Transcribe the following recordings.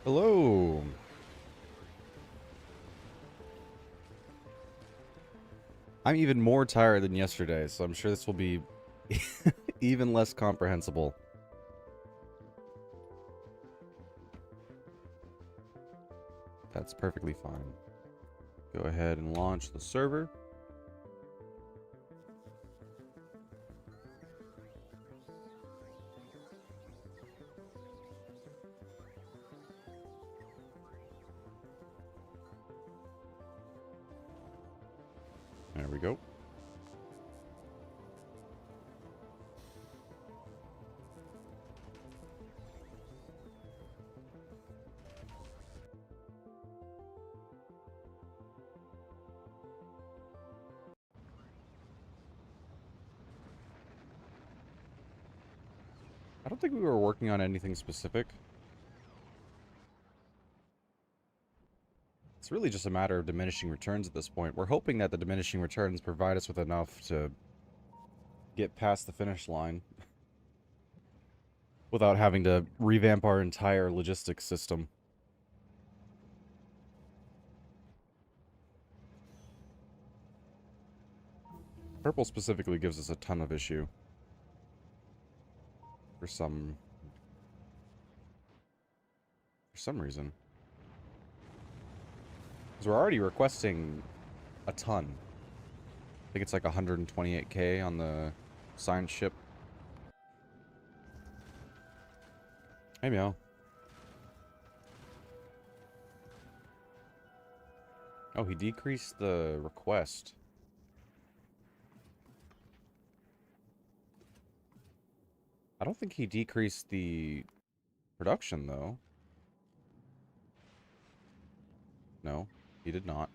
Hello. I'm even more tired than yesterday, so I'm sure this will be even less comprehensible. That's perfectly fine. Go ahead and launch the server. There we go. I don't think we were working on anything specific. It's really just a matter of diminishing returns at this point. We're hoping that the diminishing returns provide us with enough to get past the finish line without having to revamp our entire logistics system. Purple specifically gives us a ton of issue. For some reason. Because we're already requesting a ton. I think it's like 128k on the science ship. Hey, meow. Oh, he decreased the request. I don't think he decreased the production, though. No, he did not.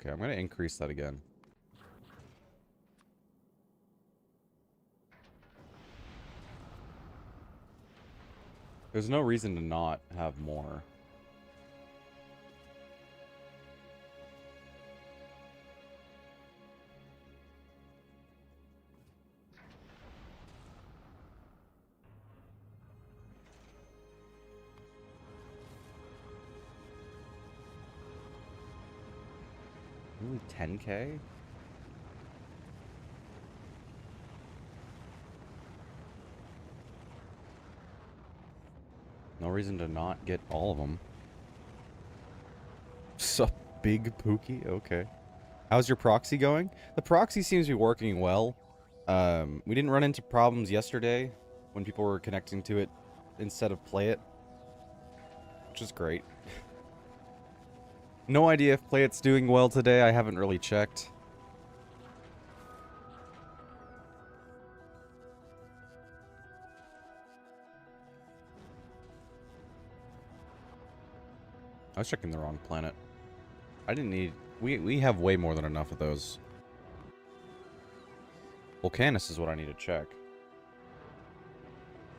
Okay, I'm going to increase that again. There's no reason to not have more. Only 10k? No reason to not get all of them. So big Pookie? Okay. How's your proxy going? The proxy seems to be working well. We didn't run into problems yesterday when people were connecting to it instead of play it, which is great. No idea if play it's doing well today. I haven't really checked. I was checking the wrong planet. I didn't need... We have way more than enough of those. Volcanus is what I need to check.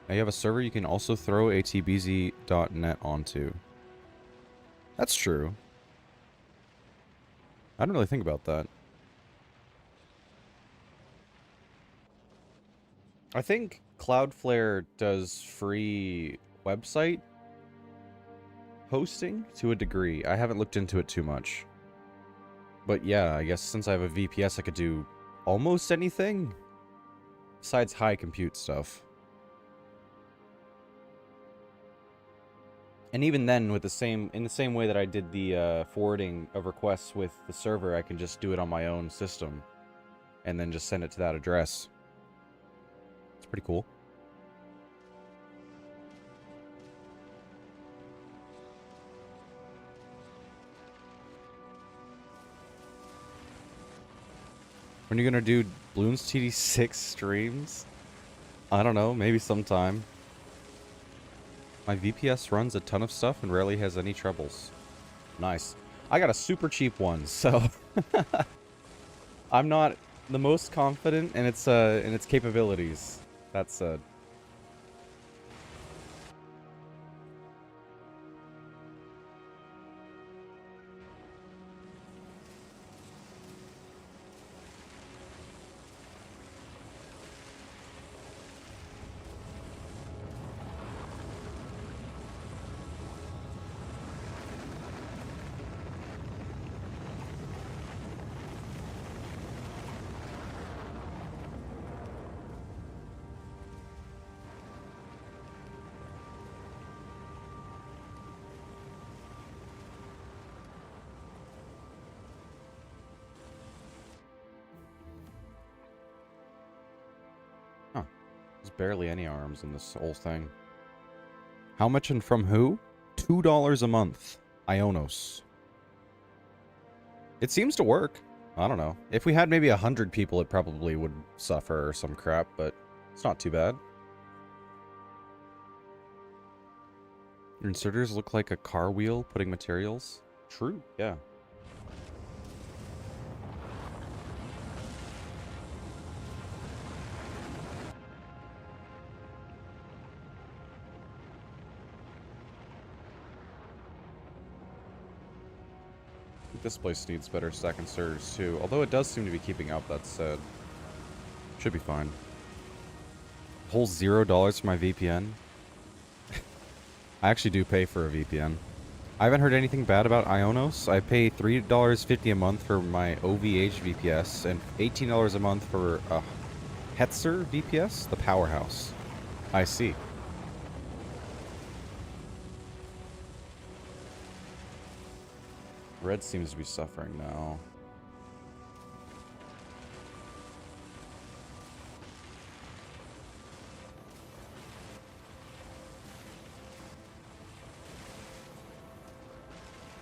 Now you have a server you can also throw atbz.net onto. That's true. I didn't really think about that. I think Cloudflare does free website hosting to a degree. I haven't looked into it too much. But yeah, I guess since I have a VPS, I could do almost anything besides high compute stuff. And even then, with in the same way that I did the forwarding of requests with the server, I can just do it on my own system and then just send it to that address. It's pretty cool. When are you gonna do Bloons TD6 streams? I don't know, maybe sometime. My VPS runs a ton of stuff and rarely has any troubles. Nice. I got a super cheap one, so I'm not the most confident in its capabilities. That's barely any arms in this whole thing. How much and from who? $2 a month. Ionos. It seems to work. I don't know. If we had maybe 100 people, it probably would suffer or some crap, but it's not too bad. Your inserters look like a car wheel putting materials. True, yeah. This place needs better stack inserters too, although it does seem to be keeping up, that said. Should be fine. Whole $0 for my VPN. I actually do pay for a VPN. I haven't heard anything bad about Ionos. I pay $3.50 a month for my OVH VPS and $18 a month for a Hetzer VPS, the powerhouse. I see. Red seems to be suffering now.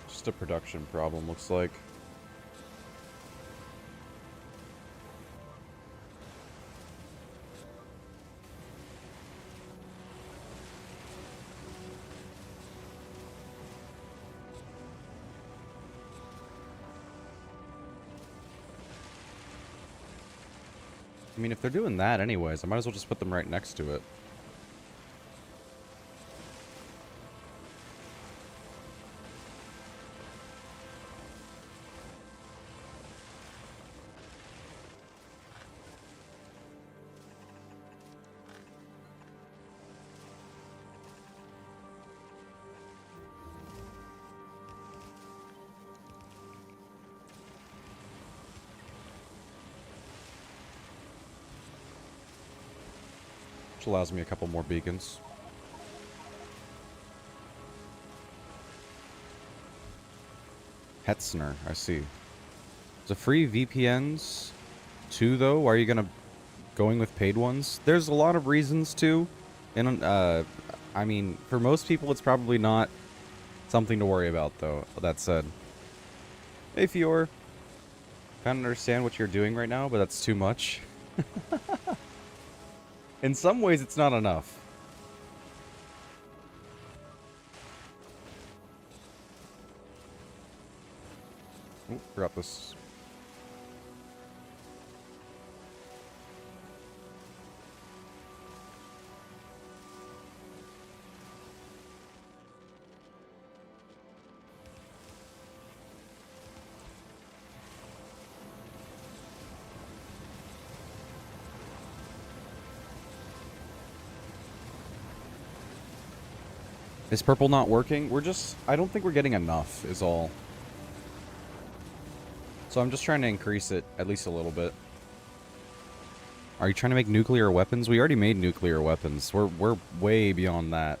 Just a production problem, looks like. I mean, if they're doing that anyways, I might as well just put them right next to it. Which allows me a couple more beacons. Hetzner, I see. The free VPNs too, though? Why are you going with paid ones? There's a lot of reasons to. And, I mean, for most people, it's probably not something to worry about, though. That said. Hey, Fior. Kind of understand what you're doing right now, but that's too much. In some ways, it's not enough. Oh, forgot this. Is purple not working? I don't think we're getting enough, is all. So I'm just trying to increase it at least a little bit. Are you trying to make nuclear weapons? We already made nuclear weapons. We're way beyond that.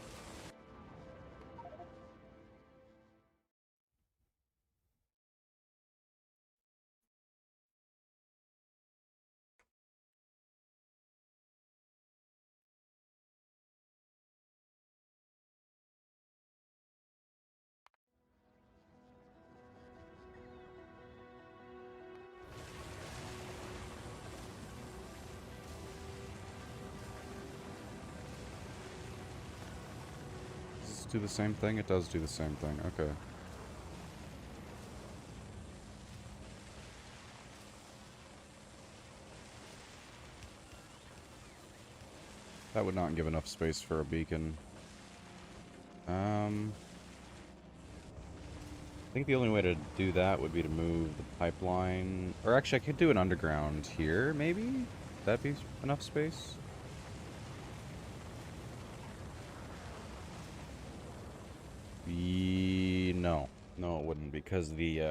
Do the same thing? It does do the same thing. Okay. That would not give enough space for a beacon. I think the only way to do that would be to move the pipeline. Or actually, I could do an underground here, maybe? That'd be enough space? No. No, it wouldn't, because the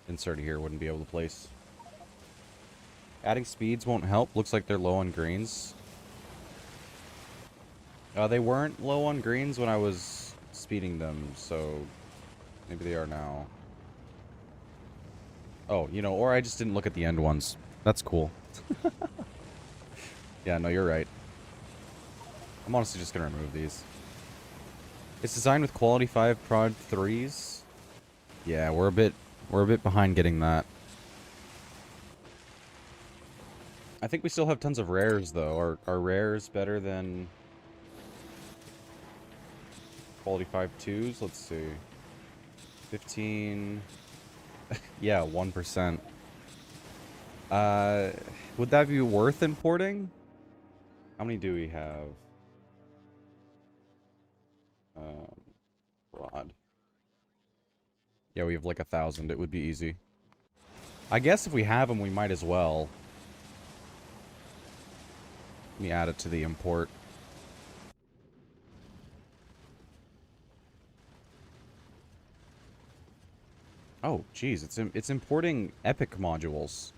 insert here wouldn't be able to place. Adding speeds won't help. Looks like they're low on greens. They weren't low on greens when I was speeding them, so maybe they are now. Oh, you know, or I just didn't look at the end ones. That's cool. Yeah, no, you're right. I'm honestly just gonna remove these. It's designed with quality 5 prod 3s. Yeah, we're a bit behind getting that. I think we still have tons of rares though. Are rares better than quality 5 2s? Let's see. 15. Yeah, 1%. Uh, would that be worth importing? How many do we have? Um, Rod. Yeah, we have like 1,000. It would be easy. I guess if we have them, we might as well. Let me add it to the import. Oh, geez, it's importing Epic modules.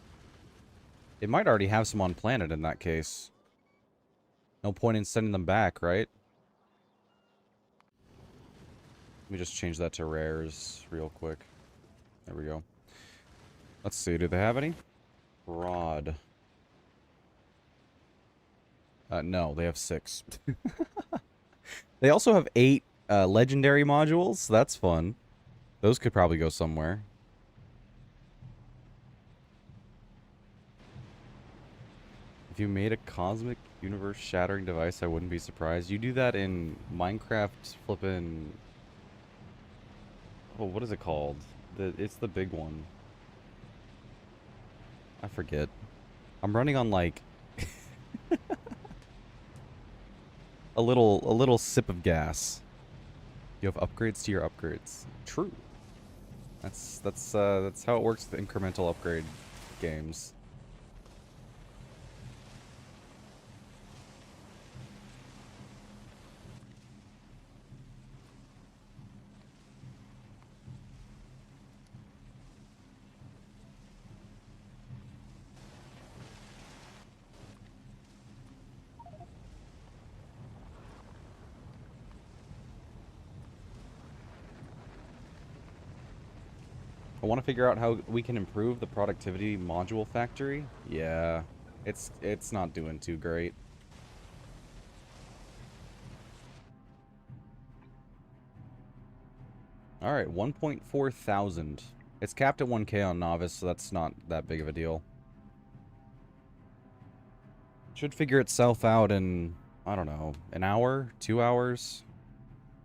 It might already have some on Planet in that case. No point in sending them back, right? Let me just change that to rares real quick. There we go. Let's see, do they have any? Rod. No, they have 6. They also have 8 legendary modules. That's fun. Those could probably go somewhere. If you made a cosmic universe-shattering device, I wouldn't be surprised. You do that in Minecraft flippin'... Oh, what is it called? It's the big one. I forget. I'm running on, like... a little sip of gas. You have upgrades to your upgrades. True. That's how it works with incremental upgrade games. I want to figure out how we can improve the productivity module factory. Yeah, it's not doing too great. All right, 1.4 thousand. It's capped at 1K on Novice, so that's not that big of a deal. Should figure itself out in, I don't know, an hour, 2 hours.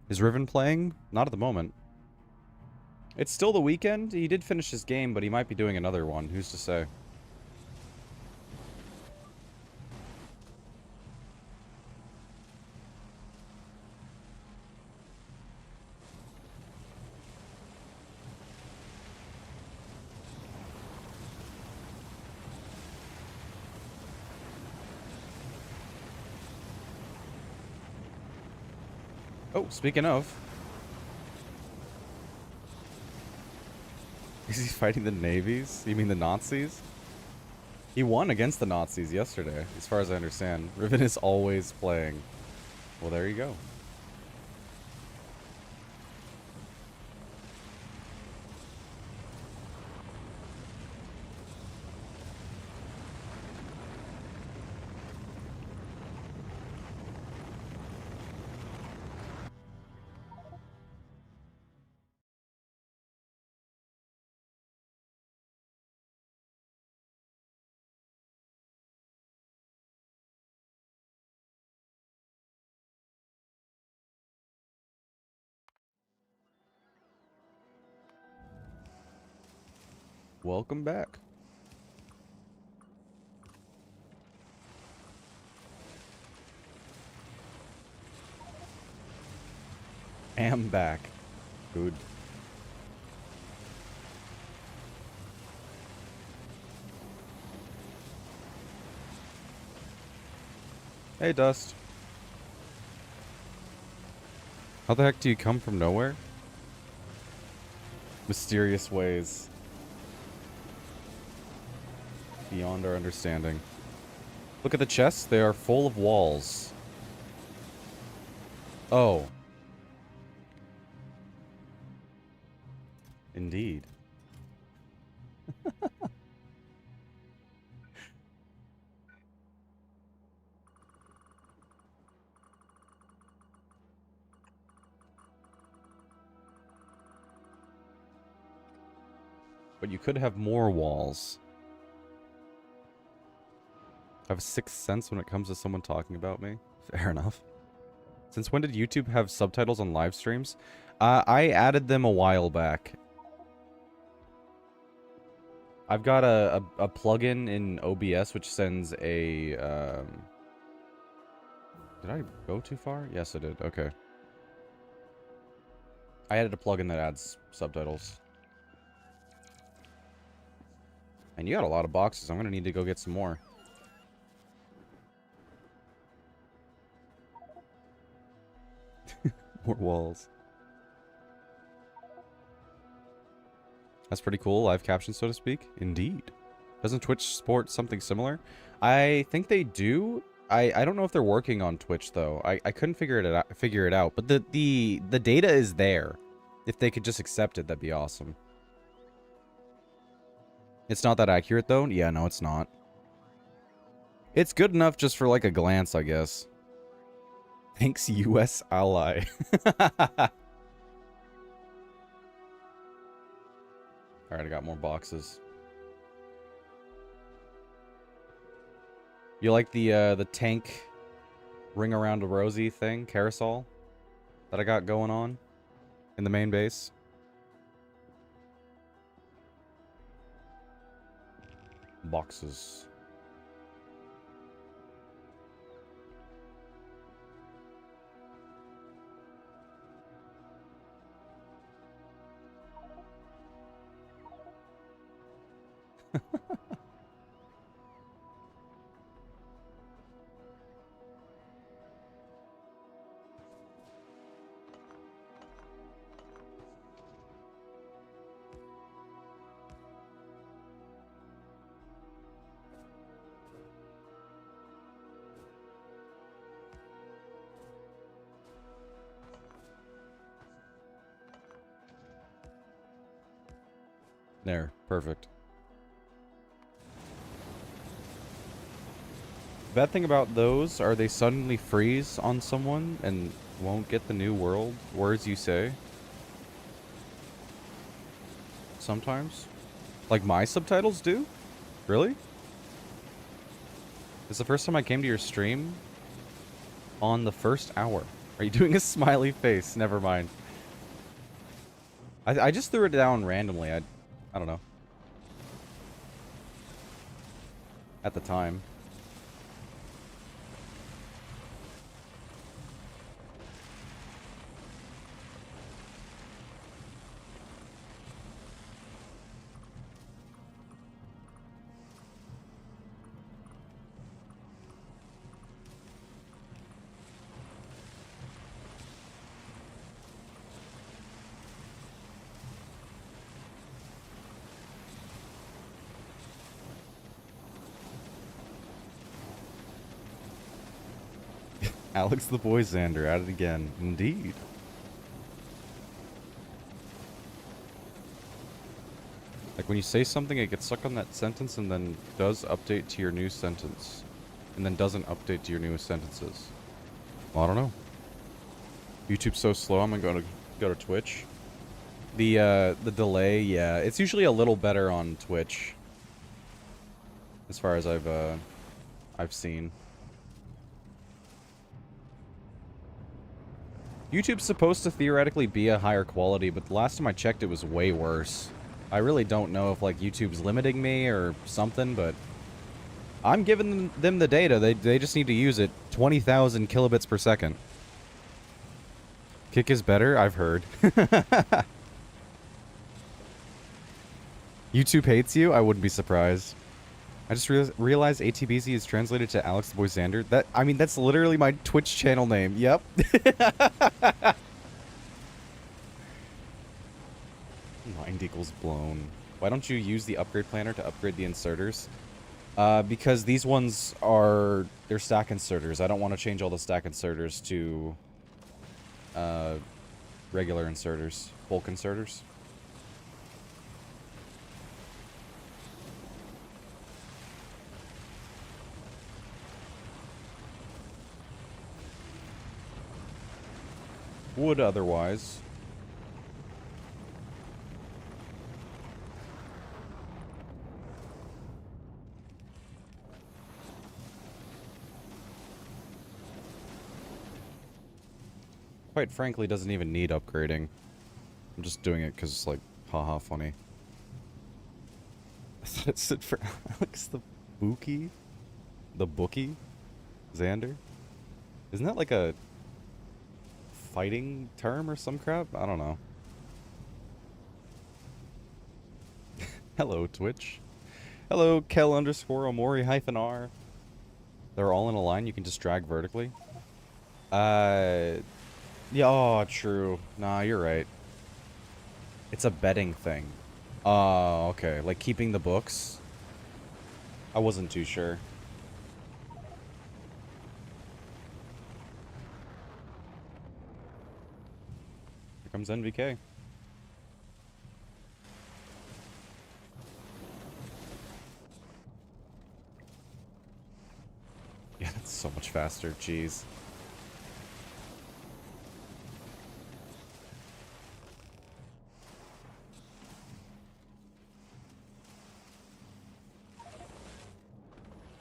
Is Riven playing? Not at the moment. It's still the weekend. He did finish his game, but he might be doing another one. Who's to say? Oh, speaking of. Is he fighting the navies? You mean the Nazis? He won against the Nazis yesterday, as far as I understand. Riven is always playing. Well, there you go. Welcome back. Am back. Good. Hey, Dust. How the heck do you come from nowhere? Mysterious ways. Beyond our understanding. Look at the chests. They are full of walls. Oh. Indeed. But you could have more walls. I have a sixth sense when it comes to someone talking about me. Fair enough. Since when did YouTube have subtitles on live streams? I added them a while back. I've got a plugin in OBS which sends a... Did I go too far? Yes, I did. Okay. I added a plugin that adds subtitles. And you got a lot of boxes. I'm going to need to go get some more. More walls. That's pretty cool. Live captions, so to speak. Indeed. Doesn't Twitch support something similar? I think they do. I don't know if they're working on Twitch though. I couldn't figure it out. But the data is there. If they could just accept it, that'd be awesome. It's not that accurate though. Yeah, no, it's not. It's good enough just for like a glance, I guess. Thanks, U.S. ally. Alright, I got more boxes. You like the tank ring around a rosy thing, carousel, that I got going on in the main base? Boxes. There, perfect. The bad thing about those are they suddenly freeze on someone and won't get the new world words you say. Sometimes. Like my subtitles do? Really? It's the first time I came to your stream on the first hour. Are you doing a smiley face? Never mind. I just threw it down randomly. I don't know. At the time. Alex the Boy Xander at it again. Indeed. Like when you say something, it gets stuck on that sentence and then does update to your new sentence. And then doesn't update to your newest sentences. Well, I don't know. YouTube's so slow, I'm gonna go to Twitch. The delay, yeah. It's usually a little better on Twitch. As far as I've seen. YouTube's supposed to theoretically be a higher quality, but the last time I checked it was way worse. I really don't know if like YouTube's limiting me or something, but I'm giving them the data. They just need to use it. 20,000 kilobits per second. Kick is better, I've heard. YouTube hates you? I wouldn't be surprised. I just realized ATBZ is translated to Alex the Boy Xander. I mean, that's literally my Twitch channel name. Yep. Mind equals blown. Why don't you use the upgrade planner to upgrade the inserters? Because these ones they're stack inserters. I don't want to change all the stack inserters to regular inserters, bulk inserters. Would otherwise. quite frankly, doesn't even need upgrading. I'm just doing it because it's like, haha, funny. I thought it stood for Alex the Bookie? The Bookie? Xander? Isn't that like a fighting term or some crap? I don't know. Hello, Twitch. Hello, Kel underscore Omori hyphen R. They're all in a line. You can just drag vertically. Yeah, oh, true. Nah, you're right. It's a betting thing. Oh, okay. Like keeping the books? I wasn't too sure. Here comes NVK. Yeah, that's so much faster. Jeez.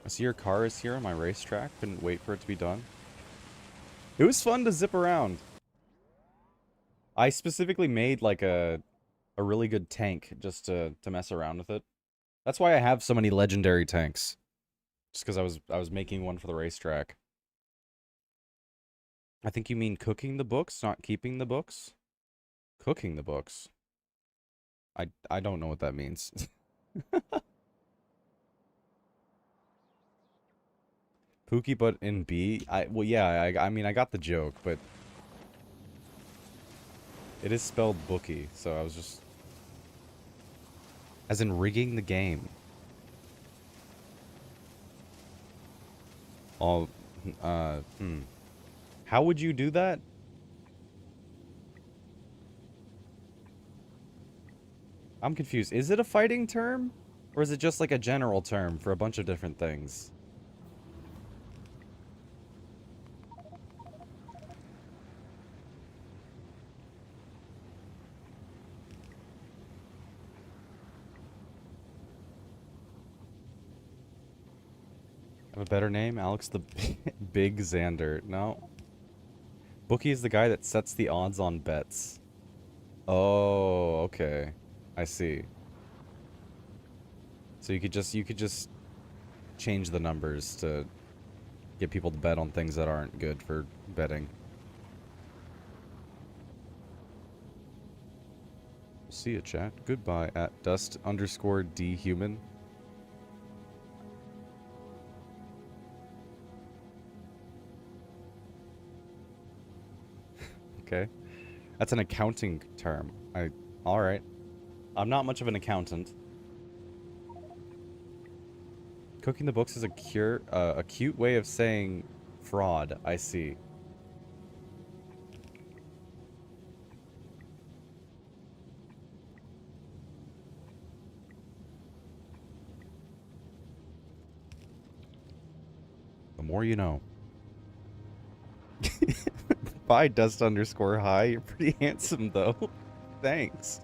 I see your car is here on my racetrack. Couldn't wait for it to be done. It was fun to zip around. I specifically made like a really good tank just to mess around with it. That's why I have so many legendary tanks. Just because I was making one for the racetrack. I think you mean cooking the books, not keeping the books. Cooking the books. I don't know what that means. Pookie, but in B. Well, yeah. I mean, I got the joke, but it is spelled bookie, so I was just as in rigging the game. All, How would you do that? I'm confused. Is it a fighting term? Or is it just like a general term for a bunch of different things? Have a better name? Alex the Big Xander. No. Bookie is the guy that sets the odds on bets. Oh, okay. I see. So you could just change the numbers to get people to bet on things that aren't good for betting. See ya, chat. Goodbye at dust underscore D human. Okay. That's an accounting term. Alright. I'm not much of an accountant. Cooking the books is a cute way of saying fraud. I see. The more you know. Bye, dust underscore high. You're pretty handsome, though. Thanks.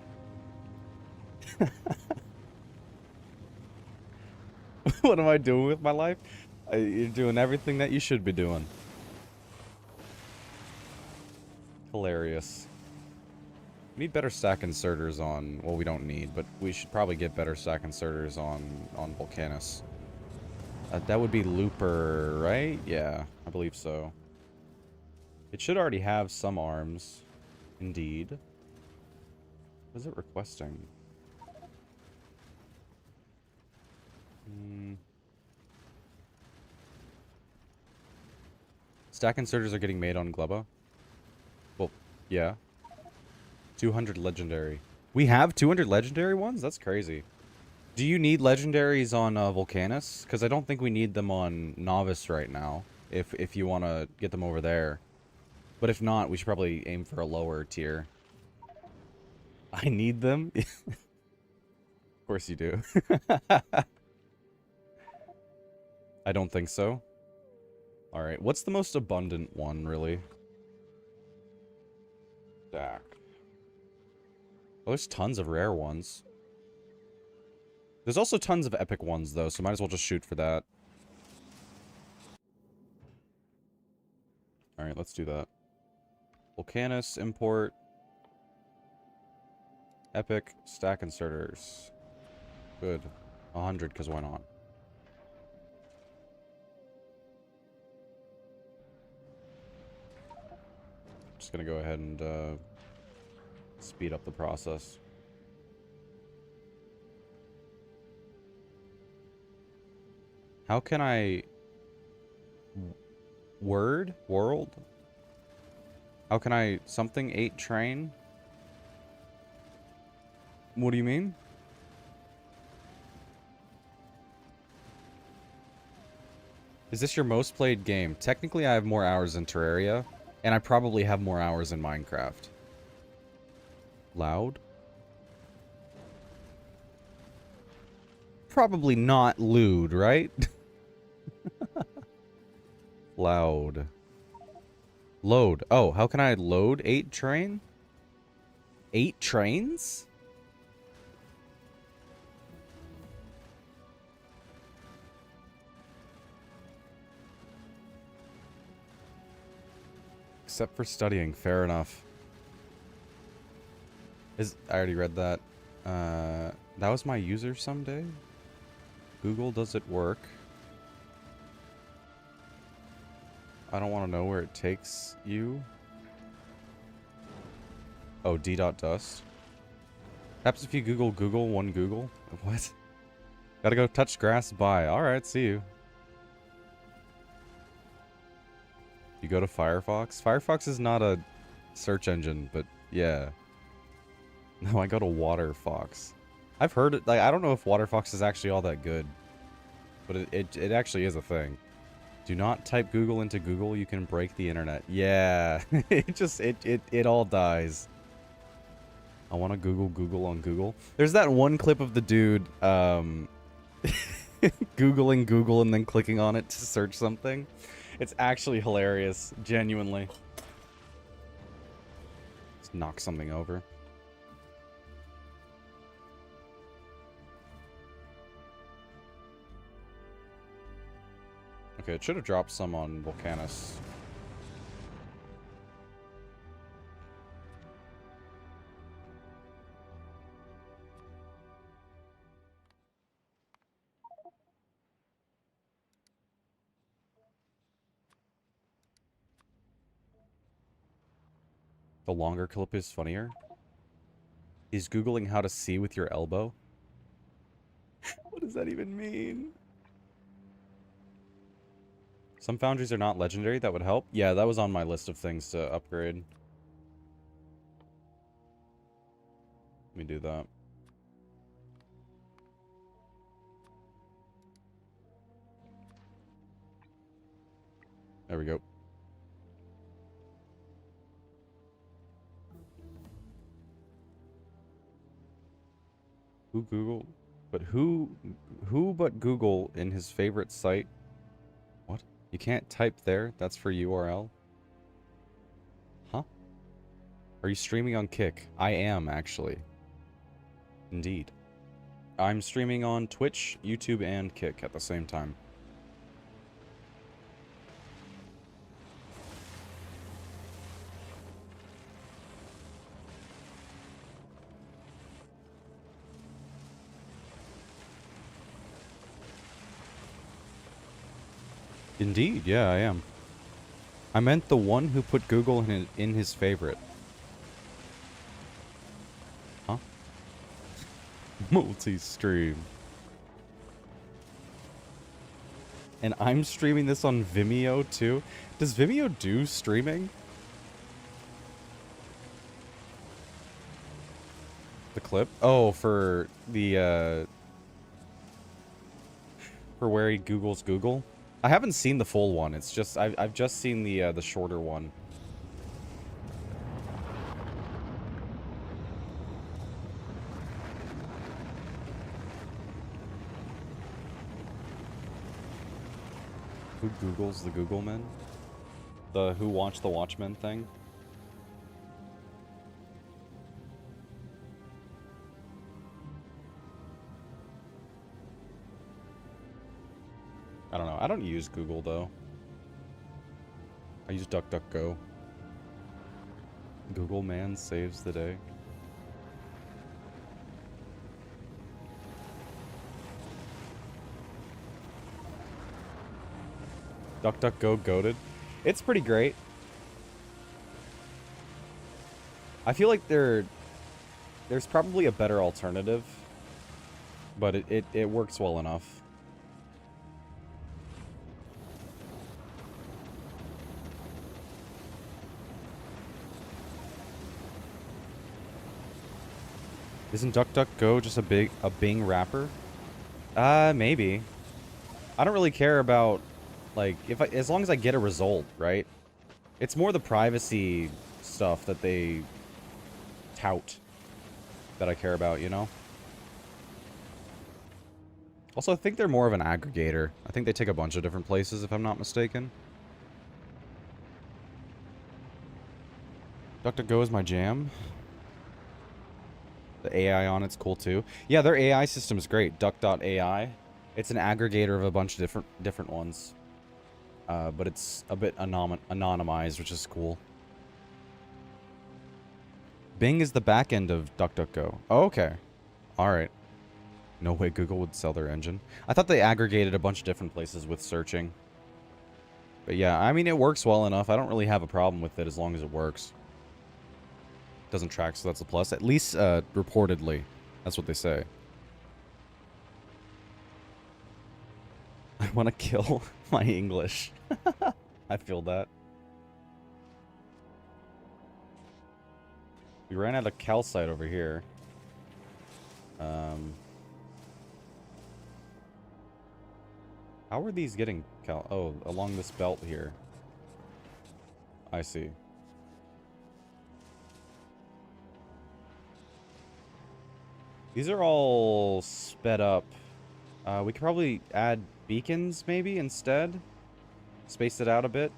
What am I doing with my life? You're doing everything that you should be doing. Hilarious. We need better stack inserters on... Well, we don't need, but we should probably get better stack inserters on Volcanus. That would be Looper, right? Yeah, I believe so. It should already have some arms. Indeed. What is it requesting? Stack inserters are getting made on Gleba. Well, yeah. 200 legendary. We have 200 legendary ones? That's crazy. Do you need legendaries on Volcanus? Because I don't think we need them on Novice right now. If you want to get them over there. But if not, we should probably aim for a lower tier. I need them? Of course you do. I don't think so. Alright, what's the most abundant one, really? Stack. Oh, there's tons of rare ones. There's also tons of epic ones, though, so might as well just shoot for that. Alright, let's do that. Volcanus, import. Epic, stack inserters. Good. 100, because why not? Just gonna go ahead and speed up the process. How can I... World? How can I... Something 8 train? What do you mean? Is this your most played game? Technically, I have more hours in Terraria, and I probably have more hours in Minecraft. Loud? Probably not lewd, right? Loud. Load. Oh, how can I load 8 train? 8 trains? Except for studying. Fair enough. I already read that. That was my user someday? Google, does it work? I don't want to know where it takes you. Oh, d.dust. Happens if you Google, one Google. What? Gotta go touch grass, bye. Alright, see you. You go to Firefox? Firefox is not a search engine, but yeah. No, I go to Waterfox. I've heard it. Like, I don't know if Waterfox is actually all that good, but it actually is a thing. Do not type Google into Google. You can break the internet. Yeah, it all dies. I want to Google on Google. There's that one clip of the dude Googling Google and then clicking on it to search something. It's actually hilarious, genuinely. Let's knock something over. Okay, it should have dropped some on Volcanus. The longer clip is funnier. Is Googling how to see with your elbow? What does that even mean? Some foundries are not legendary. That would help. Yeah, that was on my list of things to upgrade. Let me do that. There we go. Who Google? But who but Google in his favorite site? What? You can't type there? That's for URL? Huh? Are you streaming on Kick? I am, actually. Indeed. I'm streaming on Twitch, YouTube, and Kick at the same time. Indeed, yeah, I am. I meant the one who put Google in his favorite. Huh? Multi-stream. And I'm streaming this on Vimeo, too? Does Vimeo do streaming? The clip? Oh, for the, for where he Googles Google? I haven't seen the full one. It's just I've just seen the shorter one. Who Googles the Google men? The who watch the Watchmen thing? I don't know. I don't use Google though. I use DuckDuckGo. Google man saves the day. DuckDuckGo goated. It's pretty great. I feel like there's probably a better alternative, but it works well enough. Isn't DuckDuckGo just a Bing wrapper? Maybe. I don't really care about, like, as long as I get a result, right? It's more the privacy stuff that they tout that I care about, you know? Also, I think they're more of an aggregator. I think they take a bunch of different places, if I'm not mistaken. DuckDuckGo is my jam. The AI on it's cool too. Yeah, their AI system is great. Duck.ai. It's an aggregator of a bunch of different ones. But it's a bit anonymized, which is cool. Bing is the back end of DuckDuckGo. Oh, okay. Alright. No way Google would sell their engine. I thought they aggregated a bunch of different places with searching. But yeah, I mean, it works well enough. I don't really have a problem with it as long as it works. Doesn't track, so that's a plus. At least, reportedly. That's what they say. I want to kill my English. I feel that. We ran out of calcite over here. How are these getting oh, along this belt here. I see. These are all sped up. We could probably add beacons, maybe, instead. Space it out a bit.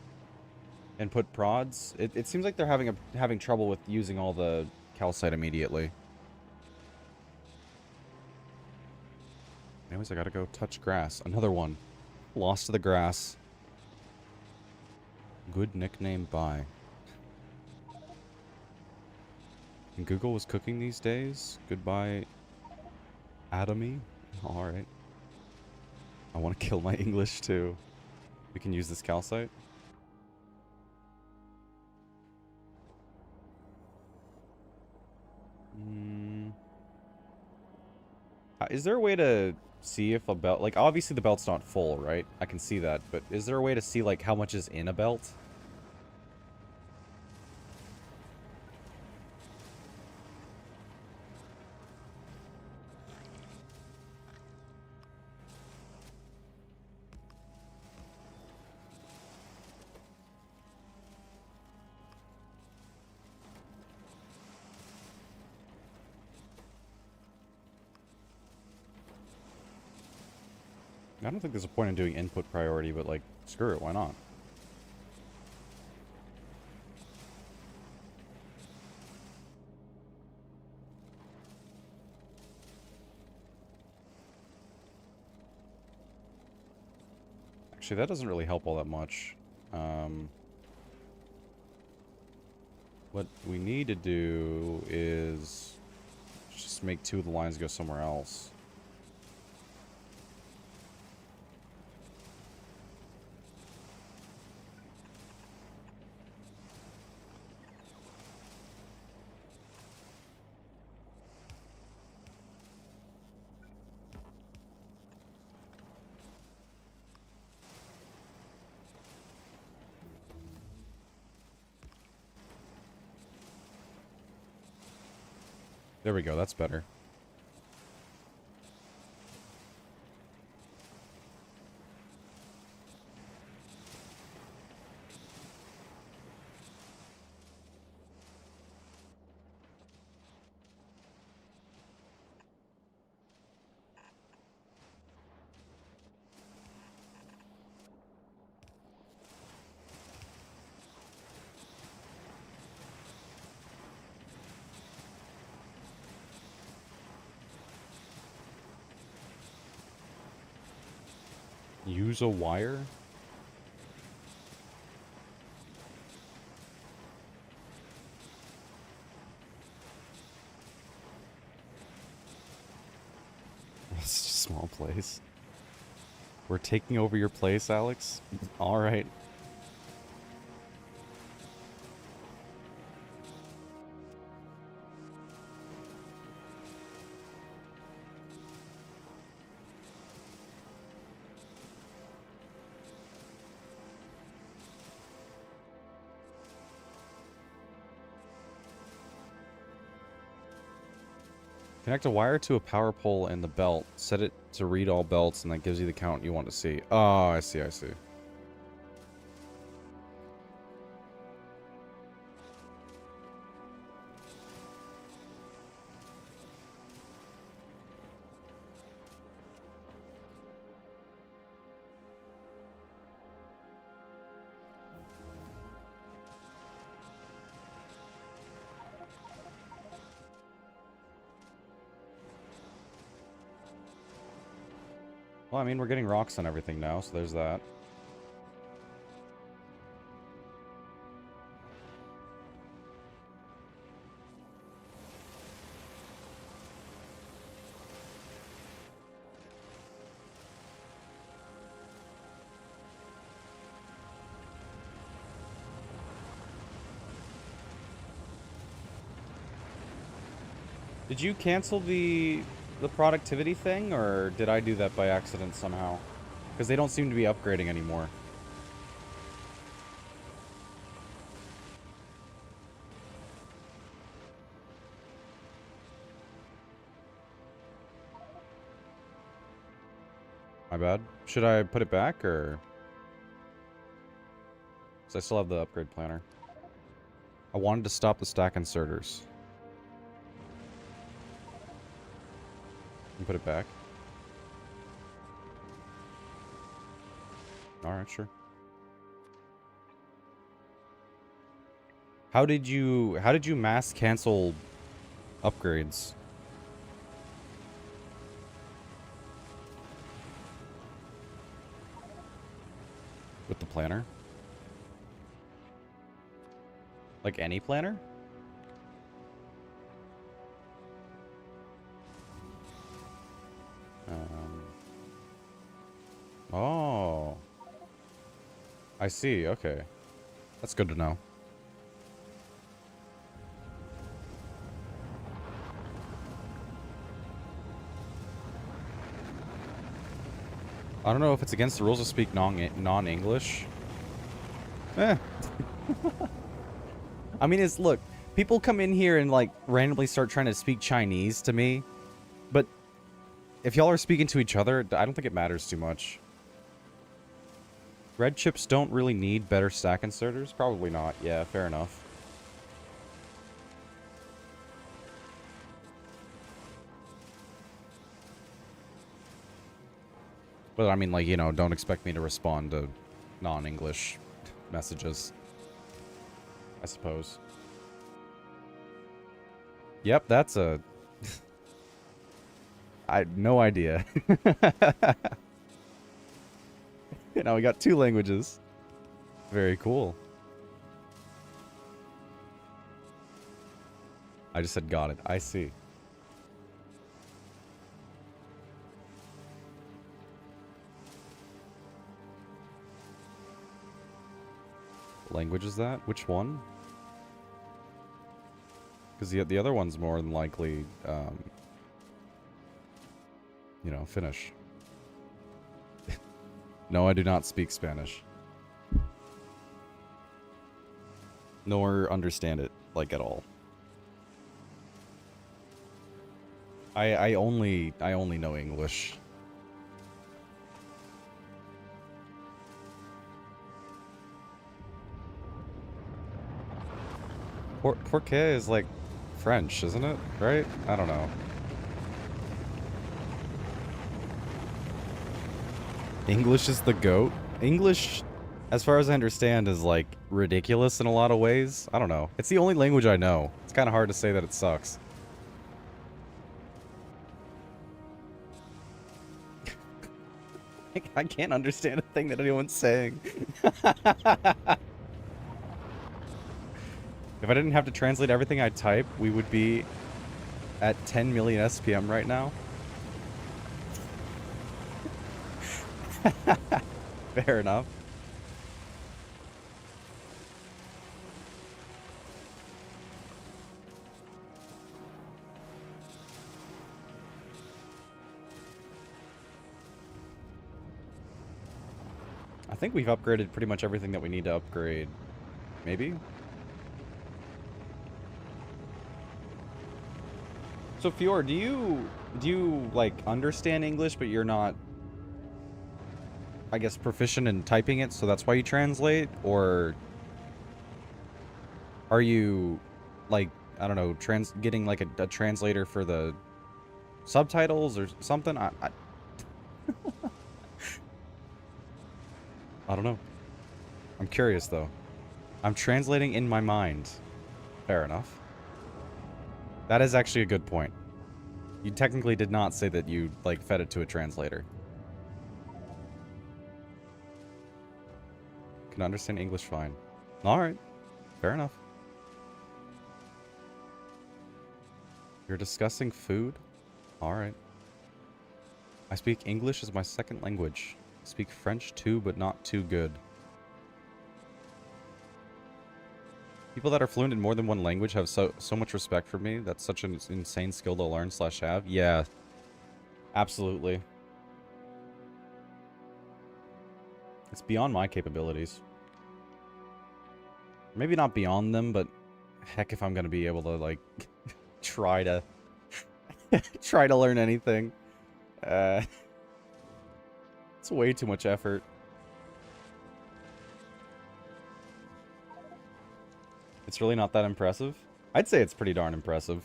And put prods. It seems like they're having trouble with using all the calcite immediately. Anyways, I gotta go touch grass. Another one. Lost to the grass. Good nickname, bye. And Google was cooking these days? Goodbye, Atomy? Alright. I want to kill my English, too. We can use this calcite. Is there a way to see if a belt... Like, obviously the belt's not full, right? I can see that. But is there a way to see, like, how much is in a belt? I don't think there's a point in doing input priority, but, like, screw it, why not? Actually, that doesn't really help all that much. What we need to do is just make 2 of the lines go somewhere else. There we go, that's better. Use a wire? It's just a small place. We're taking over your place, Alex? Alright. Connect a wire to a power pole in the belt. Set it to read all belts, and that gives you the count you want to see. Oh, I see, I see. Well, I mean, we're getting rocks on everything now, so there's that. Did you cancel the productivity thing, or did I do that by accident somehow? Because they don't seem to be upgrading anymore. My bad. Should I put it back, or... Because I still have the upgrade planner. I wanted to stop the stack inserters. And put it back. Alright, sure. How did you mass cancel upgrades? With the planner? Like any planner? Oh. I see, okay. That's good to know. I don't know if it's against the rules to speak non-English. Eh. I mean, look, people come in here and, like, randomly start trying to speak Chinese to me. But if y'all are speaking to each other, I don't think it matters too much. Red chips don't really need better stack inserters? Probably not. Yeah, fair enough. But I mean, like, you know, don't expect me to respond to non-English messages, I suppose. Yep, that's a... no idea. You know, we got 2 languages. Very cool. I just said got it. I see. What language is that? Which one? Because the other one's more than likely, you know, Finnish. No, I do not speak Spanish. Nor understand it, like, at all. I only know English. Porque is like French, isn't it? Right? I don't know. English is the GOAT. English, as far as I understand, is like ridiculous in a lot of ways. I don't know. It's the only language I know. It's kind of hard to say that it sucks. I can't understand a thing that anyone's saying. If I didn't have to translate everything I type, we would be at 10 million SPM right now. Fair enough. I think we've upgraded pretty much everything that we need to upgrade. Maybe? So Fior, do you like understand English but you're not, I guess, proficient in typing it, so that's why you translate? Or are you like, I don't know, getting like a translator for the subtitles or something? I don't know. I'm curious though. I'm translating in my mind. Fair enough. That is actually a good point. You technically did not say that you, like, fed it to a translator. Can understand English fine. Alright. Fair enough. You're discussing food? Alright. I speak English as my second language. I speak French too, but not too good. People that are fluent in more than one language have so much respect for me. That's such an insane skill to learn / have. Yeah. Absolutely. It's beyond my capabilities. Maybe not beyond them, but heck if I'm gonna be able to, like, try to try to learn anything. It's way too much effort. It's really not that impressive. I'd say it's pretty darn impressive.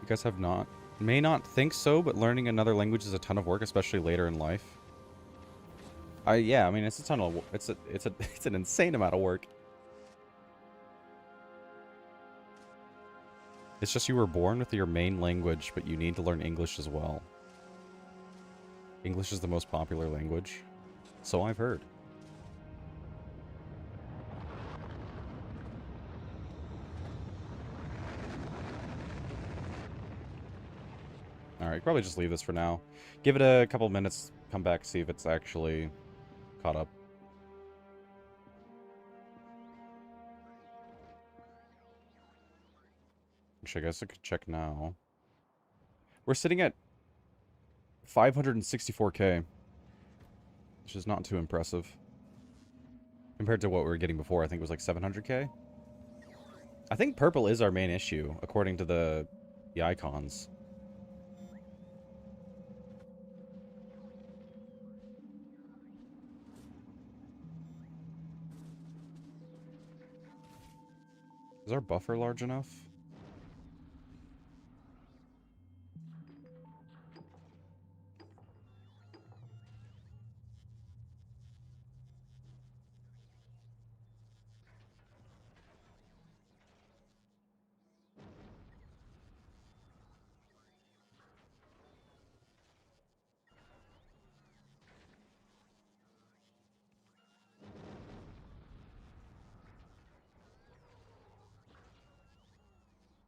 You guys have not? May not think so, but learning another language is a ton of work, especially later in life. Yeah, I mean, it's a ton of it's an insane amount of work. It's just you were born with your main language, but you need to learn English as well. English is the most popular language. So I've heard. Alright, probably just leave this for now. Give it a couple minutes, come back, see if it's actually caught up. Actually, I guess I could check now. We're sitting at 564k, which is not too impressive. Compared to what we were getting before, I think it was like 700k. I think purple is our main issue, according to the icons. Is our buffer large enough?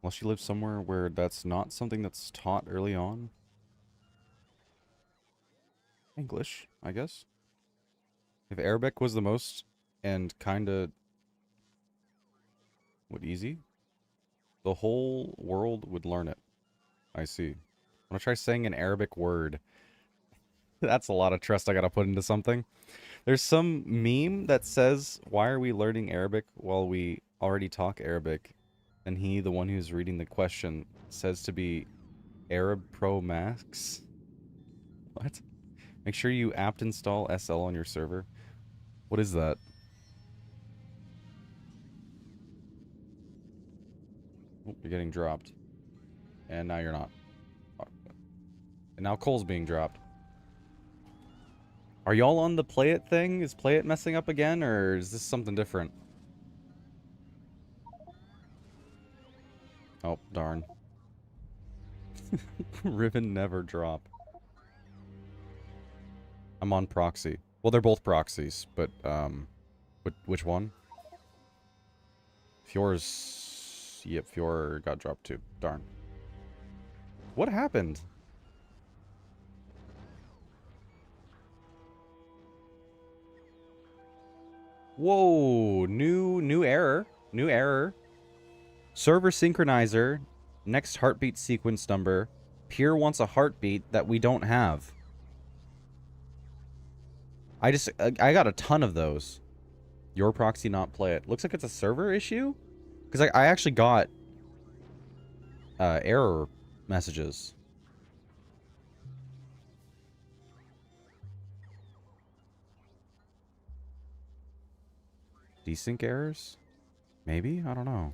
Unless you live somewhere where that's not something that's taught early on. English, I guess. If Arabic was the most and kinda what easy, the whole world would learn it. I see. I'm gonna try saying an Arabic word. That's a lot of trust I gotta put into something. There's some meme that says, why are we learning Arabic while we already talk Arabic? And he, the one who's reading the question, says to be Arab Pro Max. What? Make sure you apt install SL on your server. What is that? Oh, you're getting dropped. And now you're not. And now Cole's being dropped. Are y'all on the Play It thing? Is Play It messing up again, or is this something different? Oh, darn. Ribbon never drop. I'm on proxy. Well, they're both proxies, but, which one? Fior's... Yep, Fior got dropped too. Darn. What happened? Whoa, new error. New error. Server synchronizer, next heartbeat sequence number. Peer wants a heartbeat that we don't have. I got a ton of those. Your proxy not play it. Looks like it's a server issue? Because I actually got error messages. Desync errors? Maybe? I don't know.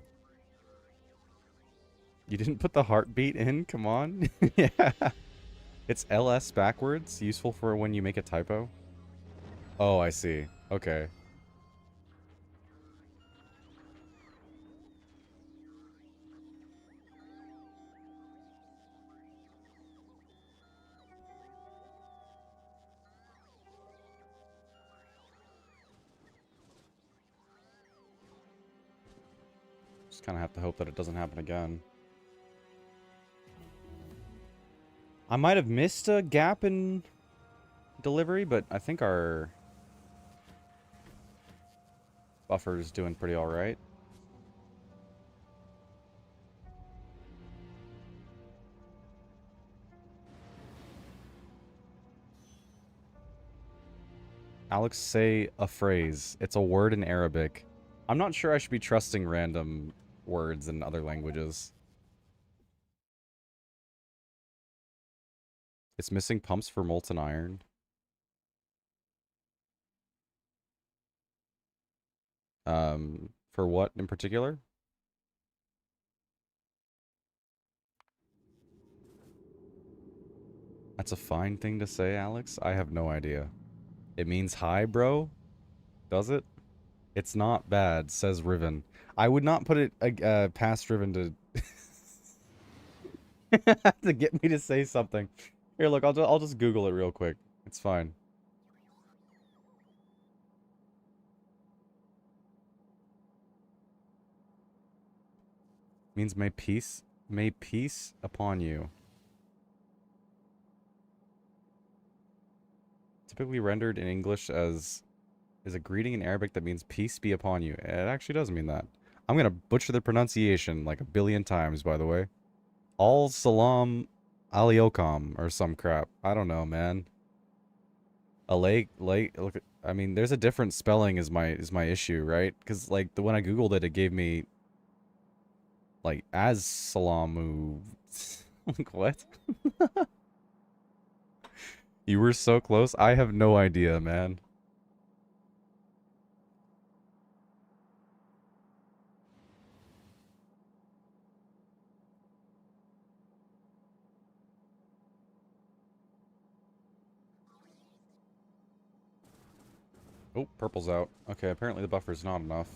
You didn't put the heartbeat in? Come on. Yeah. It's LS backwards, useful for when you make a typo. Oh, I see. Okay. Just kind of have to hope that it doesn't happen again. I might have missed a gap in delivery, but I think our buffer is doing pretty alright. Alex, say a phrase. It's a word in Arabic. I'm not sure I should be trusting random words in other languages. It's missing pumps for molten iron. For what in particular? That's a fine thing to say, Alex. I have no idea. It means hi, bro? Does it? It's not bad, says Riven. I would not put it past Riven to to get me to say something. Here, look, I'll just Google it real quick. It's fine. Means may peace upon you. Typically rendered in English as is a greeting in Arabic that means peace be upon you. It actually does mean that. I'm gonna butcher the pronunciation like a billion times, by the way. Al salam alaikum or some crap. I don't know, man. A lake, look. I mean, there's a different spelling is my issue, right? Because like the when I googled it, it gave me like as salamu. Like what? You were so close. I have no idea, man. Oh, purple's out. Okay, apparently the buffer's not enough.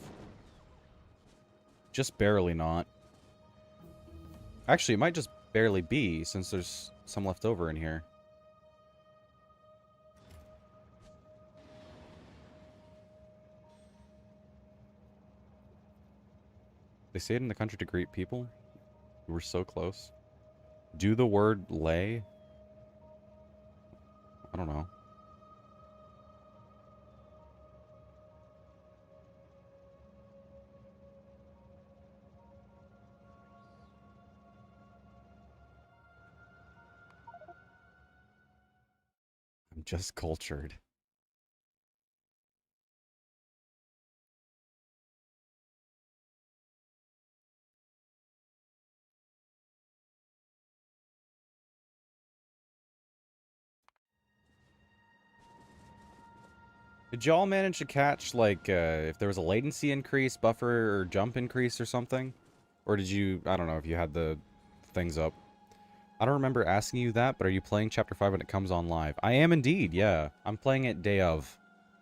Just barely not. Actually, it might just barely be, since there's some left over in here. They say it in the country to greet people. We were so close. Do the word lay? I don't know. I'm just cultured. Did y'all manage to catch, like, if there was a latency increase, buffer, or jump increase or something? Or did you, I don't know if you had the things up. I don't remember asking you that, but are you playing Chapter 5 when it comes on live? I am indeed, yeah. I'm playing it day of.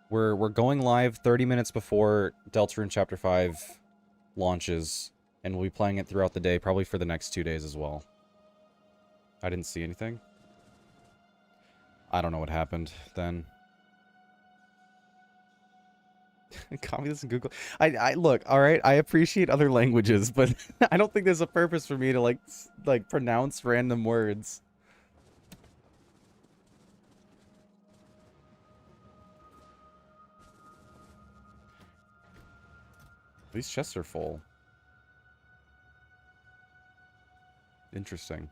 We're going live 30 minutes before Deltarune Chapter 5 launches, and we'll be playing it throughout the day, probably for the next 2 days as well. I didn't see anything. I don't know what happened then. Copy this in Google. I look, all right, I appreciate other languages, but I don't think there's a purpose for me to like pronounce random words. These chests are full. Interesting.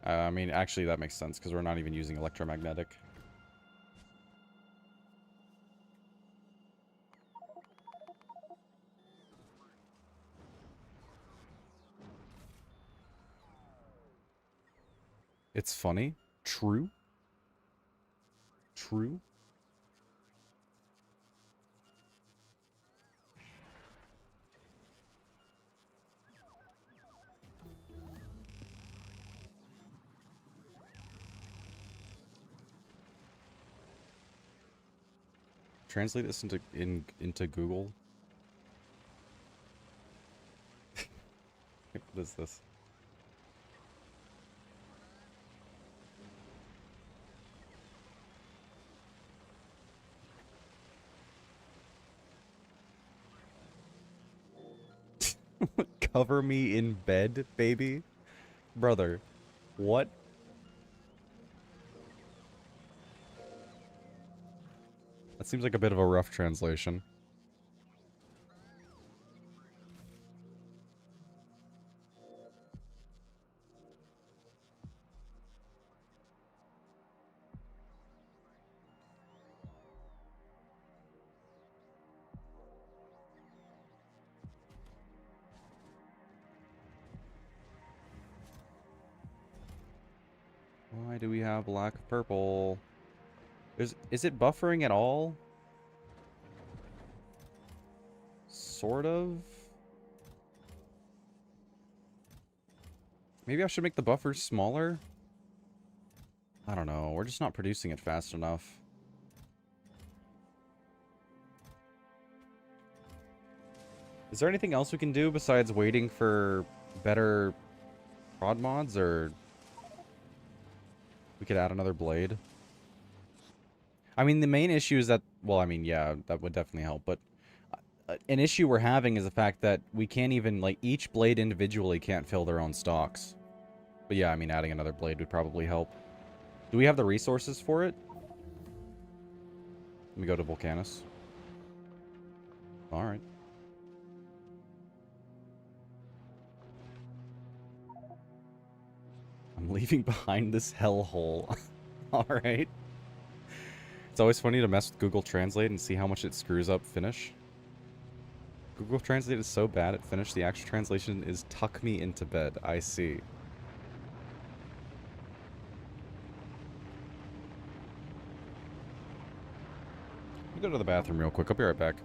I mean, actually, that makes sense because we're not even using electromagnetic. It's funny. True. True. Translate this into Google. What is this? Cover me in bed, baby? Brother, what? That seems like a bit of a rough translation. Why do we have black purple? Is it buffering at all? Sort of? Maybe I should make the buffers smaller? I don't know. We're just not producing it fast enough. Is there anything else we can do besides waiting for better prod mods, or we could add another blade? I mean, the main issue is that, well, I mean, yeah, that would definitely help, but an issue we're having is the fact that we can't even, like, each blade individually can't fill their own stocks. But yeah, I mean, adding another blade would probably help. Do we have the resources for it? Let me go to Volcanus. Alright. I'm leaving behind this hellhole. Alright. It's always funny to mess with Google Translate and see how much it screws up Finnish. Google Translate is so bad at Finnish, the actual translation is tuck me into bed. I see. Let me go to the bathroom real quick. I'll be right back.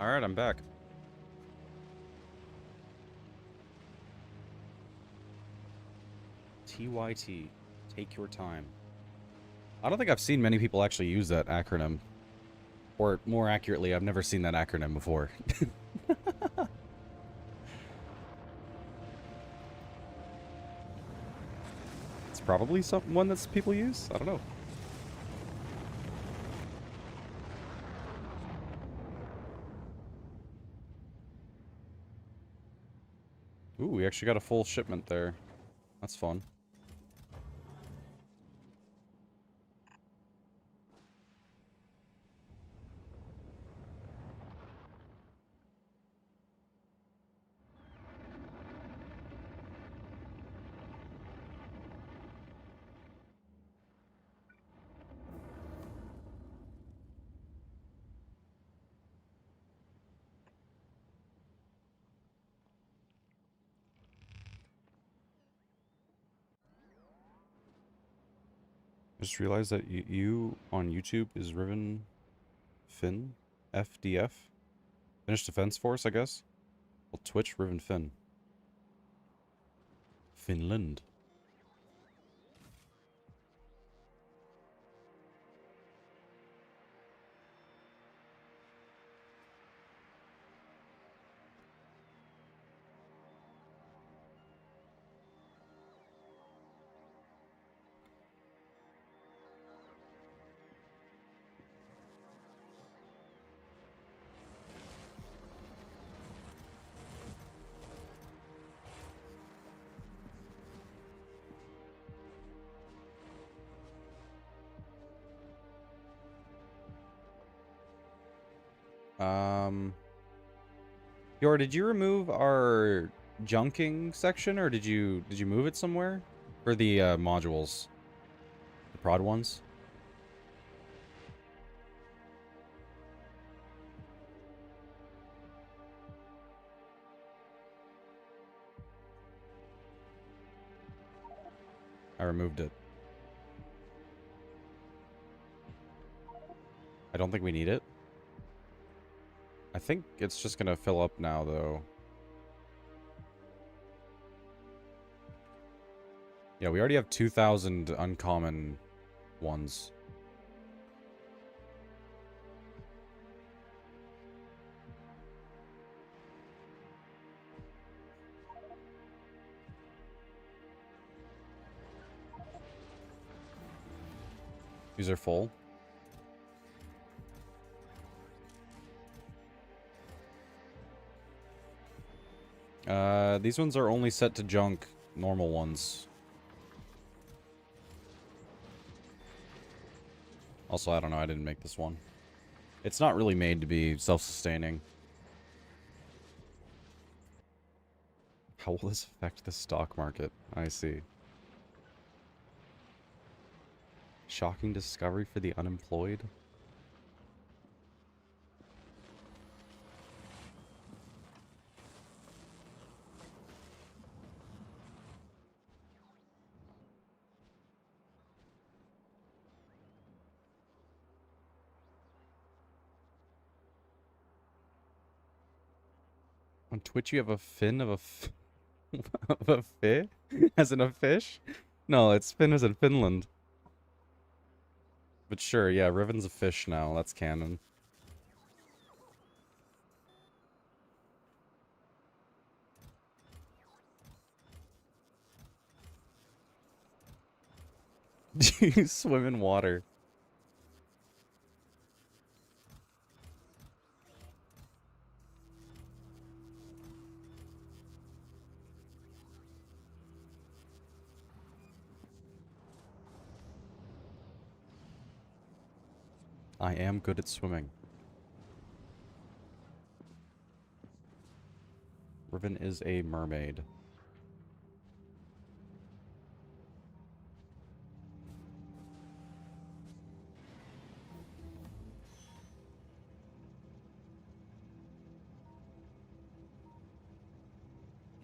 Alright, I'm back. TYT. Take your time. I don't think I've seen many people actually use that acronym. Or, more accurately, I've never seen that acronym before. It's probably one that people use? I don't know. Ooh, we actually got a full shipment there. That's fun. I just realized that you on YouTube is Riven Finn? FDF? Finnish Defense Force, I guess? Well, Twitch, Riven Finn. Finland. Yor, did you remove our junking section, or did you move it somewhere? For the modules. The prod ones? I removed it. I don't think we need it. I think it's just gonna fill up now, though. Yeah, we already have 2,000 uncommon ones. These are full. These ones are only set to junk normal ones. Also, I don't know, I didn't make this one. It's not really made to be self-sustaining. How will this affect the stock market? I see. Shocking discovery for the unemployed? On Twitch you have a fin of a of a fi? As in a fish? No, it's fin as in Finland. But sure, yeah, Riven's a fish now. That's canon. Do you swim in water? I am good at swimming. Riven is a mermaid.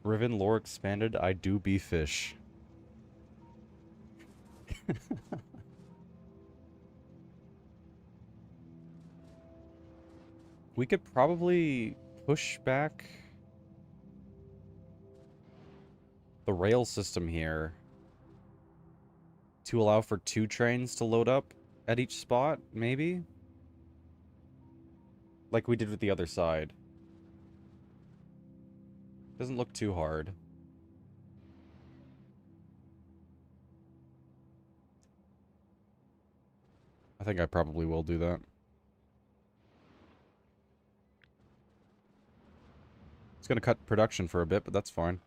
Riven lore expanded, I do be fish. We could probably push back the rail system here to allow for 2 trains to load up at each spot, maybe? Like we did with the other side. Doesn't look too hard. I think I probably will do that. It's gonna cut production for a bit, but that's fine.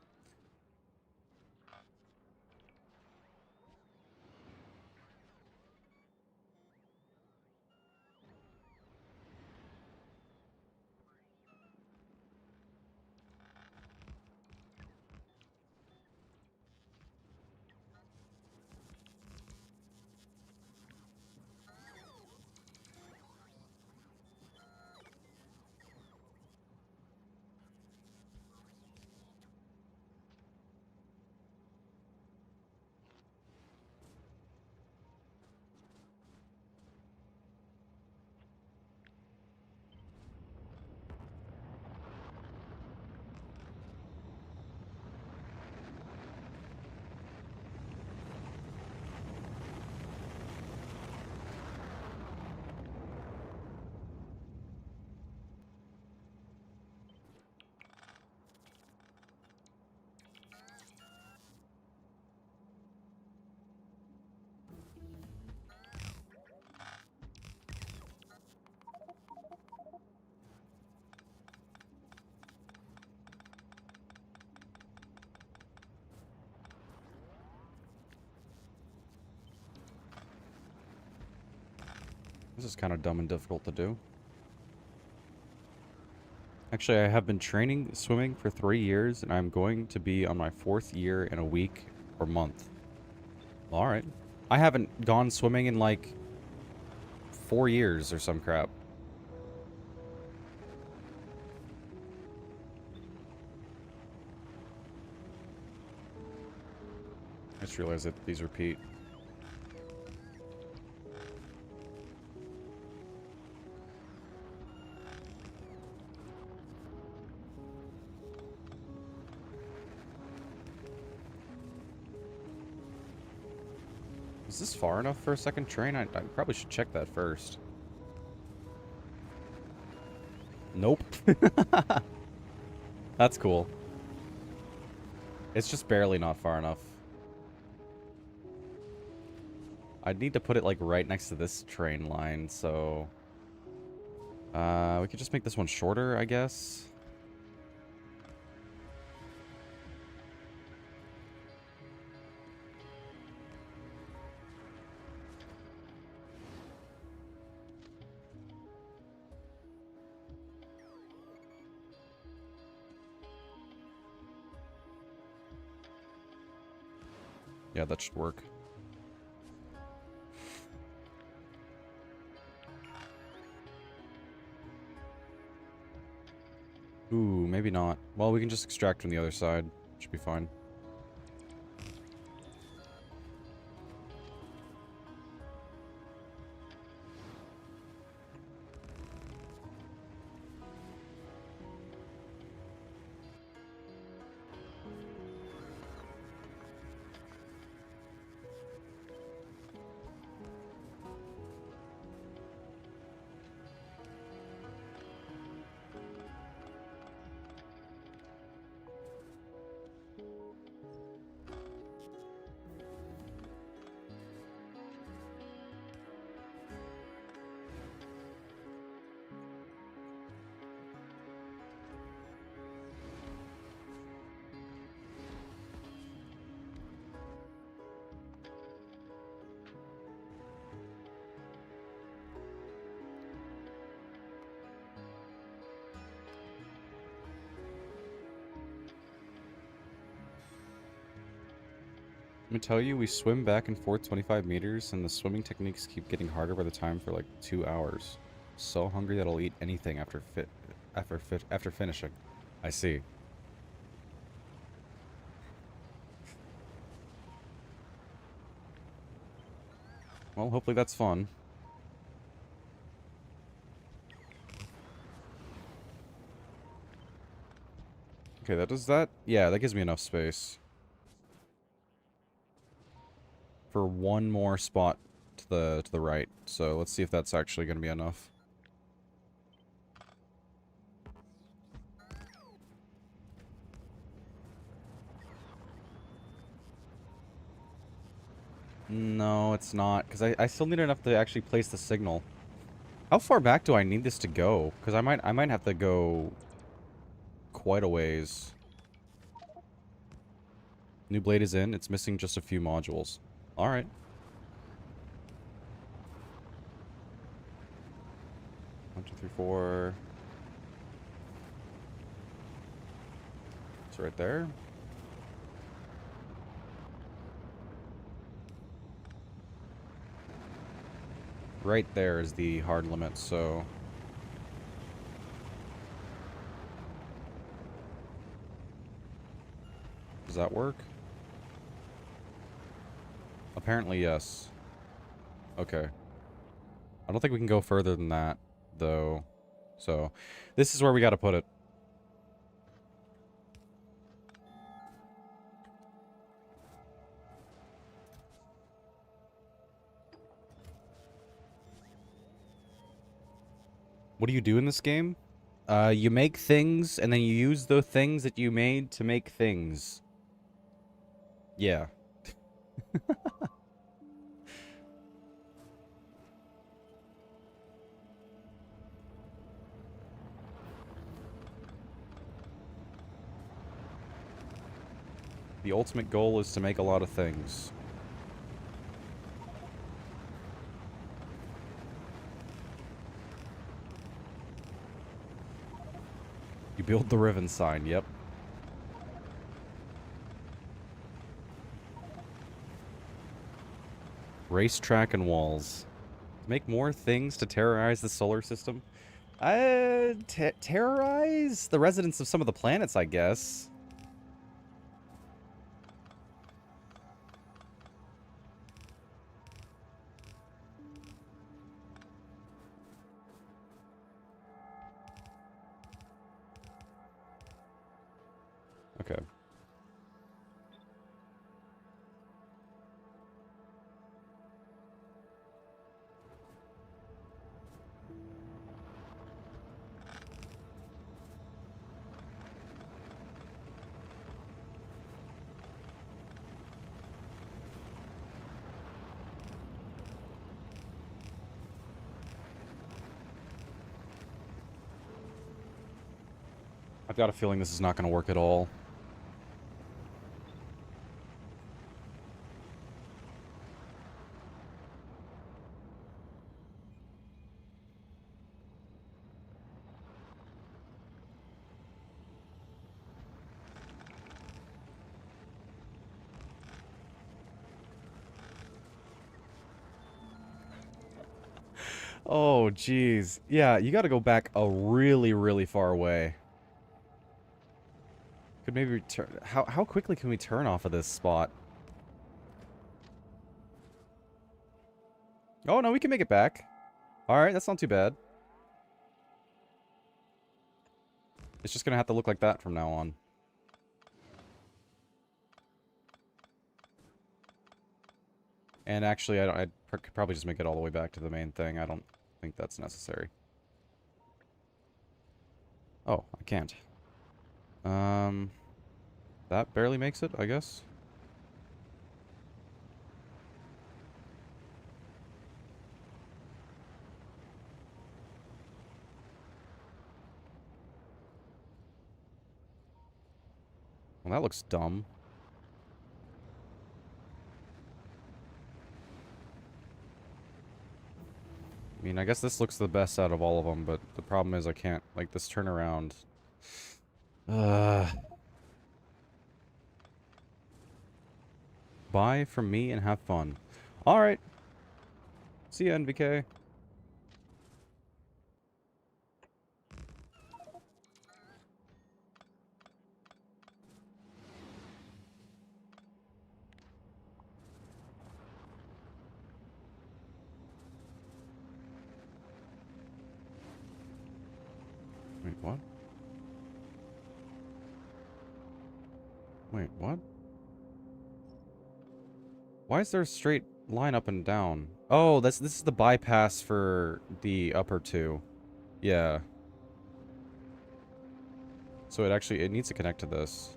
This is kind of dumb and difficult to do. Actually, I have been training swimming for 3 years, and I'm going to be on my 4th year in a week or month. Alright. I haven't gone swimming in like 4 years or some crap. I just realized that these repeat. Is this far enough for a second train? I probably should check that first. Nope. That's cool. It's just barely not far enough. I'd need to put it like right next to this train line, so... we could just make this one shorter, I guess. Yeah, that should work. Ooh, maybe not. Well, we can just extract from the other side. Should be fine. Let me tell you, we swim back and forth 25 meters, and the swimming techniques keep getting harder by the time for like 2 hours. So hungry that I'll eat anything after finishing. I see. Well, hopefully that's fun. Okay, that does that? Yeah, that gives me enough space. For one more spot to the right. So let's see if that's actually going to be enough. No, it's not, because I still need enough to actually place the signal. How far back do I need this to go? Because I might have to go quite a ways. New blade is in. It's missing just a few modules. All right. One, two, three, four. It's right there. Right there is the hard limit, so... Does that work? Apparently, yes. Okay. I don't think we can go further than that, though. So, this is where we gotta put it. What do you do in this game? You make things, and then you use the things that you made to make things. Yeah. The ultimate goal is to make a lot of things. You build the Riven sign, yep. Racetrack and walls. Make more things to terrorize the solar system? Terrorize the residents of some of the planets, I guess. Okay. I've got a feeling this is not going to work at all. Oh, jeez. Yeah, you got to go back a really, really far way. Could maybe turn... How quickly can we turn off of this spot? Oh, no, we can make it back. Alright, that's not too bad. It's just going to have to look like that from now on. And actually, I could probably just make it all the way back to the main thing. I don't think that's necessary. Oh, I can't. That barely makes it, I guess. Well, that looks dumb. I mean, I guess this looks the best out of all of them, but the problem is I can't, like, this turnaround. Buy from me and have fun. Alright. See ya, NVK. Wait, what? Wait, what? Why is there a straight line up and down? Oh, this is the bypass for the upper two. Yeah. So it needs to connect to this.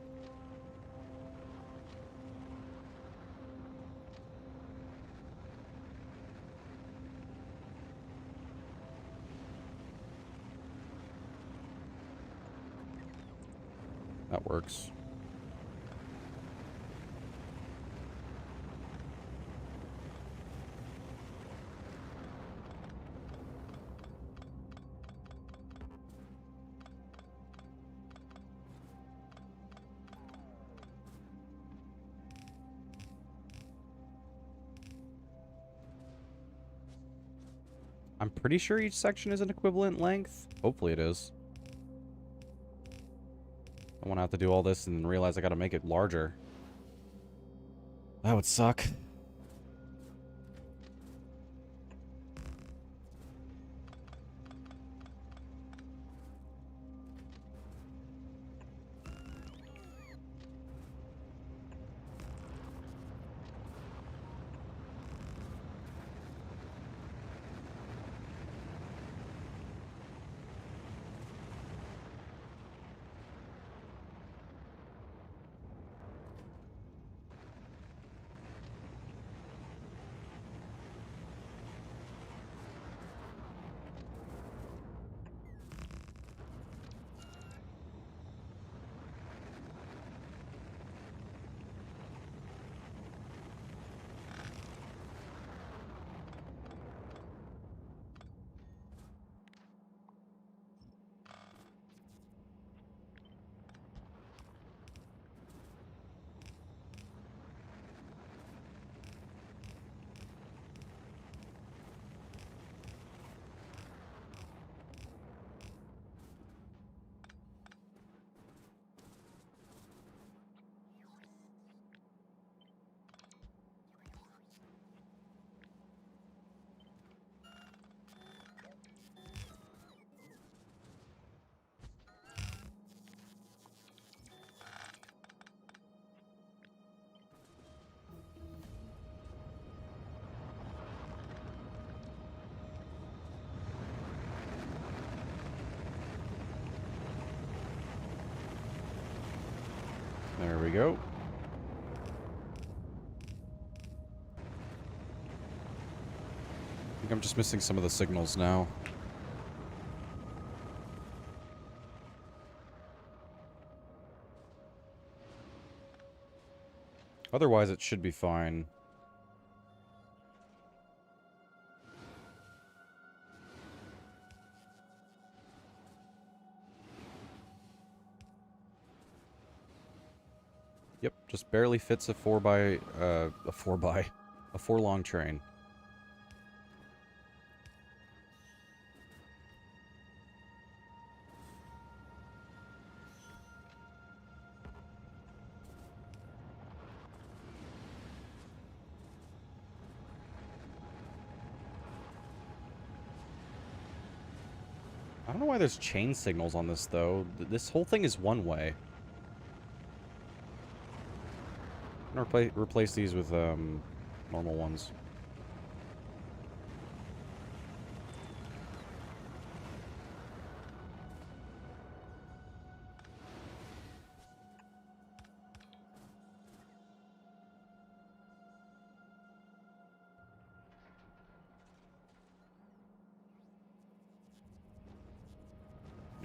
That works. I'm pretty sure each section is an equivalent length. Hopefully it is. I want to have to do all this and realize I got to make it larger. That would suck. There we go. I think I'm just missing some of the signals now. Otherwise, it should be fine. Yep, just barely fits a 4 long train. I don't know why there's chain signals on this, though. This whole thing is one way. I'm gonna replace these with, normal ones.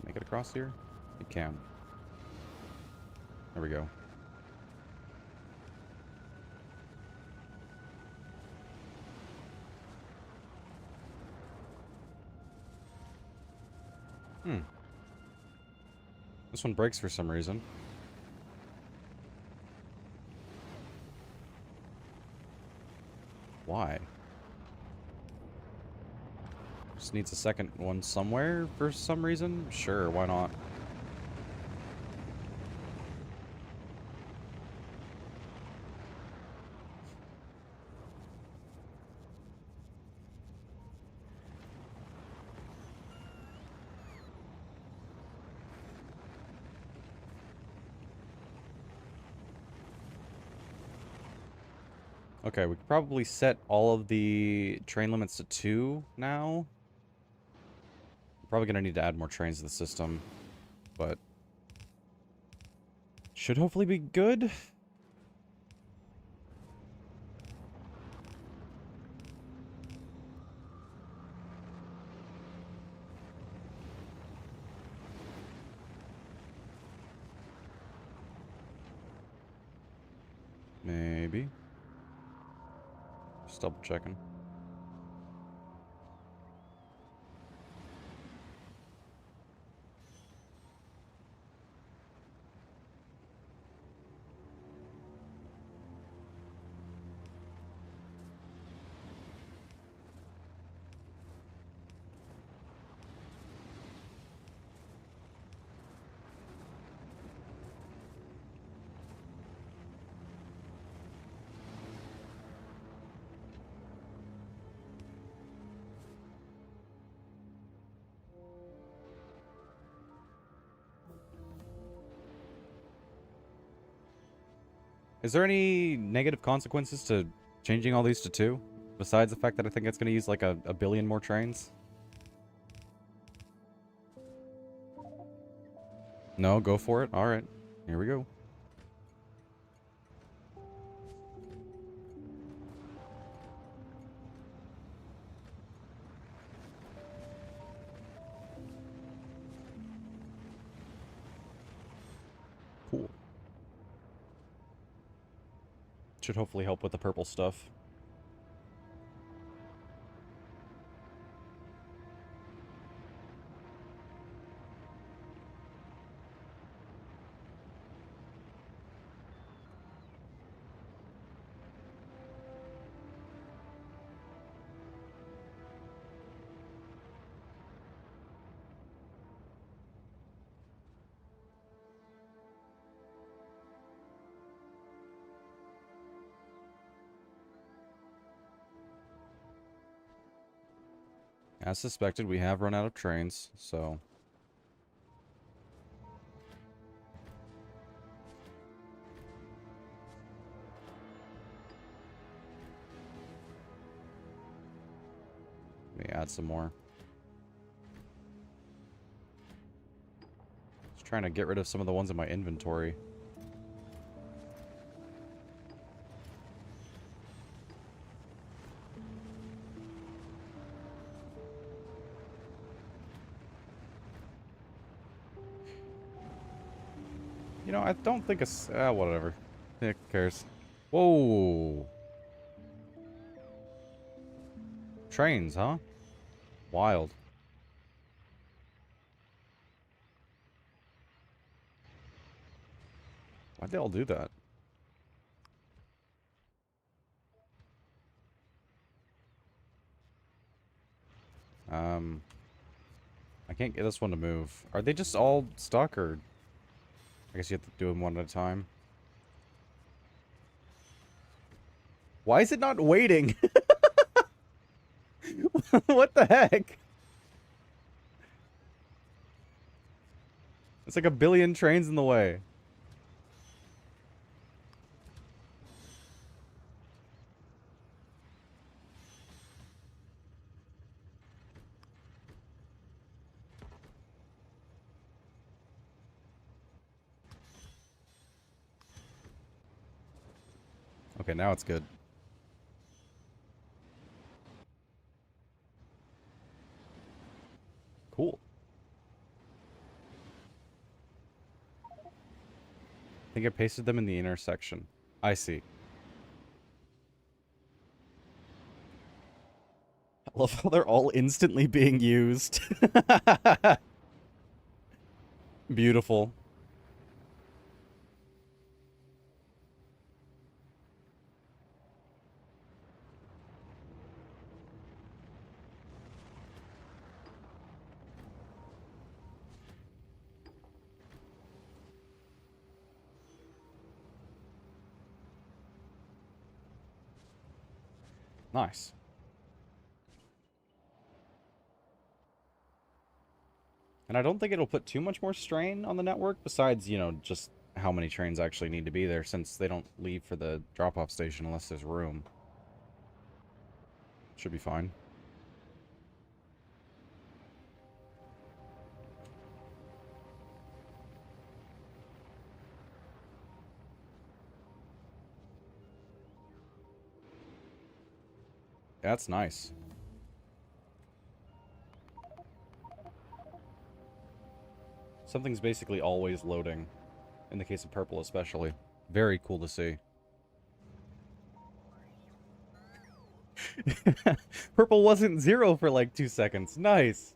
Make it across here? It can. There we go. This one breaks for some reason. Why? Just needs a second one somewhere for some reason? Sure, why not? Okay, we could probably set all of the train limits to 2 now. Probably gonna need to add more trains to the system, but should hopefully be good. Maybe. Just double checking. Is there any negative consequences to changing all these to 2? Besides the fact that I think it's going to use like a billion more trains? No, go for it. Alright. Here we go. Cool. Should hopefully help with the purple stuff. As suspected, we have run out of trains, so... Let me add some more. Just trying to get rid of some of the ones in my inventory. You know, I don't think it's... whatever. Who cares? Whoa! Trains, huh? Wild. Why'd they all do that? I can't get this one to move. Are they just all stuck, or... I guess you have to do them one at a time. Why is it not waiting? What the heck? It's like a billion trains in the way. Okay, now it's good. Cool. I think I pasted them in the intersection. I see. I love how they're all instantly being used. Beautiful. Nice. And I don't think it'll put too much more strain on the network, besides, you know, just how many trains actually need to be there, since they don't leave for the drop-off station unless there's room. Should be fine. That's nice. Something's basically always loading. In the case of purple especially. Very cool to see. Purple wasn't 0 for like 2 seconds. Nice.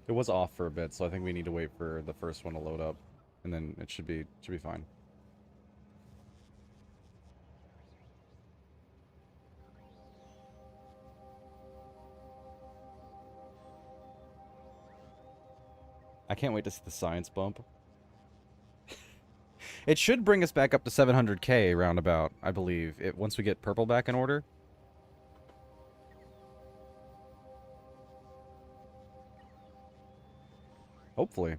It was off for a bit, so I think we need to wait for the first one to load up. And then it should be fine. I can't wait to see the science bump. It should bring us back up to 700k roundabout, I believe, once we get purple back in order. Hopefully.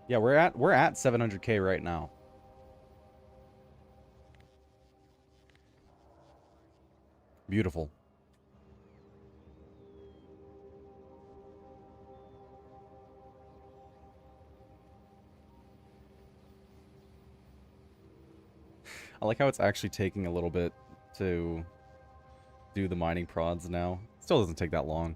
Yeah, we're at 700k right now. Beautiful. I like how it's actually taking a little bit to do the mining prods now. Still doesn't take that long.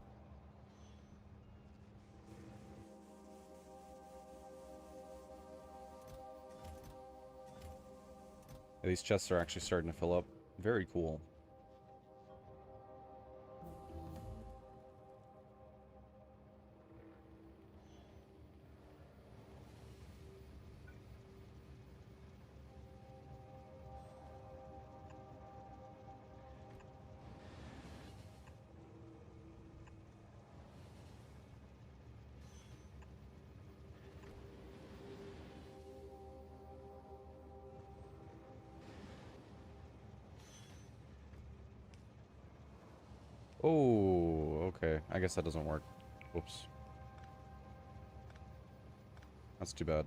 Yeah, these chests are actually starting to fill up. Very cool. Oh, okay. I guess that doesn't work. Whoops. That's too bad.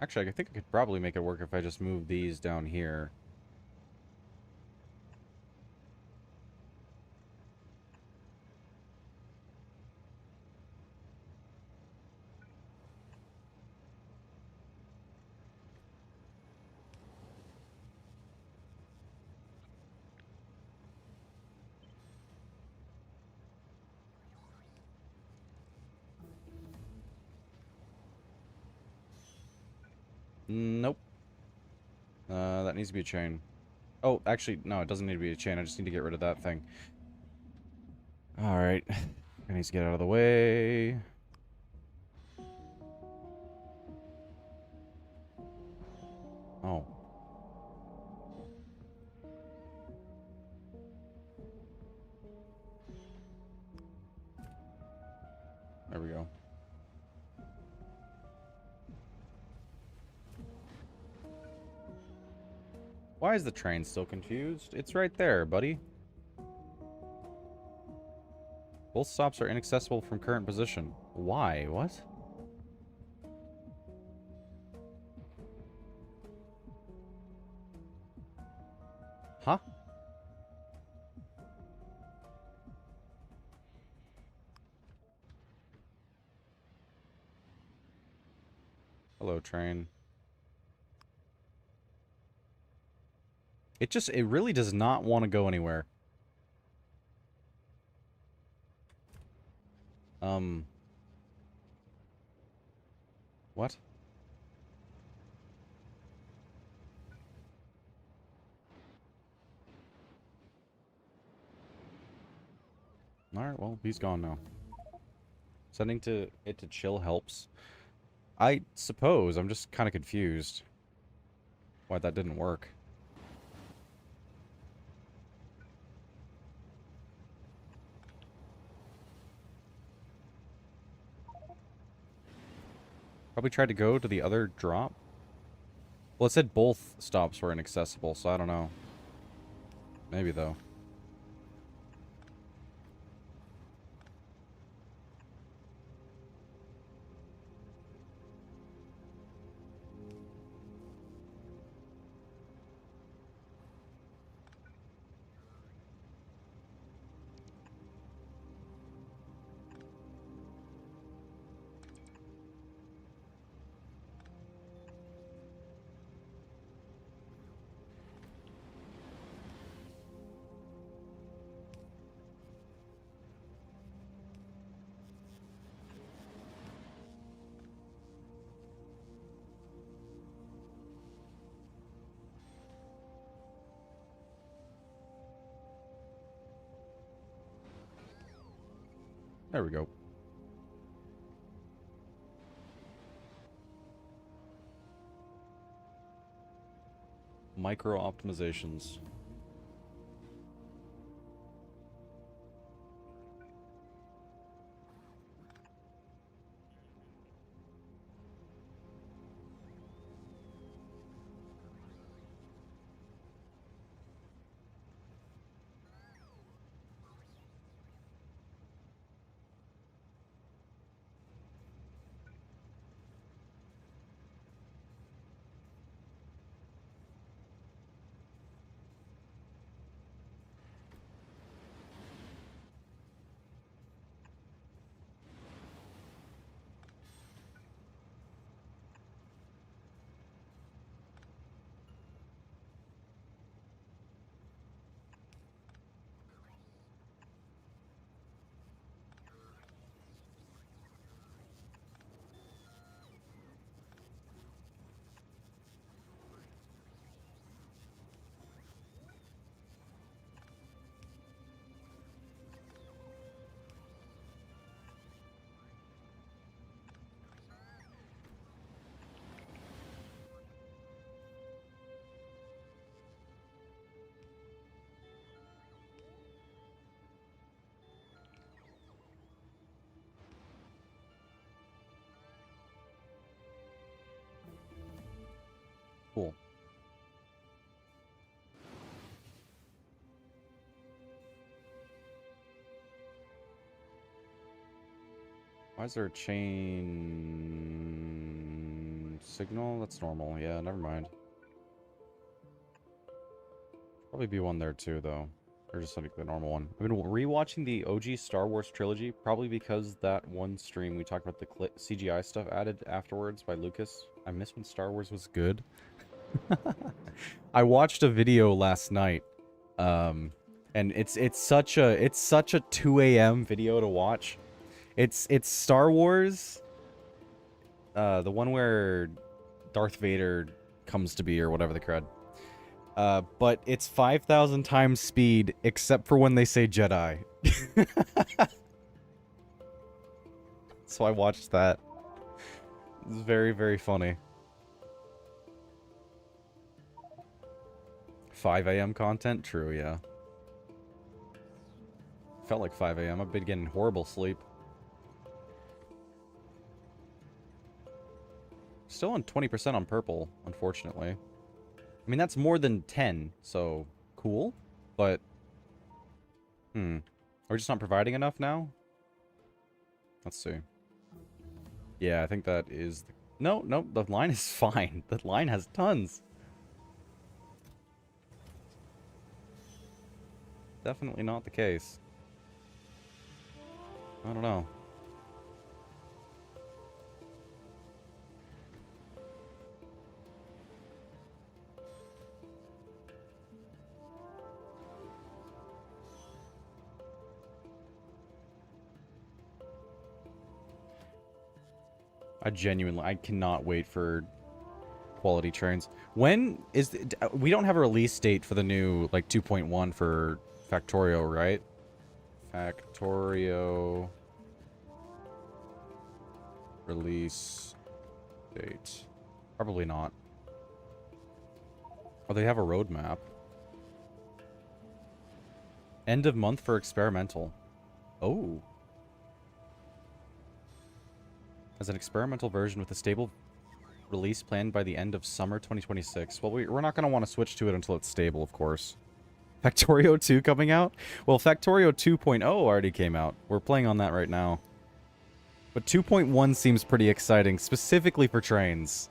Actually, I think I could probably make it work if I just move these down here. Nope. That needs to be a chain. Oh, actually, no, it doesn't need to be a chain. I just need to get rid of that thing. Alright. I need to get out of the way. Oh. There we go. Why is the train still confused? It's right there, buddy. Both stops are inaccessible from current position. Why? What? Huh? Hello, train. It really does not want to go anywhere. What? Alright, well, he's gone now. Sending it to chill helps. I suppose. I'm just kind of confused why that didn't work. Probably tried to go to the other drop. Well, it said both stops were inaccessible, so I don't know. Maybe, though. There we go. Micro optimizations. Cool. Why is there a chain signal? That's normal. Yeah, never mind. Probably be one there too, though. Or just like the normal one. I've been rewatching the OG Star Wars trilogy, probably because that one stream we talked about the CGI stuff added afterwards by Lucas. I miss when Star Wars was good. I watched a video last night, and it's such a 2 a.m. video to watch. It's Star Wars, the one where Darth Vader comes to be or whatever the crud. But it's 5,000 times speed, except for when they say Jedi. So I watched that. It's very, very funny. 5 a.m. content? True, yeah. Felt like 5 a.m. I've been getting horrible sleep. Still on 20% on purple, unfortunately. I mean, that's more than 10, so cool. But, are we just not providing enough now? Let's see. Yeah, I think that is... No, the line is fine. The line has tons. Definitely not the case. I don't know. I cannot wait for quality trains. When is... we don't have a release date for the new, like, 2.1 for Factorio, right? Factorio... Release date. Probably not. Oh, they have a roadmap. End of month for experimental. Oh. As an experimental version with a stable release planned by the end of summer 2026. Well, we're not going to want to switch to it until it's stable, of course. Factorio 2 coming out? Well, Factorio 2.0 already came out. We're playing on that right now. But 2.1 seems pretty exciting, specifically for trains.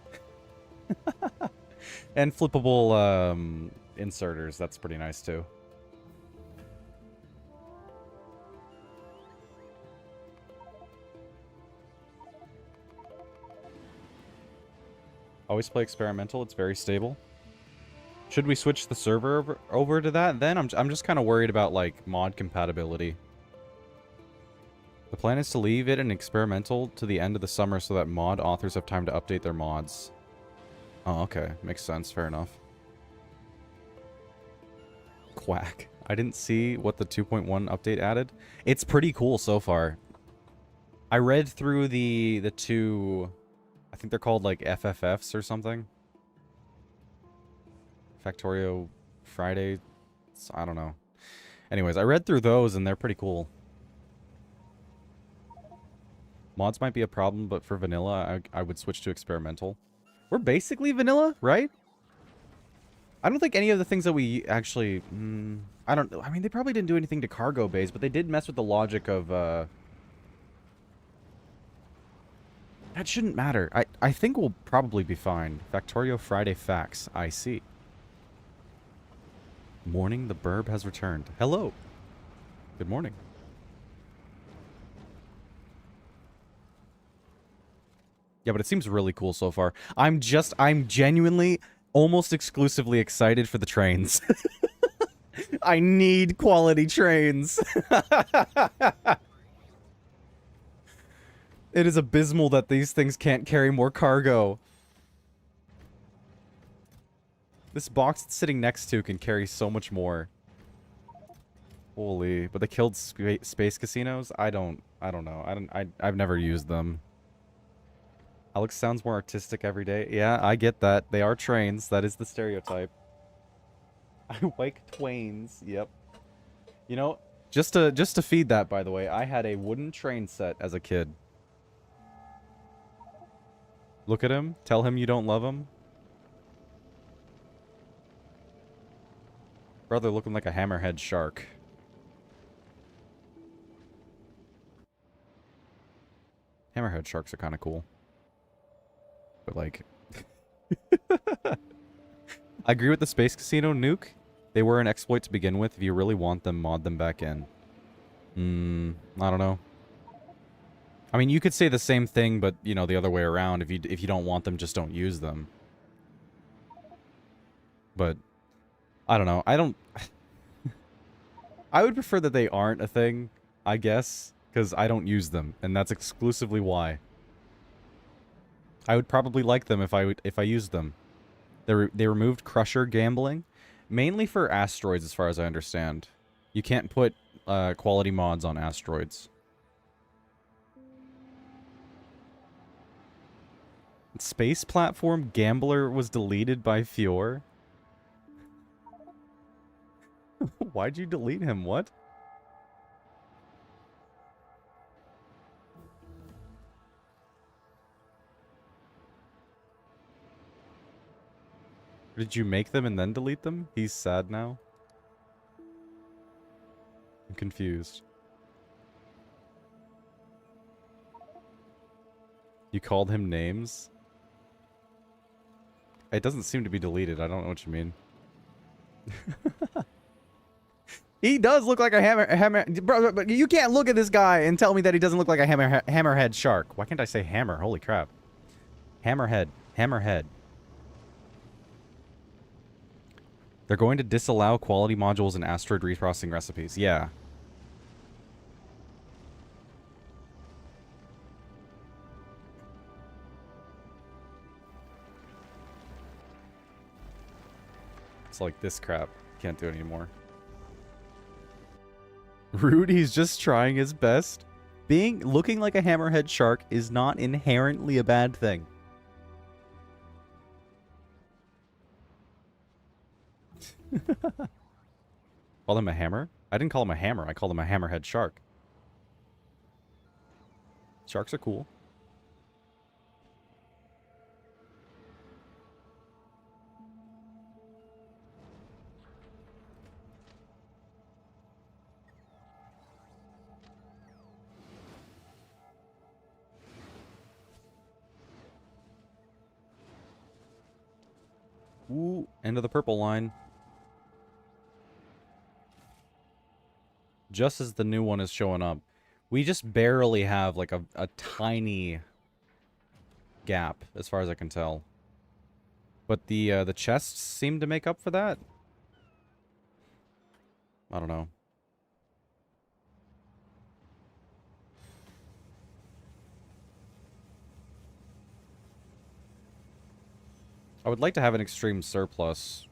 And flippable inserters, that's pretty nice too. Always play experimental, it's very stable. Should we switch the server over to that then? I'm just kind of worried about, like, mod compatibility. The plan is to leave it in experimental to the end of the summer so that mod authors have time to update their mods. Oh, okay. Makes sense. Fair enough. Quack. I didn't see what the 2.1 update added. It's pretty cool so far. I read through the two... I think they're called, like, FFFs or something. Factorio Friday. I don't know. Anyways, I read through those and they're pretty cool. Mods might be a problem, but for vanilla, I would switch to experimental. We're basically vanilla, right? I don't think any of the things that we actually... I don't know. I mean, they probably didn't do anything to cargo bays, but they did mess with the logic of... That shouldn't matter. I think we'll probably be fine. Factorio Friday facts. I see. Morning, the burb has returned. Hello. Good morning. Yeah, but it seems really cool so far. I'm genuinely almost exclusively excited for the trains. I need quality trains. It is abysmal that these things can't carry more cargo. This box it's sitting next to can carry so much more. Holy, but they killed space casinos? I don't know. I've never used them. Alex sounds more artistic every day. Yeah, I get that. They are trains. That is the stereotype. I like twains. Yep. You know, just to feed that, by the way, I had a wooden train set as a kid. Look at him. Tell him you don't love him. Brother looking like a hammerhead shark. Hammerhead sharks are kind of cool. But, like... I agree with the Space Casino nuke. They were an exploit to begin with. If you really want them, mod them back in. I don't know. I mean, you could say the same thing, but, you know, the other way around. If you don't want them, just don't use them. But, I don't know. I would prefer that they aren't a thing, I guess, because I don't use them, and that's exclusively why. I would probably like them if I used them. They removed Crusher gambling, mainly for asteroids, as far as I understand. You can't put quality mods on asteroids. Space platform Gambler was deleted by Fior. Why'd you delete him? What? Did you make them and then delete them? He's sad now. I'm confused. You called him names? It doesn't seem to be deleted. I don't know what you mean. He does look like a hammer. Bro, but you can't look at this guy and tell me that he doesn't look like a hammerhead shark. Why can't I say hammer? Holy crap. Hammerhead. Hammerhead. They're going to disallow quality modules and asteroid reprocessing recipes. Yeah. It's like this crap. Can't do it anymore. Rude, he's just trying his best. Looking like a hammerhead shark is not inherently a bad thing. Call him a hammer? I didn't call him a hammer. I called him a hammerhead shark. Sharks are cool. Ooh, end of the purple line. Just as the new one is showing up. We just barely have like a tiny gap, as far as I can tell. But the chests seem to make up for that. I don't know. I would like to have an extreme surplus.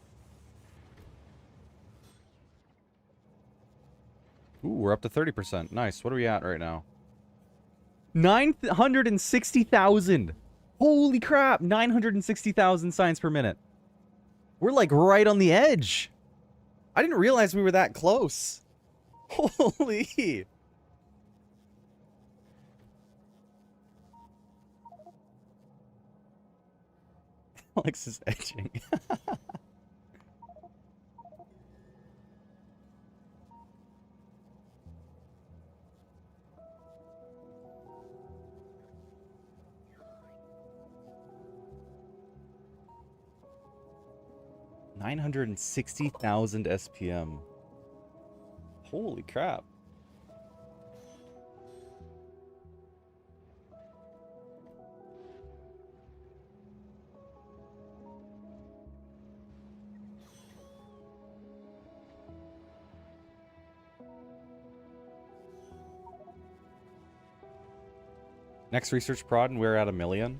Ooh, we're up to 30%. Nice. What are we at right now? 960,000! Holy crap! 960,000 signs per minute. We're like right on the edge. I didn't realize we were that close. Holy. Alex is edging. 960,000 SPM. Holy crap. Next research prod and we're at 1 million.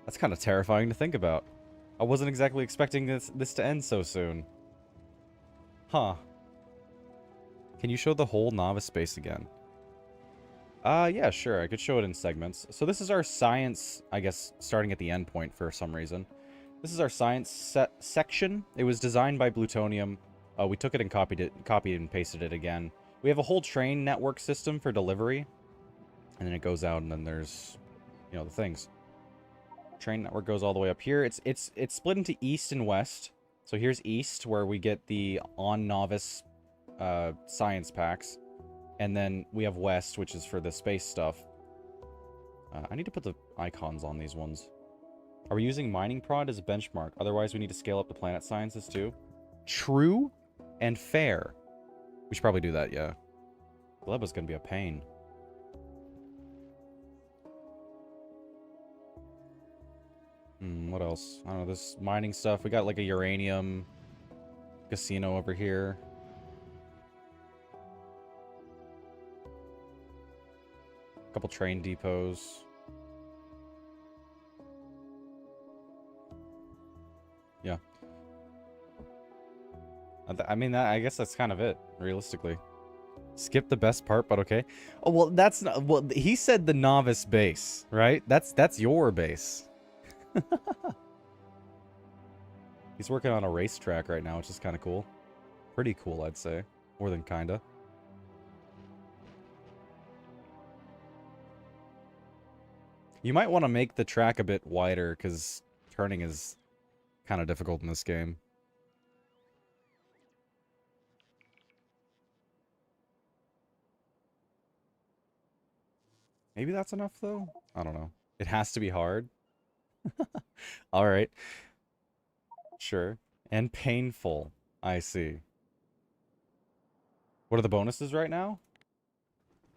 That's kind of terrifying to think about. I wasn't exactly expecting this to end so soon. Huh. Can you show the whole novice space again? Yeah, sure. I could show it in segments. So this is our science, I guess, starting at the end point for some reason. This is our science section. It was designed by Plutonium. We took it and copied and pasted it again. We have a whole train network system for delivery. And then it goes out and then there's, you know, the things. Train network goes all the way up here. It's split into east and west. So here's east where we get the on-novice science packs. And then we have west, which is for the space stuff. I need to put the icons on these ones. Are we using mining prod as a benchmark? Otherwise, we need to scale up the planet sciences too. True and fair. We should probably do that, yeah. Gleba's gonna be a pain. What else? I don't know, this mining stuff. We got like a uranium casino over here. A couple train depots. Yeah. I mean, I guess that's kind of it, realistically. Skip the best part, but okay. Oh, well, that's not... Well, he said the novice base, right? That's your base. He's working on a racetrack right now, which is kind of cool. Pretty cool, I'd say. More than kinda. You might want to make the track a bit wider, because turning is kind of difficult in this game. Maybe that's enough, though? I don't know. It has to be hard. Alright. Sure. And painful. I see. What are the bonuses right now?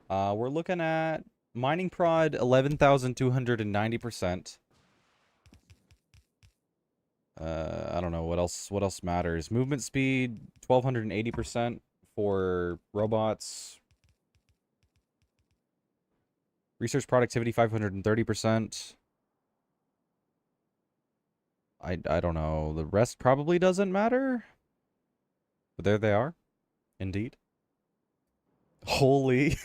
We're looking at mining prod 11,290%. I don't know what else matters. Movement speed 1,280% for robots. Research productivity 530%. I don't know. The rest probably doesn't matter. But there they are. Indeed. Holy.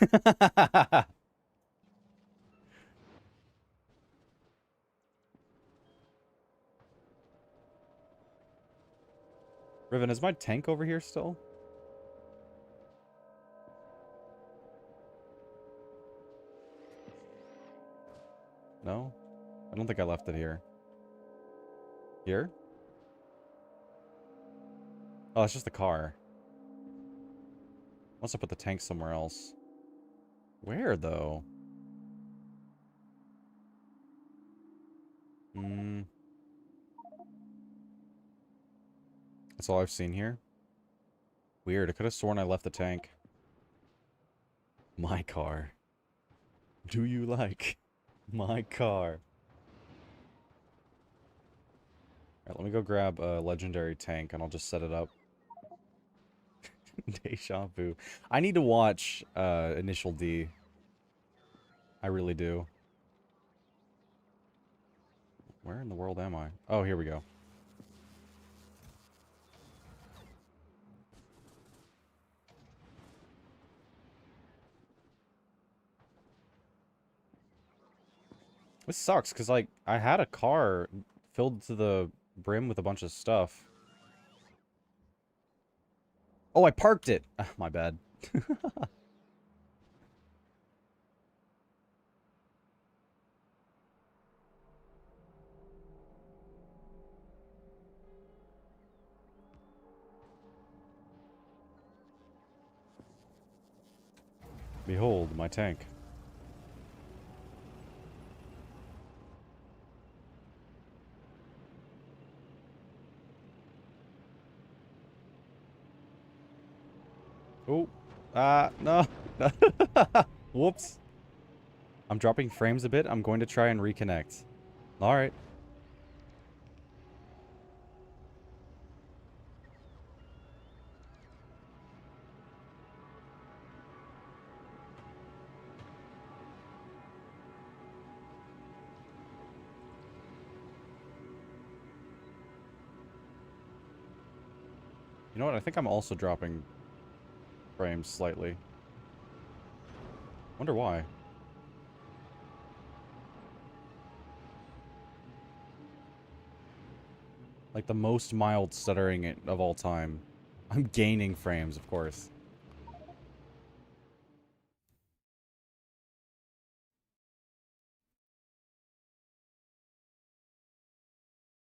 Riven, is my tank over here still? No? I don't think I left it here. Here? Oh, it's just the car. Must have put the tank somewhere else. Where, though? Hmm. That's all I've seen here. Weird. I could have sworn I left the tank. My car. Do you like my car? Alright, let me go grab a legendary tank and I'll just set it up. Deja vu. I need to watch Initial D. I really do. Where in the world am I? Oh, here we go. This sucks, because, like, I had a car filled to the brim with a bunch of stuff. Oh, I parked it! My bad. Behold, my tank. Oh. No. Whoops. I'm dropping frames a bit. I'm going to try and reconnect. Alright. You know what? I think I'm also dropping frames slightly. Wonder why. Like the most mild stuttering of all time. I'm gaining frames, of course.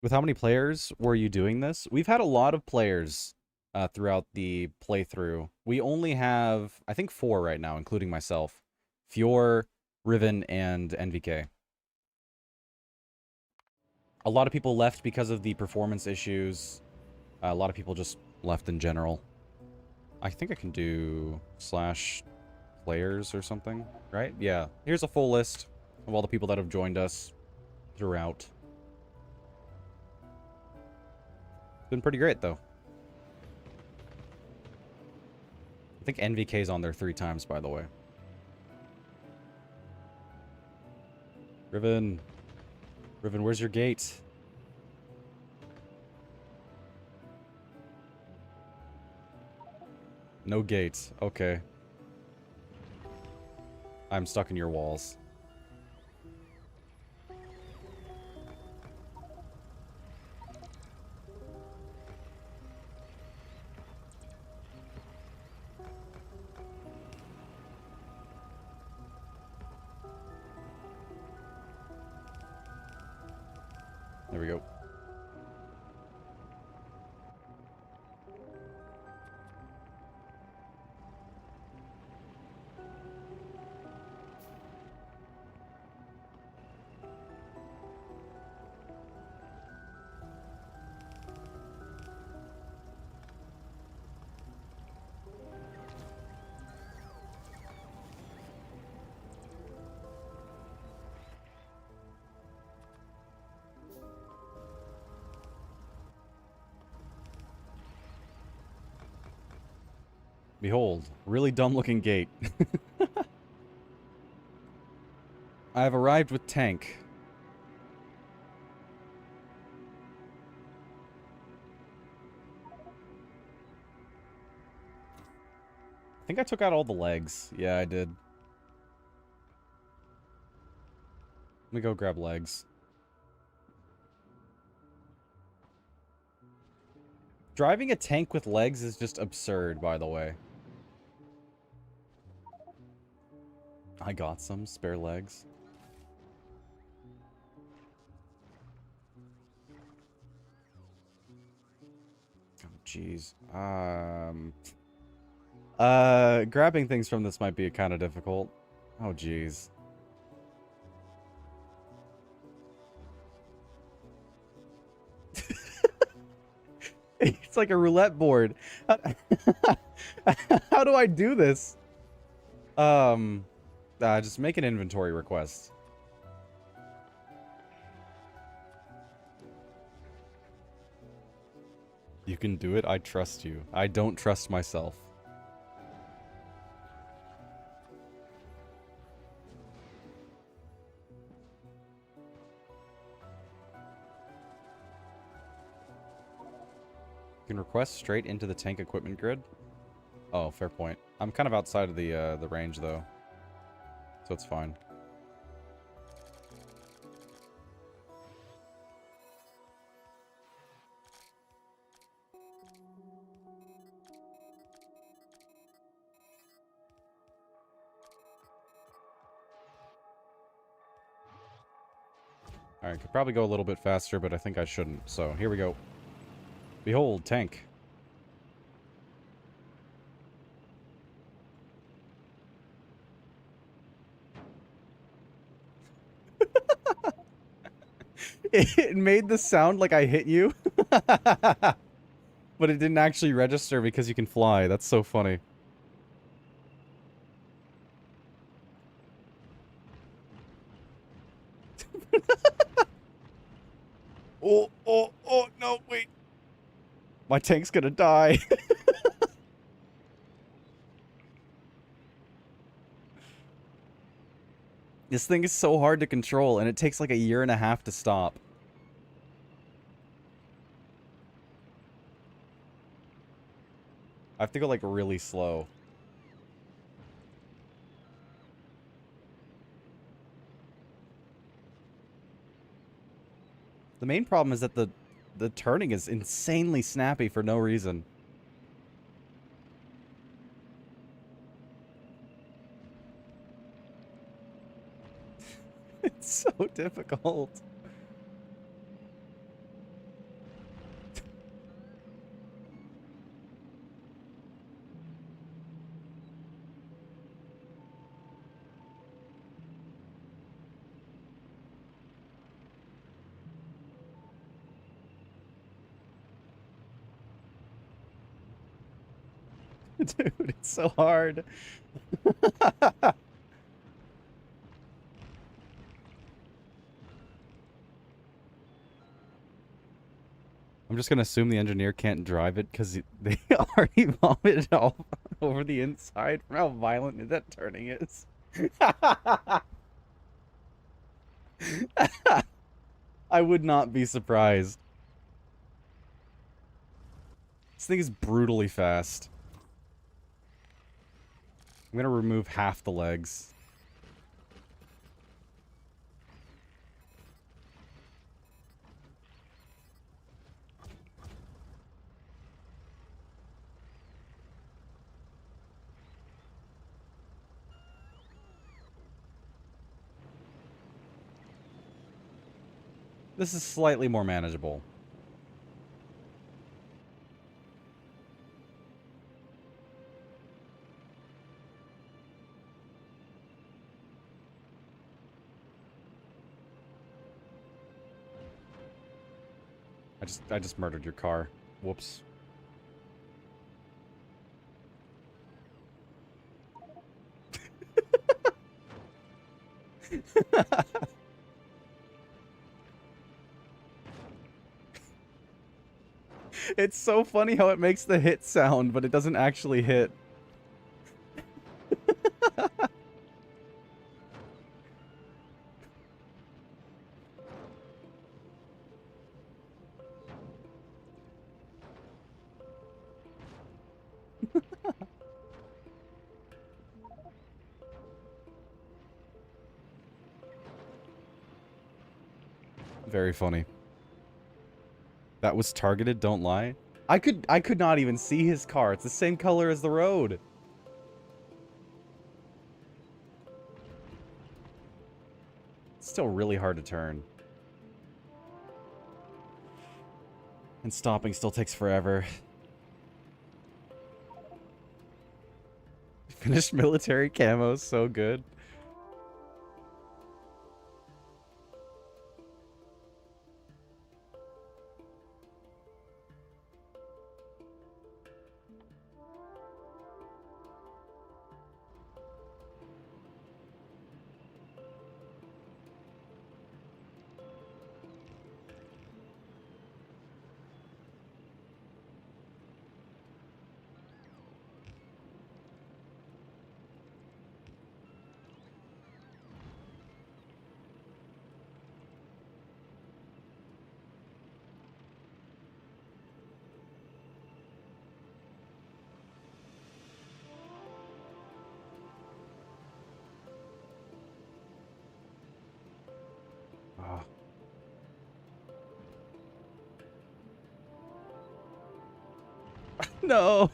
With how many players were you doing this? We've had a lot of players throughout the playthrough. We only have, I think, 4 right now, including myself. Fior, Riven, and NVK. A lot of people left because of the performance issues. A lot of people just left in general. I think I can do /players or something, right? Yeah. Here's a full list of all the people that have joined us throughout. Been pretty great, though. I think NVK's on there 3 times, by the way. Riven. Riven, where's your gate? No gate. Okay. I'm stuck in your walls. There we go. Behold, really dumb-looking gate. I have arrived with tank. I think I took out all the legs. Yeah, I did. Let me go grab legs. Driving a tank with legs is just absurd, by the way. I got some spare legs. Oh, jeez. Grabbing things from this might be kind of difficult. Oh, jeez. It's like a roulette board. How do I do this? Just make an inventory request. You can do it. I trust you. I don't trust myself. You can request straight into the tank equipment grid. Oh, fair point. I'm kind of outside of the range though, so it's fine. Alright, could probably go a little bit faster, but I think I shouldn't. So, here we go. Behold, tank. It made the sound like I hit you. But it didn't actually register because you can fly. That's so funny. Oh, no, wait. My tank's gonna die. This thing is so hard to control, and it takes like a year and a half to stop. I have to go like really slow. The main problem is that the turning is insanely snappy for no reason. It's so difficult. Dude, it's so hard. I'm just gonna assume the engineer can't drive it because they already vomited all over the inside from how violent that turning is. I would not be surprised. This thing is brutally fast. I'm gonna remove half the legs. This is slightly more manageable. I just murdered your car. Whoops. It's so funny how it makes the hit sound, but it doesn't actually hit. Very funny. That was targeted, don't lie. I could not even see his car. It's the same color as the road. It's still really hard to turn. And stopping still takes forever. Finished military camo, so good. Ah. No.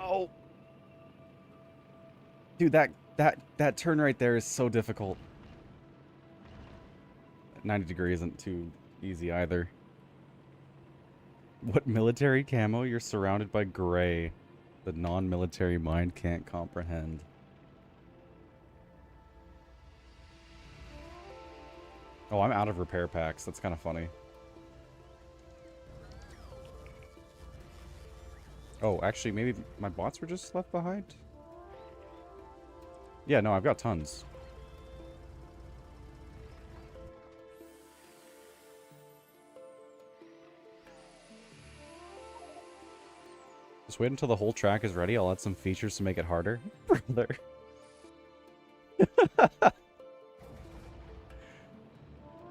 Oh. Dude, that turn right there is so difficult. 90 degree isn't too easy either. What military camo? You're surrounded by gray. The non-military mind can't comprehend. Oh, I'm out of repair packs. That's kind of funny. Oh, actually, maybe my bots were just left behind? Yeah, no, I've got tons. Just wait until the whole track is ready. I'll add some features to make it harder. Brother.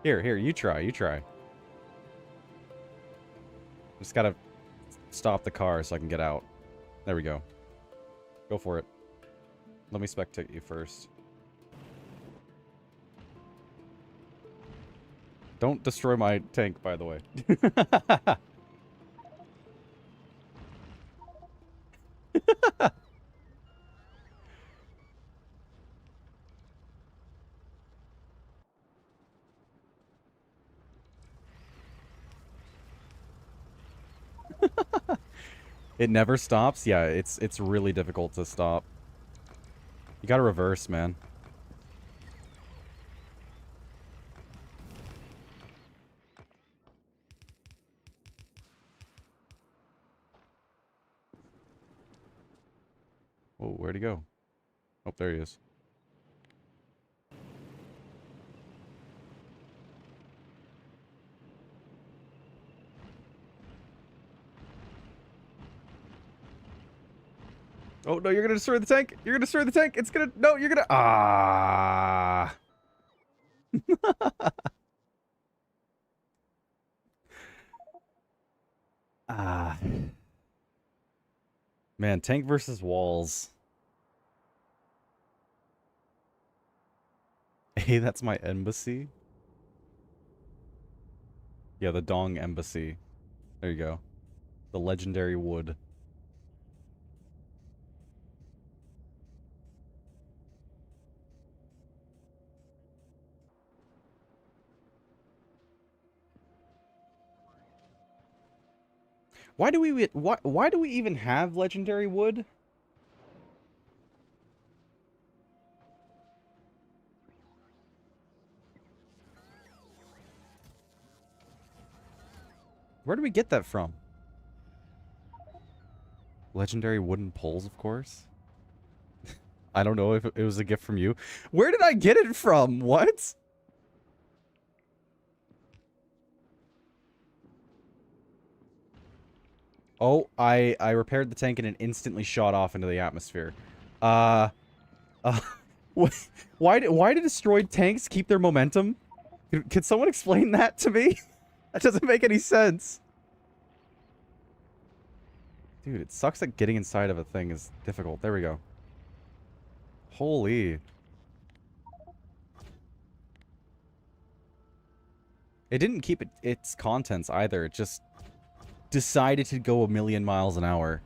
Here, you try, you try. Just gotta stop the car so I can get out. There we go. Go for it. Let me spectate you first. Don't destroy my tank, by the way. It never stops? Yeah, it's really difficult to stop. You gotta reverse, man. Oh, where'd he go? Oh, there he is. Oh, no, you're gonna destroy the tank! You're gonna destroy the tank! It's gonna... No, you're gonna... Ah! Ah. Man, tank versus walls. Hey, that's my embassy? Yeah, the Dong Embassy. There you go. The legendary wood. Why do we even have legendary wood? Where do we get that from? Legendary wooden poles, of course. I don't know if it was a gift from you. Where did I get it from? What? Oh, I repaired the tank and it instantly shot off into the atmosphere. Uh, uh, why do destroyed tanks keep their momentum? Could someone explain that to me? That doesn't make any sense. Dude, it sucks that getting inside of a thing is difficult. There we go. Holy. It didn't keep its contents either. It just decided to go a million miles an hour.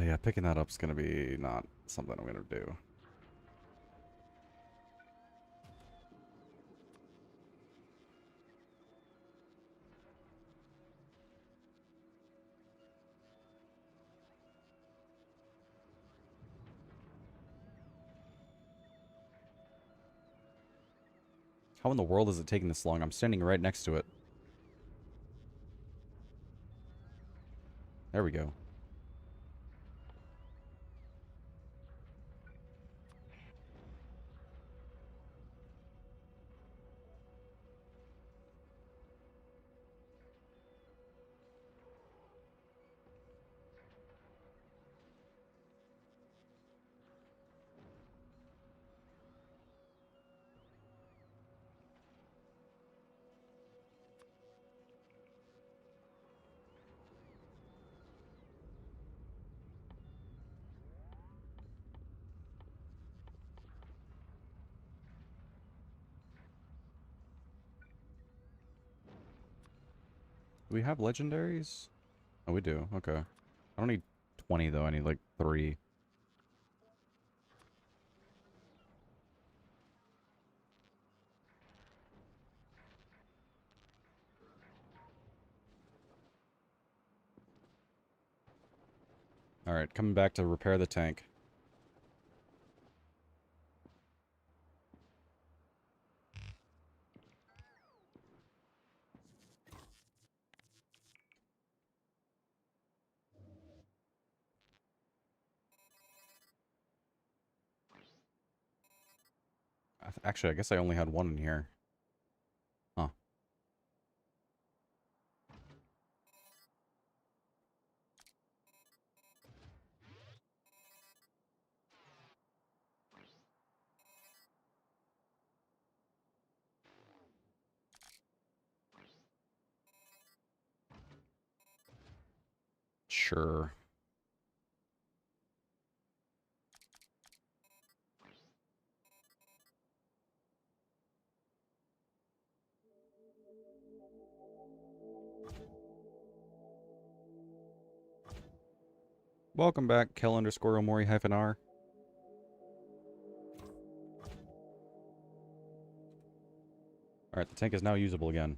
Yeah, picking that up's gonna be not something I'm gonna do. How in the world is it taking this long? I'm standing right next to it. There we go. Do we have legendaries? Oh, we do. Okay. I don't need 20, though. I need, like, 3. Alright, coming back to repair the tank. Actually, I guess I only had one in here. Huh. Sure. Welcome back, Kel_Omori-R. Alright, the tank is now usable again.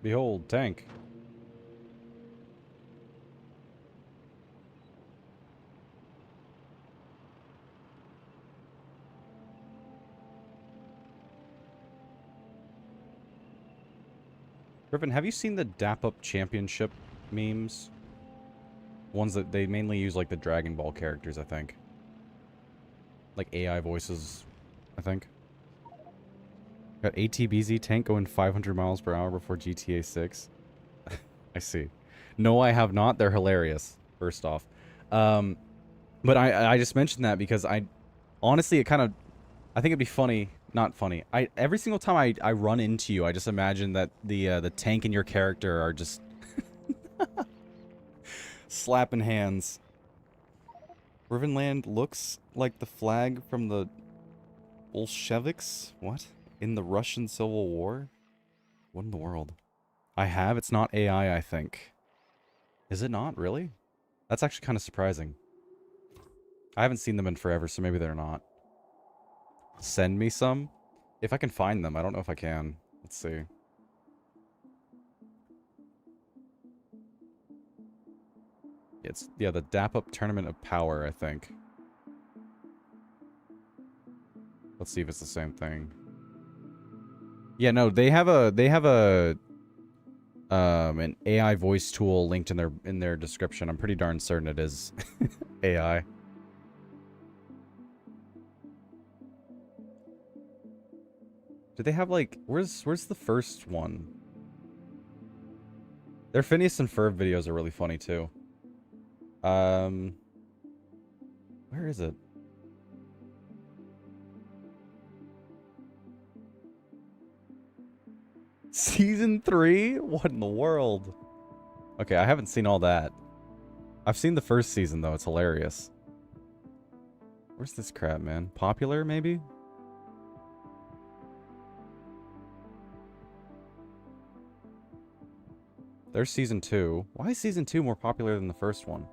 Behold, tank. Griffin, have you seen the Dap Up Championship memes? Ones that they mainly use, like, the Dragon Ball characters, I think. Like, AI voices, I think. Got ATBZ tank going 500 miles per hour before GTA 6. I see. No, I have not. They're hilarious, first off. But I just mentioned that because honestly, it kind of, I think it'd be funny, not funny. Every single time I run into you, I just imagine that the tank and your character are just slapping hands. Rivenland looks like the flag from the Bolsheviks? What? In the Russian Civil War? What in the world? I have? It's not AI, I think. Is it not? Really? That's actually kind of surprising. I haven't seen them in forever, so maybe they're not. Send me some? If I can find them. I don't know if I can. Let's see. It's, yeah, the Dap Up Tournament of Power, I think. Let's see if it's the same thing. Yeah, no, they have an AI voice tool linked in their description. I'm pretty darn certain it is AI. Do they have like where's the first one? Their Phineas and Ferb videos are really funny too. Where is it? Season 3? What in the world? Okay, I haven't seen all that. I've seen the first season though, it's hilarious. Where's this crap, man? Popular, maybe? There's season 2. Why is season 2 more popular than the first one?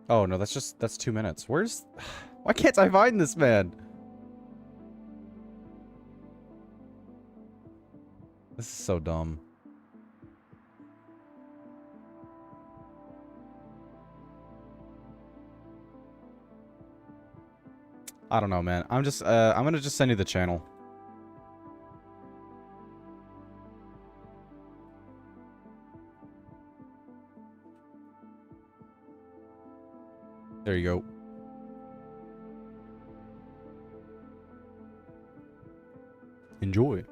Oh, no, that's 2 minutes. Where's... Why can't I find this, man? This is so dumb. I don't know, man. I'm gonna just send you the channel. There you go. Enjoy.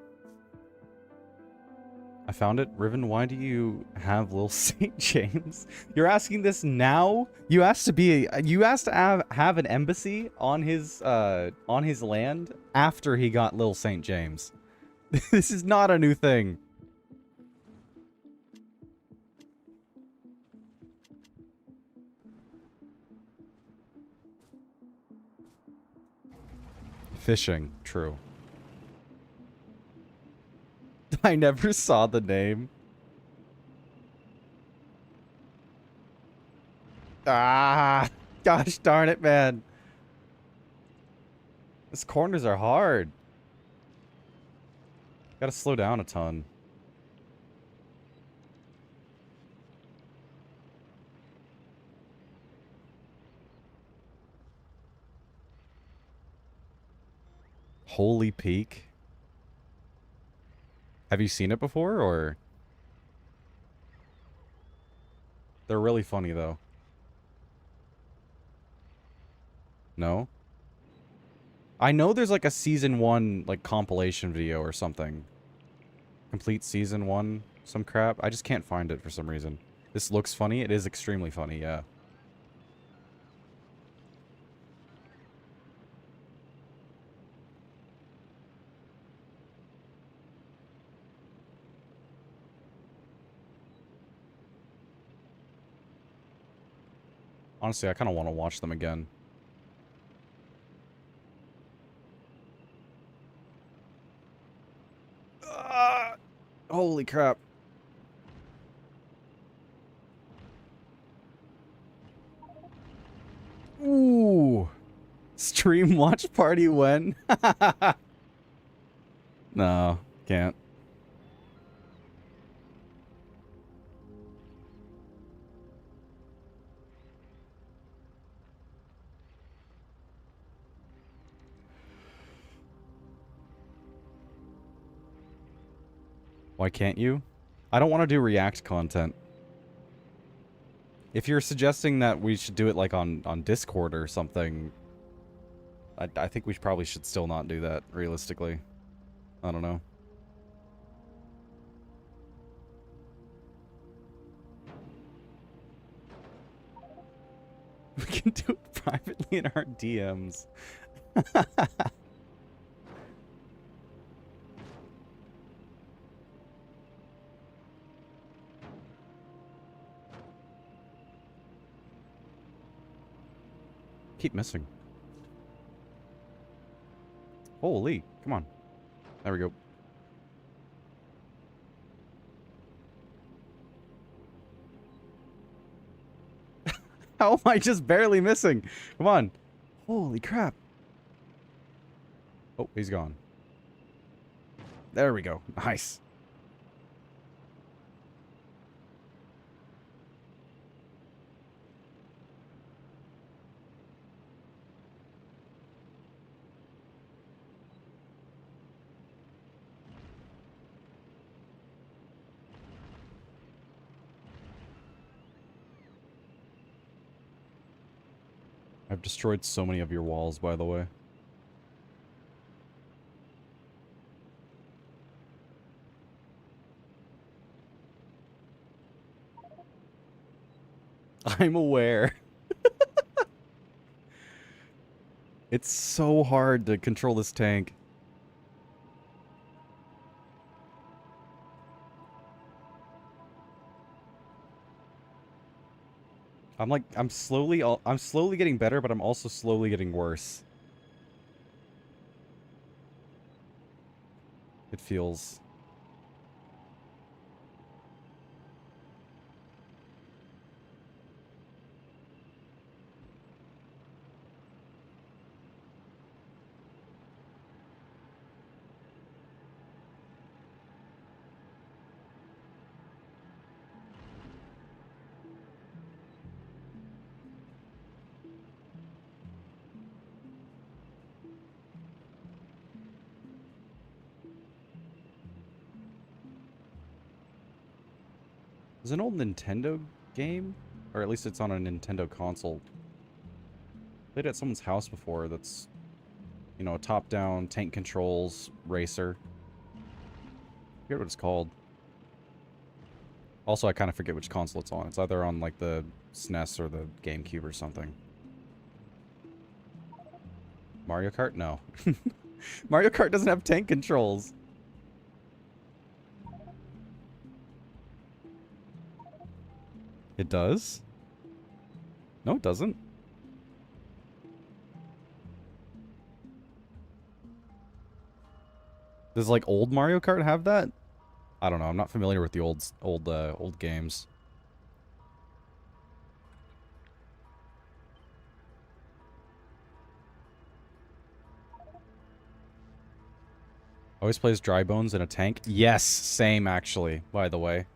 I found it. Riven, why do you have Lil St. James? You're asking this now? You asked to have an embassy on his land after he got Lil St. James. This is not a new thing. Fishing, true. I never saw the name. Ah, gosh darn it, man. These corners are hard. Gotta slow down a ton. Holy Peak. Have you seen it before, or? They're really funny, though. No? I know there's like a season 1, like, compilation video or something. Complete season 1, some crap. I just can't find it for some reason. This looks funny. It is extremely funny, yeah. Honestly, I kind of want to watch them again. Holy crap. Ooh. Stream watch party when? No, can't. Why can't you? I don't want to do React content. If you're suggesting that we should do it like on Discord or something, I think we probably should still not do that, realistically. I don't know. We can do it privately in our DMs. Keep missing. Holy, come on. There we go. How am I just barely missing? Come on. Holy crap. Oh, he's gone. There we go. Nice. I've destroyed so many of your walls, by the way. I'm aware. It's so hard to control this tank. I'm slowly getting better, but I'm also slowly getting worse. It feels. It's an old Nintendo game? Or at least it's on a Nintendo console. Played at someone's house before that's, you know, a top-down tank controls racer. I forget what it's called. Also, I kind of forget which console it's on. It's either on, like, the SNES or the GameCube or something. Mario Kart? No. Mario Kart doesn't have tank controls. It does? No, it doesn't. Does, like, old Mario Kart have that? I don't know. I'm not familiar with the old games. Always plays Dry Bones in a tank? Yes, same, actually, by the way.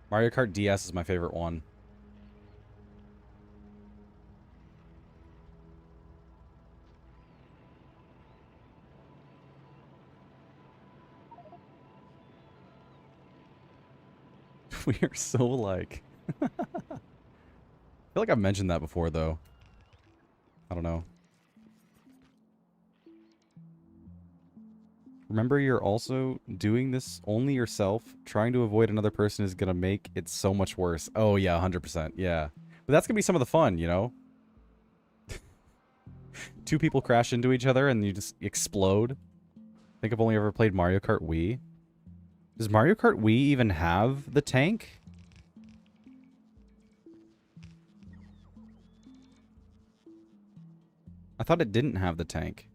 Mario Kart DS is my favorite one. We are so alike. I feel like I've mentioned that before, though. I don't know. Remember, you're also doing this only yourself. Trying to avoid another person is gonna make it so much worse. Oh, yeah, 100%. Yeah. But that's gonna be some of the fun, you know? Two people crash into each other and you just explode. I think I've only ever played Mario Kart Wii. Does Mario Kart Wii even have the tank? I thought it didn't have the tank.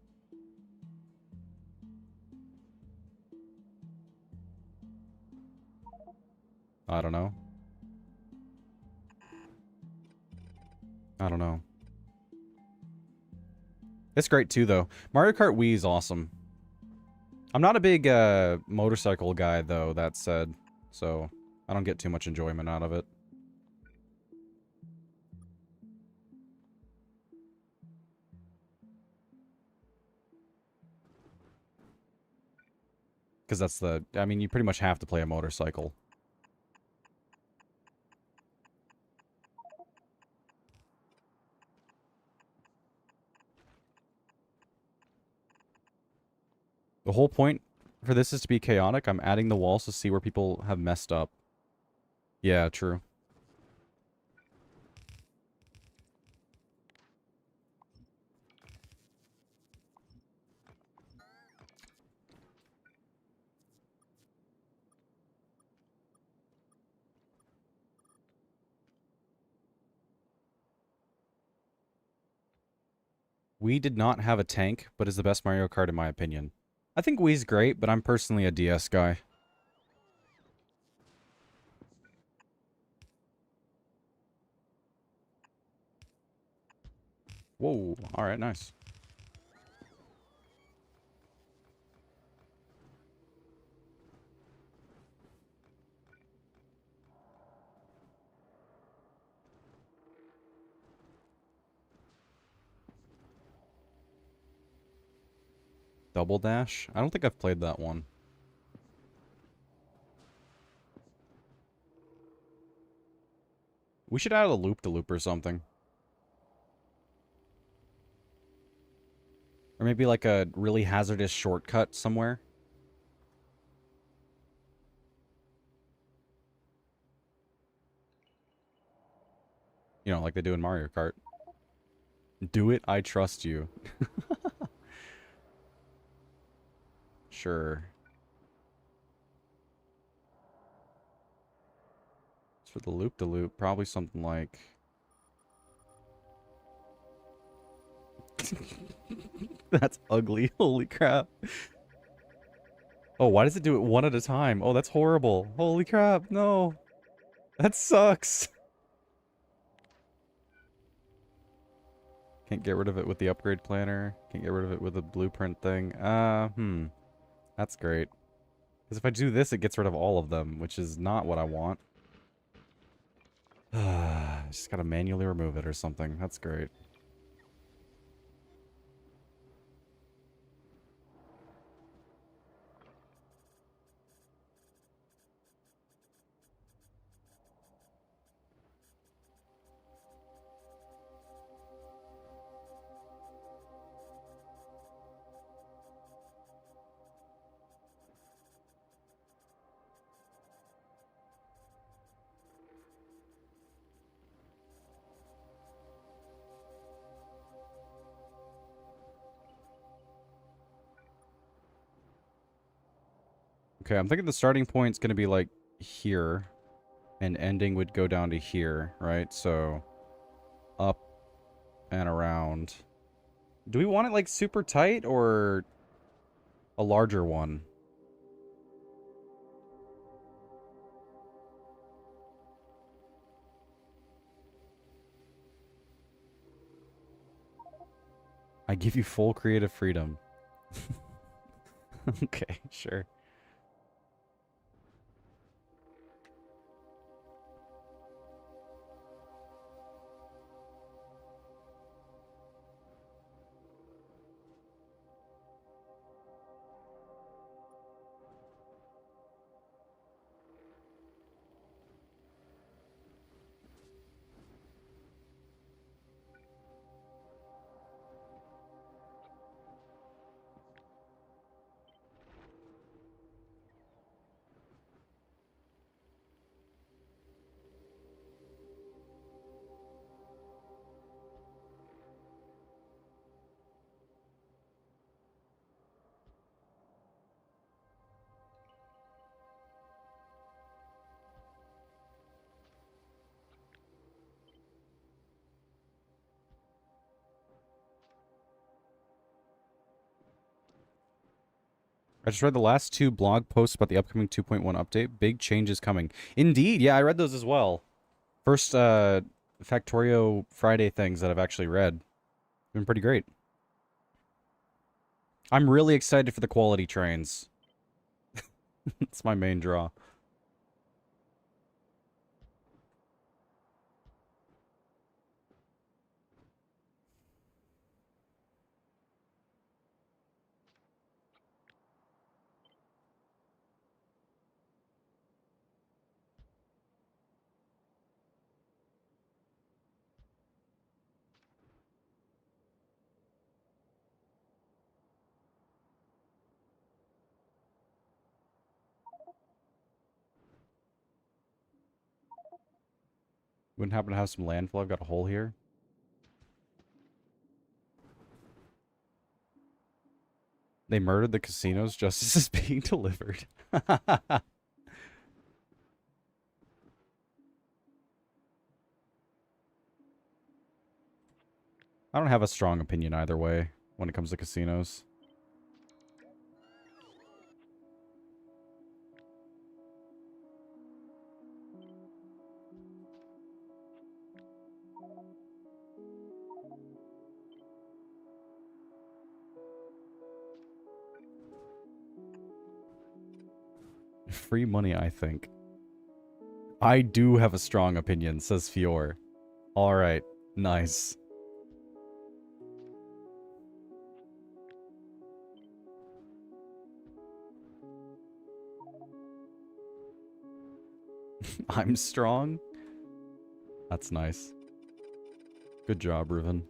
I don't know. I don't know. It's great too, though. Mario Kart Wii is awesome. I'm not a big motorcycle guy, though, that said. So, I don't get too much enjoyment out of it. Because that's the... I mean, you pretty much have to play a motorcycle. The whole point for this is to be chaotic. I'm adding the walls to see where people have messed up. Yeah, true. Wii did not have a tank, but is the best Mario Kart in my opinion. I think Wii's great, but I'm personally a DS guy. Whoa, alright, nice. Double Dash? I don't think I've played that one. We should add a loop-de-loop or something. Or maybe like a really hazardous shortcut somewhere. You know, like they do in Mario Kart. Do it, I trust you. Sure. As for the loop-de-loop, probably something like... That's ugly. Holy crap. Oh, why does it do it one at a time? Oh, that's horrible. Holy crap, no. That sucks. Can't get rid of it with the upgrade planner. Can't get rid of it with the blueprint thing. That's great. Because if I do this, it gets rid of all of them, which is not what I want. Just gotta manually remove it or something. That's great. Okay, I'm thinking the starting point's gonna be like here, and ending would go down to here, right? So, up and around. Do we want it like super tight or a larger one? I give you full creative freedom. Okay, sure. I just read the last two blog posts about the upcoming 2.1 update. Big changes coming. Indeed, yeah, I read those as well. First, Factorio Friday things that I've actually read. Been pretty great. I'm really excited for the quality trains. It's my main draw. Wouldn't happen to have some landfill? I've got a hole here. They murdered the casinos. Justice is being delivered. I don't have a strong opinion either way when it comes to casinos. Free money, I think. I do have a strong opinion, says Fior. Alright, nice. I'm strong? That's nice. Good job, Reuven.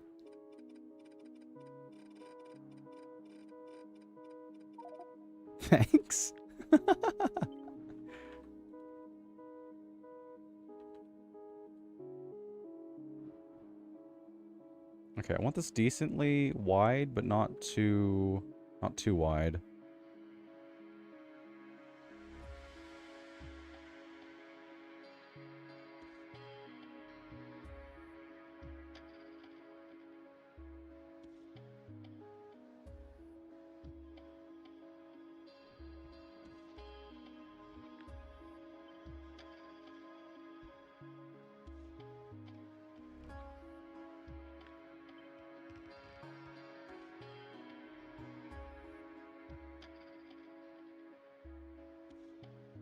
Thanks. Okay, I want this decently wide, but not too wide.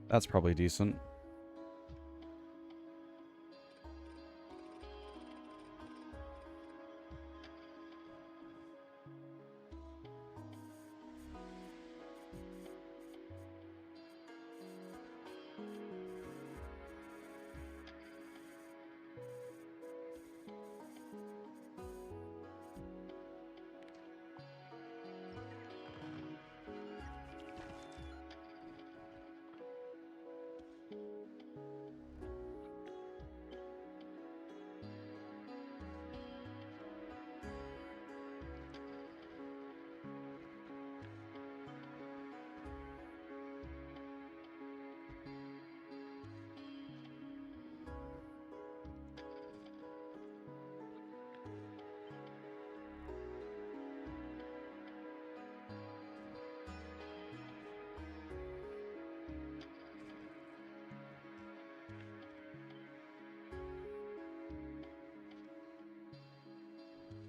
That's probably decent.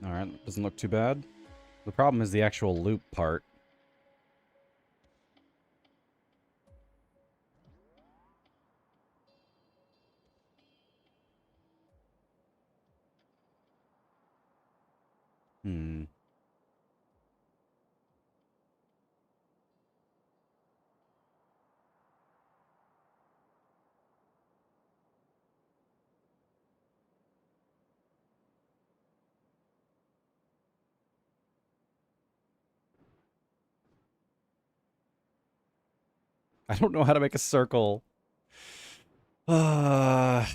Alright, doesn't look too bad. The problem is the actual loop part. Hmm. I don't know how to make a circle. Uh,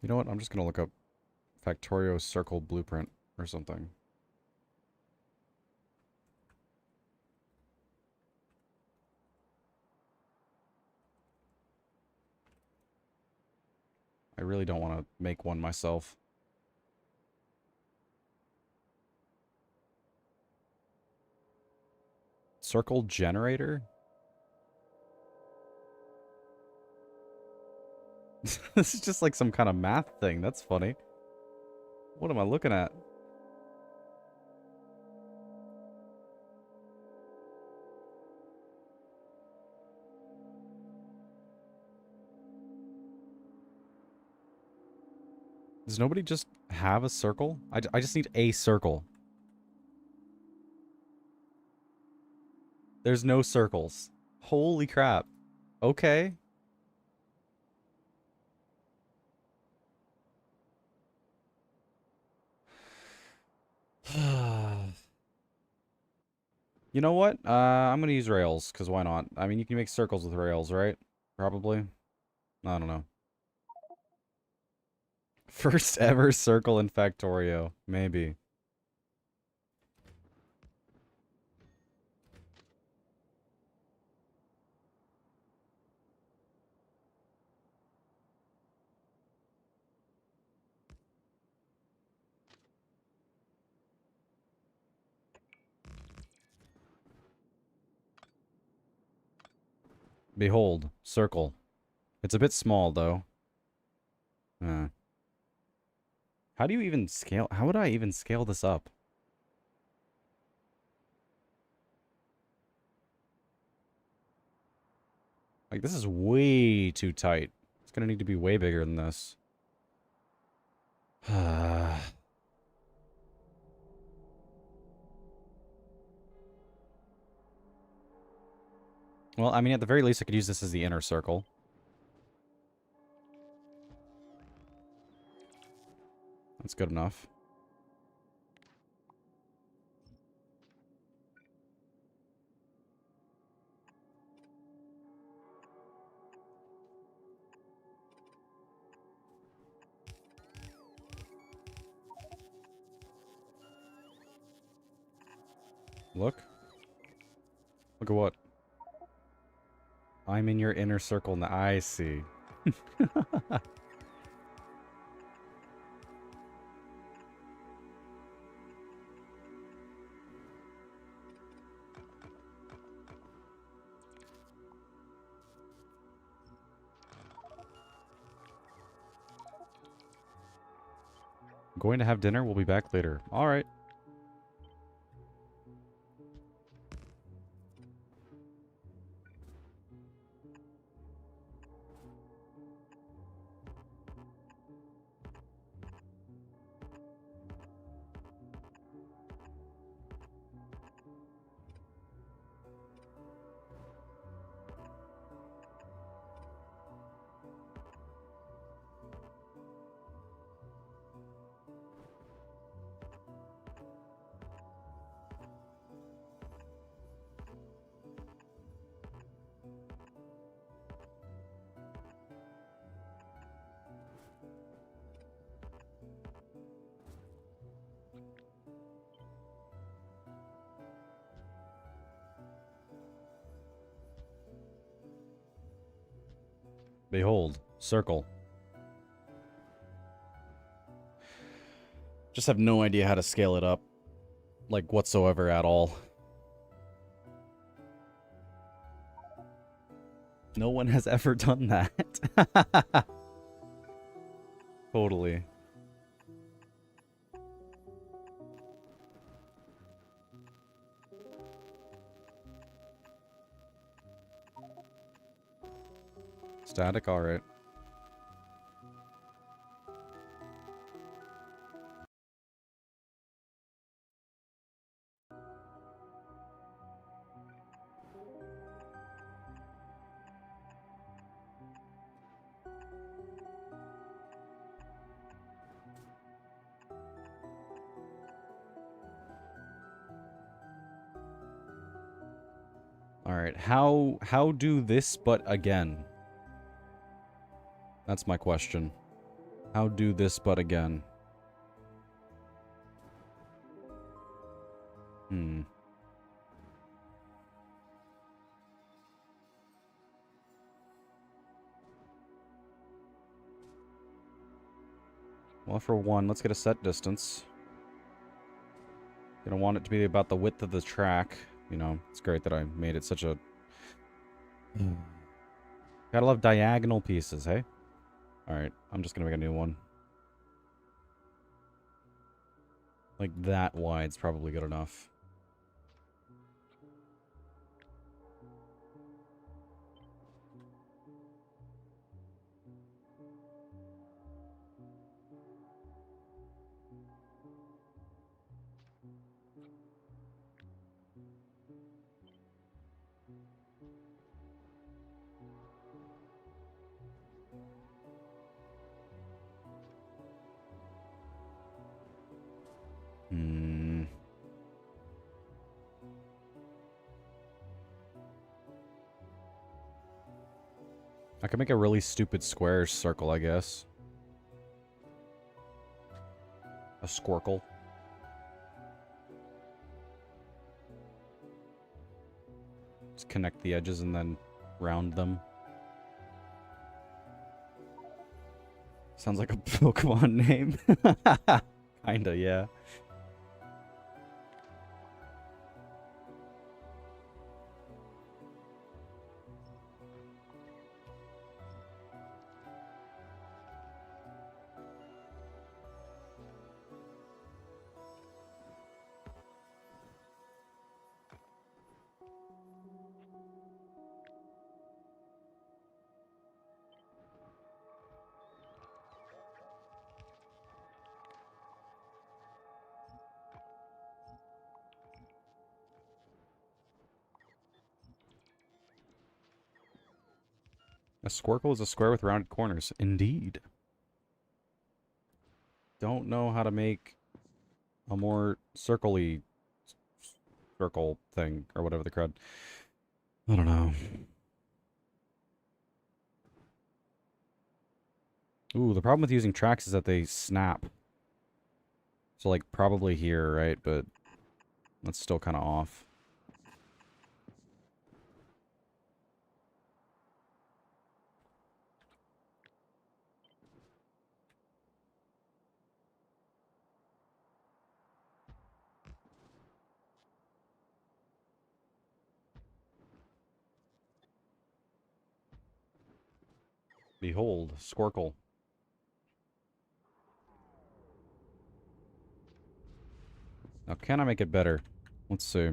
you know what? I'm just gonna look up Factorio circle blueprint or something. I really don't want to make one myself. Circle generator? This is just like some kind of math thing. That's funny. What am I looking at? Does nobody just have a circle? I just need a circle. There's no circles. Holy crap. Okay. You know what? I'm gonna use rails, because why not? I mean, you can make circles with rails, right? Probably. I don't know. First ever circle in Factorio. Maybe. Behold. Circle. It's a bit small, though. How do you even scale? How would I even scale this up? Like, this is way too tight. It's gonna need to be way bigger than this. Well, I mean, at the very least, I could use this as the inner circle. That's good enough. Look. Look at what? I'm in your inner circle now. I see. I'm going to have dinner. We'll be back later. All right. Behold. Circle. Just have no idea how to scale it up. Like, whatsoever at all. No one has ever done that. Totally. Static, alright. Alright, how do this but again? That's my question. How do this but again? Well, for one, let's get a set distance. Gonna want it to be about the width of the track. You know, it's great that I made it such a... Gotta love diagonal pieces, hey? Alright, I'm just gonna make a new one. Like, that wide's probably good enough. I could make a really stupid square circle, I guess. A squircle. Just connect the edges and then round them. Sounds like a Pokemon name. Kinda, yeah. A squircle is a square with rounded corners. Indeed. Don't know how to make a more circle-y circle thing, or whatever the crud. I don't know. Ooh, the problem with using tracks is that they snap. So, like, probably here, right? But that's still kind of off. Behold, Squircle. Now, can I make it better? Let's see.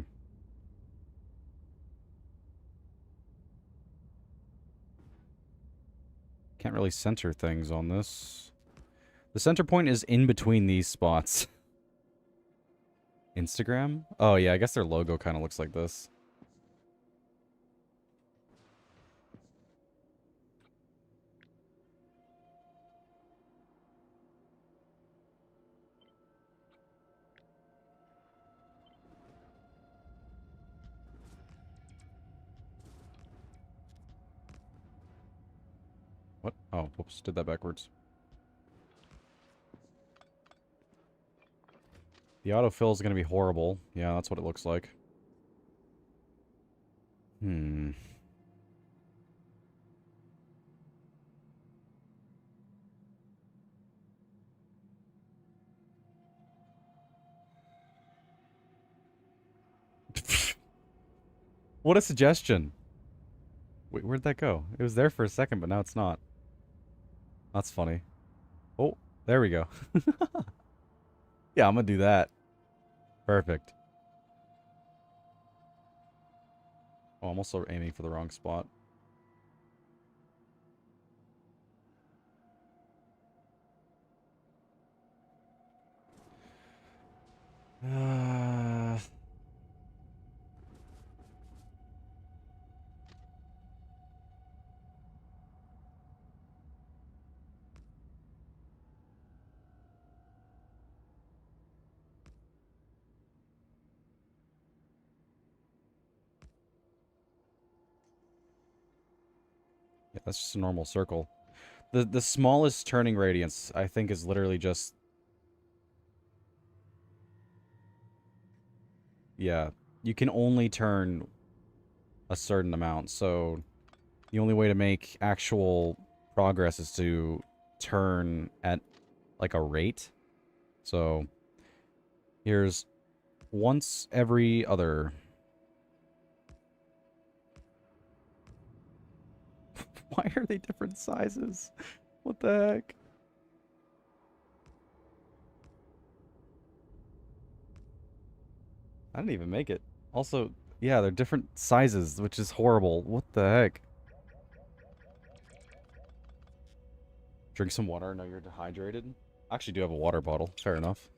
Can't really center things on this. The center point is in between these spots. Instagram? Oh, yeah, I guess their logo kind of looks like this. What? Oh, whoops, did that backwards. The autofill is going to be horrible. Yeah, that's what it looks like. Hmm. What a suggestion. Wait, where'd that go? It was there for a second, but now it's not. That's funny. Oh, there we go. Yeah, I'm gonna do that. Perfect. Oh, I'm also aiming for the wrong spot. Uh... Yeah, that's just a normal circle. The smallest turning radius, I think, is literally just... Yeah, you can only turn a certain amount, so the only way to make actual progress is to turn at, like, a rate. So, here's once every other. Why are they different sizes? What the heck? I didn't even make it. Also, yeah, they're different sizes, which is horrible. What the heck? Drink some water. I know you're dehydrated. I actually do have a water bottle. Fair enough.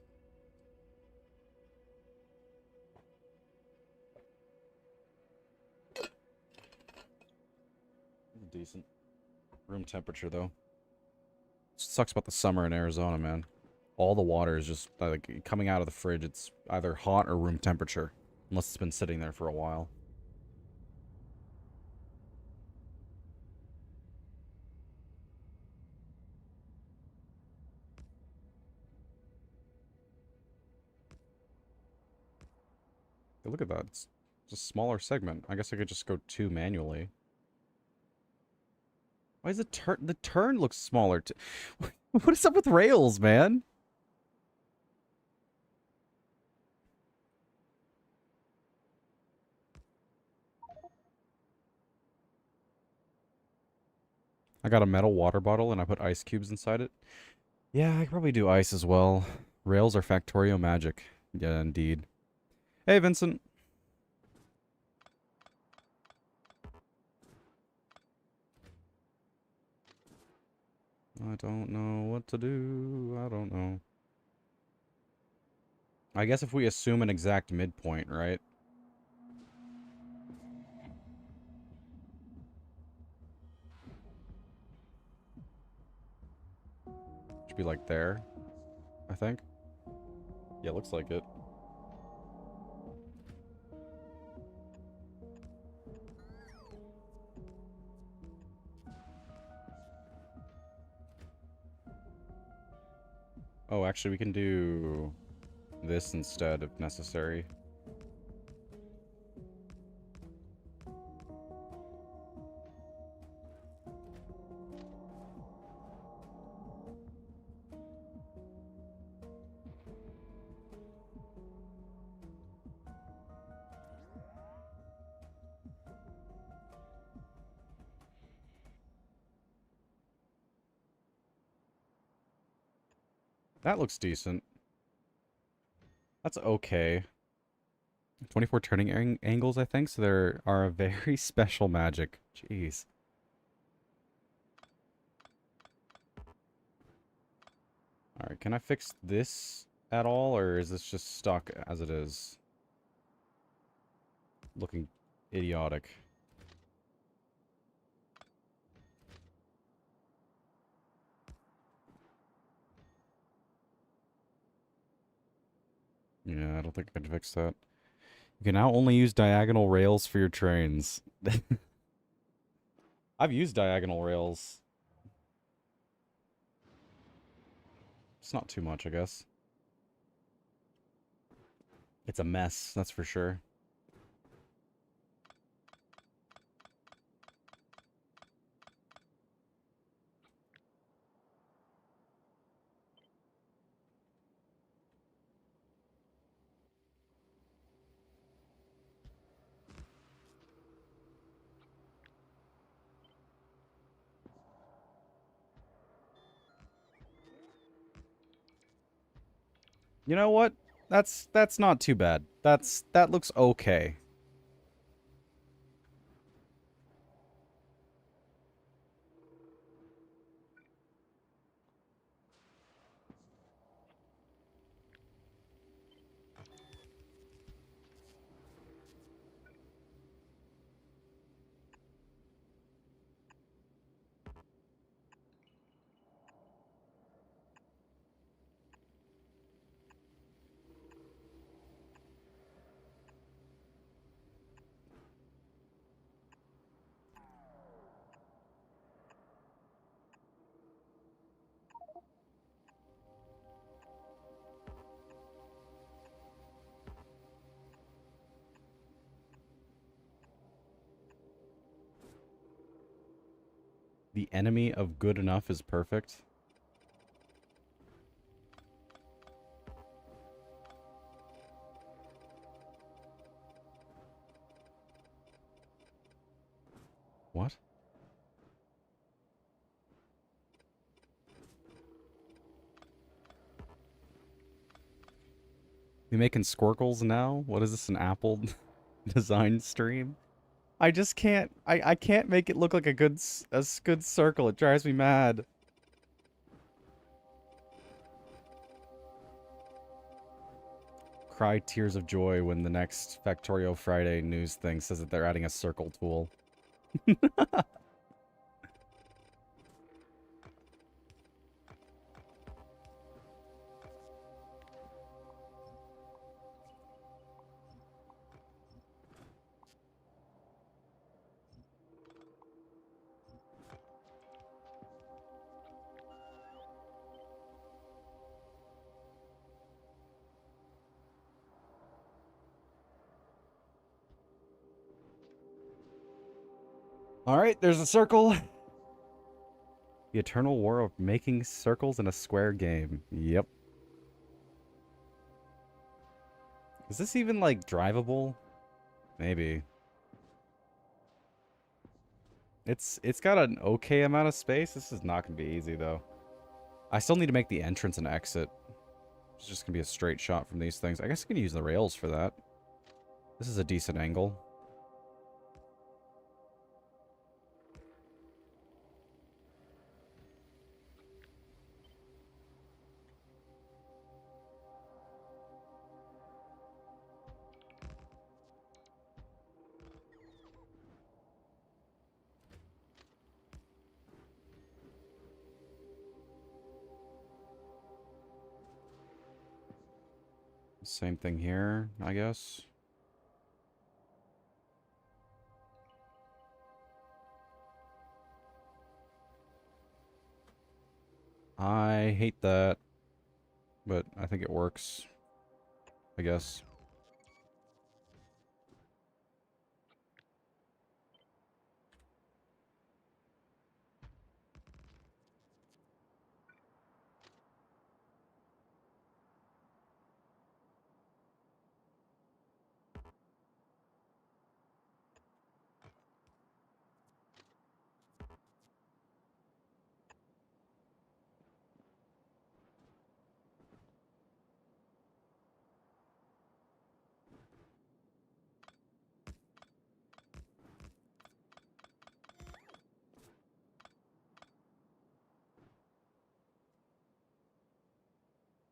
Decent. Room temperature, though. Sucks about the summer in Arizona, man. All the water is just, like, coming out of the fridge. It's either hot or room temperature. Unless it's been sitting there for a while. Look at that. It's a smaller segment. I guess I could just go 2 manually. Why is the turn looks smaller? What is up with rails, man? I got a metal water bottle and I put ice cubes inside it. Yeah, I could probably do ice as well. Rails are Factorio magic. Yeah, indeed. Hey, Vincent. I don't know what to do. I don't know. I guess if we assume an exact midpoint, right? Should be like there, I think. Yeah, looks like it. Oh, actually, we can do this instead if necessary. That looks decent. That's okay. 24 turning angles, I think, so there are a very special magic. Jeez. Alright, can I fix this at all, or is this just stuck as it is? Looking idiotic. Yeah, I don't think I can fix that. You can now only use diagonal rails for your trains. I've used diagonal rails. It's not too much, I guess. It's a mess, that's for sure. You know what? That's not too bad. That looks okay. The enemy of good enough is perfect. What? We making squircles now? What is this, an Apple design stream? I just can't. I can't make it look like a good circle. It drives me mad. Cry tears of joy when the next Factorio Friday news thing says that they're adding a circle tool. Alright, there's a circle. The eternal war of making circles in a square game. Yep. Is this even, like, drivable? Maybe. It's got an okay amount of space. This is not going to be easy, though. I still need to make the entrance and exit. It's just going to be a straight shot from these things. I guess I can use the rails for that. This is a decent angle. Same thing here, I guess. I hate that, but I think it works, I guess.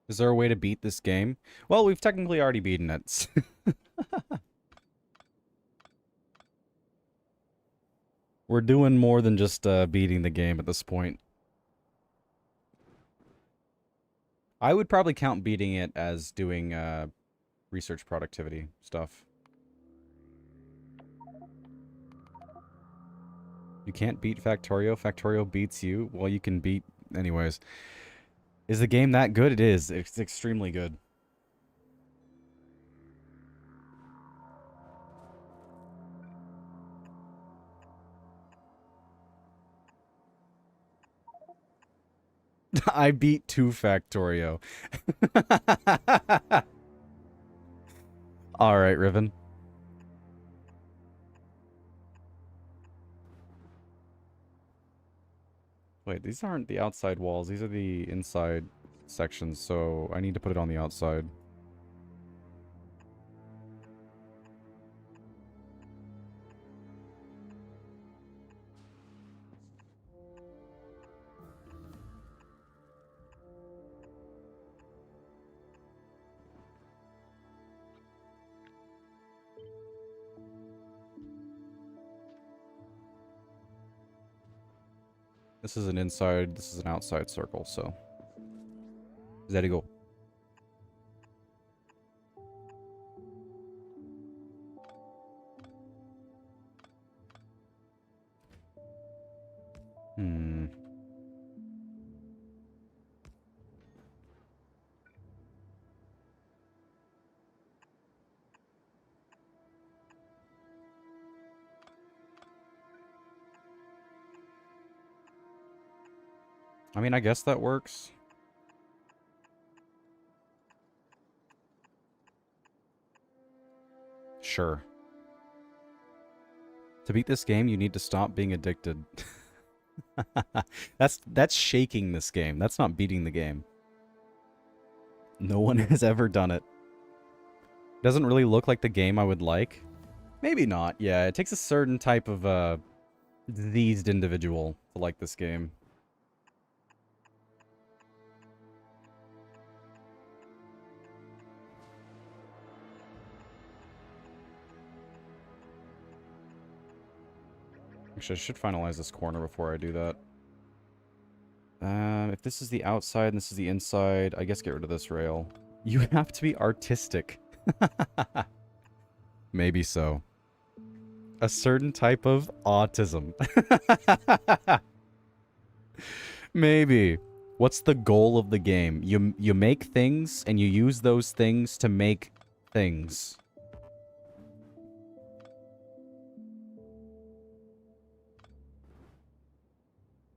Is there a way to beat this game? Well, we've technically already beaten it. We're doing more than just beating the game at this point. I would probably count beating it as doing research productivity stuff. You can't beat Factorio. Factorio beats you. Well, you can beat... Anyways. Is the game that good? It is. It's extremely good. I beat 2 Factorio. Alright, Riven. Wait, these aren't the outside walls. These are the inside sections, so I need to put it on the outside. This is an inside, this is an outside circle, so... There you go. Hmm. I mean, I guess that works. Sure. To beat this game, you need to stop being addicted. That's shaking this game. That's not beating the game. No one has ever done it. Doesn't really look like the game I would like. Maybe not. Yeah, it takes a certain type of diseased individual to like this game. Actually, I should finalize this corner before I do that. If this is the outside and this is the inside, I guess get rid of this rail. You have to be artistic. Maybe so. A certain type of autism. Maybe. What's the goal of the game? You make things, and you use those things to make things.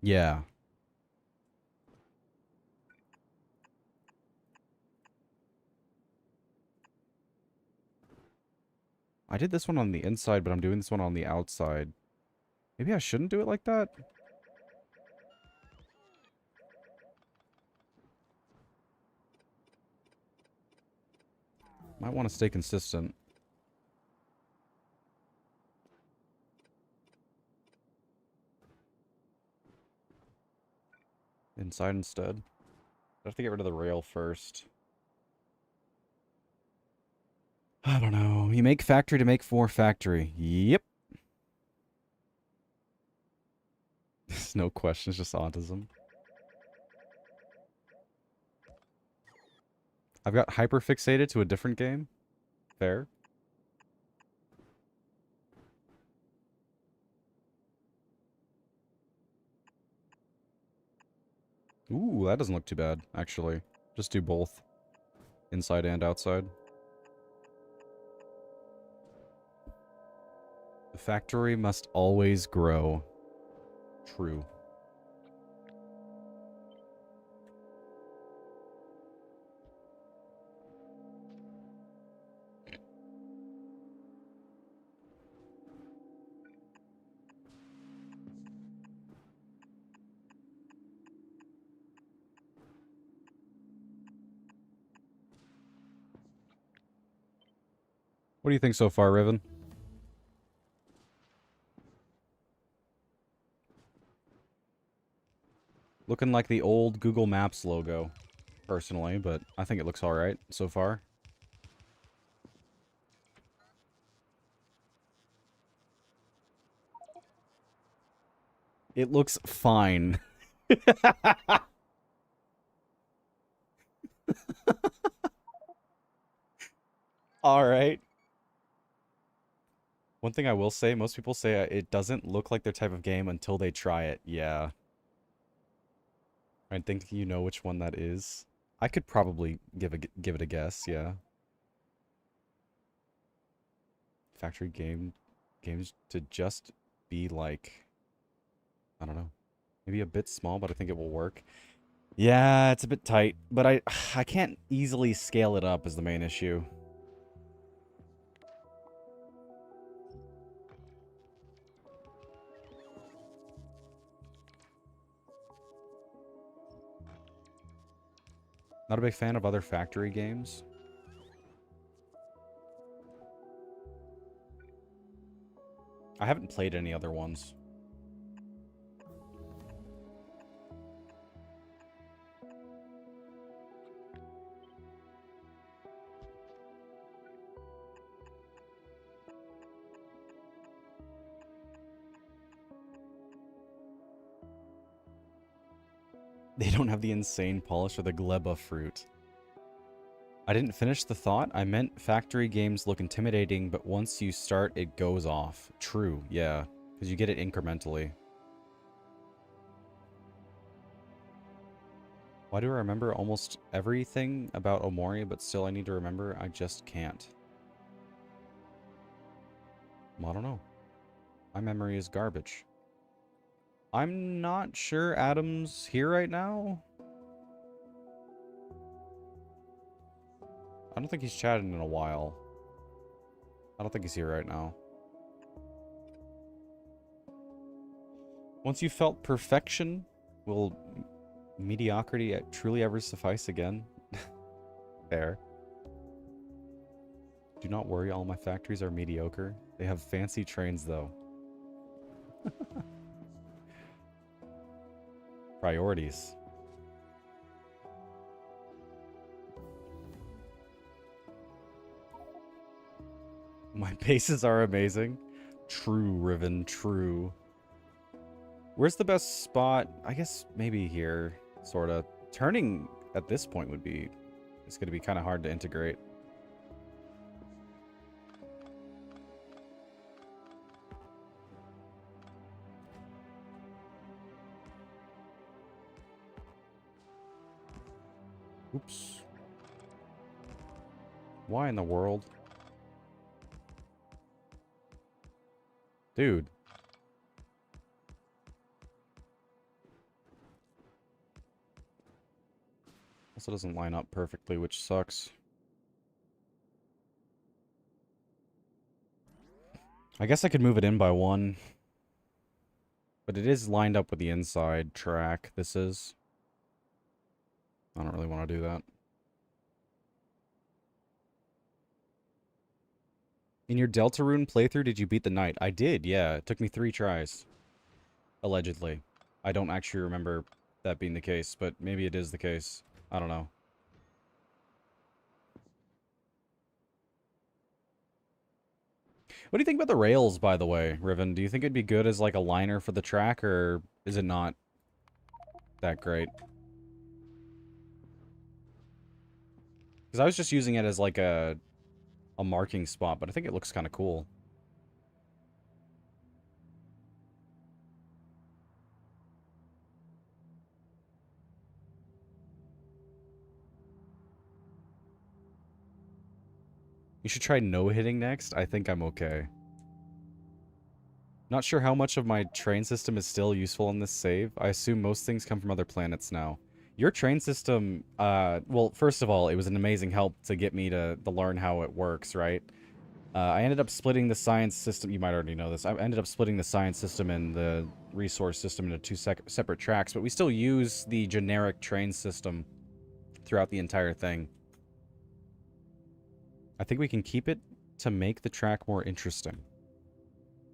Yeah. I did this one on the inside, but I'm doing this one on the outside. Maybe I shouldn't do it like that? Might want to stay consistent. Inside instead. I have to get rid of the rail first. I don't know. You make factory to make more factory. Yep. There's no question, it's just autism. I've got hyperfixated to a different game. Fair. Ooh, that doesn't look too bad, actually. Just do both. Inside and outside. The factory must always grow. True. What do you think so far, Riven? Looking like the old Google Maps logo, personally, but I think it looks alright so far. It looks fine. Alright. One thing I will say, most people say it doesn't look like their type of game until they try it. Yeah. I think you know which one that is. I could probably give it a guess, yeah. Factory games to just be like, I don't know, maybe a bit small, but I think it will work. Yeah, it's a bit tight, but I can't easily scale it up is the main issue. Not a big fan of other factory games. I haven't played any other ones. They don't have the insane polish or the gleba fruit. I didn't finish the thought. I meant factory games look intimidating, but once you start, it goes off. True, yeah. Because you get it incrementally. Why do I remember almost everything about Omori, but still I need to remember? I just can't. I don't know. My memory is garbage. I'm not sure Adam's here right now. I don't think he's chatted in a while. I don't think he's here right now. Once you felt perfection, will mediocrity truly ever suffice again? Fair. Do not worry, all my factories are mediocre. They have fancy trains, though. Priorities. My bases are amazing. True, Riven, true. Where's the best spot? I guess maybe here, sort of. Turning at this point would be... It's going to be kind of hard to integrate. Oops. Why in the world? Dude. Also doesn't line up perfectly, which sucks. I guess I could move it in by one. But it is lined up with the inside track, this is. I don't really want to do that. In your Deltarune playthrough, did you beat the knight? I did, yeah. It took me 3 tries. Allegedly. I don't actually remember that being the case, but maybe it is the case. I don't know. What do you think about the rails, by the way, Riven? Do you think it'd be good as, like, a liner for the track, or is it not that great? Because I was just using it as, like, a marking spot, but I think it looks kind of cool. You should try no-hitting next. I think I'm okay. Not sure how much of my train system is still useful in this save. I assume most things come from other planets now. Your train system, well, first of all, it was an amazing help to get me to learn how it works, right? I ended up splitting the science system. You might already know this. I ended up splitting the science system and the resource system into 2 separate tracks, but we still use the generic train system throughout the entire thing. I think we can keep it to make the track more interesting.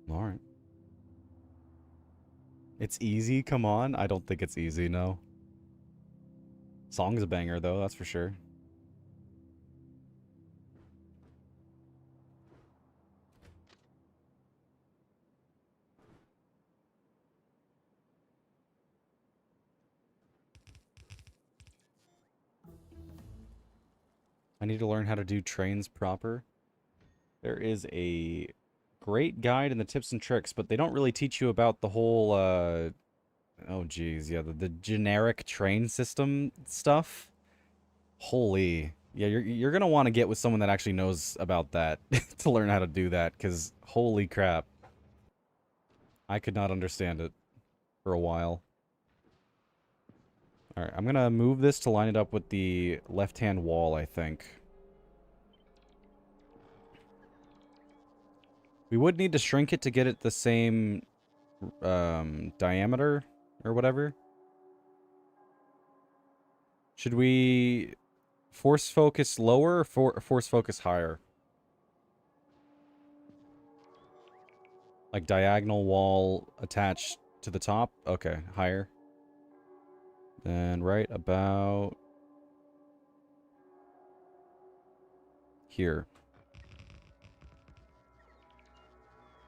Alright. It's easy, come on. I don't think it's easy, no. Song's a banger, though, that's for sure. I need to learn how to do trains proper. There is a great guide in the tips and tricks, but they don't really teach you about the whole, oh geez, yeah, the generic train system stuff. Holy. Yeah, you're gonna want to get with someone that actually knows about that to learn how to do that, because holy crap. I could not understand it for a while. Alright, I'm gonna move this to line it up with the left-hand wall, I think. We would need to shrink it to get it the same diameter or whatever. Should we force focus lower or force focus higher? Like diagonal wall attached to the top? Okay, higher. Then right about here.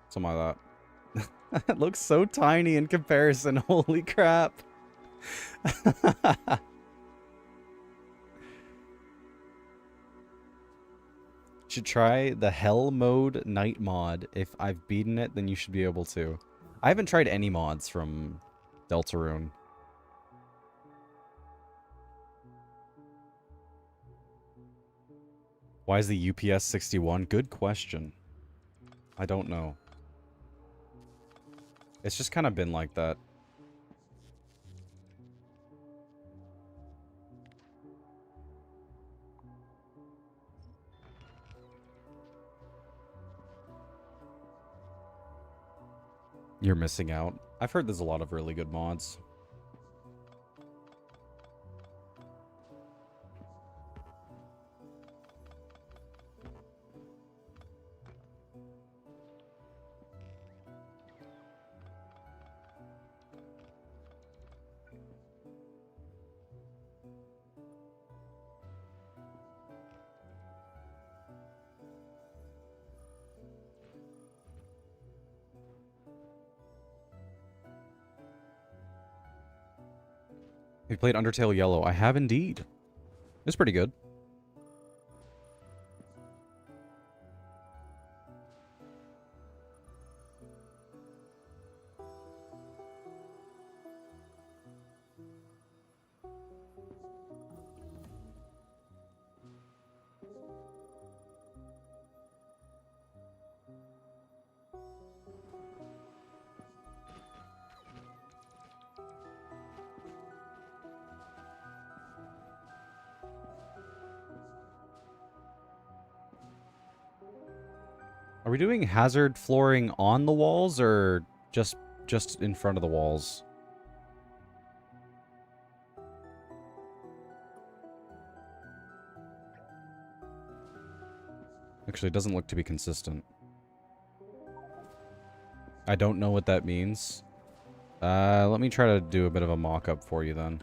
Something like that. It looks so tiny in comparison. Holy crap. Should try the Hell Mode Night mod. If I've beaten it, then you should be able to. I haven't tried any mods from Deltarune. Why is the UPS 61? Good question. I don't know. It's just kind of been like that. You're missing out. I've heard there's a lot of really good mods. We played Undertale Yellow. I have indeed. It's pretty good. we doing hazard flooring on the walls or just in front of the walls? Actually, it doesn't look to be consistent. I don't know what that means. Let me try to do a bit of a mock-up for you then.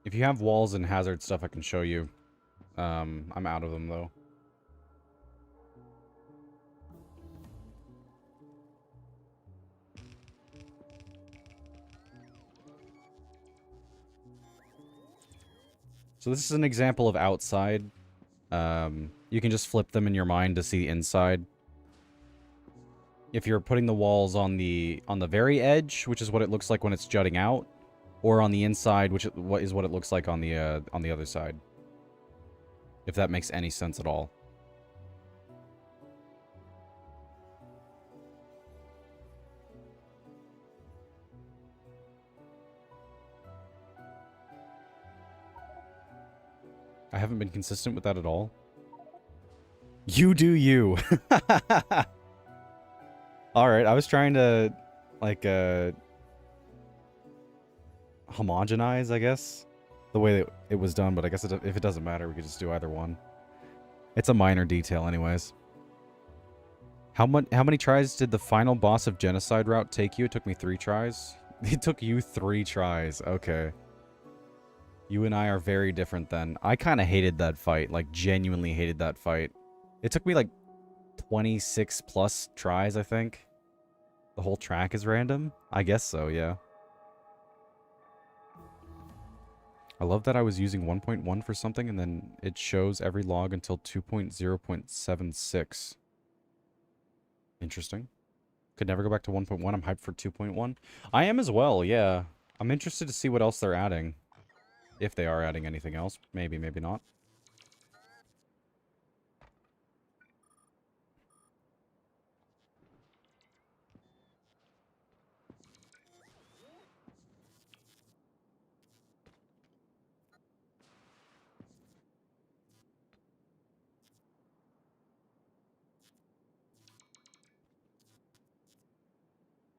If you have walls and hazard stuff, I can show you. I'm out of them, though. So this is an example of outside. You can just flip them in your mind to see inside. If you're putting the walls on the very edge, which is what it looks like when it's jutting out, or on the inside, which is what it looks like on the other side. If that makes any sense at all. I haven't been consistent with that at all. You do you. Alright, I was trying to, like, homogenize, I guess, the way that it was done, but I guess if it doesn't matter, we could just do either one. It's a minor detail anyways. How many tries did the final boss of Genocide route take you? It took me 3 tries. It took you 3 tries. Okay. You and I are very different then. I kind of hated that fight. Like, genuinely hated that fight. It took me, like, 26 plus tries, I think. The whole track is random? I guess so, yeah. I love that I was using 1.1 for something, and then it shows every log until 2.0.76. Interesting. Could never go back to 1.1. I'm hyped for 2.1. I am as well, yeah. I'm interested to see what else they're adding. If they are adding anything else. Maybe, maybe not.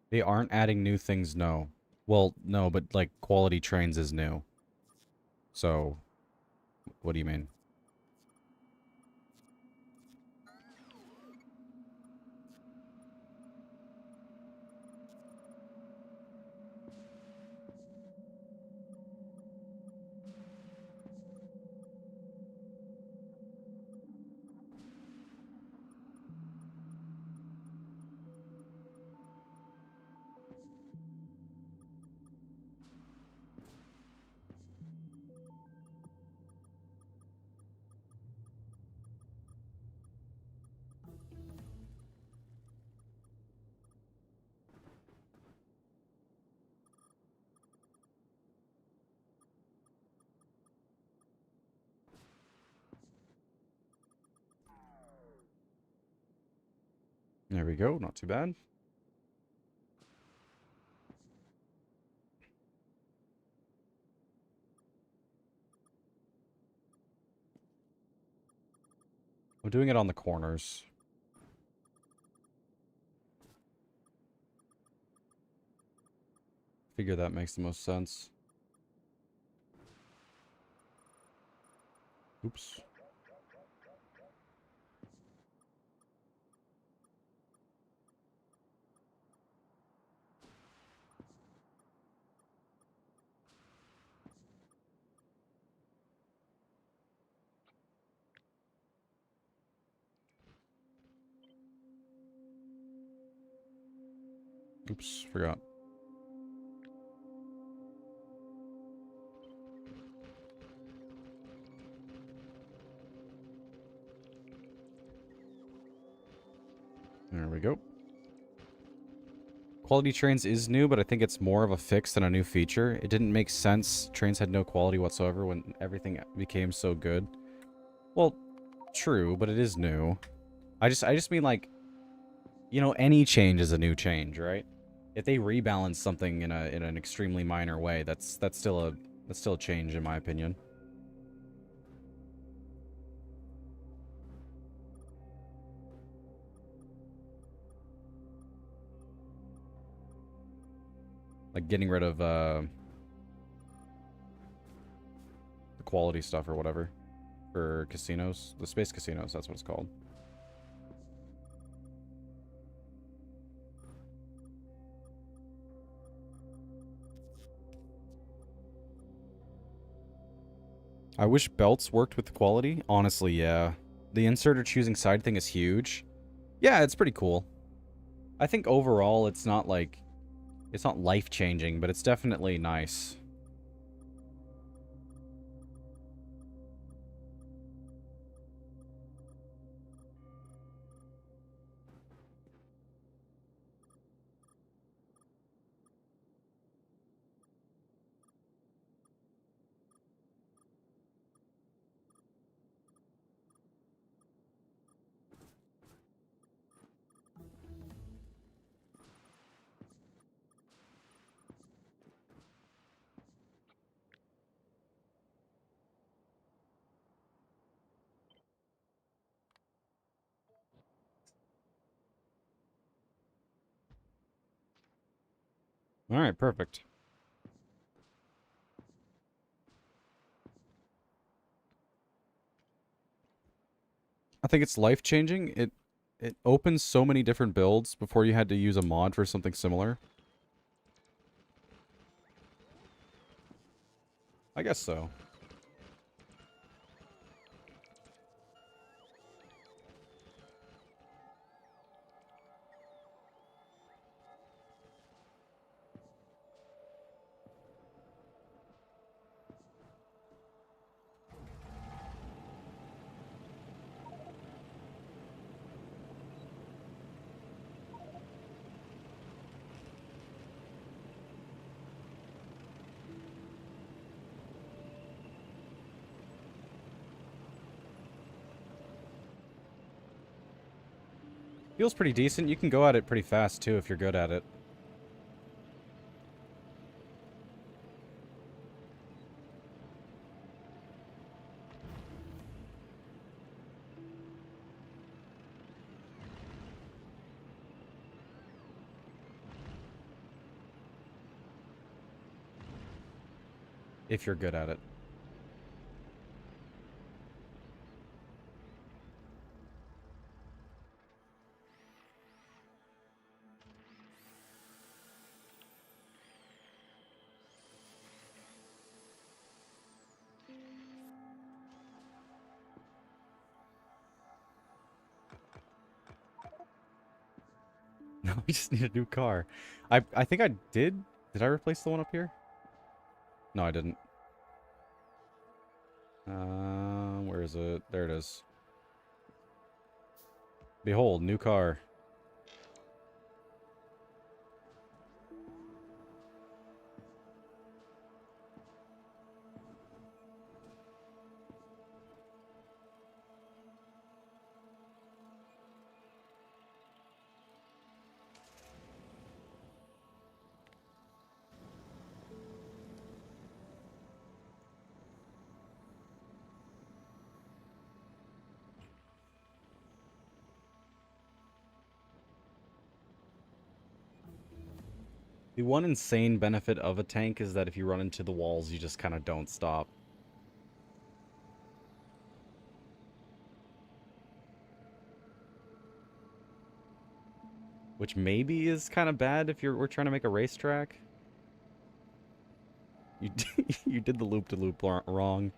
They aren't adding new things, no. Well, no, but, like, quality trains is new. So, what do you mean? There we go, not too bad. I'm doing it on the corners. Figure that makes the most sense. Oops. Oops, forgot. There we go. Quality trains is new, but I think it's more of a fix than a new feature. It didn't make sense. Trains had no quality whatsoever when everything became so good. Well, true, but it is new. I just mean like, you know, any change is a new change, right? If they rebalance something in an extremely minor way, that's still a change in my opinion. Like getting rid of the quality stuff or whatever for casinos, the space casinos, that's what it's called. I wish belts worked with quality. Honestly, yeah. The inserter choosing side thing is huge. Yeah, it's pretty cool. I think overall it's not like, it's not life-changing, but it's definitely nice. Alright, perfect. I think it's life-changing. It opens so many different builds before you had to use a mod for something similar. I guess so. Feels pretty decent. You can go at it pretty fast, too, if you're good at it. If you're good at it. No, we just need a new car. I think I did. Did I replace the one up here? No, I didn't. Where is it? There it is. Behold, new car. The one insane benefit of a tank is that if you run into the walls, you just kind of don't stop. Which maybe is kind of bad if we're trying to make a racetrack. You did the loop-to-loop wrong.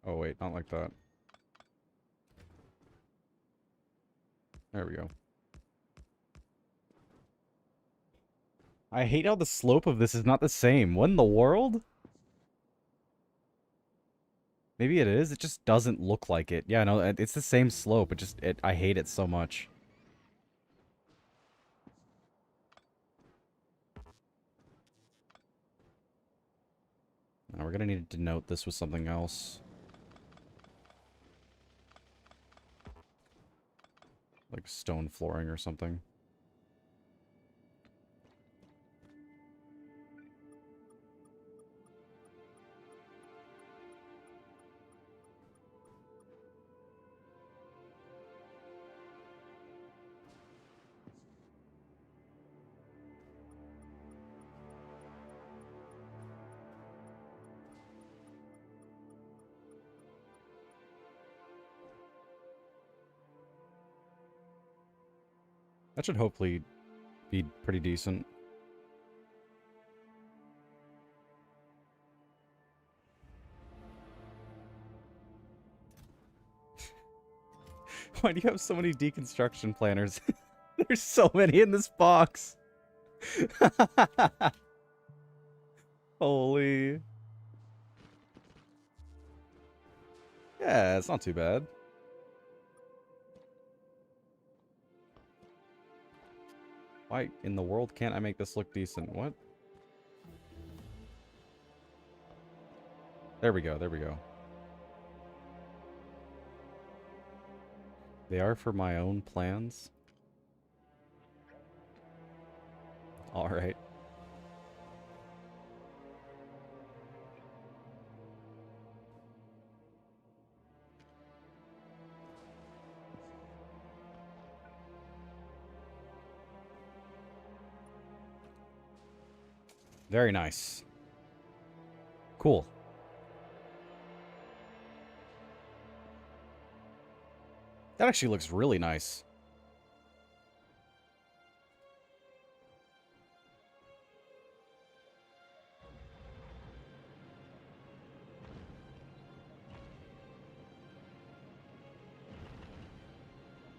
Oh, wait, not like that. There we go. I hate how the slope of this is not the same. What in the world? Maybe it is. It just doesn't look like it. Yeah, no, it's the same slope. I hate it so much. Now we're gonna need to denote this with something else. Like stone flooring or something. That should hopefully be pretty decent. Why do you have so many deconstruction planners? There's so many in this box. Holy. Yeah, it's not too bad. Why in the world can't I make this look decent? What? There we go, there we go. They are for my own plans? Alright. Very nice. Cool. That actually looks really nice.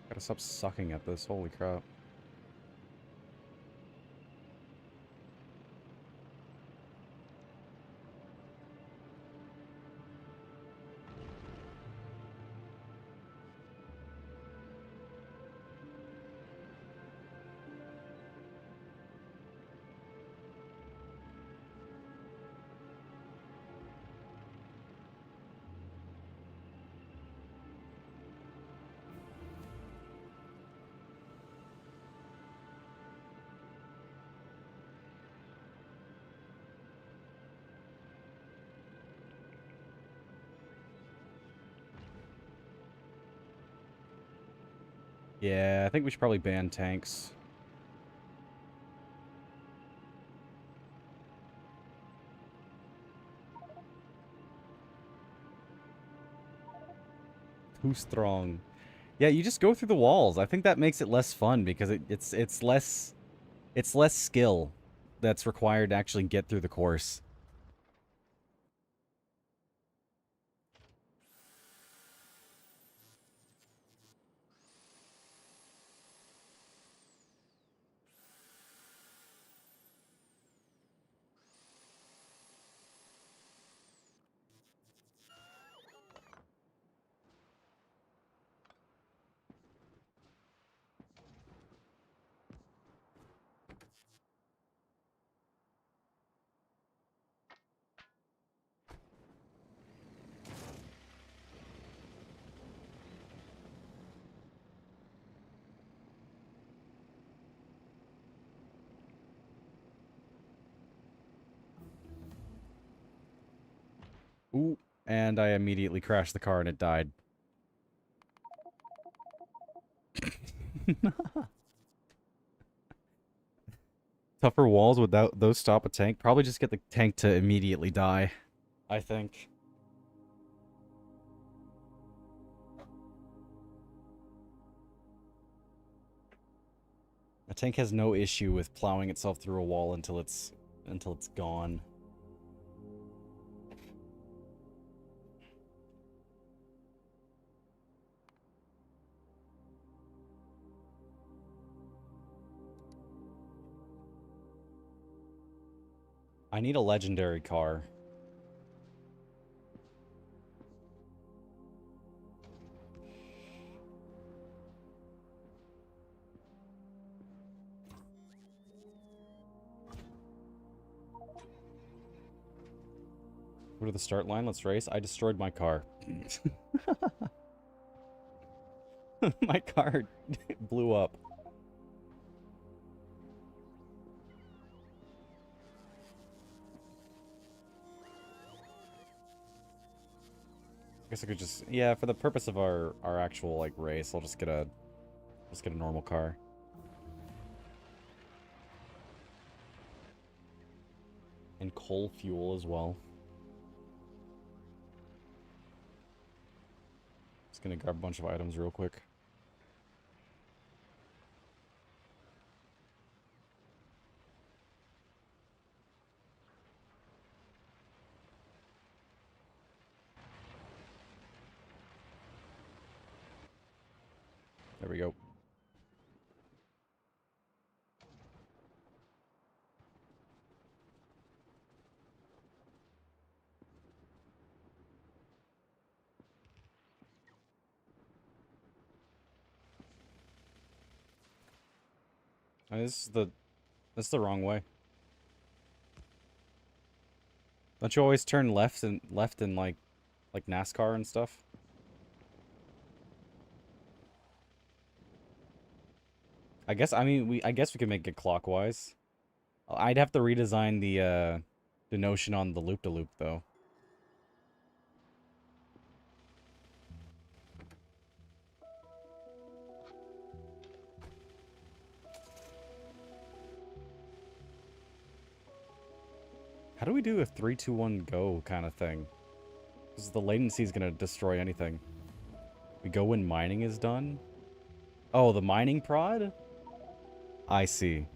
Gotta stop sucking at this, holy crap. Yeah, I think we should probably ban tanks. Too strong. Yeah, you just go through the walls. I think that makes it less fun because it's less skill that's required to actually get through the course. Ooh, and I immediately crashed the car and it died. Tougher walls without those stop a tank. Probably just get the tank to immediately die, I think. A tank has no issue with plowing itself through a wall until it's gone. I need a legendary car. Go to the start line, let's race. I destroyed my car. My car blew up. I guess I could just, yeah, for the purpose of our actual like race, I'll just get a normal car. And coal fuel as well. Just gonna grab a bunch of items real quick. There we go. This is the wrong way. Don't you always turn left in like NASCAR and stuff? I guess I guess we can make it clockwise. I'd have to redesign the notion on the loop-to-loop though. How do we do a 3, 2, 1, go kind of thing? Because the latency is going to destroy anything. We go when mining is done? Oh, the mining prod? I see.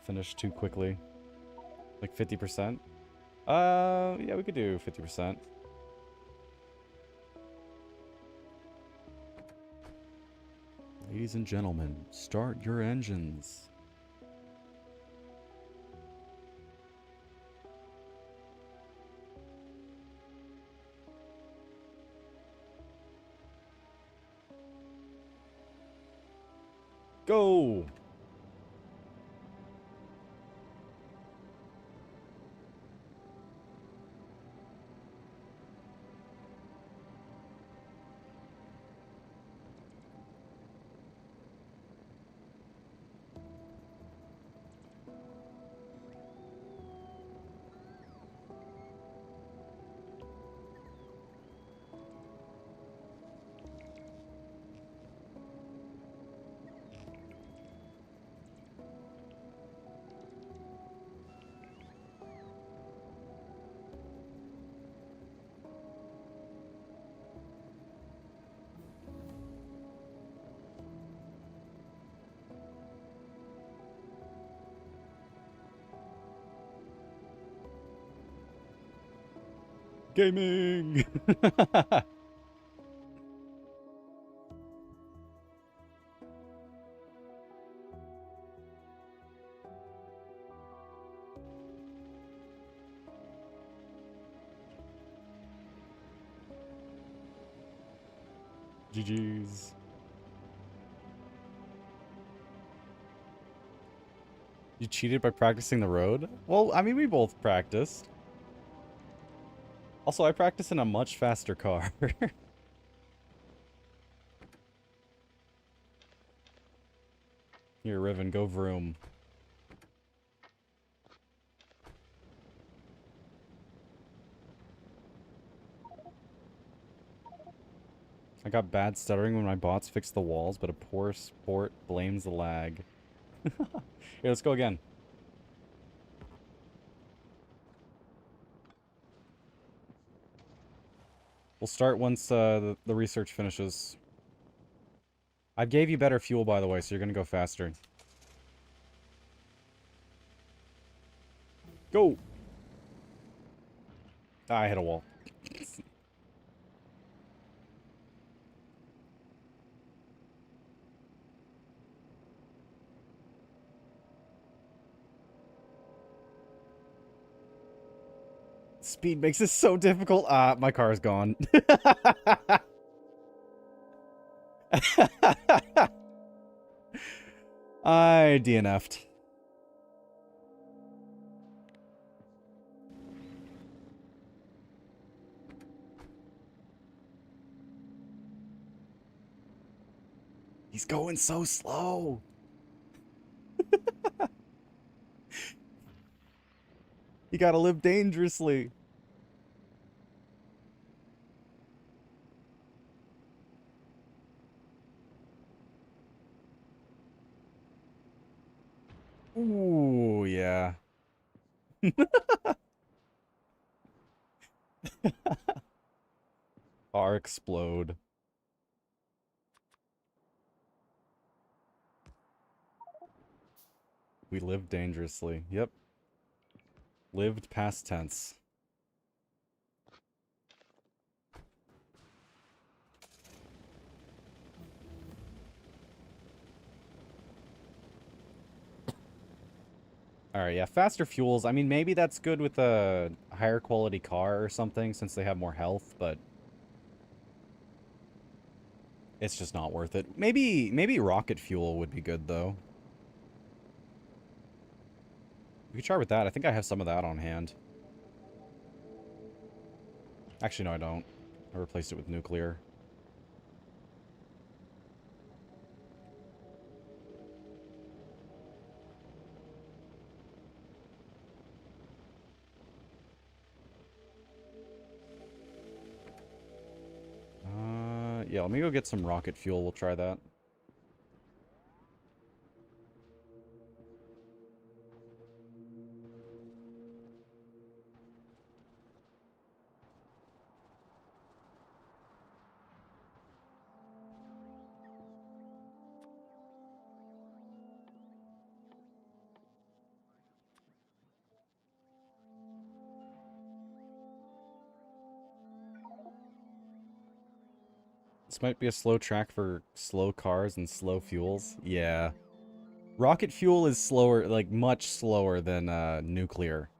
Finish too quickly. Like 50%? Yeah, we could do 50%. Ladies and gentlemen, start your engines. Go! Gaming! GG's. You cheated by practicing the road? Well, I mean, we both practiced. Also, I practice in a much faster car. Here, Riven, go vroom. I got bad stuttering when my bots fixed the walls, but a poor sport blames the lag. Here, let's go again. We'll start once the research finishes. I gave you better fuel, by the way, so you're gonna go faster. Go! Ah, I hit a wall. Speed makes this so difficult. My car is gone. I DNF'd. He's going so slow. You gotta live dangerously. Ooh, yeah. Car explode. We live dangerously. Yep. Lived past tense. Alright, yeah, faster fuels. I mean, maybe that's good with a higher quality car or something, since they have more health, but it's just not worth it. Maybe rocket fuel would be good, though. We could try with that. I think I have some of that on hand. Actually, no, I don't. I replaced it with nuclear. Yeah, let me go get some rocket fuel. We'll try that. This might be a slow track for slow cars and slow fuels. Yeah. Rocket fuel is slower, like, much slower than, nuclear.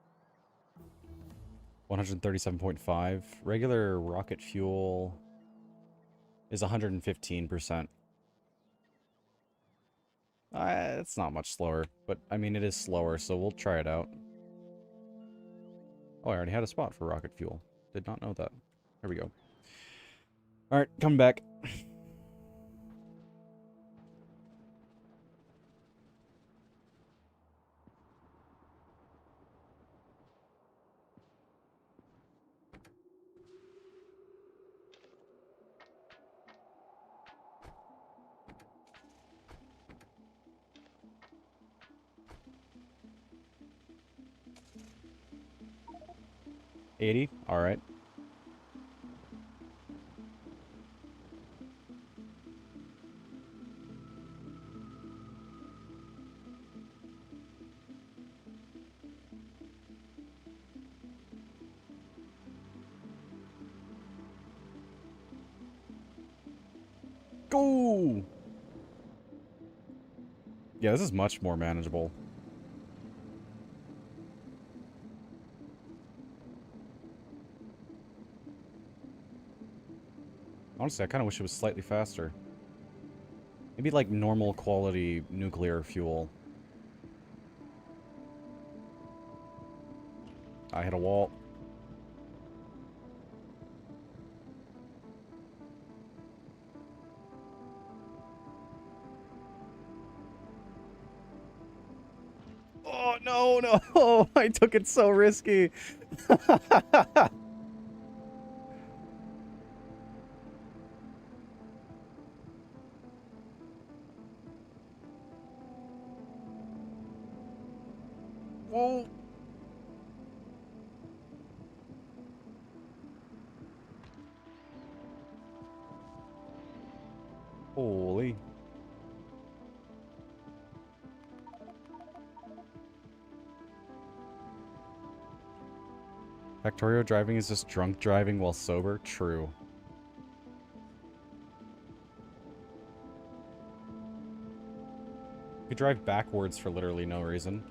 137.5. Regular rocket fuel is 115%. It's not much slower, but, I mean, it is slower, so we'll try it out. Oh, I already had a spot for rocket fuel. Did not know that. There we go. Alright, coming back. $80? Alright. Go! Yeah, this is much more manageable. Honestly, I kind of wish it was slightly faster. Maybe like normal quality nuclear fuel. I hit a wall. Oh, no, no. I took it so risky. Whoa. Holy. Factorio driving is just drunk driving while sober? True. You drive backwards for literally no reason.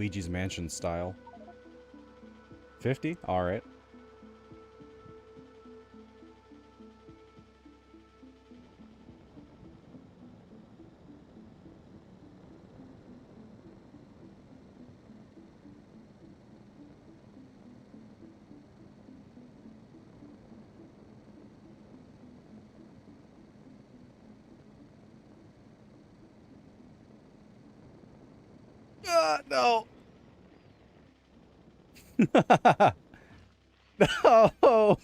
Luigi's Mansion style. 50? Alright. No! No!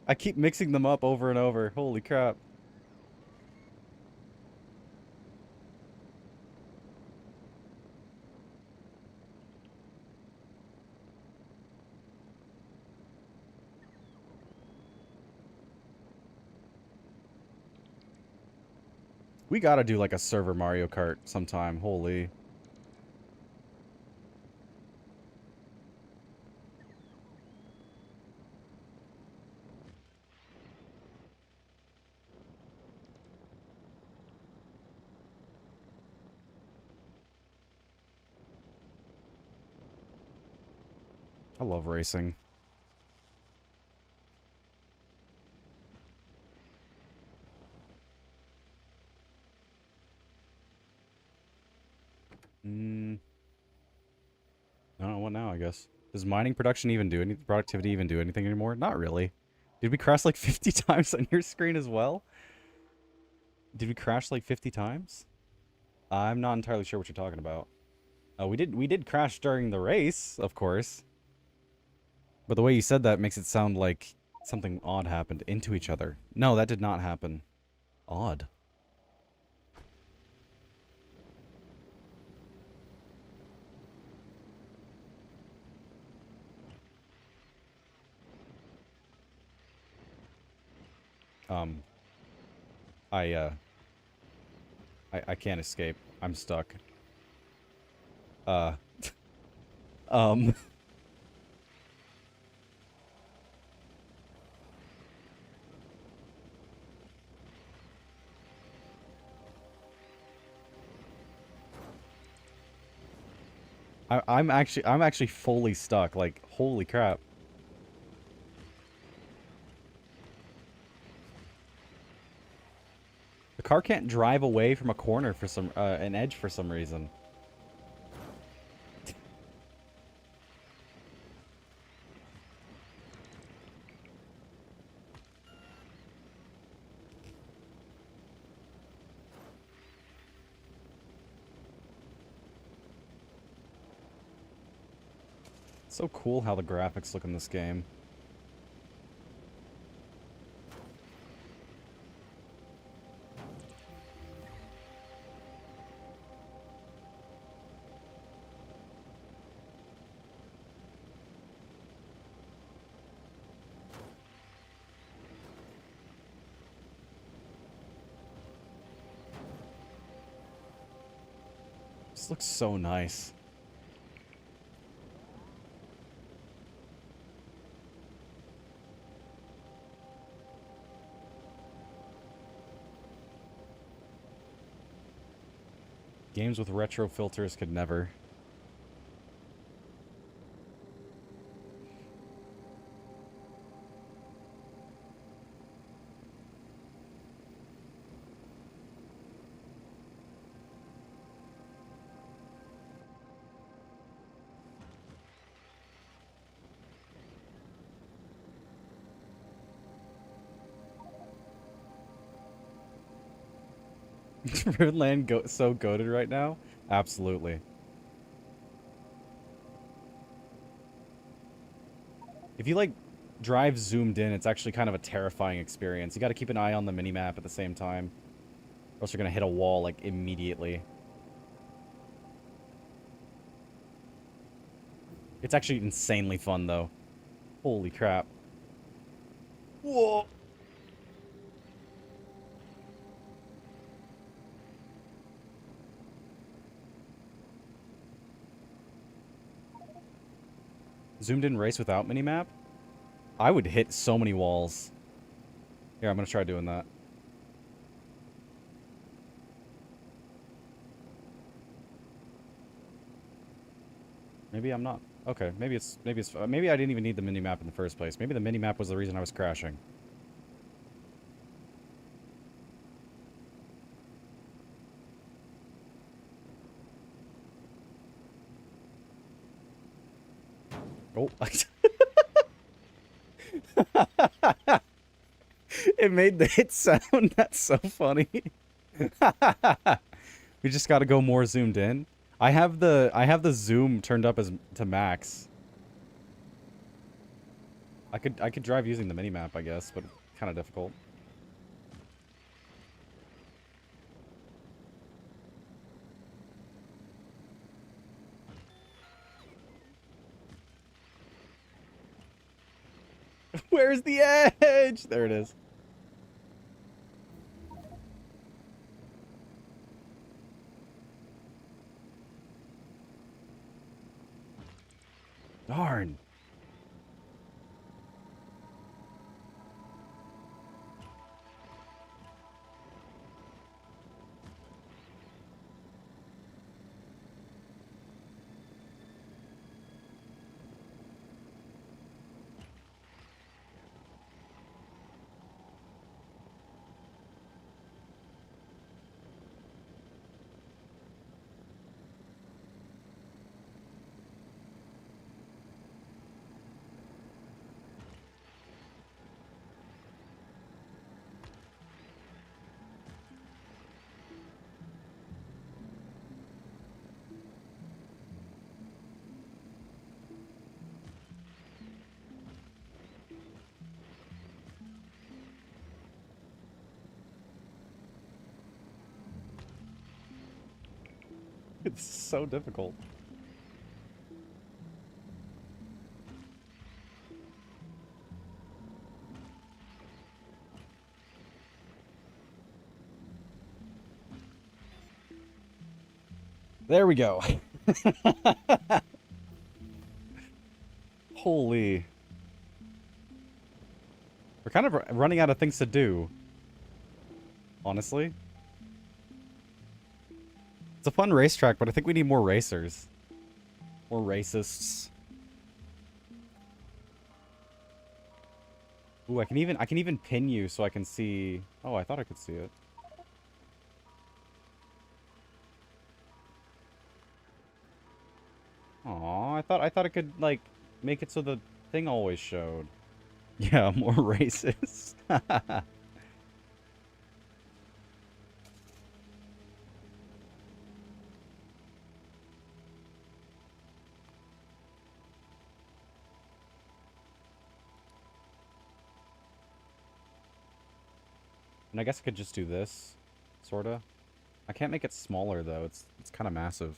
I keep mixing them up over and over. Holy crap. We gotta do like a server Mario Kart sometime. Holy. I love racing. I don't know, what now, I guess. Does mining production even do any productivity even do anything anymore? Not really. Did we crash like 50 times on your screen as well? Did we crash like 50 times? I'm not entirely sure what you're talking about. Oh, we did crash during the race, of course. But the way you said that makes it sound like something odd happened into each other. No, that did not happen. Odd. Um, I, I can't escape. I'm stuck. Uh, um... I'm actually fully stuck. Like, holy crap. The car can't drive away from a corner for some, an edge for some reason. It's so cool how the graphics look in this game. This looks so nice. Games with retro filters could never. Riverland so goated right now? Absolutely. If you, like, drive zoomed in, it's actually kind of a terrifying experience. You gotta keep an eye on the minimap at the same time. Or else you're gonna hit a wall, like, immediately. It's actually insanely fun, though. Holy crap. Whoa! Zoomed in race without minimap? I would hit so many walls. Here, I'm gonna try doing that. Maybe I'm not. Okay, maybe I didn't even need the mini-map in the first place. Maybe the mini-map was the reason I was crashing. Oh. It made the hit sound. That's so funny. We just got to go more zoomed in. I have the zoom turned up as to max. I could drive using the mini map, I guess, but kind of difficult. Where's the edge? There it is. Darn. It's so difficult. There we go. Holy. We're kind of running out of things to do. Honestly. It's a fun racetrack, but I think we need more racers. More racists. Ooh, I can even pin you so I can see. Oh, I thought I could see it. Aw, I thought it could like make it so the thing always showed. Yeah, more racist. And I guess I could just do this, sorta. I can't make it smaller though. It's kind of massive.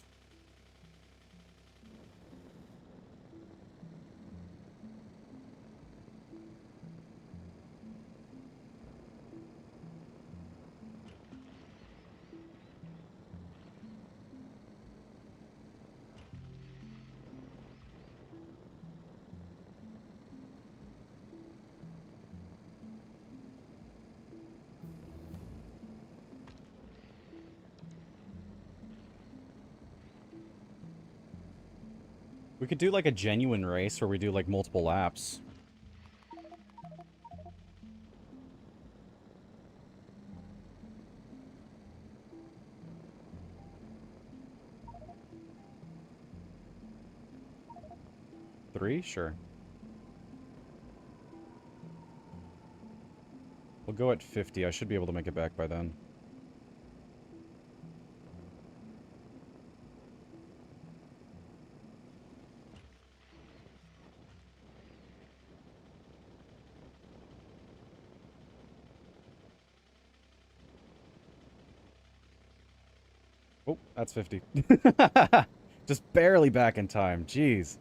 We could do like a genuine race where we do like multiple laps. Three? Sure. We'll go at 50. I should be able to make it back by then. Oh, that's 50. Just barely back in time. Jeez.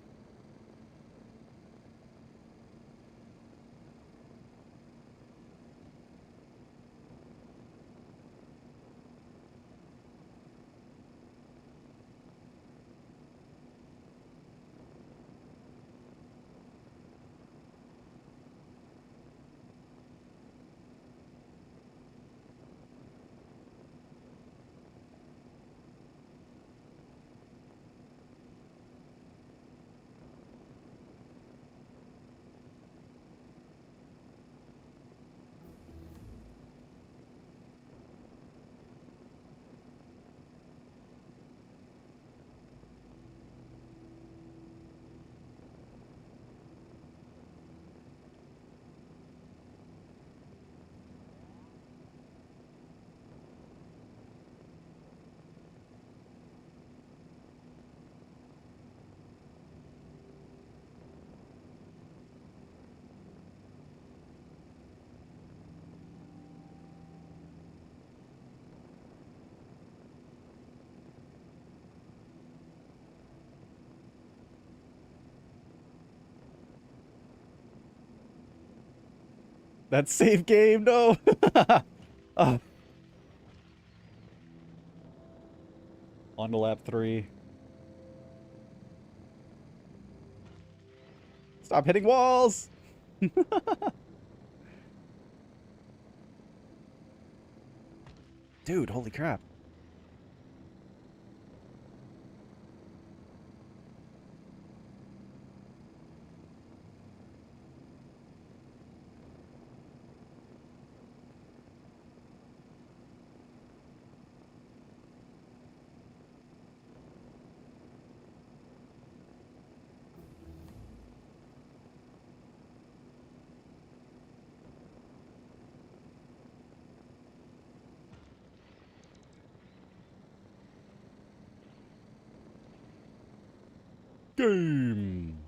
That save game, no! Oh. On to lap 3. Stop hitting walls! Dude, holy crap. Game!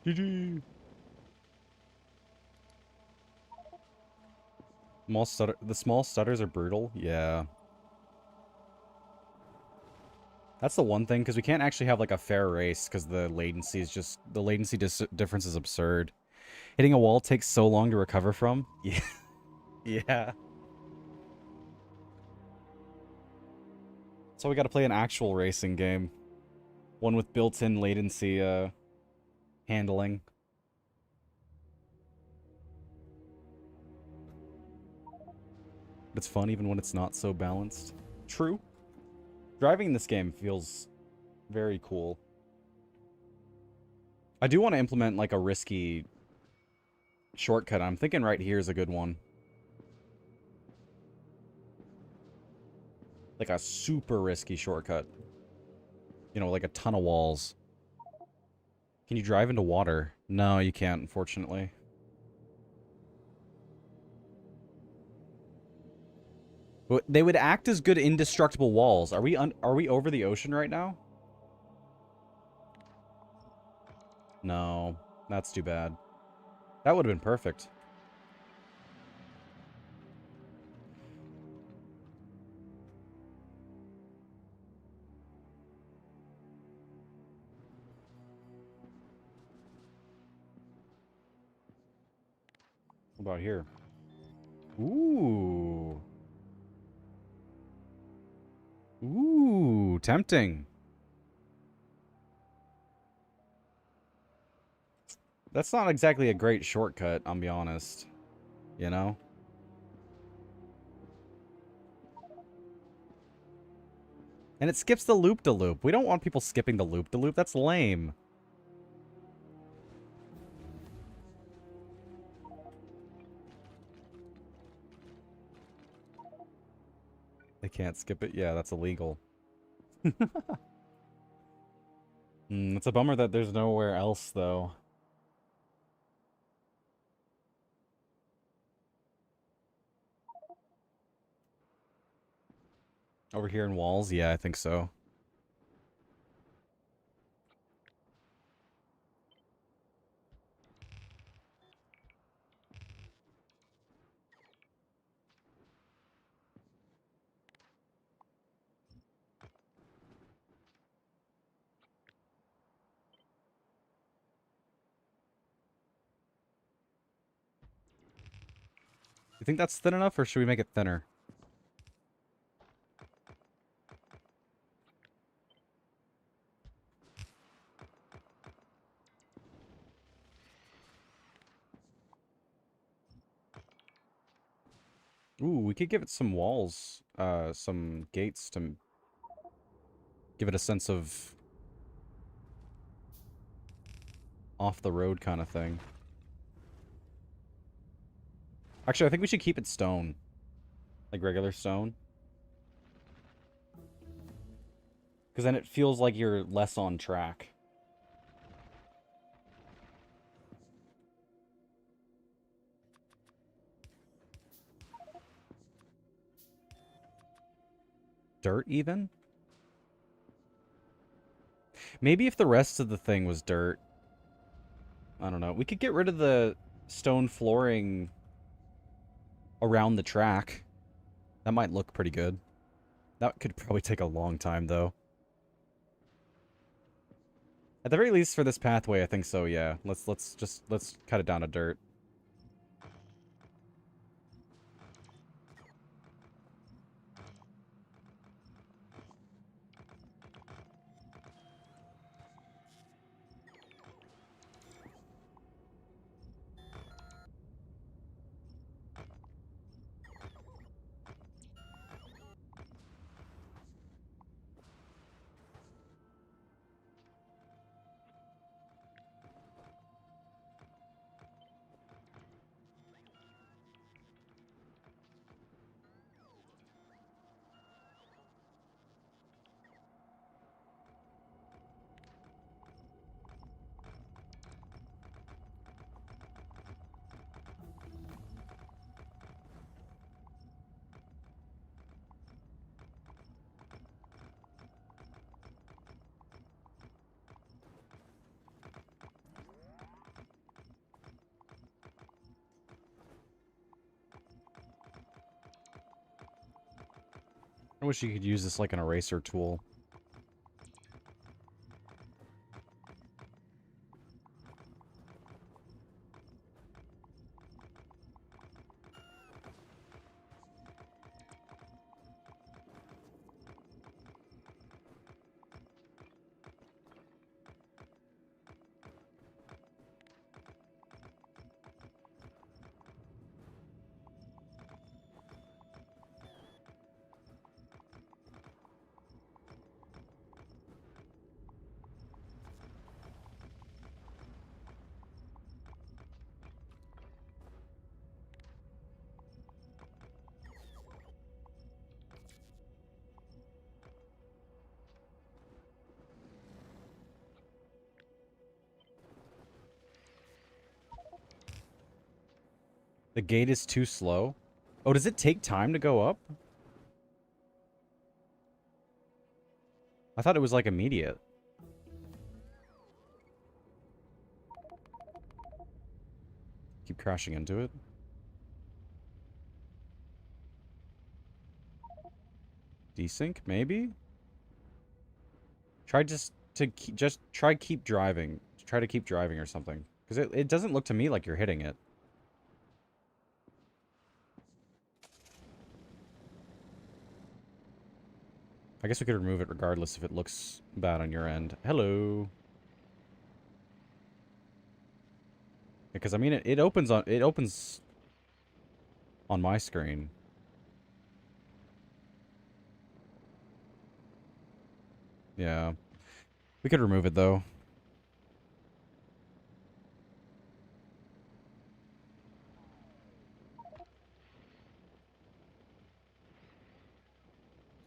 GG! The small stutters are brutal? Yeah. That's the one thing, because we can't actually have, like, a fair race, because the latency is just... The latency difference is absurd. Hitting a wall takes so long to recover from. Yeah. Yeah. So we gotta play an actual racing game. One with built-in latency, handling. But it's fun even when it's not so balanced. True. Driving in this game feels very cool. I do want to implement, like, a risky shortcut. I'm thinking right here is a good one. Like a super risky shortcut. You know, like a ton of walls. Can you drive into water? No, you can't, unfortunately. But they would act as good indestructible walls. Are we over the ocean right now? No, that's too bad. That would have been perfect. What about here? Ooh. Ooh, tempting. That's not exactly a great shortcut, I'll be honest. You know? And it skips the loop-de-loop. We don't want people skipping the loop-de-loop. That's lame. They can't skip it. Yeah, that's illegal. It's a bummer that there's nowhere else, though. Over here in walls? Yeah, I think so. You think that's thin enough, or should we make it thinner? Ooh, we could give it some walls, some gates to give it a sense of off-the-road kind of thing. Actually, I think we should keep it stone. Like regular stone. Because then it feels like you're less on track. Dirt, even? Maybe if the rest of the thing was dirt. I don't know. We could get rid of the stone flooring around the track. That might look pretty good. That could probably take a long time, though. At the very least, for this pathway, I think so, yeah. Let's cut it down to dirt. I wish you could use this like an eraser tool. The gate is too slow. Oh, does it take time to go up? I thought it was like immediate. Keep crashing into it. Desync, maybe? Try just try keep driving. Try to keep driving or something. Because it doesn't look to me like you're hitting it. I guess we could remove it regardless if it looks bad on your end. Hello. Because I mean it opens on my screen. Yeah. We could remove it though.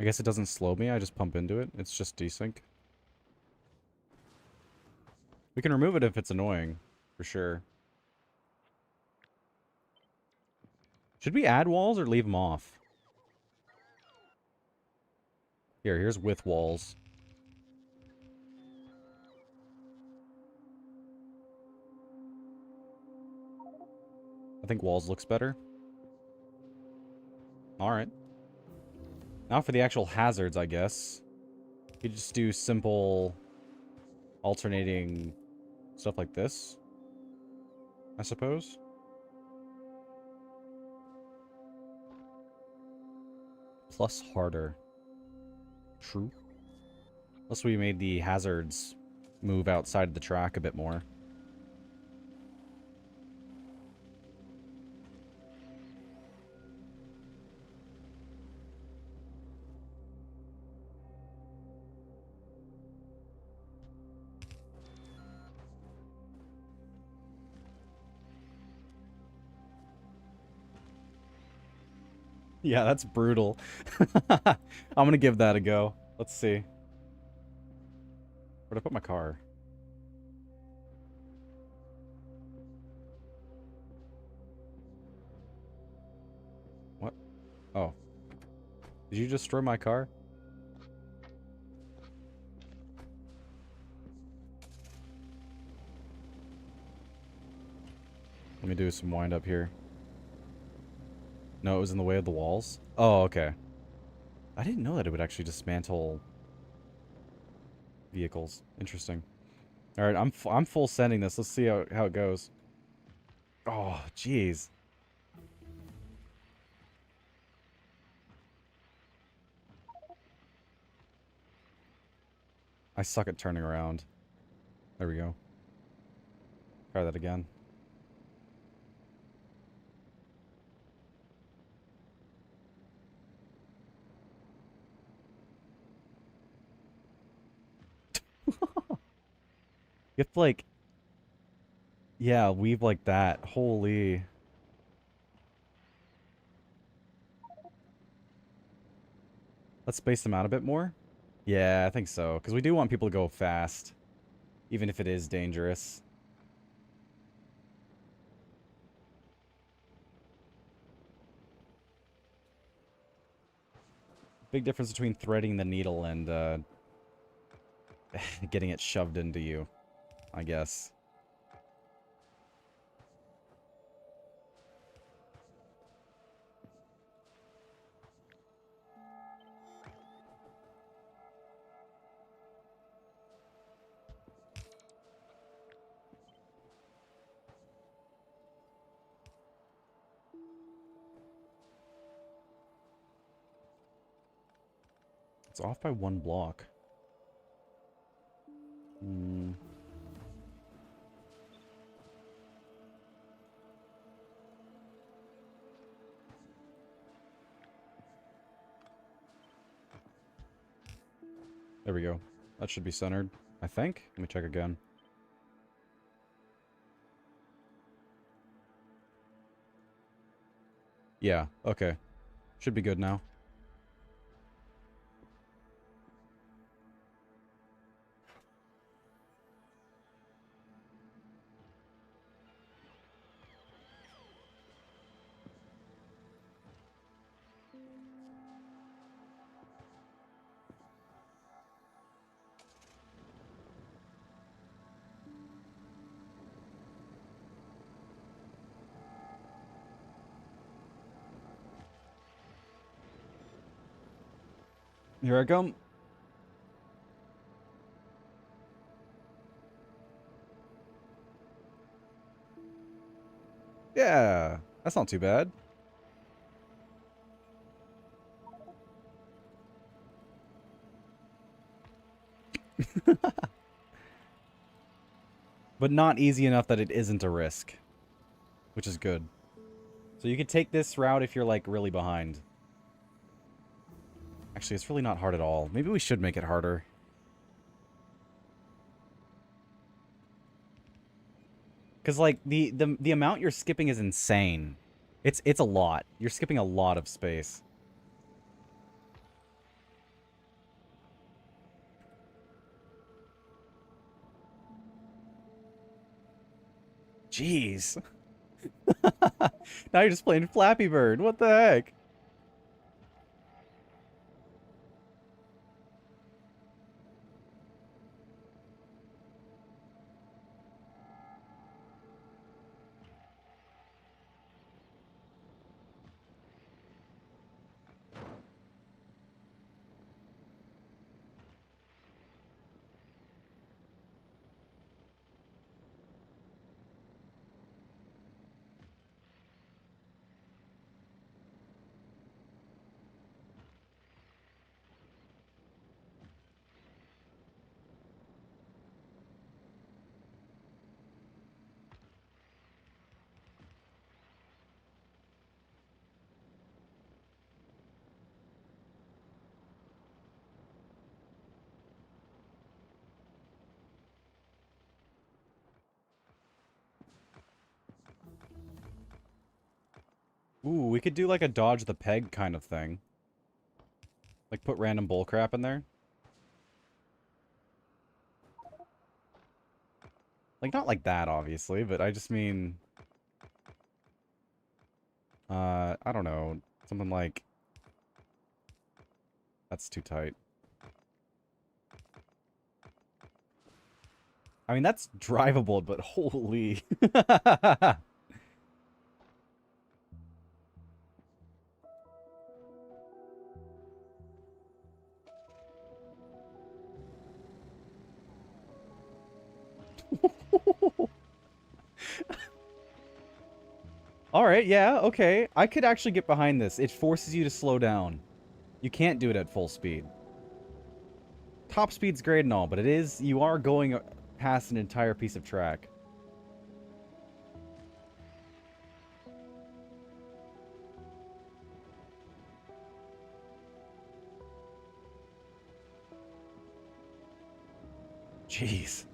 I guess it doesn't slow me, I just pump into it. It's just desync. We can remove it if it's annoying, for sure. Should we add walls or leave them off? Here's with walls. I think walls looks better. Alright. Now for the actual hazards, I guess. You just do simple alternating stuff like this, I suppose. Plus harder. True. Unless we made the hazards move outside the track a bit more. Yeah, that's brutal. I'm gonna give that a go. Let's see. Where'd I put my car? What? Oh. Did you destroy my car? Let me do some wind up here. No, it was in the way of the walls? Oh, okay. I didn't know that it would actually dismantle vehicles. Interesting. Alright, I'm full sending this. Let's see how it goes. Oh, jeez. I suck at turning around. There we go. Try that again. You have to, like... Yeah, weave like that. Holy... Let's space them out a bit more. Yeah, I think so. Because we do want people to go fast. Even if it is dangerous. Big difference between threading the needle and, getting it shoved into you, I guess. It's off by 1 block. Hmm. There we go. That should be centered, I think. Let me check again. Yeah, okay. Should be good now. Here I come. Yeah, that's not too bad. But not easy enough that it isn't a risk. Which is good. So you could take this route if you're, like, really behind. Actually, it's really not hard at all. Maybe we should make it harder. Because, like, the amount you're skipping is insane. It's a lot. You're skipping a lot of space. Jeez. Now you're just playing Flappy Bird. What the heck? Ooh, we could do like a dodge the peg kind of thing. Like put random bullcrap in there. Like not like that, obviously, but I just mean... I don't know. Something like... That's too tight. I mean, that's drivable, but holy... Alright, yeah, okay. I could actually get behind this. It forces you to slow down. You can't do it at full speed. Top speed's great and all, but you are going past an entire piece of track. Jeez.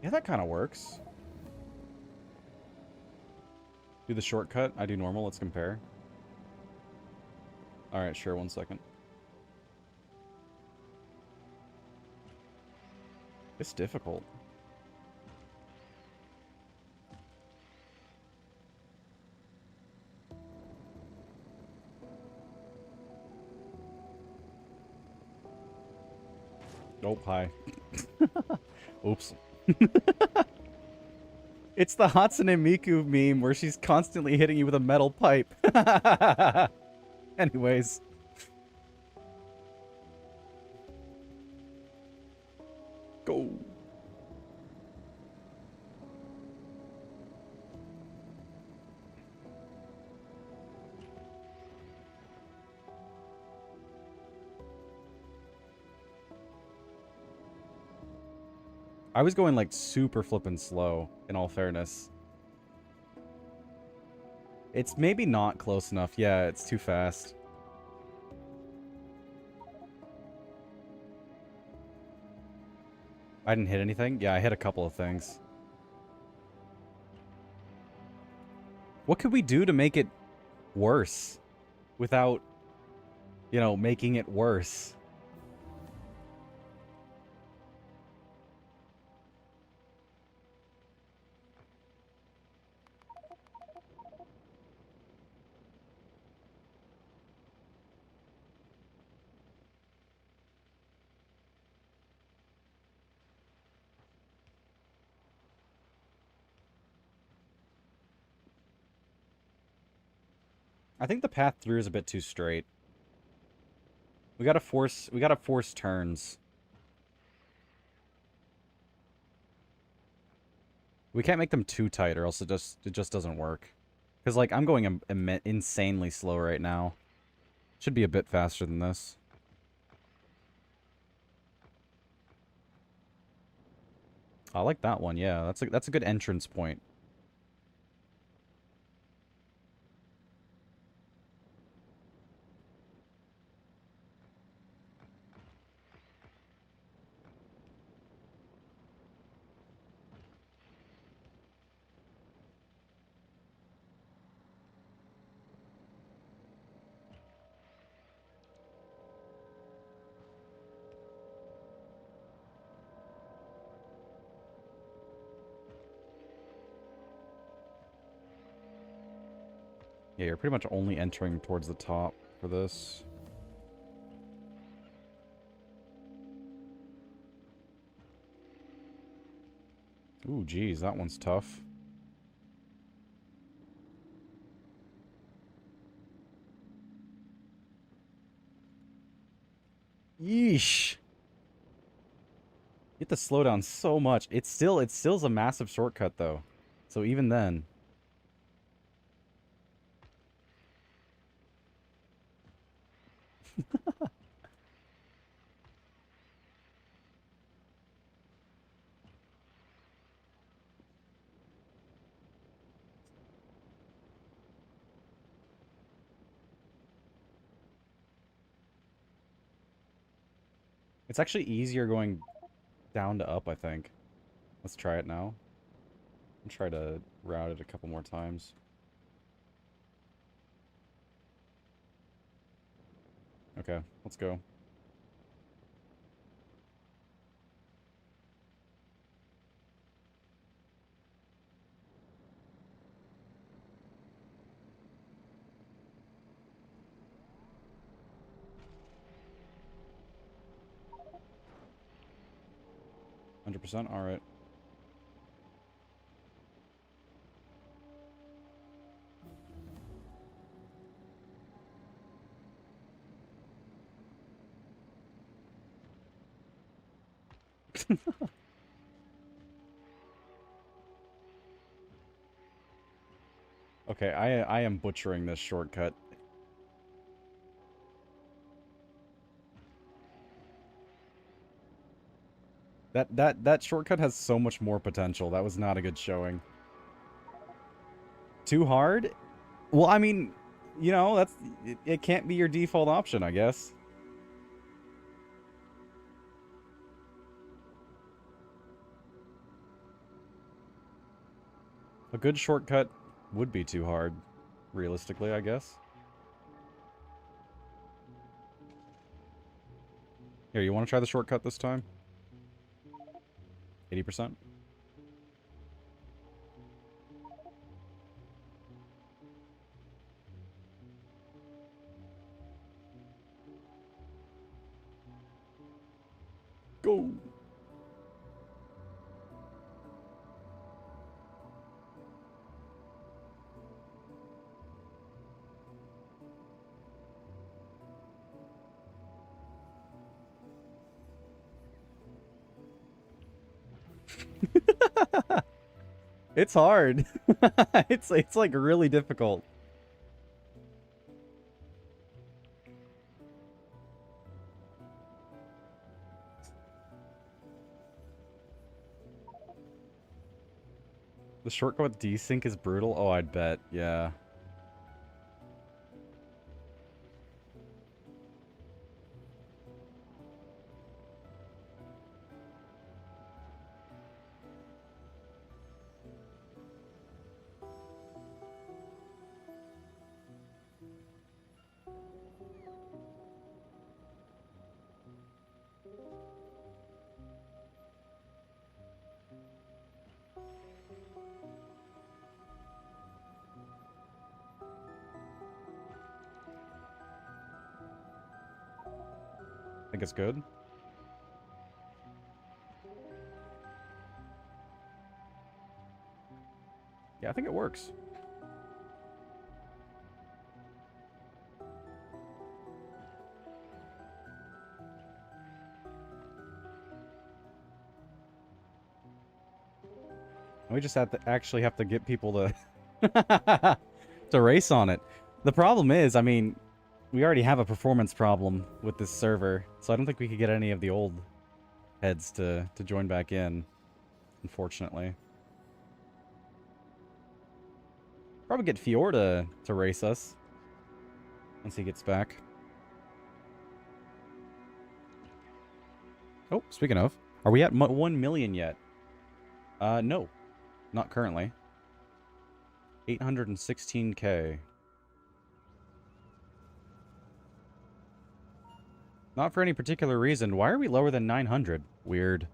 Yeah, that kind of works. Do the shortcut. I do normal. Let's compare. Alright, sure. 1 second. It's difficult. Oh, hi. Oops. It's the Hatsune Miku meme where she's constantly hitting you with a metal pipe. Anyways. Go. I was going like super flippin' slow, in all fairness. It's maybe not close enough. Yeah, it's too fast. I didn't hit anything? Yeah, I hit a couple of things. What could we do to make it worse without, you know, making it worse? I think the path through is a bit too straight. We gotta force turns. We can't make them too tight or else it just doesn't work. Because, like, I'm going insanely slow right now. Should be a bit faster than this. I like that one, yeah. That's a good entrance point. Yeah, you're pretty much only entering towards the top for this. Ooh, geez, that one's tough. Yeesh. You have to slow down so much. It still's a massive shortcut though. So even then. It's actually easier going down to up, I think. Let's try it now. I'll try to route it a couple more times. Okay, let's go. $100%? Alright. Okay, I am butchering this shortcut. That shortcut has so much more potential. That was not a good showing. Too hard? Well, I mean, you know, it can't be your default option, I guess. A good shortcut would be too hard, realistically, I guess. Here, you want to try the shortcut this time? 80%? Go! It's hard. It's like really difficult. The shortcut desync is brutal? Oh, I'd bet. Yeah. Think it's good? Yeah, I think it works. We just actually have to get people to to race on it. The problem is, I mean, we already have a performance problem with this server, so I don't think we could get any of the old heads to join back in, unfortunately. Probably get Fior to race us once he gets back. Oh, speaking of, are we at 1 million yet? No, not currently. 816K. Not for any particular reason. Why are we lower than 900? Weird.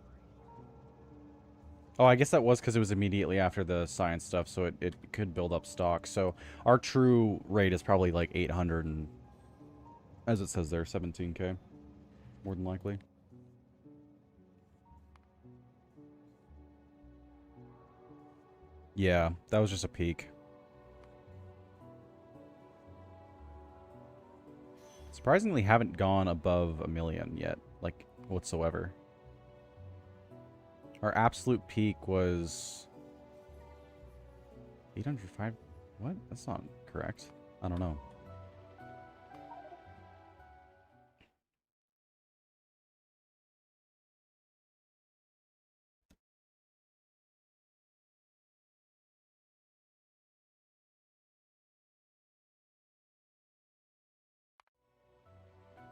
Oh, I guess that was because it was immediately after the science stuff, so it could build up stock. So our true rate is probably like 800 and, as it says there, 17K. More than likely. Yeah, that was just a peak. Surprisingly, haven't gone above 1 million yet, like, whatsoever. Our absolute peak was 805. What? That's not correct. I don't know.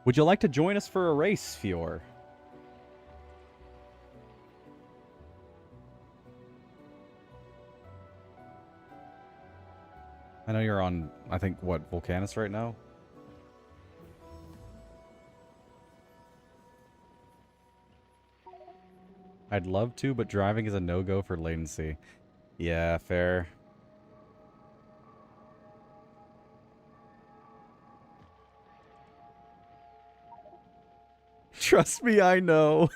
Would you like to join us for a race, Fior? I know you're on, I think, what, Volcanus right now? I'd love to, but driving is a no-go for latency. Yeah, fair. Trust me, I know.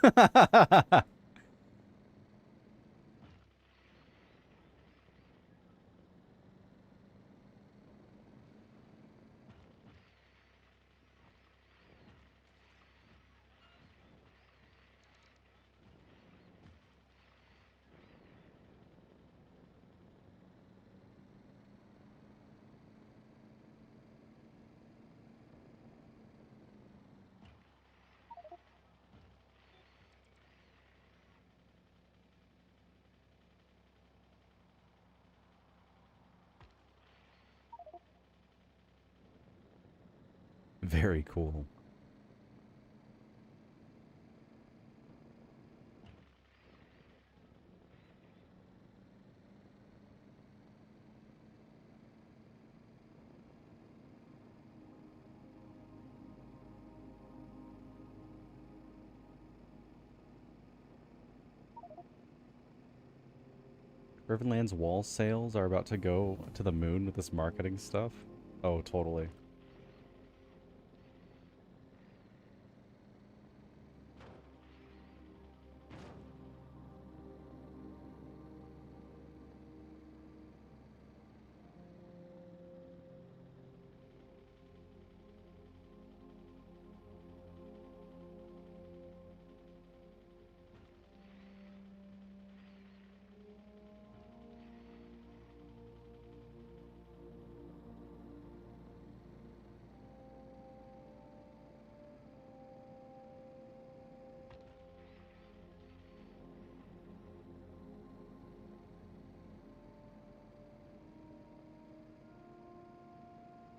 Very cool. Rivenland's wall sales are about to go to the moon with this marketing stuff. Oh, totally.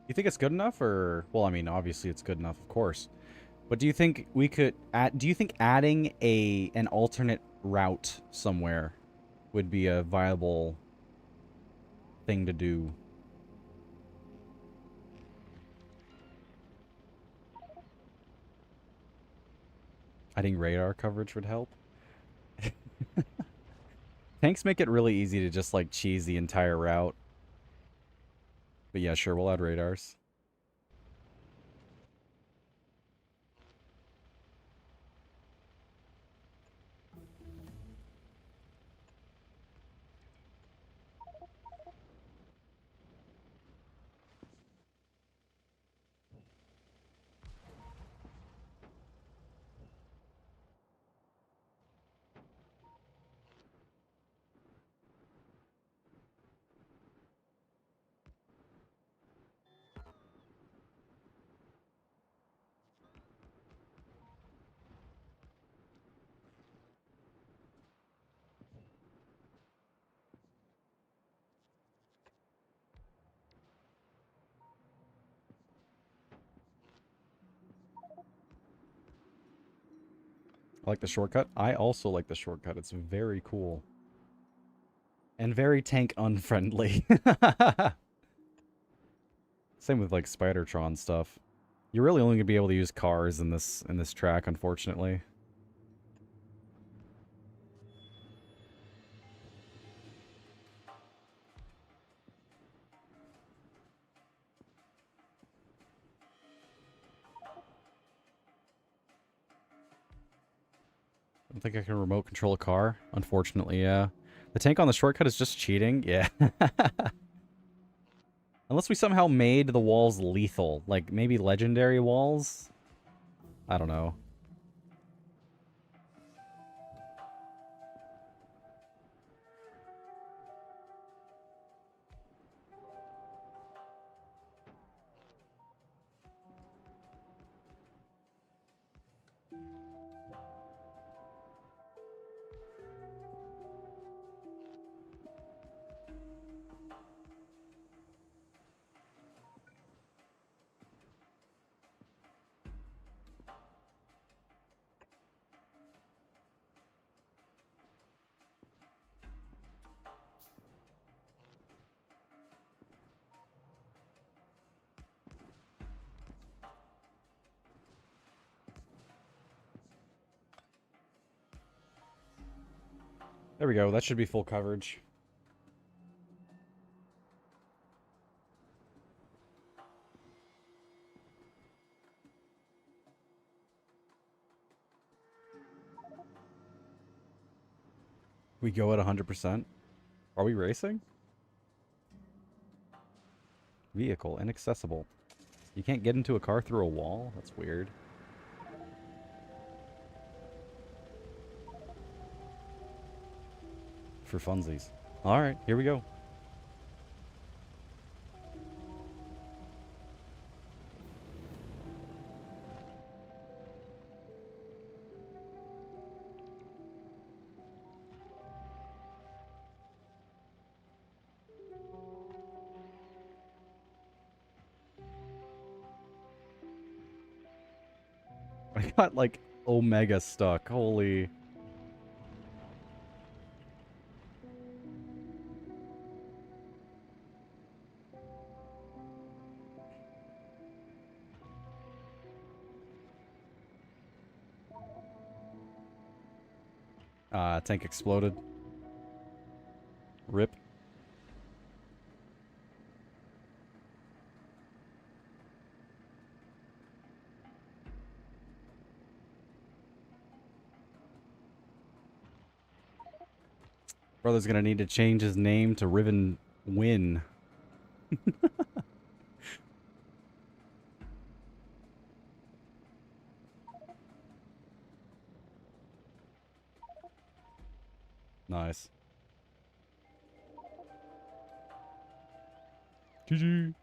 You think it's good enough, or well, I mean, obviously it's good enough, of course. But do you think we could add? Do you think adding an alternate route somewhere would be a viable thing to do? Adding radar coverage would help. Tanks make it really easy to just like cheese the entire route. But yeah, sure, we'll add radars. I like the shortcut. I also like the shortcut. It's very cool. And very tank unfriendly. Same with like Spidertron stuff. You're really only gonna be able to use cars in this track, unfortunately. I don't think I can remote control a car. Unfortunately, yeah. The tank on the shortcut is just cheating. Yeah. Unless we somehow made the walls lethal. Like, maybe legendary walls? I don't know. There we go. That should be full coverage. We go at 100%. Are we racing? Vehicle inaccessible. You can't get into a car through a wall? That's weird. For funsies. Alright, here we go. I got, like, Omega stuck. Holy... tank exploded. Rip. Brother's gonna need to change his name to Riven Win. Nice. GG.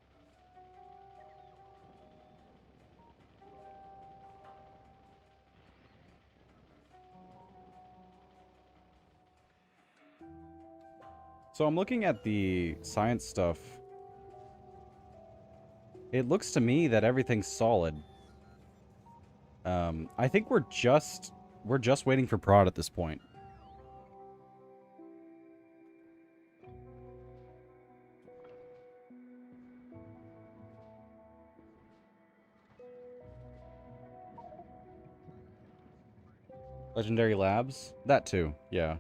So I'm looking at the science stuff. It looks to me that everything's solid. I think we're just waiting for prod at this point. Legendary Labs? That too, yeah.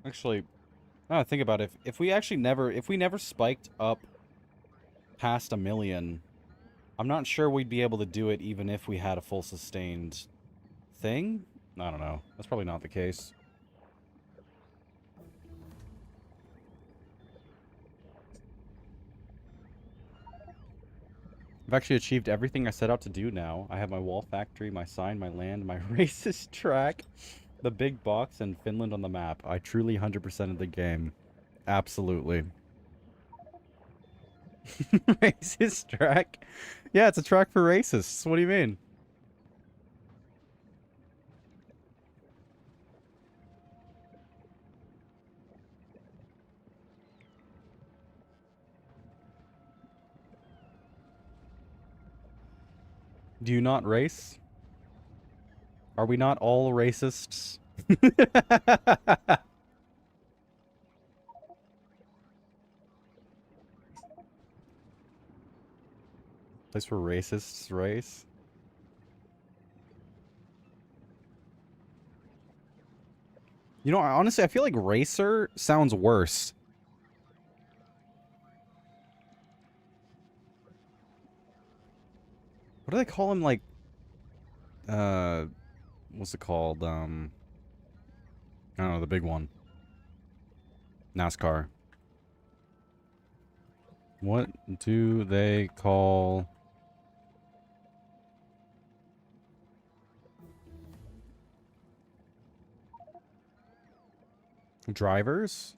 Actually, now think about it. If we actually never spiked up past 1,000,000, I'm not sure we'd be able to do it even if we had a full sustained thing. I don't know. That's probably not the case. I've actually achieved everything I set out to do now. I have my wall factory, my sign, my land, my racist track, the big box, and Finland on the map. I truly 100%ed the game. Absolutely. Racist track? Yeah, it's a track for racists. What do you mean? Do you not race? Are we not all racists? Place where racists race? You know, honestly, I feel like racer sounds worse. What do they call him, like, what's it called? I don't know, the big one. NASCAR. What do they call... drivers?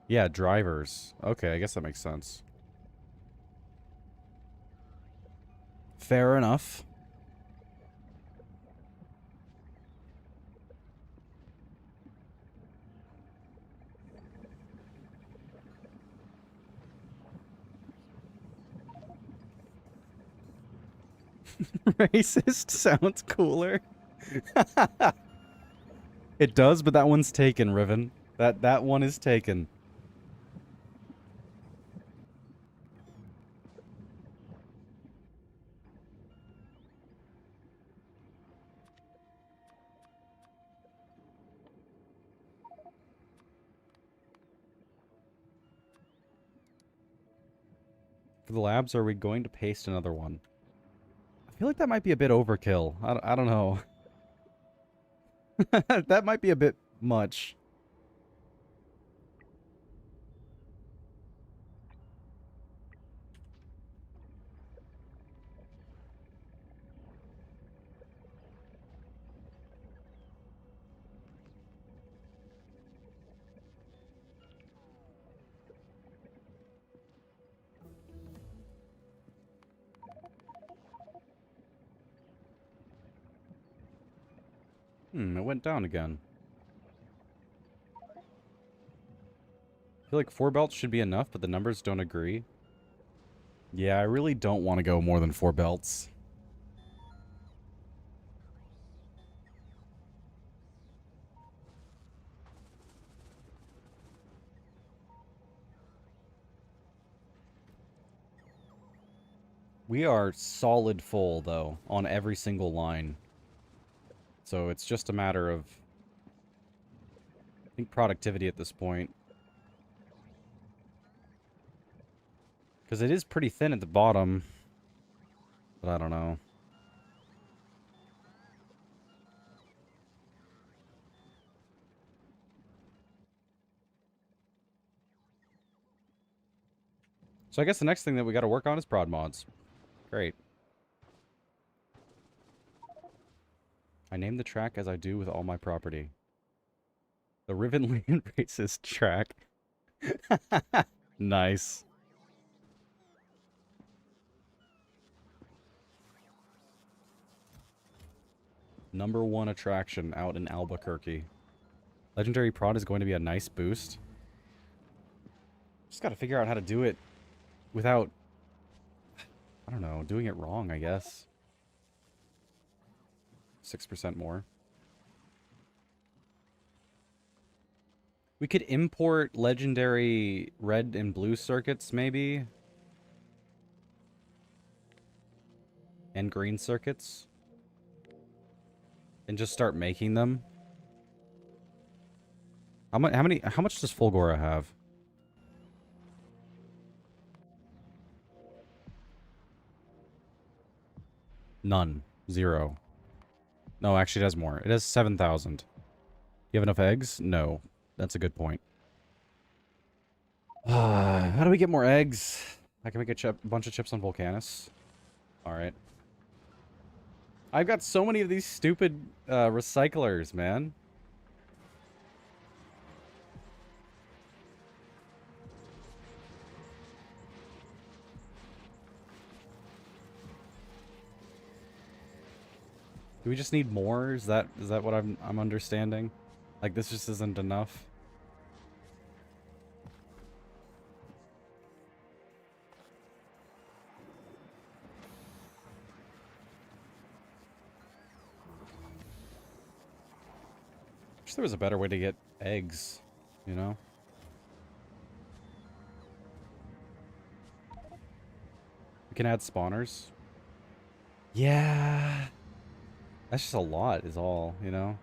Yeah, drivers. Okay, I guess that makes sense. Fair enough. Racist sounds cooler. It does, but that one's taken, Riven. That one is taken. For the labs, are we going to paste another one? I feel like that might be a bit overkill. I don't know. That might be a bit much. It went down again. I feel like 4 belts should be enough, but the numbers don't agree. Yeah, I really don't want to go more than 4 belts. We are solid full, though, on every single line. So it's just a matter of, I think, productivity at this point. Because it is pretty thin at the bottom. But I don't know. So I guess the next thing that we got to work on is prod mods. Great. I named the track as I do with all my property. The Riven Lane Races track. Nice. #1 attraction out in Albuquerque. Legendary prod is going to be a nice boost. Just gotta figure out how to do it without, I don't know, doing it wrong, I guess. 6% more. We could import legendary red and blue circuits, maybe. And green circuits. And just start making them. How much does Fulgora have? None. 0. No, actually it has more. It has 7,000. You have enough eggs? No. That's a good point. How do we get more eggs? I can make a bunch of chips on Volcanus. Alright. I've got so many of these stupid recyclers, man. Do we just need more? Is that what I'm understanding? Like this just isn't enough? Wish there was a better way to get eggs, you know? We can add spawners. Yeah. That's just a lot is all, you know?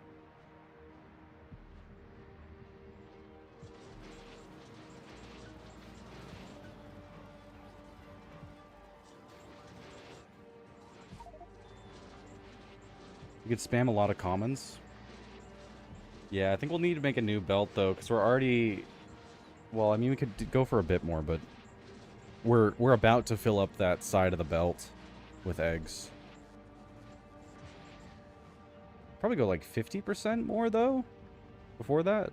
We could spam a lot of commons. Yeah, I think we'll need to make a new belt, though, because we're already... Well, I mean, we could go for a bit more, but... We're about to fill up that side of the belt with eggs. Probably go like 50% more, though, before that.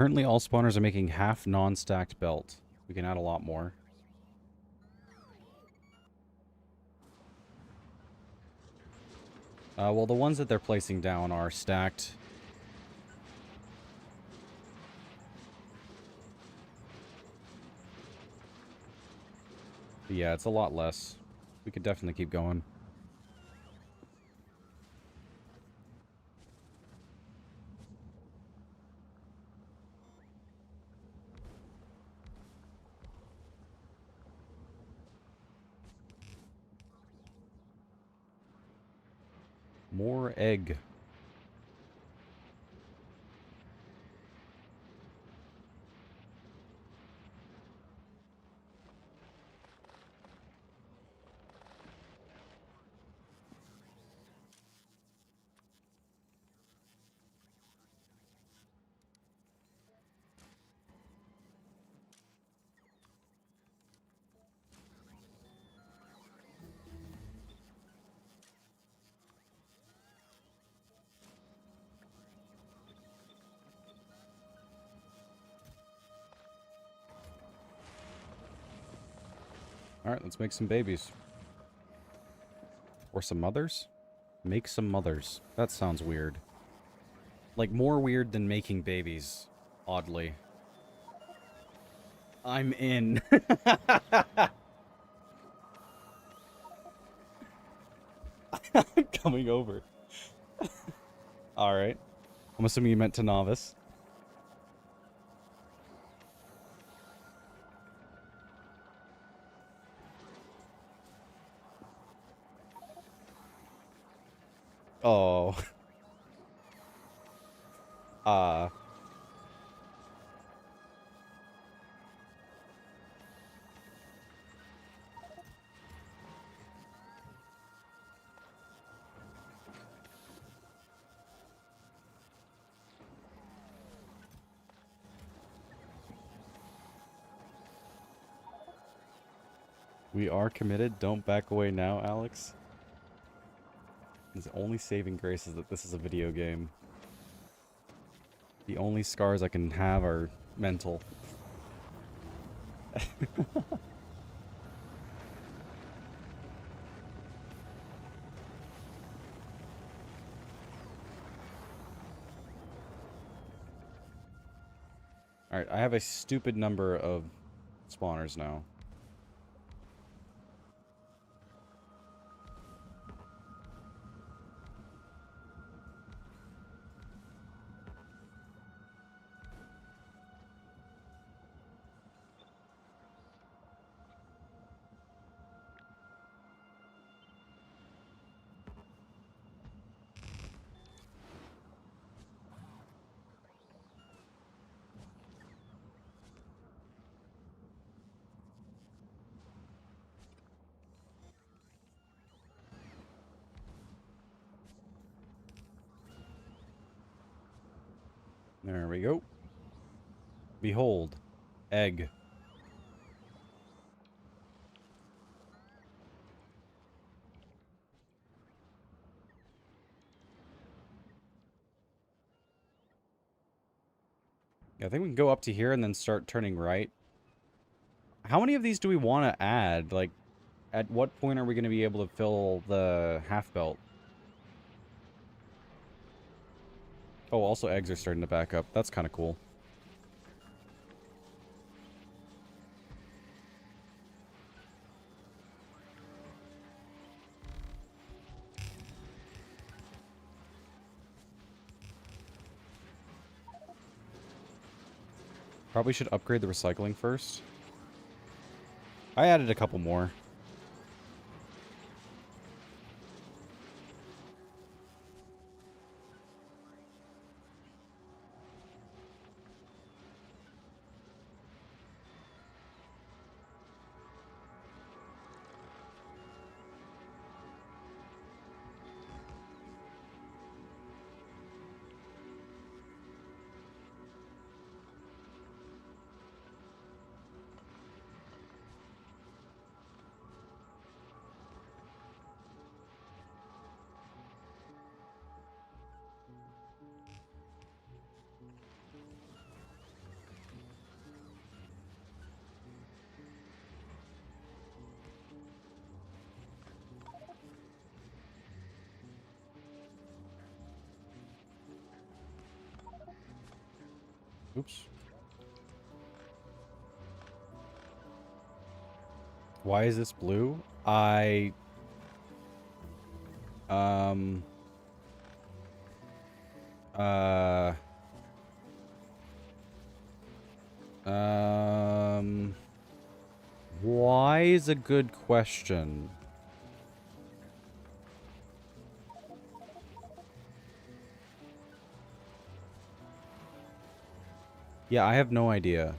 Currently, all spawners are making half non-stacked belt. We can add a lot more. Well, the ones that they're placing down are stacked. But yeah, it's a lot less. We could definitely keep going. More egg. Alright, let's make some babies. Or some mothers? Make some mothers. That sounds weird. Like, more weird than making babies. Oddly. I'm in. I'm coming over. Alright. I'm assuming you meant to novice. Oh. We are committed. Don't back away now, Alex. The only saving grace is that this is a video game. The only scars I can have are mental. Alright, I have a stupid number of spawners now. There we go. Behold. Egg. Yeah, I think we can go up to here and then start turning right. How many of these do we want to add? Like, at what point are we going to be able to fill the half belt? Oh, also eggs are starting to back up. That's kind of cool. Probably should upgrade the recycling first. I added a couple more. Oops. Why is this blue? Um... Uh... Why is a good question. Yeah, I have no idea.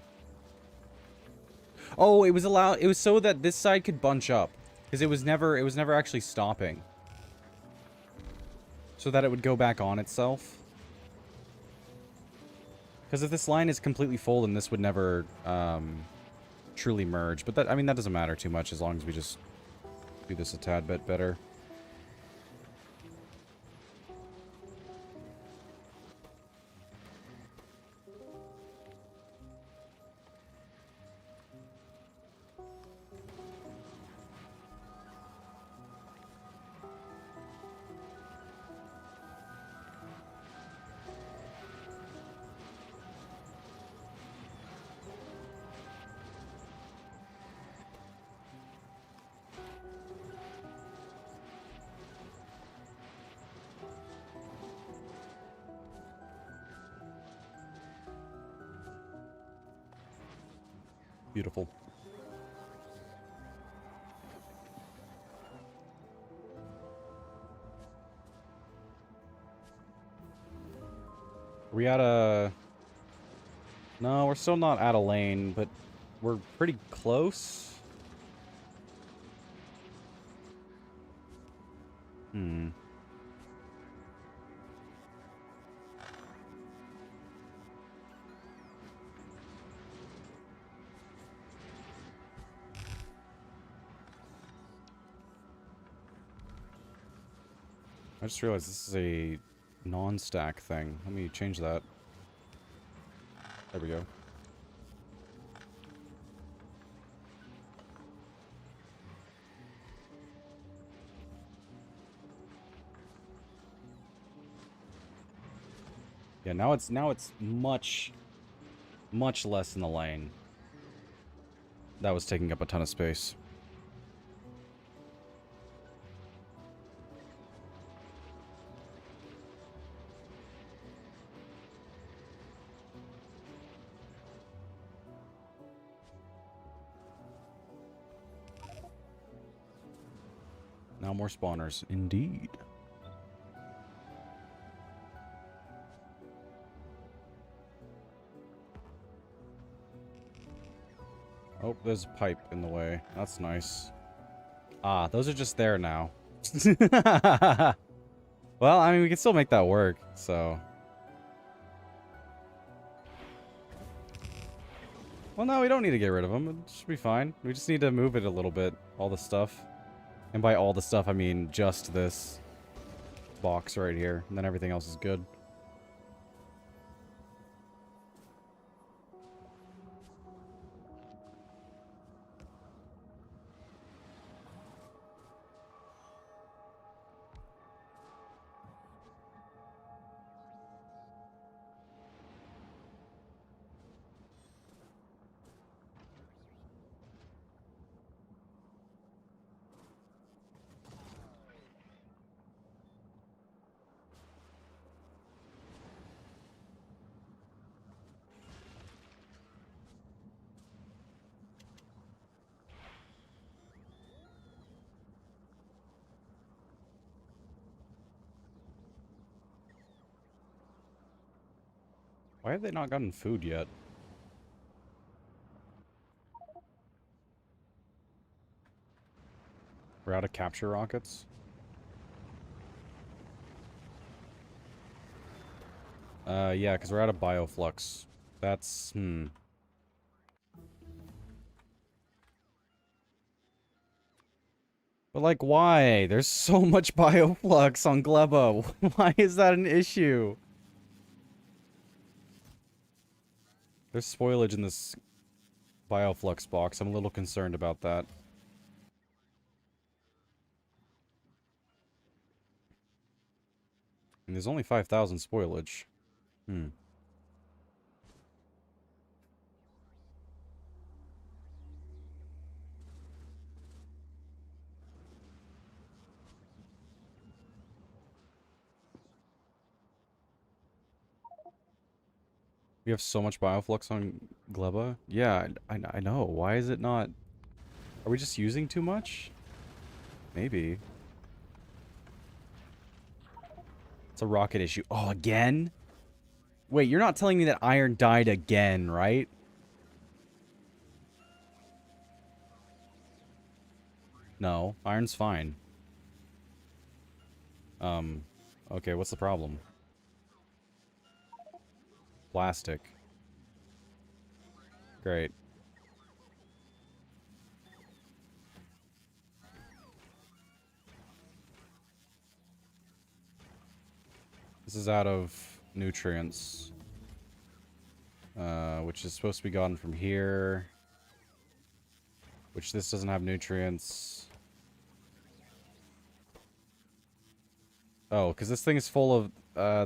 Oh, it was so that this side could bunch up. Because it was never actually stopping. So that it would go back on itself. Because if this line is completely full, then this would never, truly merge. But that, I mean, that doesn't matter too much as long as we just do this a tad bit better. Beautiful. Are we at a... No, we're still not at a lane, but we're pretty close. Hmm. I just realized this is a non-stack thing. Let me change that. There we go. Yeah, now it's much less in the lane. That was taking up a ton of space. Now more spawners. Indeed. Oh, there's a pipe in the way. That's nice. Ah, those are just there now. Well, I mean, we can still make that work, so... Well, no, we don't need to get rid of them. It should be fine. We just need to move it a little bit. All the stuff. And by all the stuff, I mean just this box right here. And then everything else is good. Why have they not gotten food yet? We're out of capture rockets? Yeah, because we're out of bioflux. That's, But, like, why? There's so much bioflux on Gleba. Why is that an issue? There's spoilage in this bioflux box. I'm a little concerned about that. And there's only 5,000 spoilage. Hmm. We have so much bioflux on Gleba. Yeah, I know. Why is it not... Are we just using too much? Maybe. It's a rocket issue. Oh, again? Wait, you're not telling me that iron died again, right? No, iron's fine. Okay, what's the problem? Plastic. Great. This is out of nutrients. Which is supposed to be gotten from here. Which this doesn't have nutrients. Oh, because this thing is full of...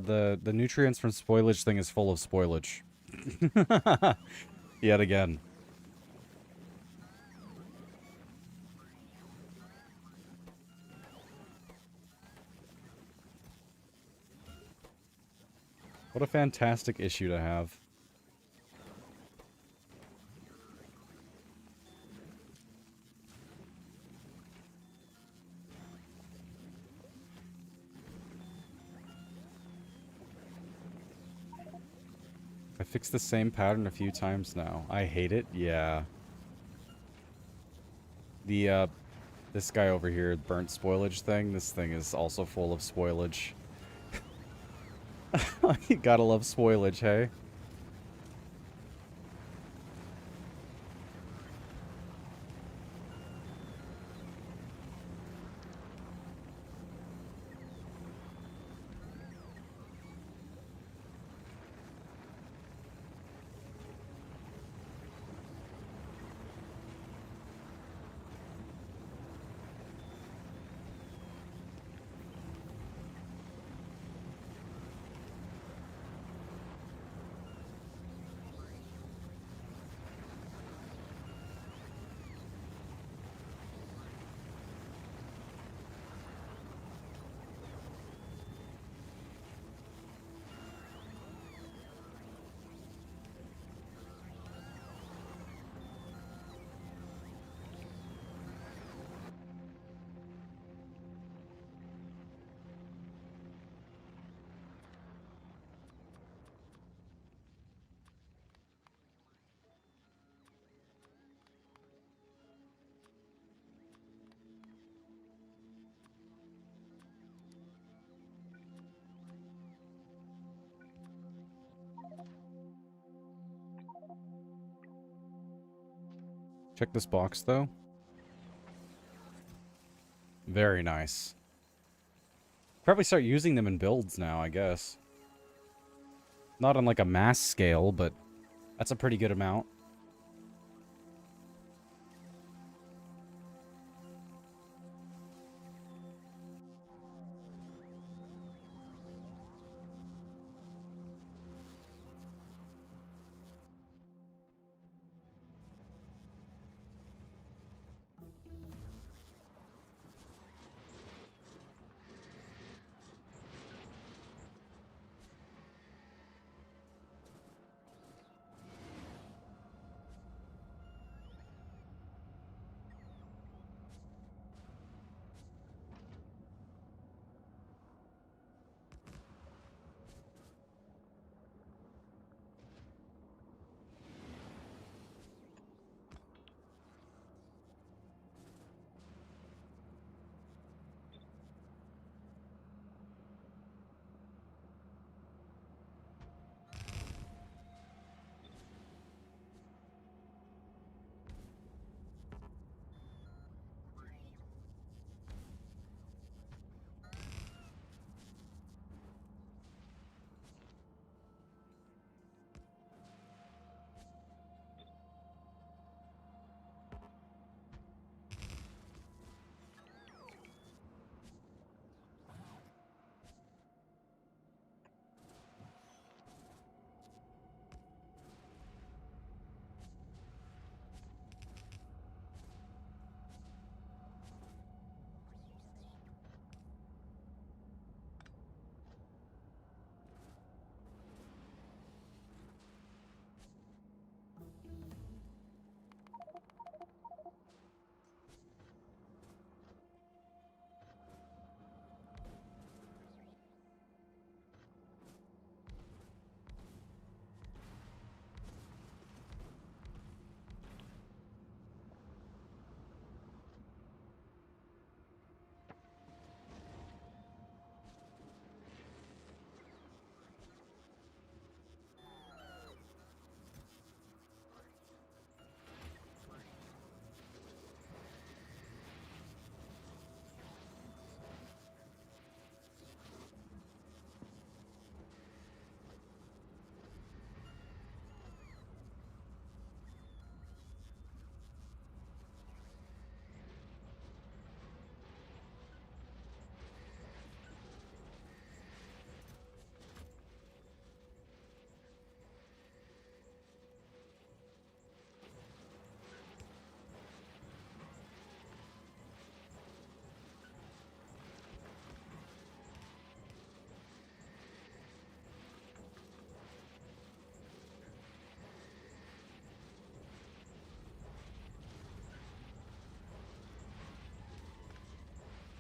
the nutrients from spoilage thing is full of spoilage. Yet again. What a fantastic issue to have. I fixed the same pattern a few times now. I hate it. Yeah. The, this guy over here, burnt spoilage thing, this thing is also full of spoilage. You gotta love spoilage, hey? Check this box, though. Very nice. Probably start using them in builds now, I guess. Not on like a mass scale, but that's a pretty good amount.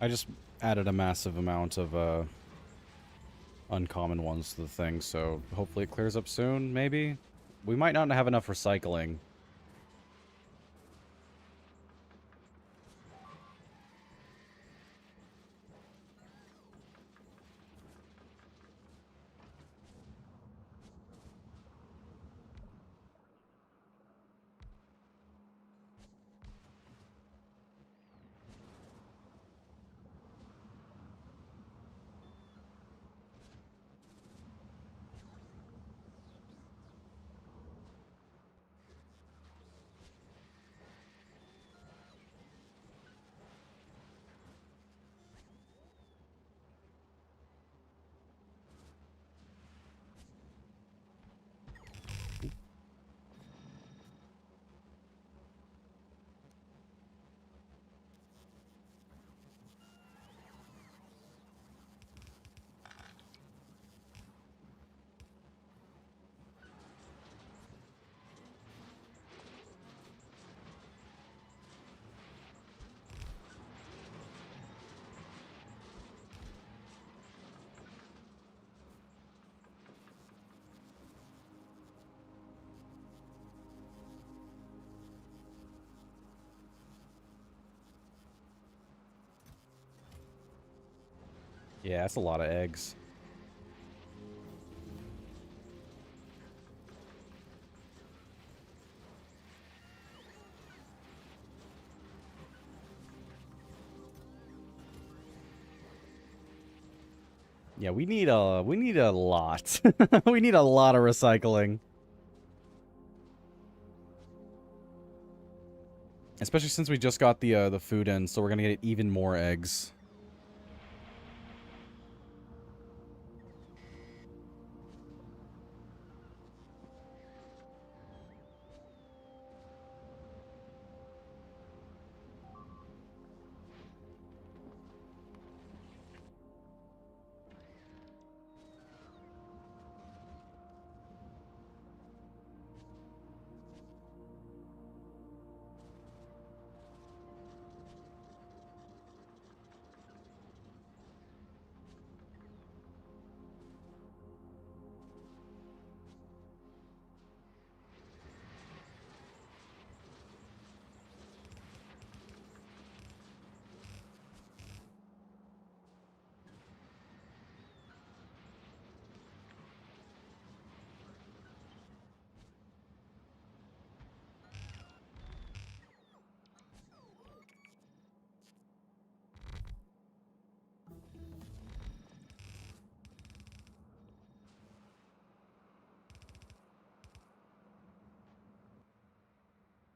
I just added a massive amount of uncommon ones to the thing, so hopefully it clears up soon, maybe? We might not have enough recycling. Yeah, that's a lot of eggs. Yeah, we need a lot. We need a lot of recycling. Especially since we just got the food in, so we're gonna get even more eggs.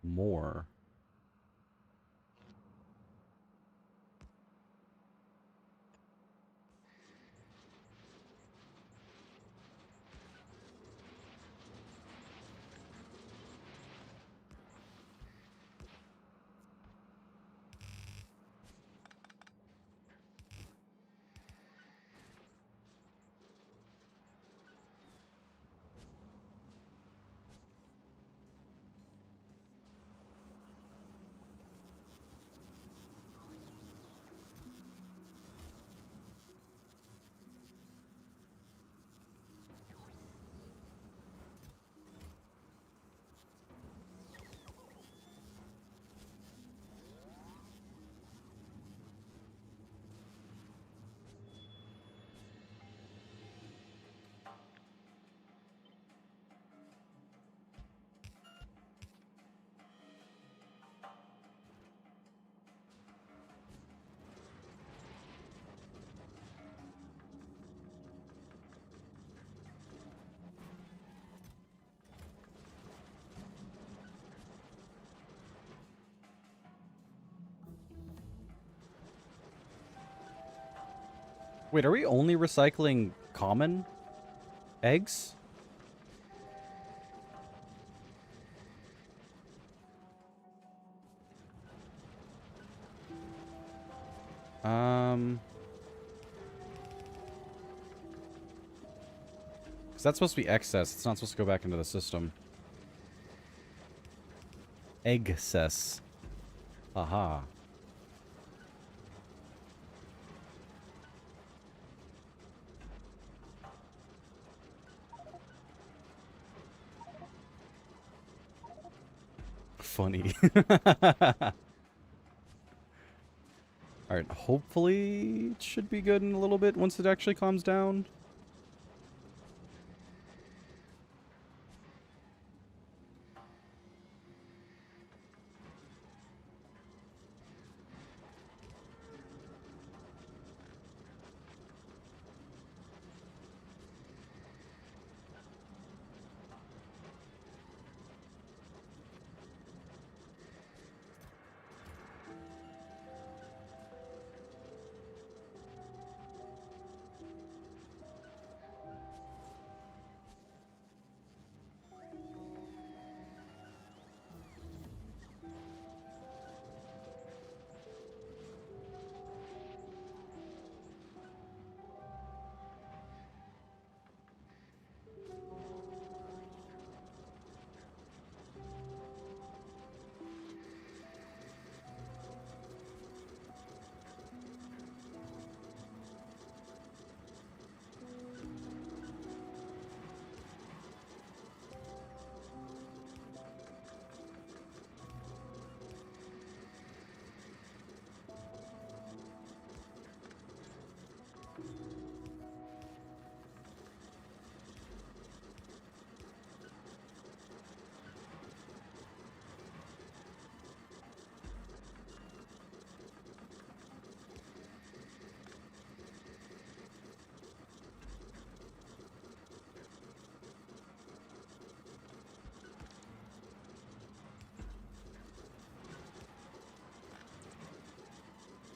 More. Wait, are we only recycling common eggs? Um... 'Cause that's supposed to be excess. It's not supposed to go back into the system. Excess. Aha. funny. Alright, hopefully it should be good in a little bit once it actually calms down.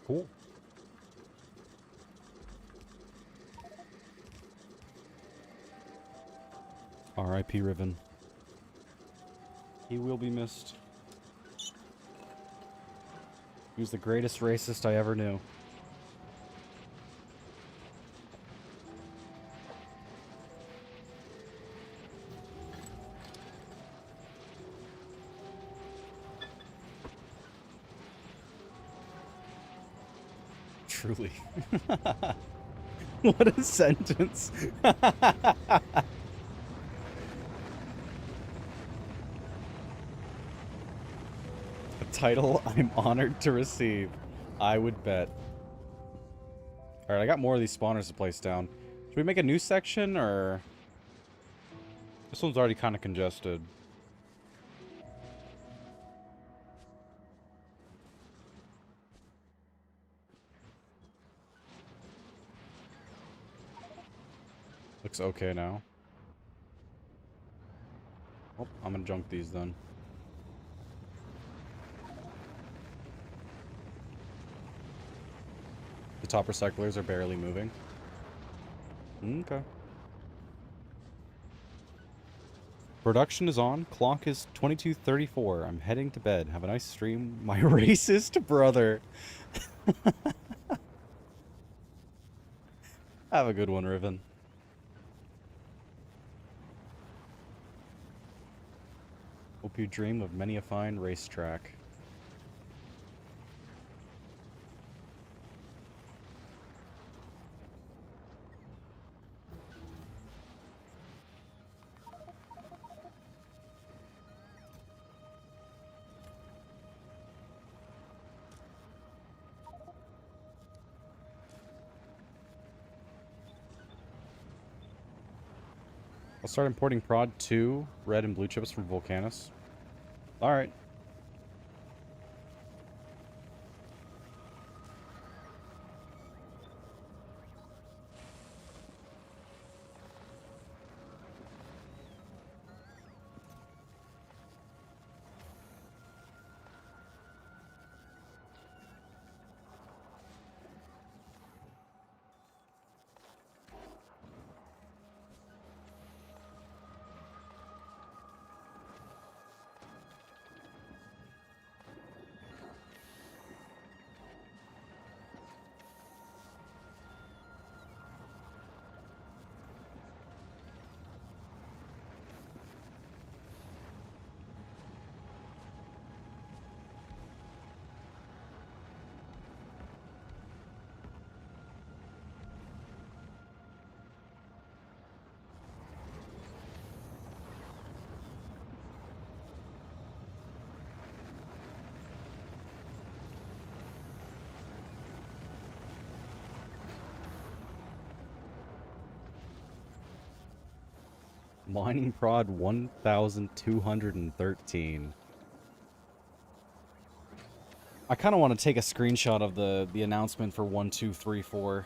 Cool. R.I.P. Riven. He will be missed. He was the greatest racist I ever knew. Truly. What a sentence. A title I'm honored to receive. I would bet. Alright, I got more of these spawners to place down. Should we make a new section, or... This one's already kind of congested. Looks okay now. Oh, I'm gonna junk these then. The top recyclers are barely moving. Okay. Production is on. Clock is 22:34. I'm heading to bed. Have a nice stream. My racist brother. Have a good one, Riven. Hope you dream of many a fine racetrack. I'll start importing prod 2 red and blue chips from Volcanus. Alright. Mining prod 1,213. I kind of want to take a screenshot of the announcement for 1234.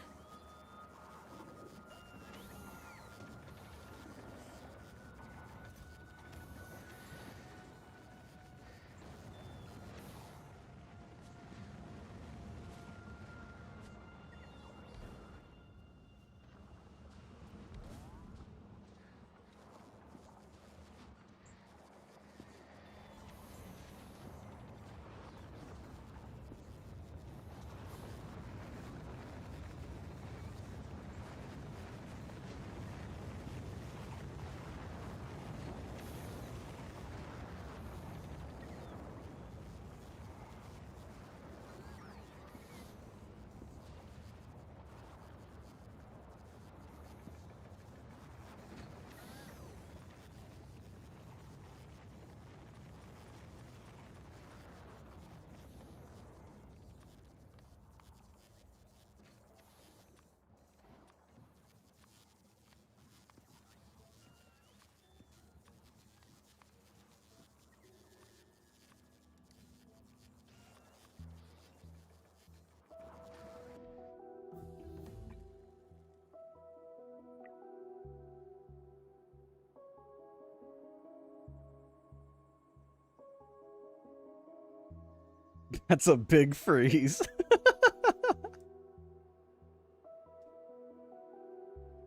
That's a big freeze.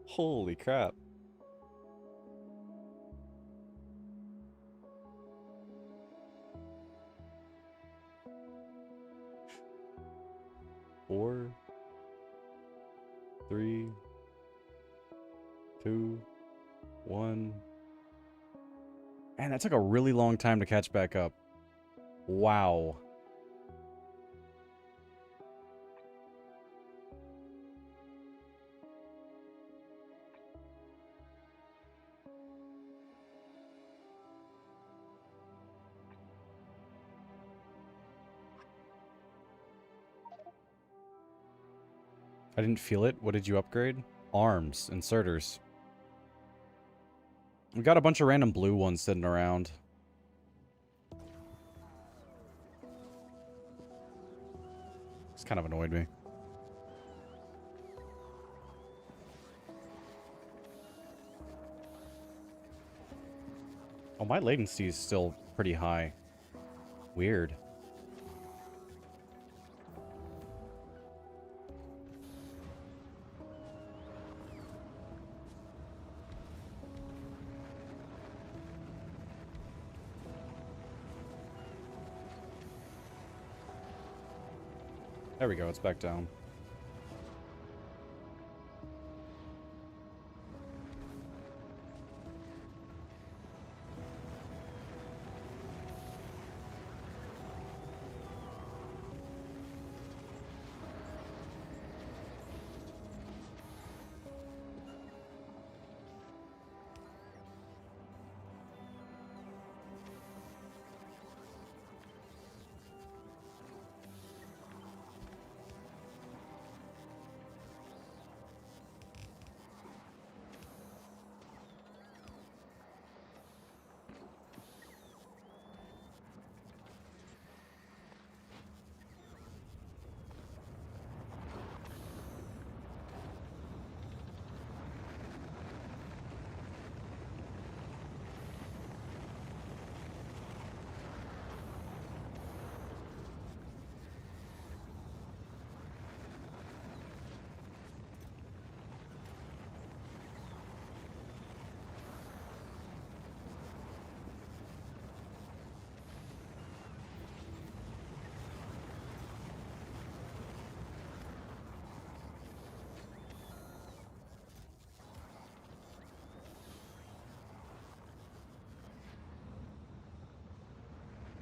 Holy crap. Four, three, two, one. Man, that took a really long time to catch back up. Wow. I didn't feel it. What did you upgrade? Arms, inserters. We got a bunch of random blue ones sitting around. It's kind of annoyed me. Oh, my latency is still pretty high. Weird. There we go, it's back down.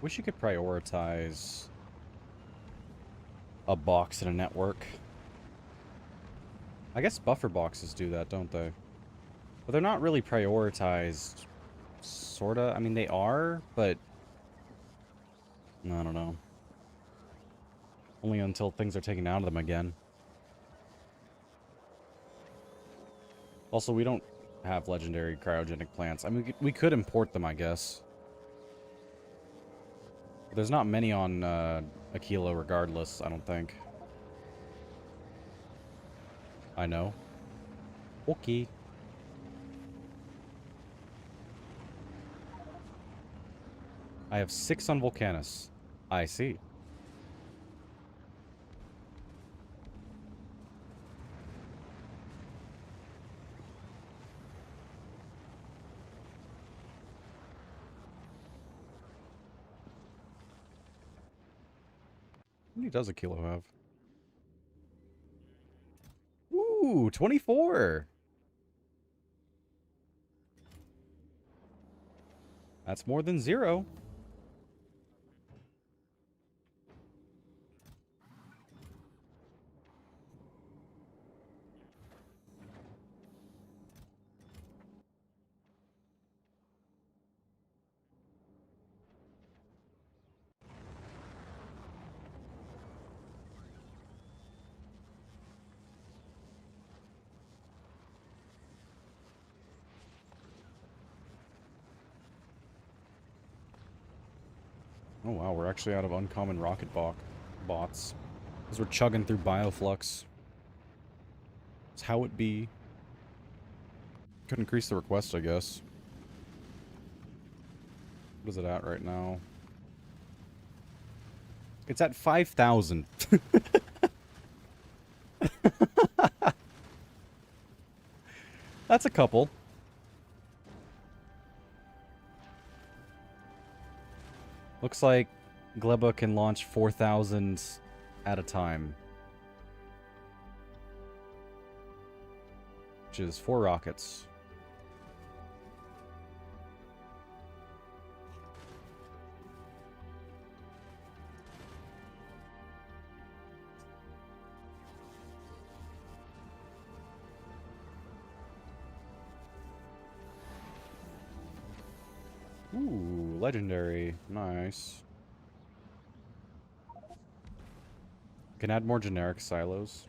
Wish you could prioritize a box in a network. I guess buffer boxes do that, don't they? But they're not really prioritized. Sorta. I mean, they are, but I don't know. Only until things are taken out of them again. Also, we don't have legendary cryogenic plants. I mean, we could import them, I guess. But there's not many on Aquilo regardless, I don't think. I know. Okay. I have 6 on Volcanus. I see. How many does Aquilo have? Ooh, 24! That's more than 0. Oh wow, we're actually out of uncommon rocket bots. Because we're chugging through Bioflux. It's how it be. Could increase the request, I guess. What is it at right now? It's at 5,000. That's a couple. Looks like Gleba can launch 4,000 at a time. Which is 4 rockets. Ooh, legendary. Nice. Can add more generic silos.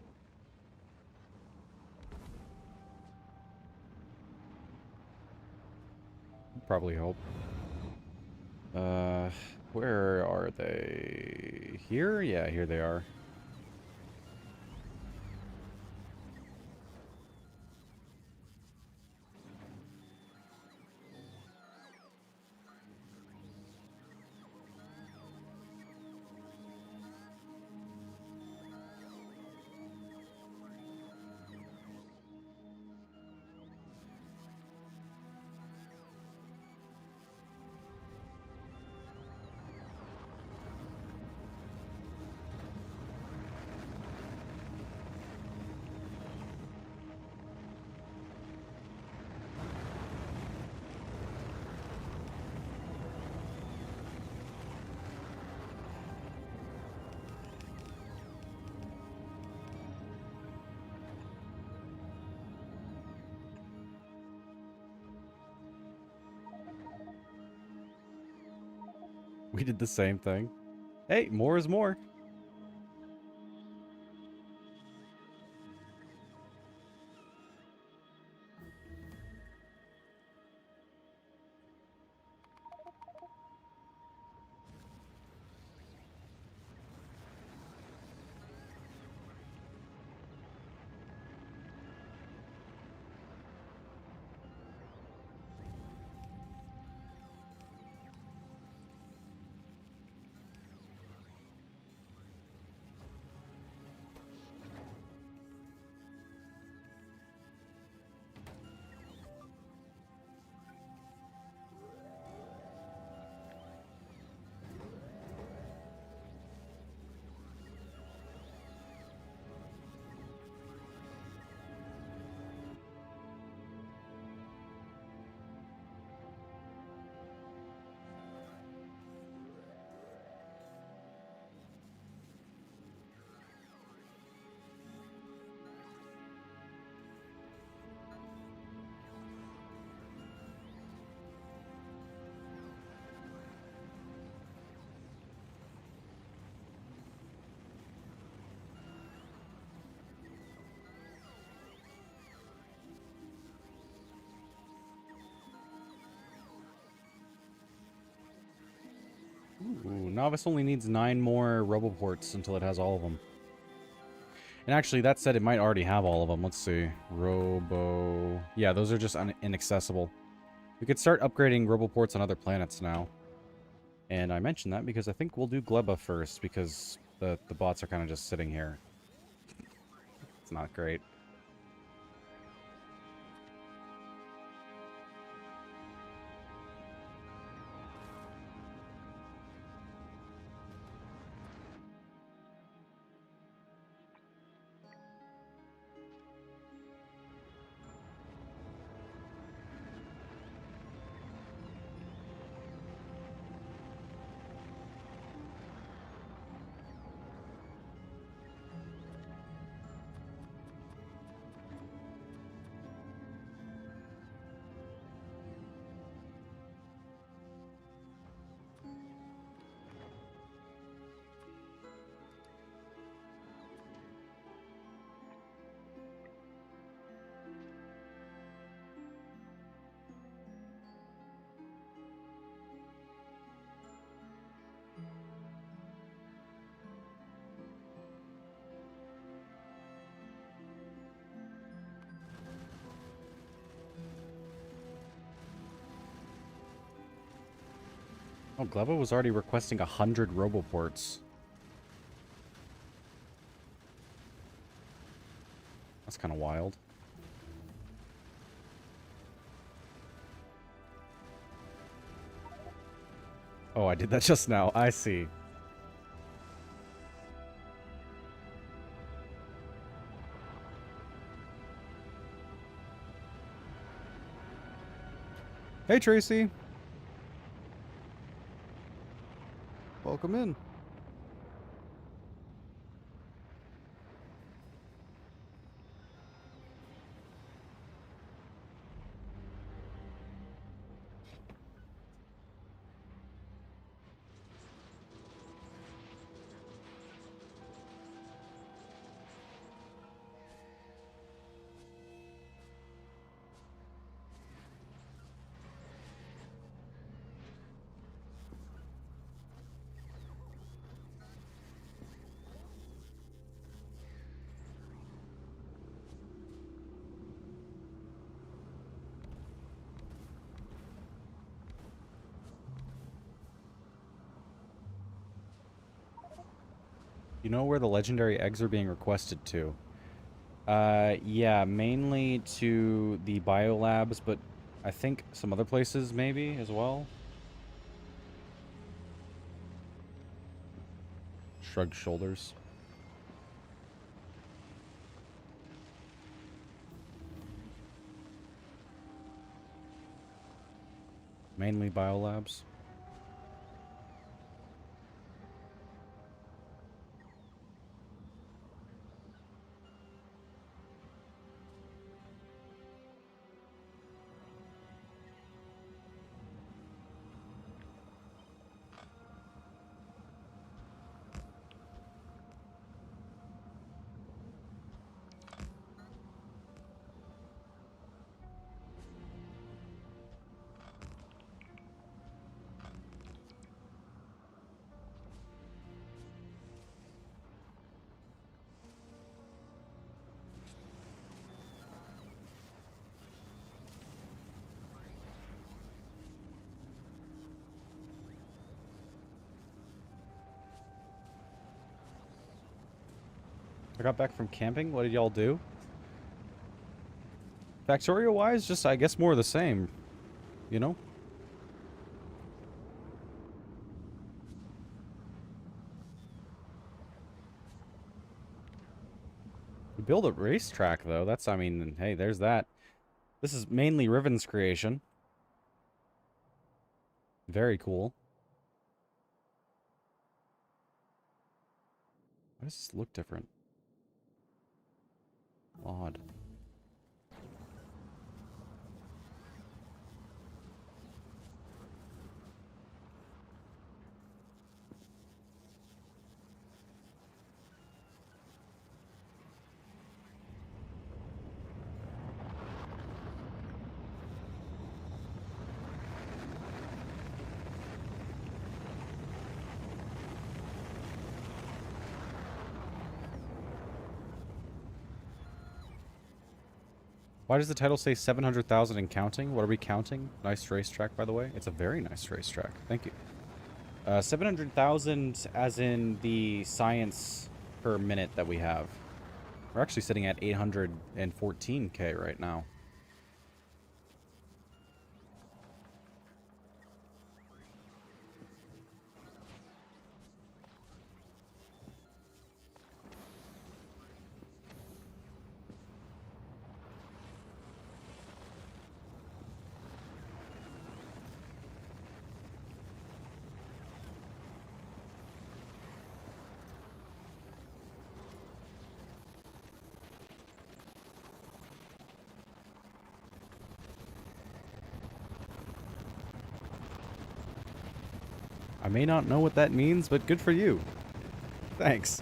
Probably help. Where are they? Here? Yeah, here they are. We did the same thing. Hey, more is more. Ooh, Novice only needs 9 more Roboports until it has all of them. And actually, that said, it might already have all of them. Let's see. Robo... Yeah, those are just inaccessible. We could start upgrading Roboports on other planets now. And I mentioned that because I think we'll do Gleba first, because the bots are kind of just sitting here. It's not great. Oh, Gleba was already requesting 100 Roboports. That's kind of wild. Oh, I did that just now. I see. Hey, Tracy. Welcome in. You know where the legendary eggs are being requested to? Yeah, mainly to the biolabs, but I think some other places maybe as well. Shrugged shoulders. Mainly biolabs. I got back from camping. What did y'all do? Factorio-wise, just, I guess, more of the same. You know? We build a racetrack, though. That's, I mean, hey, there's that. This is mainly Riven's creation. Very cool. Why does this look different? Odd. Why does the title say 700,000 and counting? What are we counting? Nice racetrack, by the way. It's a very nice racetrack. Thank you. 700,000 as in the science per minute that we have. We're actually sitting at 814K right now. I may not know what that means, but good for you. Thanks.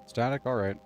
Static, alright.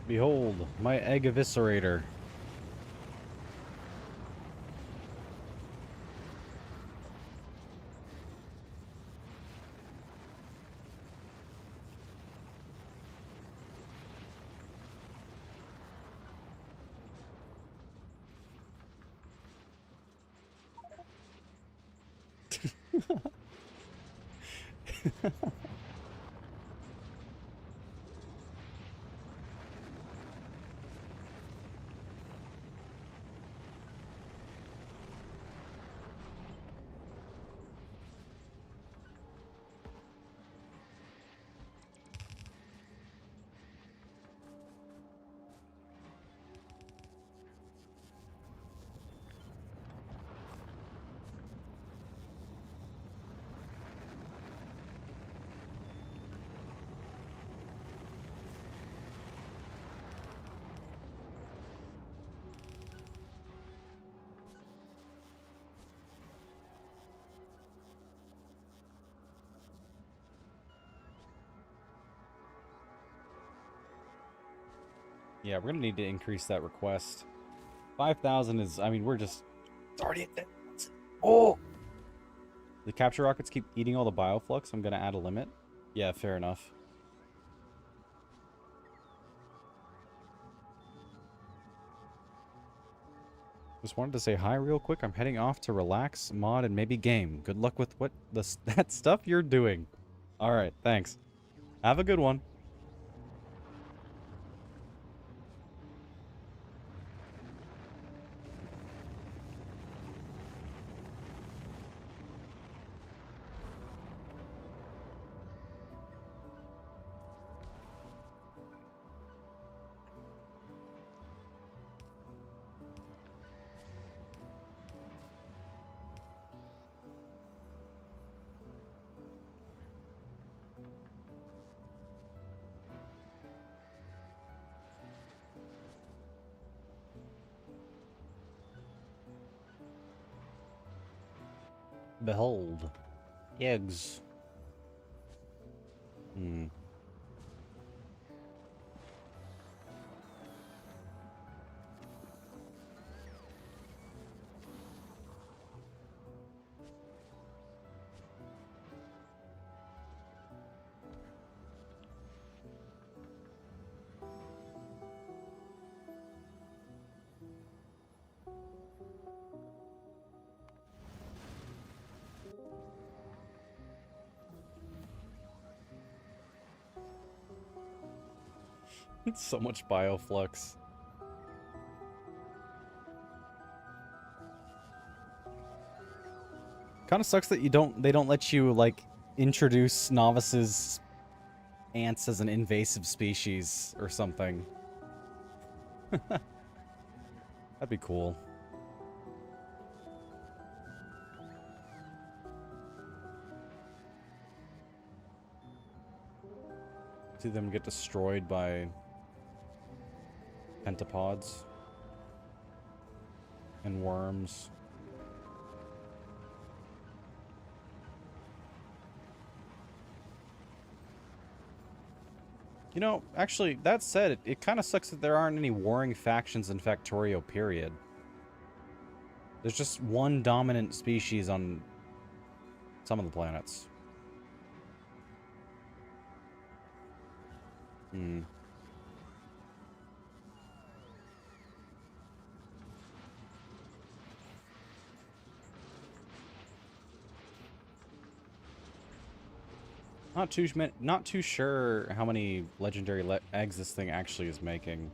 Behold, my egg eviscerator. Yeah, we're gonna need to increase that request. 5,000 is, I mean, we're just... It's already at that. Oh! The capture rockets keep eating all the bioflux. I'm gonna add a limit. Yeah, fair enough. Just wanted to say hi real quick. I'm heading off to relax, mod, and maybe game. Good luck with what that stuff you're doing. Alright, thanks. Have a good one. Behold. Eggs. Hmm. It's so much bioflux. Kind of sucks that they don't let you, like, introduce novices ants as an invasive species or something. That'd be cool. See them get destroyed by pentapods and worms. You know, actually, that said, it kind of sucks that there aren't any warring factions in Factorio, period. There's just one dominant species on some of the planets. Hmm. Not too sure how many legendary eggs this thing actually is making.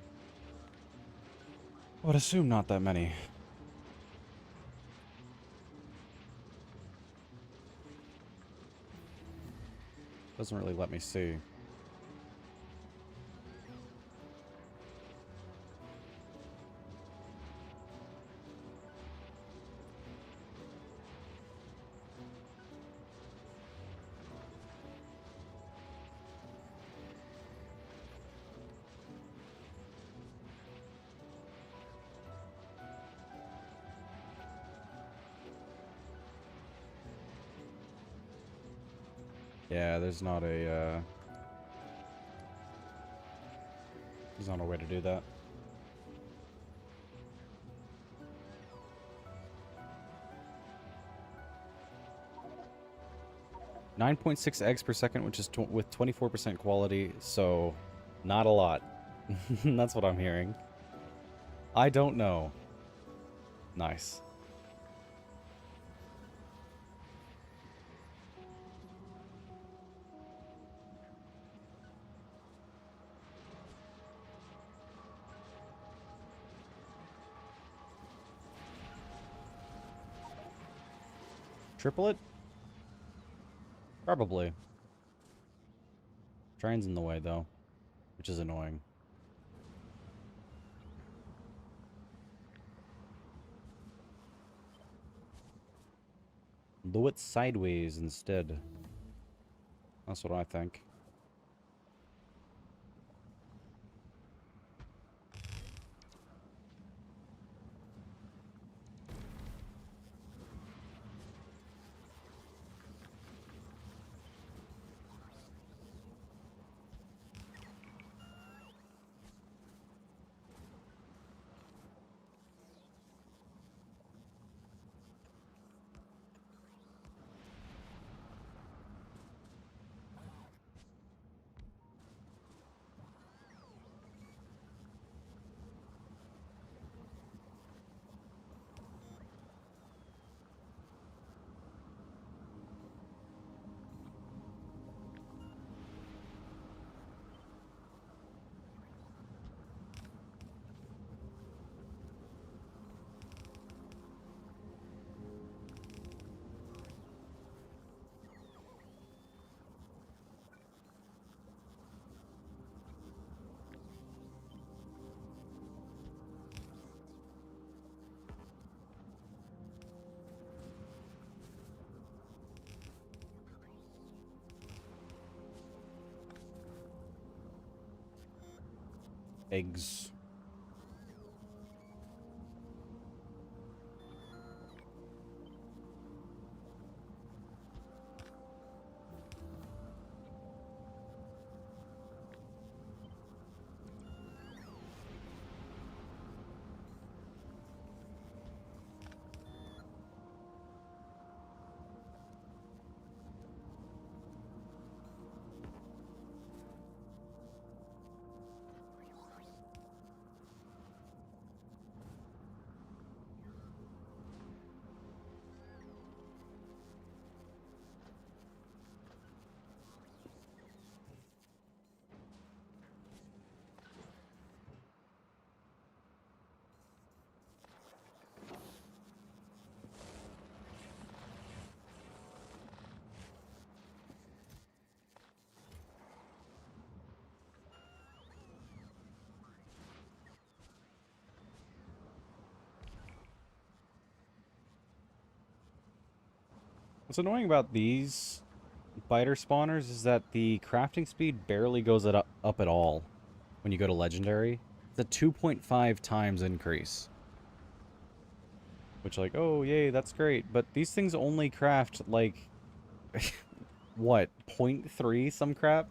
I would assume not that many. Doesn't really let me see. Yeah, there's not a way to do that. 9.6 eggs per second, which is with 24% quality, so not a lot. That's what I'm hearing. I don't know. Nice. Triplet? Probably. Train's in the way, though, which is annoying. Do it sideways instead. That's what I think. Eggs. What's annoying about these biter spawners is that the crafting speed barely goes up at all when you go to legendary. It's a 2.5 times increase. Which, like, oh, yay, that's great. But these things only craft, like, what, 0.3 some crap?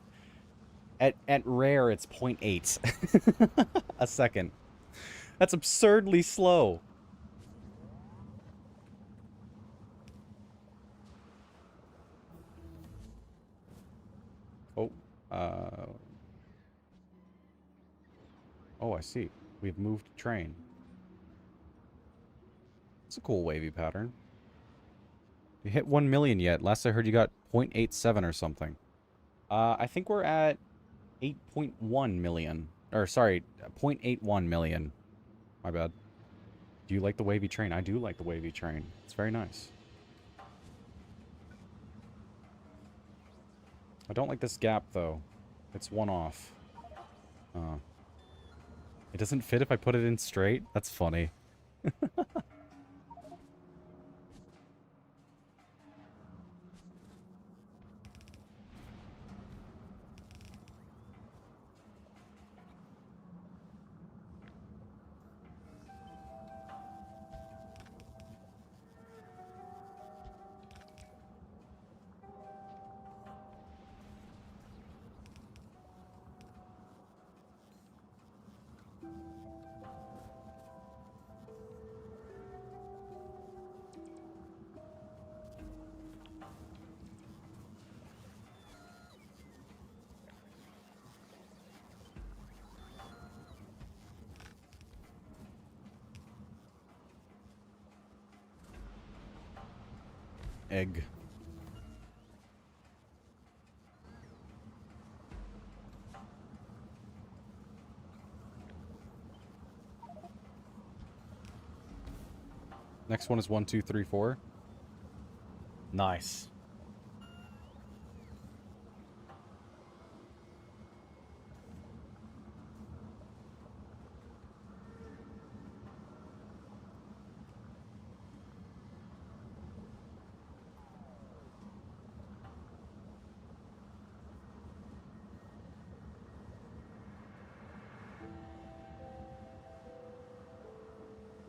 At rare, it's 0.8 a second. That's absurdly slow. Oh, oh, I see. We've moved train. It's a cool wavy pattern. You hit 1 million yet. Last I heard you got 0.87 or something. I think we're at 8.1 million. Or, sorry, 0.81 million. My bad. Do you like the wavy train? I do like the wavy train. It's very nice. I don't like this gap, though. It's one off. It doesn't fit if I put it in straight? That's funny. Egg. Next one is 1, 2, 3, 4. Nice.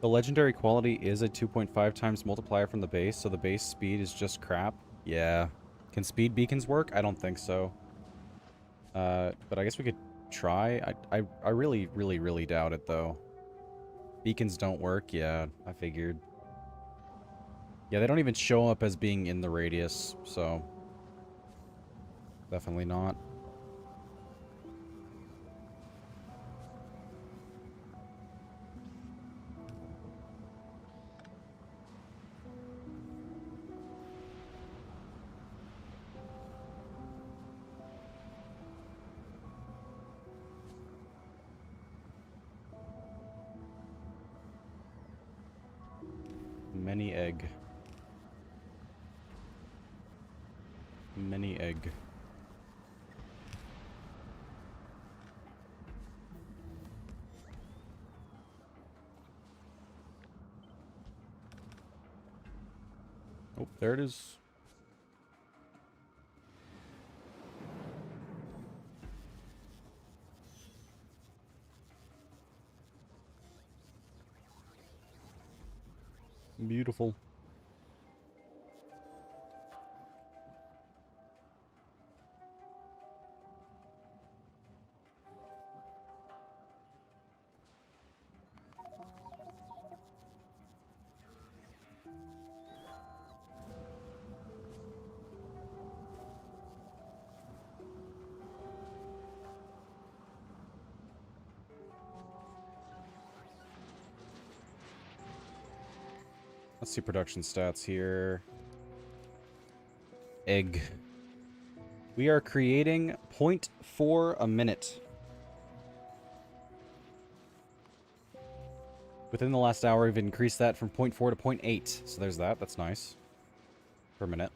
The legendary quality is a 2.5 times multiplier from the base, so the base speed is just crap. Yeah. Can speed beacons work? I don't think so. But I guess we could try. I really, really, really doubt it, though. Beacons don't work? Yeah, I figured. Yeah, they don't even show up as being in the radius, so... Definitely not. Many egg. Many egg. Oh, there it is. Beautiful. Let's see production stats here. Egg. We are creating 0.4 a minute. Within the last hour, we've increased that from 0.4 to 0.8. So there's that. That's nice. Per minute.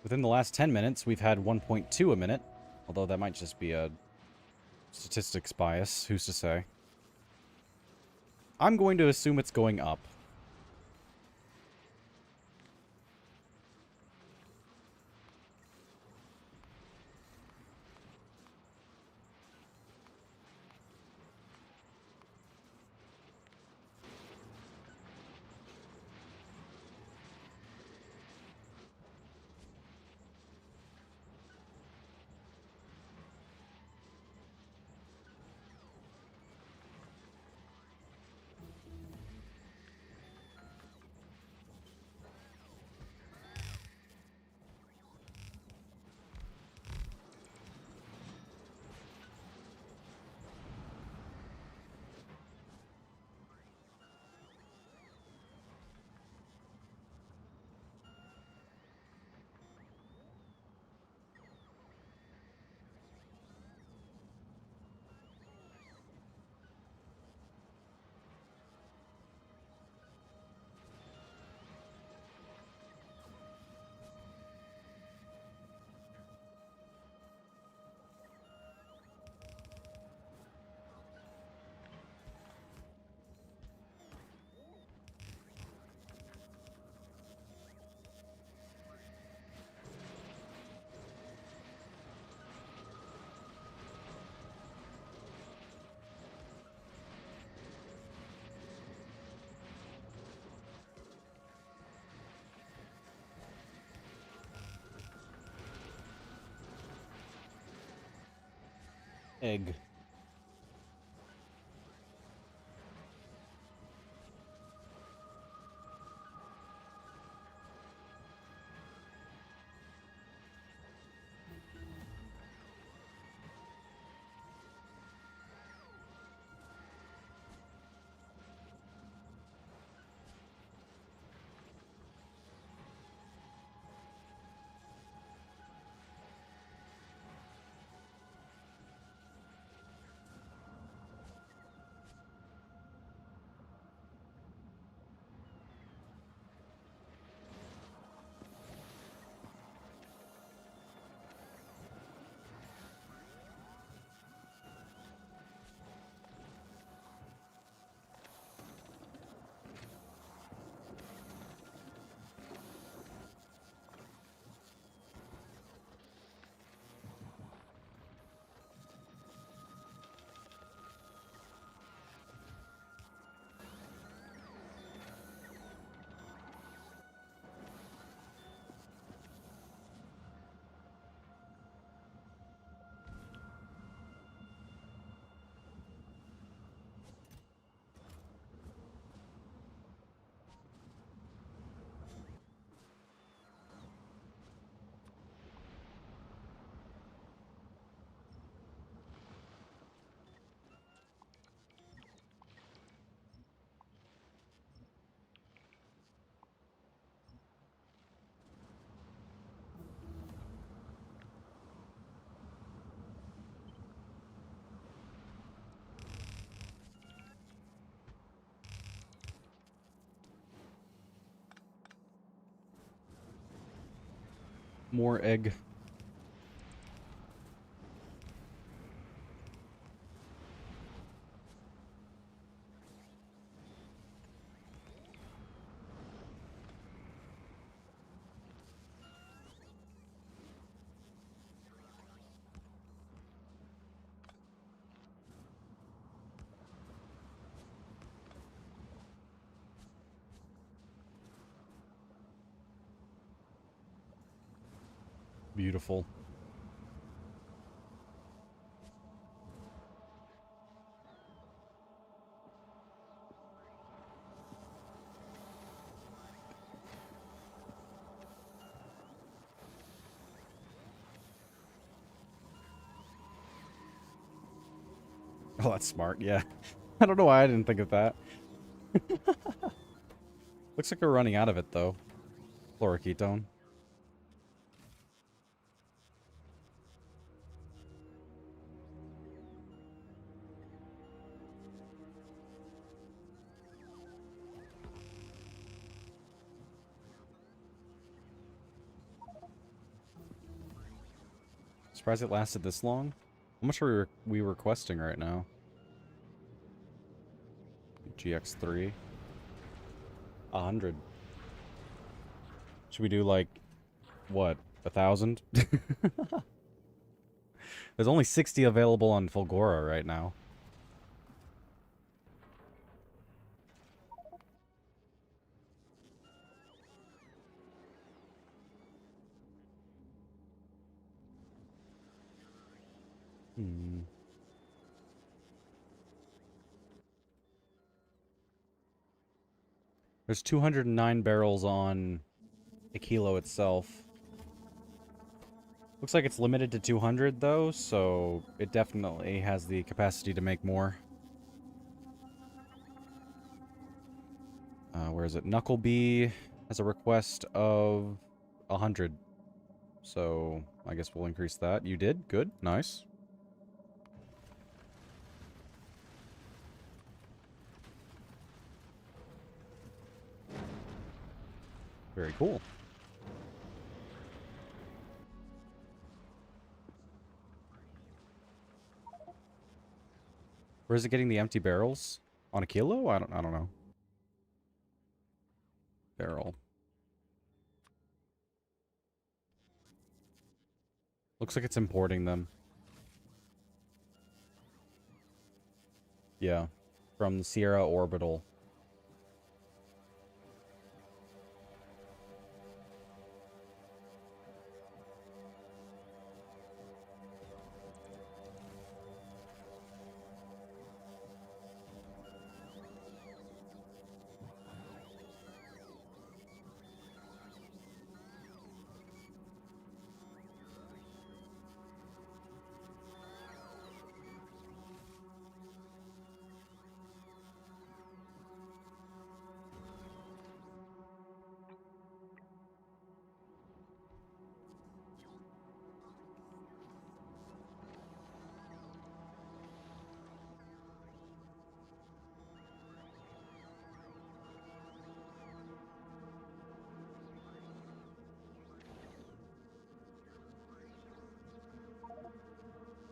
Within the last 10 minutes, we've had 1.2 a minute. Although that might just be a statistics bias. Who's to say? I'm going to assume it's going up. Egg. More egg. Beautiful. Oh, that's smart, yeah. I don't know why I didn't think of that. Looks like we're running out of it, though. Chloroketone. Surprised it lasted this long. How much are we requesting right now? GX3. 100. Should we do like, what, 1,000? There's only 60 available on Fulgora right now. Hmm. There's 209 barrels on a kilo itself. Looks like it's limited to 200 though, so it definitely has the capacity to make more. Where is it? Knucklebee has a request of 100. So I guess we'll increase that. You did? Good. Nice. Very cool. Where is it getting the empty barrels? On a kilo? I don't know. Barrel. Looks like it's importing them. Yeah. From the Sierra Orbital.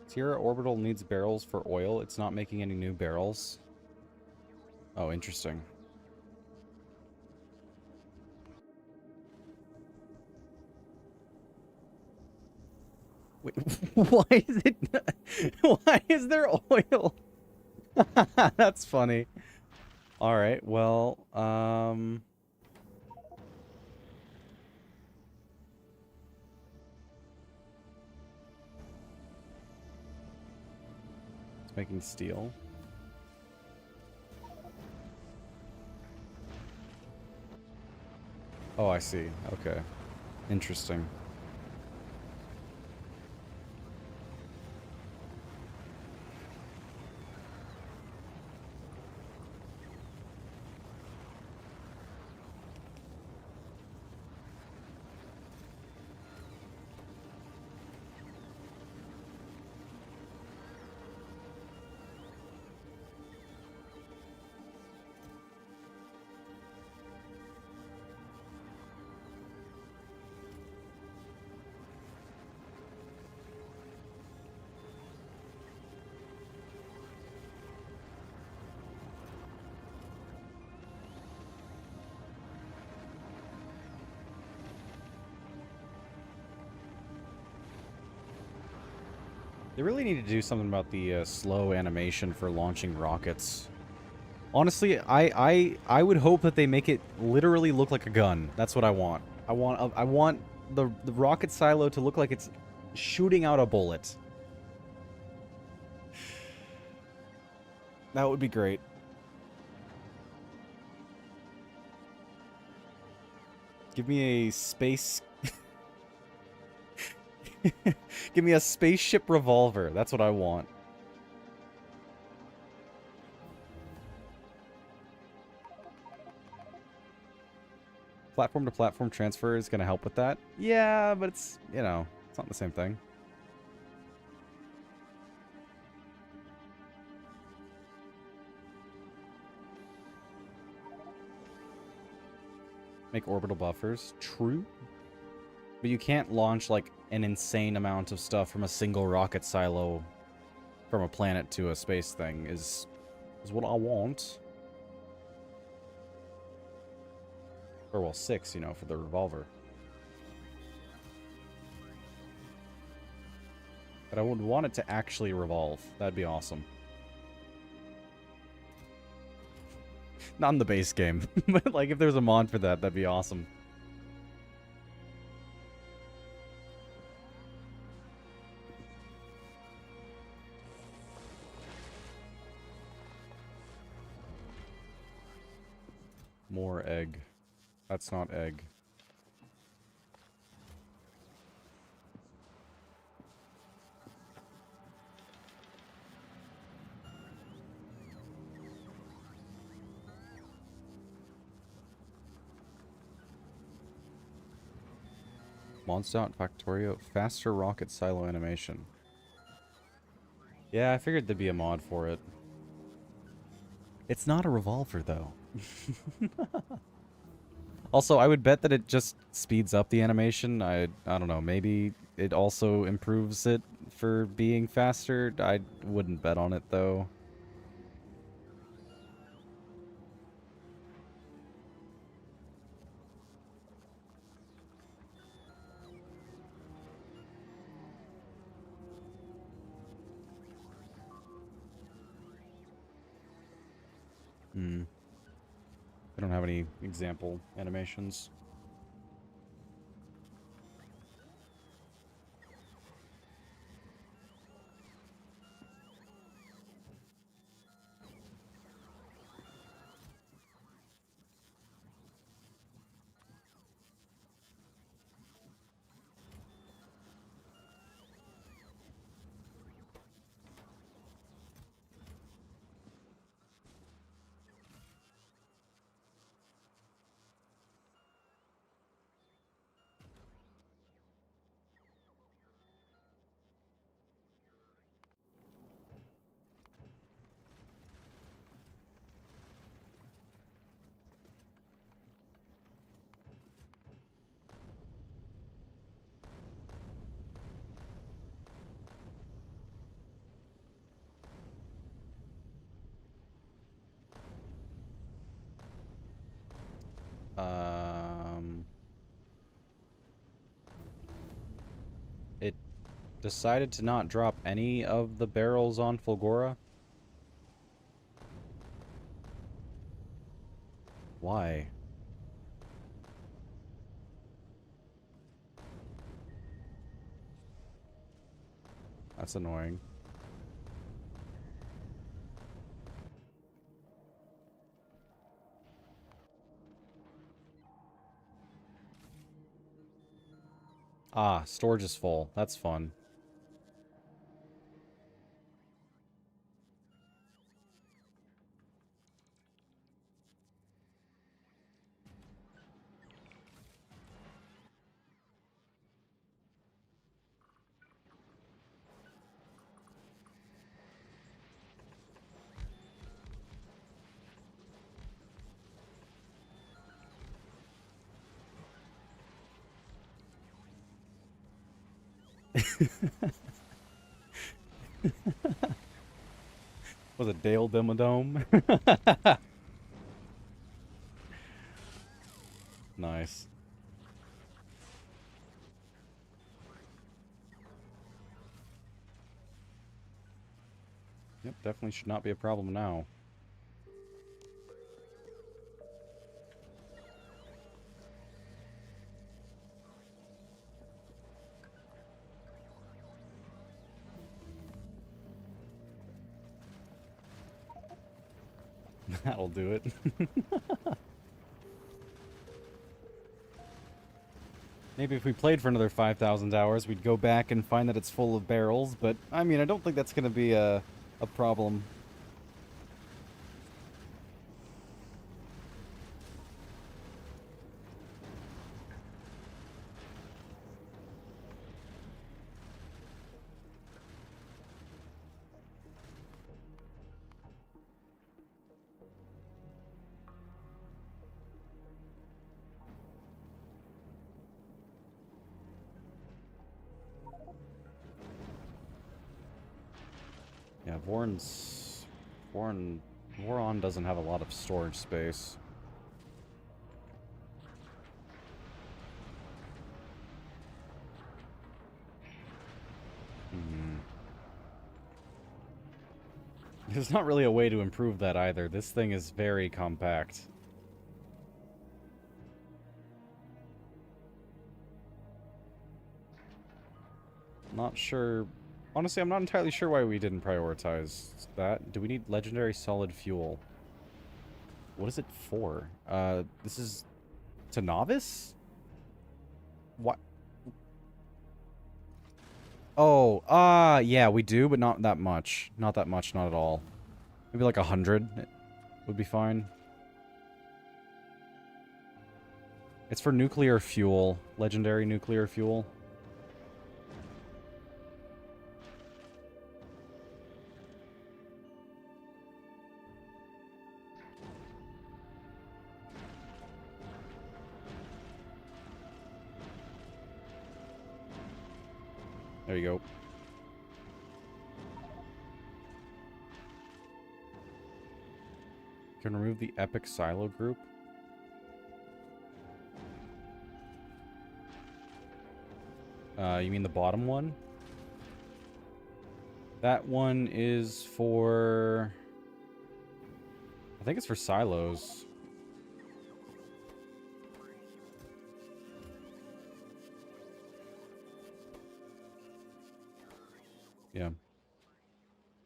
Sierra Orbital needs barrels for oil. It's not making any new barrels. Oh, interesting. Wait, why is it... Why is there oil? That's funny. Alright, well, it's making steel. Oh, I see. Okay. Interesting. They really need to do something about the slow animation for launching rockets. Honestly, I would hope that they make it literally look like a gun. That's what I want. I want the rocket silo to look like it's shooting out a bullet. That would be great. Give me a space... Give me a spaceship revolver. That's what I want. Platform to platform transfer is going to help with that. Yeah, but it's, you know, it's not the same thing. Make orbital buffers. True. But you can't launch, like, an insane amount of stuff from a single rocket silo from a planet to a space thing is what I want. Or, well, 6, you know, for the revolver. But I would want it to actually revolve. That'd be awesome. Not in the base game. But, like, if there's a mod for that, that'd be awesome. More egg. That's not egg. Monster out Factorio. Faster rocket silo animation. Yeah, I figured there'd be a mod for it. It's not a revolver, though. Also, I would bet that it just speeds up the animation. I don't know, maybe it also improves it for being faster. I wouldn't bet on it, though. Hmm. I don't have any example animations. It decided to not drop any of the barrels on Fulgora. Why? That's annoying. Ah, storage is full. That's fun. Was it Dale Dimmadome? Nice. Yep, definitely should not be a problem now. That'll do it. Maybe if we played for another 5,000 hours, we'd go back and find that it's full of barrels, but, I mean, I don't think that's going to be a problem. Yeah, Voron doesn't have a lot of storage space. There's not really a way to improve that either. This thing is very compact. Not sure. Honestly, I'm not entirely sure why we didn't prioritize that. Do we need legendary solid fuel? What is it for? This is to novice? What? Oh, yeah, we do, but not that much. Not that much, not at all. Maybe like 100 would be fine. It's for nuclear fuel. Legendary nuclear fuel. There you go. Can remove the epic silo group. You mean the bottom one? That one is for... I think it's for silos. Yeah.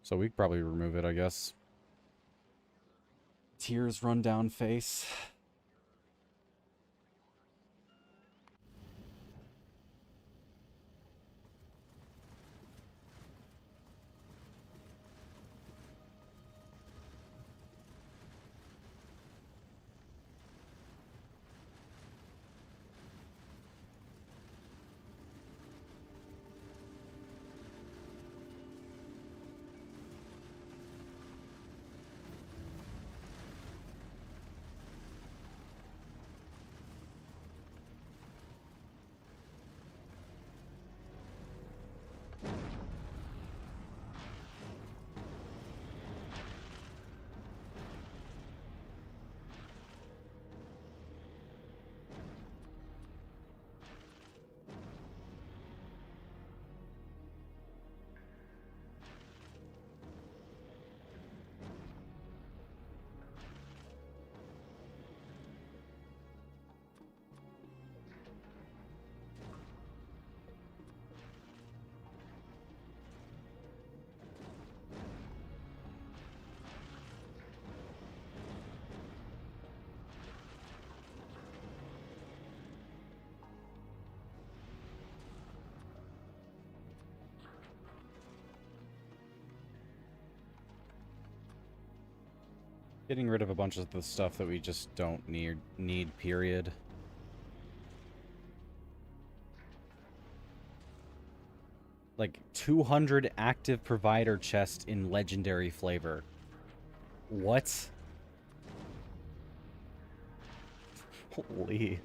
So we could probably remove it, I guess. Tears run down face. Getting rid of a bunch of the stuff that we just don't need, period. Like, 200 active provider chest in legendary flavor. What? Holy.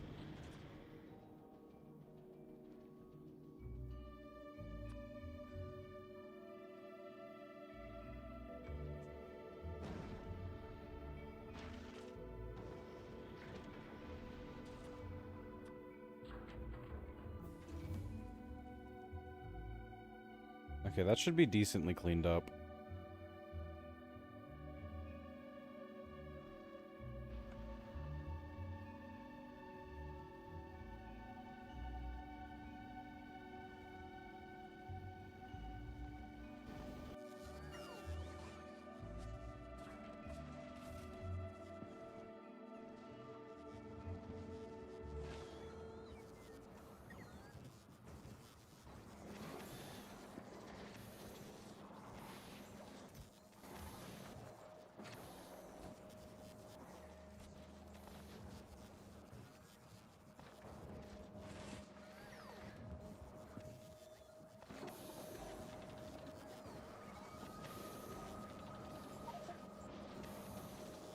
Okay, that should be decently cleaned up.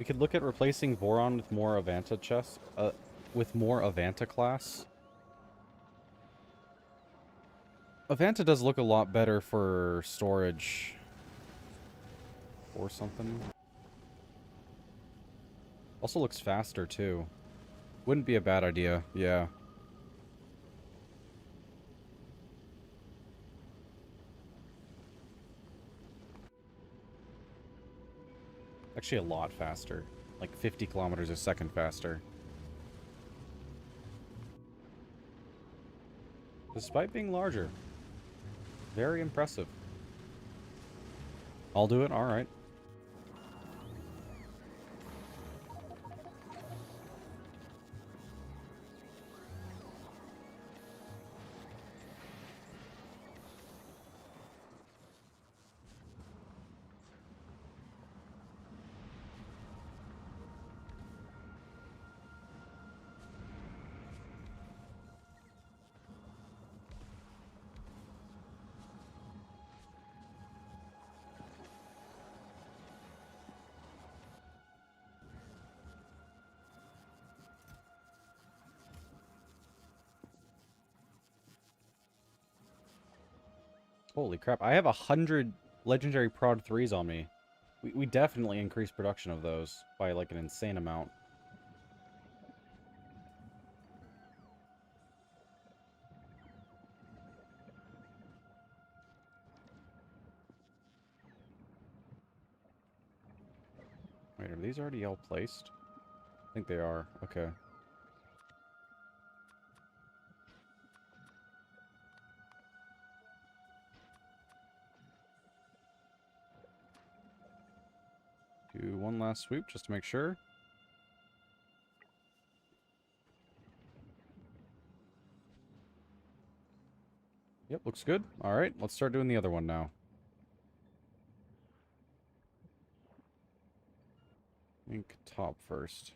We could look at replacing Boron with more Avanta chests, with more Avanta class. Avanta does look a lot better for storage or something. Also looks faster too. Wouldn't be a bad idea, yeah. Actually a lot faster. Like 50 kilometers a second faster. Despite being larger. Very impressive. I'll do it, alright. Holy crap, I have 100 legendary prod 3s on me. We definitely increased production of those by like an insane amount. Wait, are these already all placed? I think they are. Okay. Do one last sweep just to make sure. Yep, looks good. Alright, let's start doing the other one now. I think top first.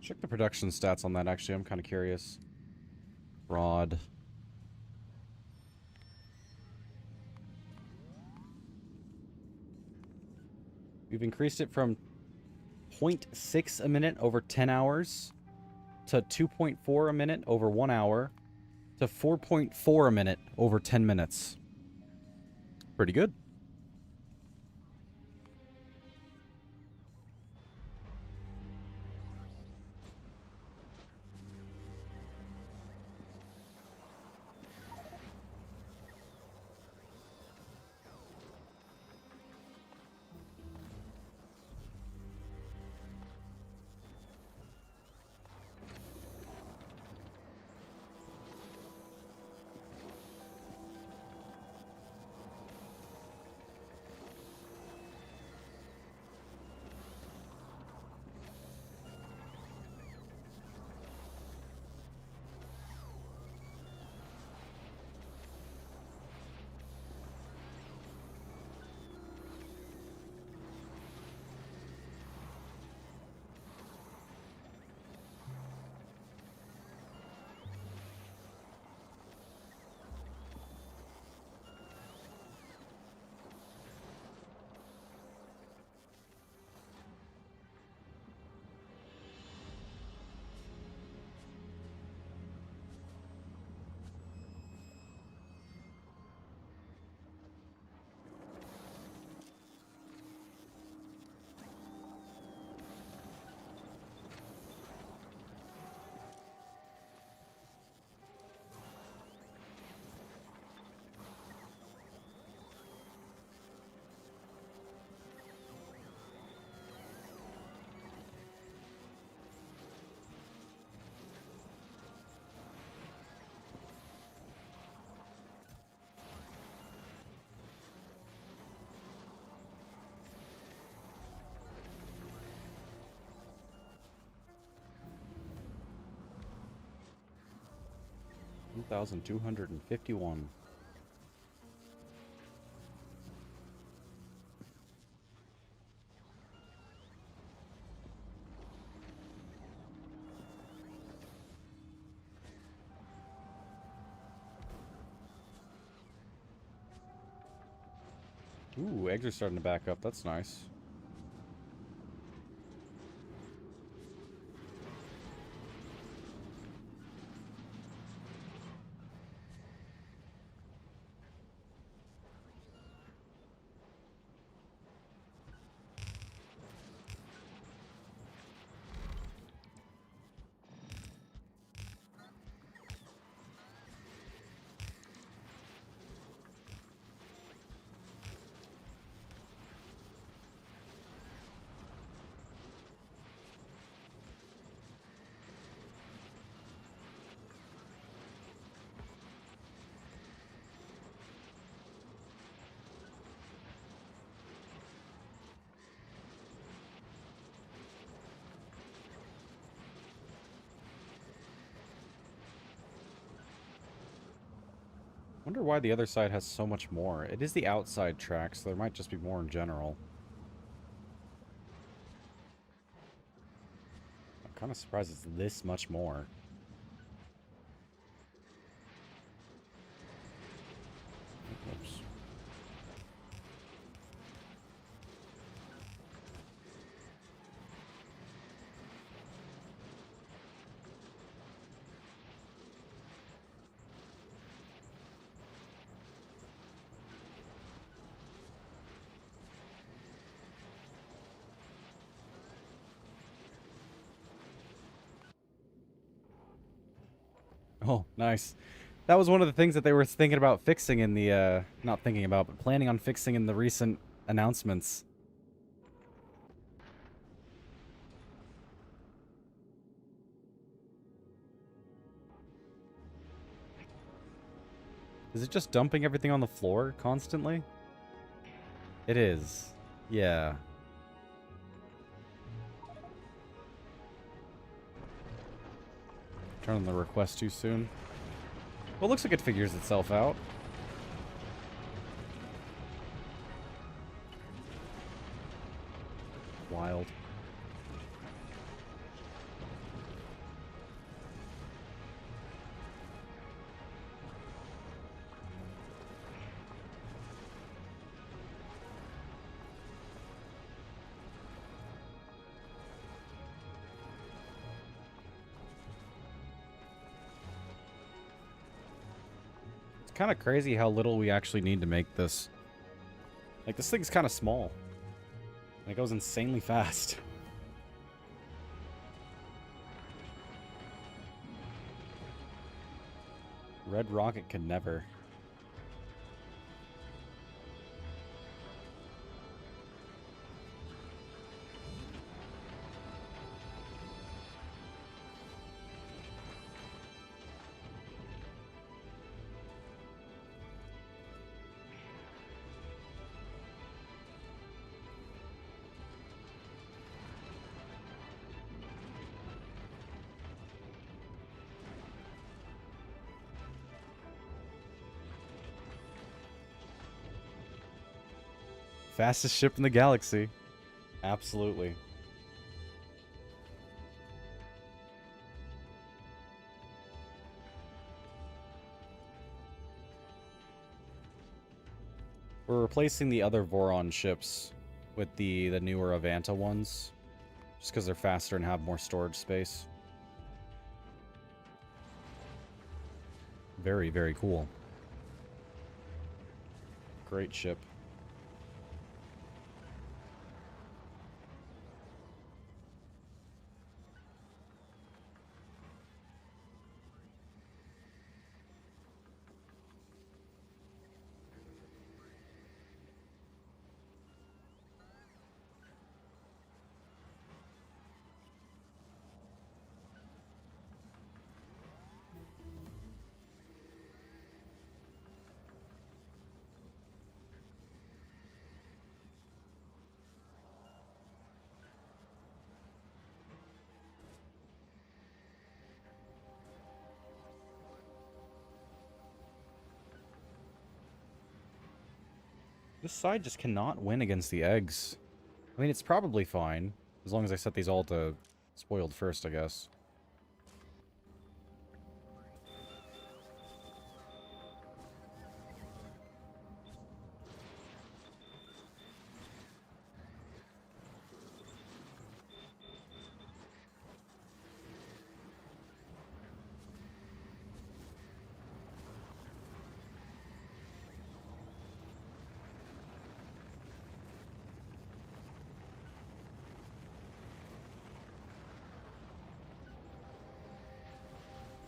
Check the production stats on that, actually. I'm kind of curious. Rod. We've increased it from 0.6 a minute over 10 hours to 2.4 a minute over 1 hour to 4.4 a minute over 10 minutes. Pretty good. 1,251. Ooh, eggs are starting to back up. That's nice. Wonder why the other side has so much more. It is the outside track, so there might just be more in general. I'm kind of surprised it's this much more. Oops. Oh, nice. That was one of the things that they were thinking about fixing in the, not thinking about, but planning on fixing in the recent announcements. Is it just dumping everything on the floor constantly? It is. Yeah. Turn on the request too soon. Well, it looks like it figures itself out. Wild. It's kind of crazy how little we actually need to make this. Like, this thing's kind of small. And it goes insanely fast. Red Rocket could never. Fastest ship in the galaxy. Absolutely. We're replacing the other Voron ships with the newer Avanta ones. Just because they're faster and have more storage space. Very, very cool. Great ship. This side just cannot win against the eggs. I mean, it's probably fine. As long as I set these all to spoiled first, I guess.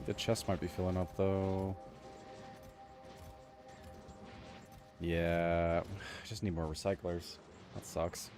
The chest might be filling up, though. Yeah, I just need more recyclers. That sucks.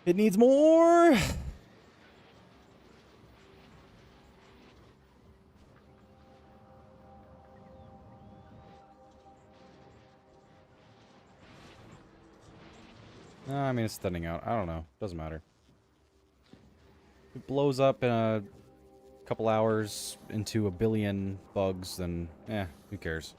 It needs more! I mean, it's thinning out. I don't know. Doesn't matter. If it blows up in a couple hours into a billion bugs, then, who cares?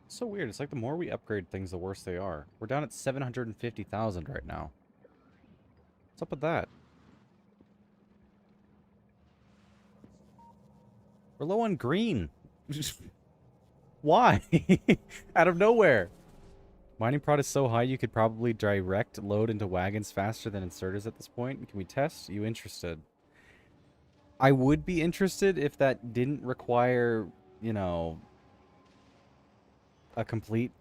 So weird. It's like the more we upgrade things, the worse they are. We're down at 750,000 right now. What's up with that? We're low on green. Why? Out of nowhere. Mining prod is so high you could probably direct load into wagons faster than inserters at this point. Can we test? You interested? I would be interested if that didn't require, you know, a complete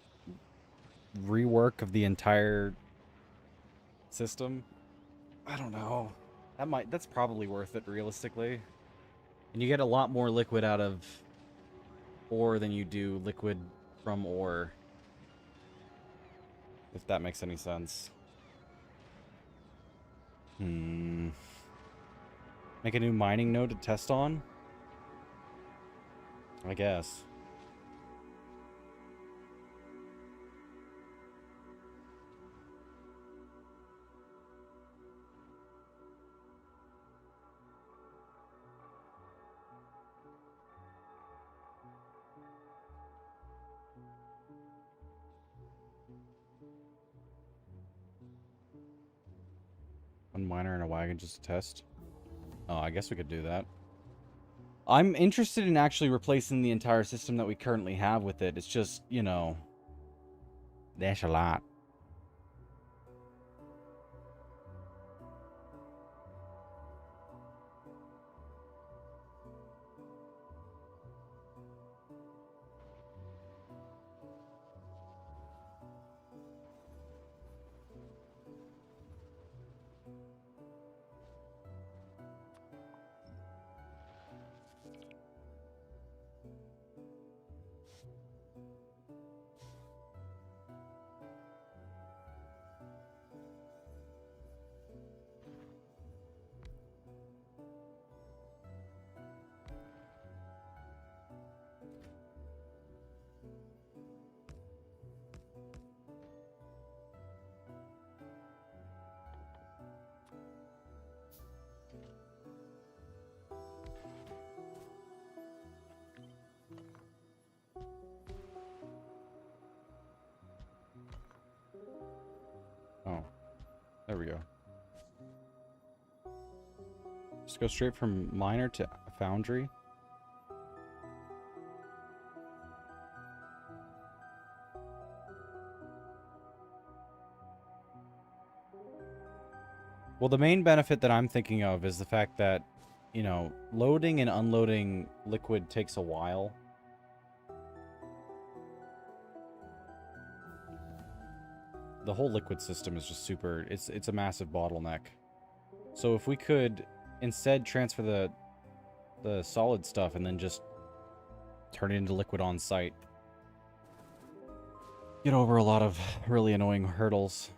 rework of the entire system. I don't know. That's probably worth it realistically. And you get a lot more liquid out of ore than you do liquid from ore. If that makes any sense. Make a new mining node to test on? I guess. One miner and a wagon just to test? Oh, I guess we could do that. I'm interested in actually replacing the entire system that we currently have with it. It's just, you know, that's a lot. There we go. Just go straight from miner to foundry. Well, the main benefit that I'm thinking of is the fact that, you know, loading and unloading liquid takes a while. The whole liquid system is just super... It's a massive bottleneck. So if we could instead transfer the solid stuff and then just turn it into liquid on site, get over a lot of really annoying hurdles.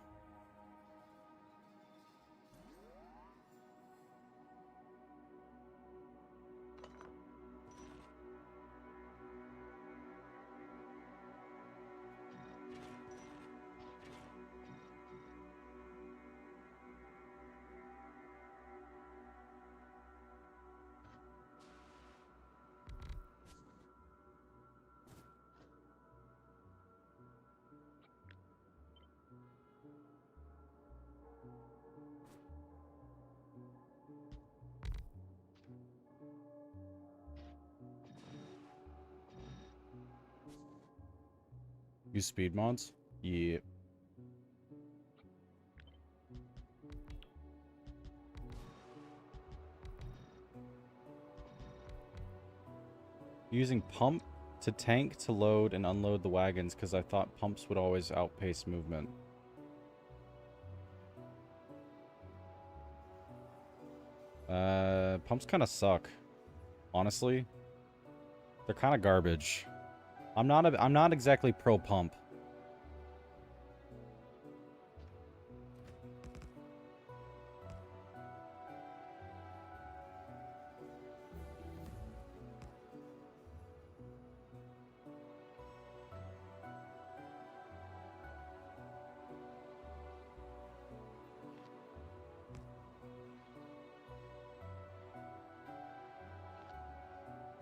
Use speed mods? Yeah. Using pump to tank to load and unload the wagons because I thought pumps would always outpace movement. Pumps kind of suck. Honestly. They're kind of garbage. I'm not exactly pro pump.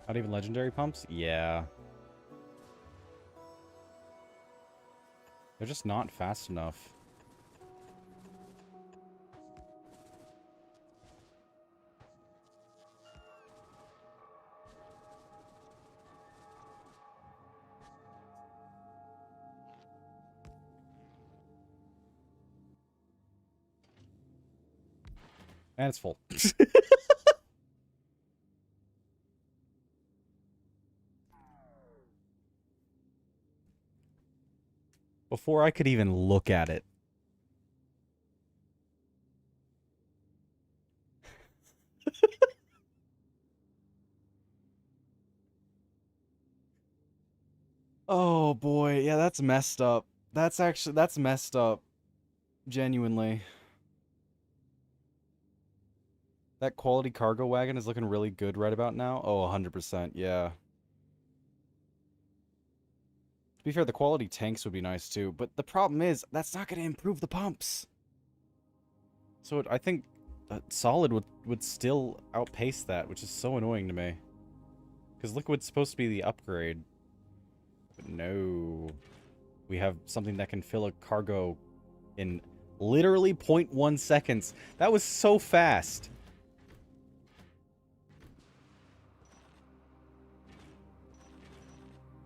Not even legendary pumps? Yeah. They're just not fast enough. And it's full. Before I could even look at it. Oh boy, yeah, that's messed up. That's messed up. Genuinely. That quality cargo wagon is looking really good right about now. Oh, 100%, yeah. To be fair, the quality tanks would be nice too, but the problem is, that's not going to improve the pumps. So I think solid would still outpace that, which is so annoying to me. Because liquid's supposed to be the upgrade. But no. We have something that can fill a cargo in literally 0.1 seconds. That was so fast.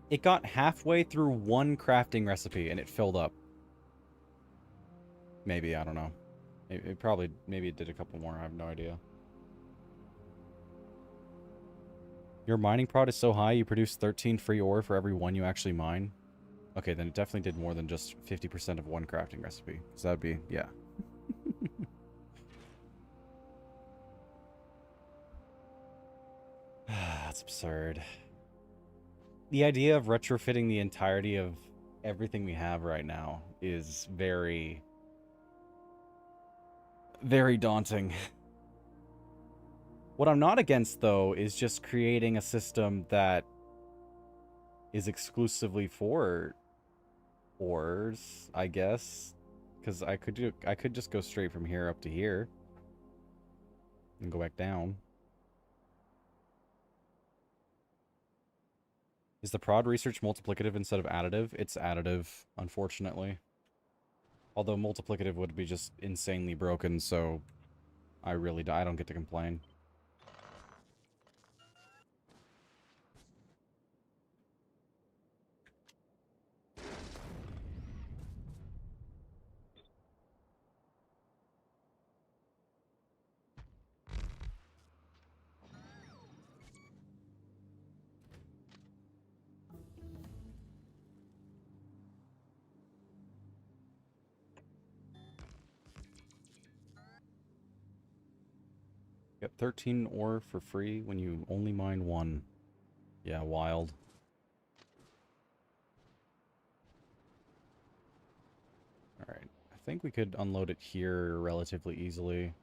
It got halfway through one crafting recipe and it filled up. Maybe, I don't know. Maybe it did a couple more, I have no idea. Your mining prod is so high you produce 13 free ore for every one you actually mine. Okay, then it definitely did more than just 50% of one crafting recipe. So that'd be, yeah. That's absurd. The idea of retrofitting the entirety of everything we have right now is very, very daunting. What I'm not against, though, is just creating a system that is exclusively for ores, I guess. Because I could just go straight from here up to here. And go back down. Is the prod research multiplicative instead of additive? It's additive, unfortunately. Although multiplicative would be just insanely broken, so I don't get to complain. Get 13 ore for free when you only mine one. Yeah, wild. Alright. I think we could unload it here relatively easily.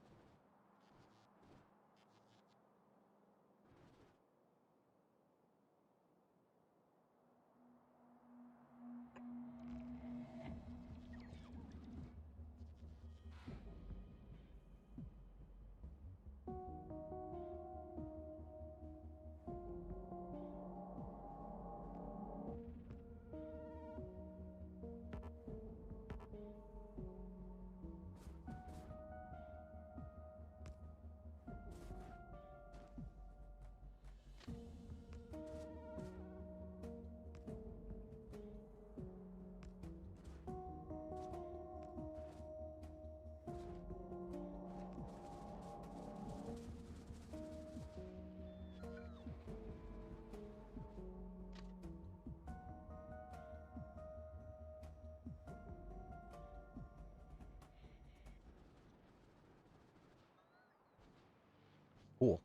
Cool.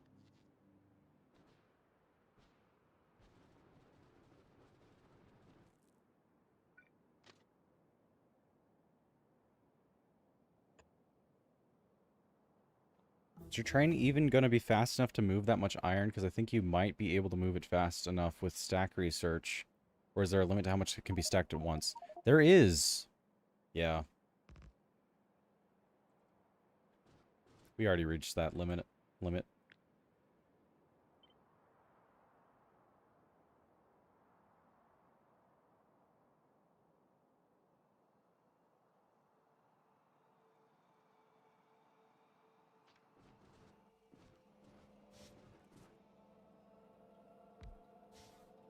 Is your train even going to be fast enough to move that much iron? Because I think you might be able to move it fast enough with stack research. Or is there a limit to how much it can be stacked at once? There is! Yeah. We already reached that limit.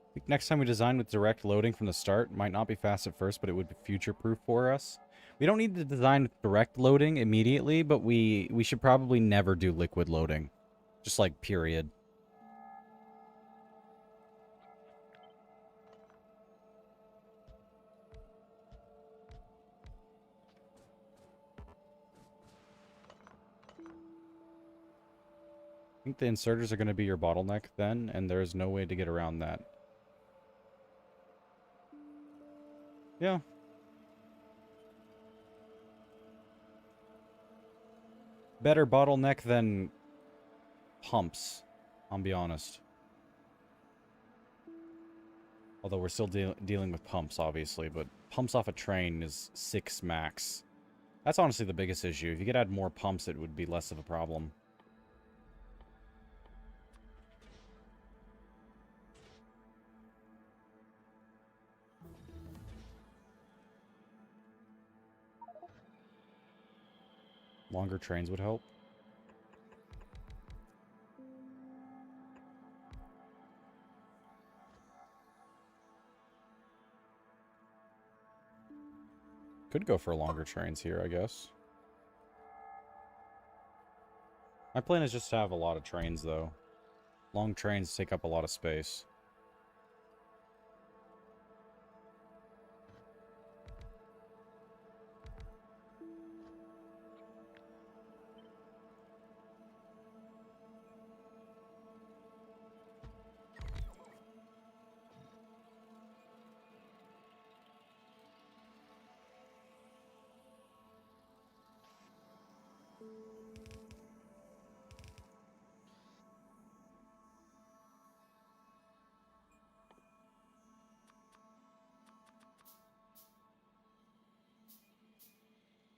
I think next time we design with direct loading from the start, might not be fast at first, but it would be future-proof for us. We don't need to design with direct loading immediately, but we should probably never do liquid loading. Just like, period. I think the inserters are going to be your bottleneck then, and there's no way to get around that. Yeah. Better bottleneck than pumps, I'll be honest. Although we're still dealing with pumps, obviously, but pumps off a train is 6 max. That's honestly the biggest issue. If you could add more pumps, it would be less of a problem. Longer trains would help. Could go for longer trains here, I guess. My plan is just to have a lot of trains, though. Long trains take up a lot of space.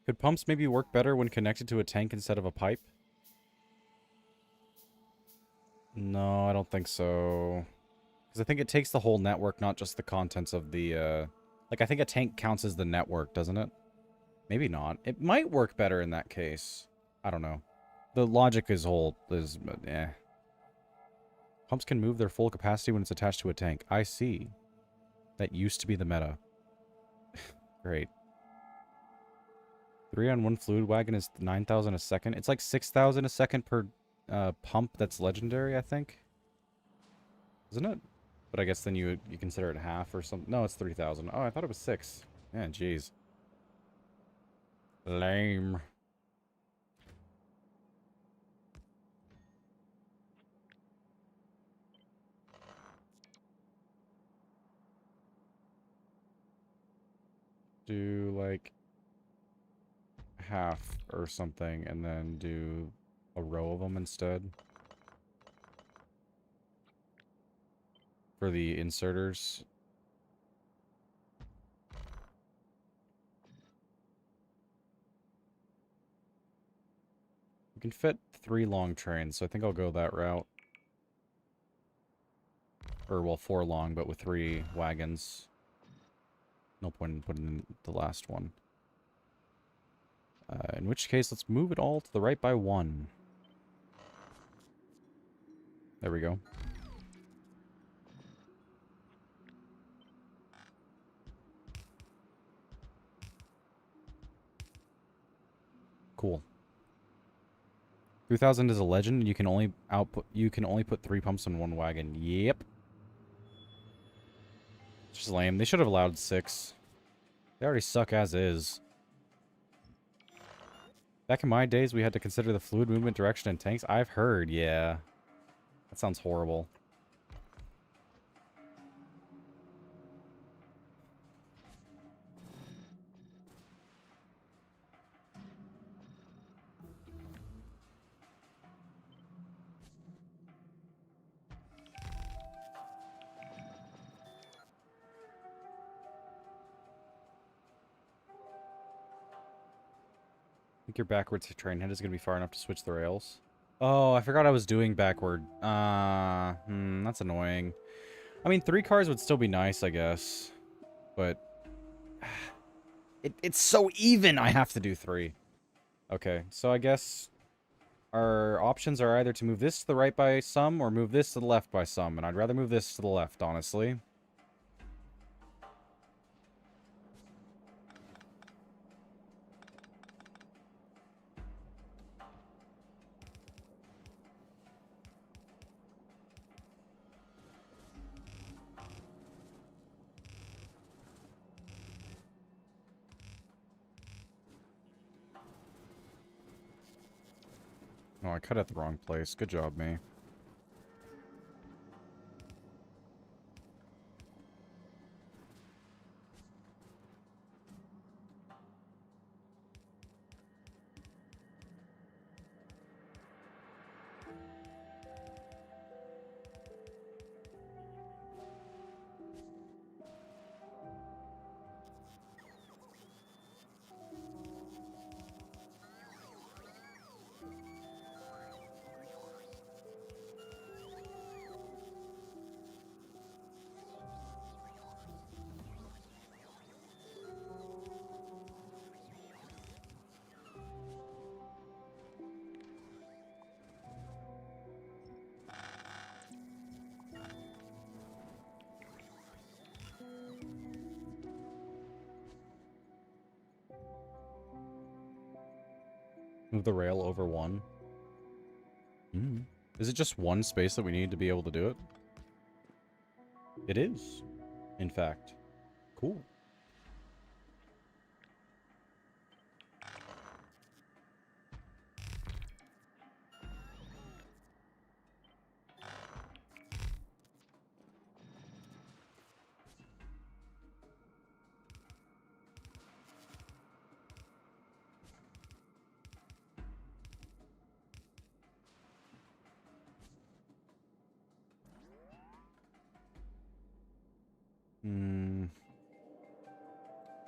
Could pumps maybe work better when connected to a tank instead of a pipe? No, I don't think so. Because I think it takes the whole network, not just the contents of the, Like, I think a tank counts as the network, doesn't it? Maybe not. It might work better in that case. I don't know. The logic is eh. Pumps can move their full capacity when it's attached to a tank. I see. That used to be the meta. Great. 3 on 1 fluid wagon is 9,000 a second. It's like 6,000 a second per pump that's legendary, I think. Isn't it? But I guess then you consider it half or something. No, it's 3,000. Oh, I thought it was 6. Yeah, jeez. Lame. Do like half or something and then do a row of them instead for the inserters. You can fit 3 long trains, so I think I'll go that route. Or, well, 4 long, but with 3 wagons. No point in putting in the last one. In which case, let's move it all to the right by 1. There we go. Cool. 3,000 is a legend, and you can only put 3 pumps in 1 wagon. Yep. It's just lame. They should have allowed 6. They already suck as is. Back in my days, we had to consider the fluid movement direction in tanks. I've heard, yeah. That sounds horrible. I think your backwards train head is going to be far enough to switch the rails. Oh, I forgot I was doing backward. That's annoying. I mean, 3 cars would still be nice, I guess. But it's so even I have to do 3. Okay, so I guess our options are either to move this to the right by some or move this to the left by some. And I'd rather move this to the left, honestly. Oh, I cut at the wrong place. Good job, me. Move the rail over 1. Is it just 1 space that we need to be able to do it? It is, in fact. Cool.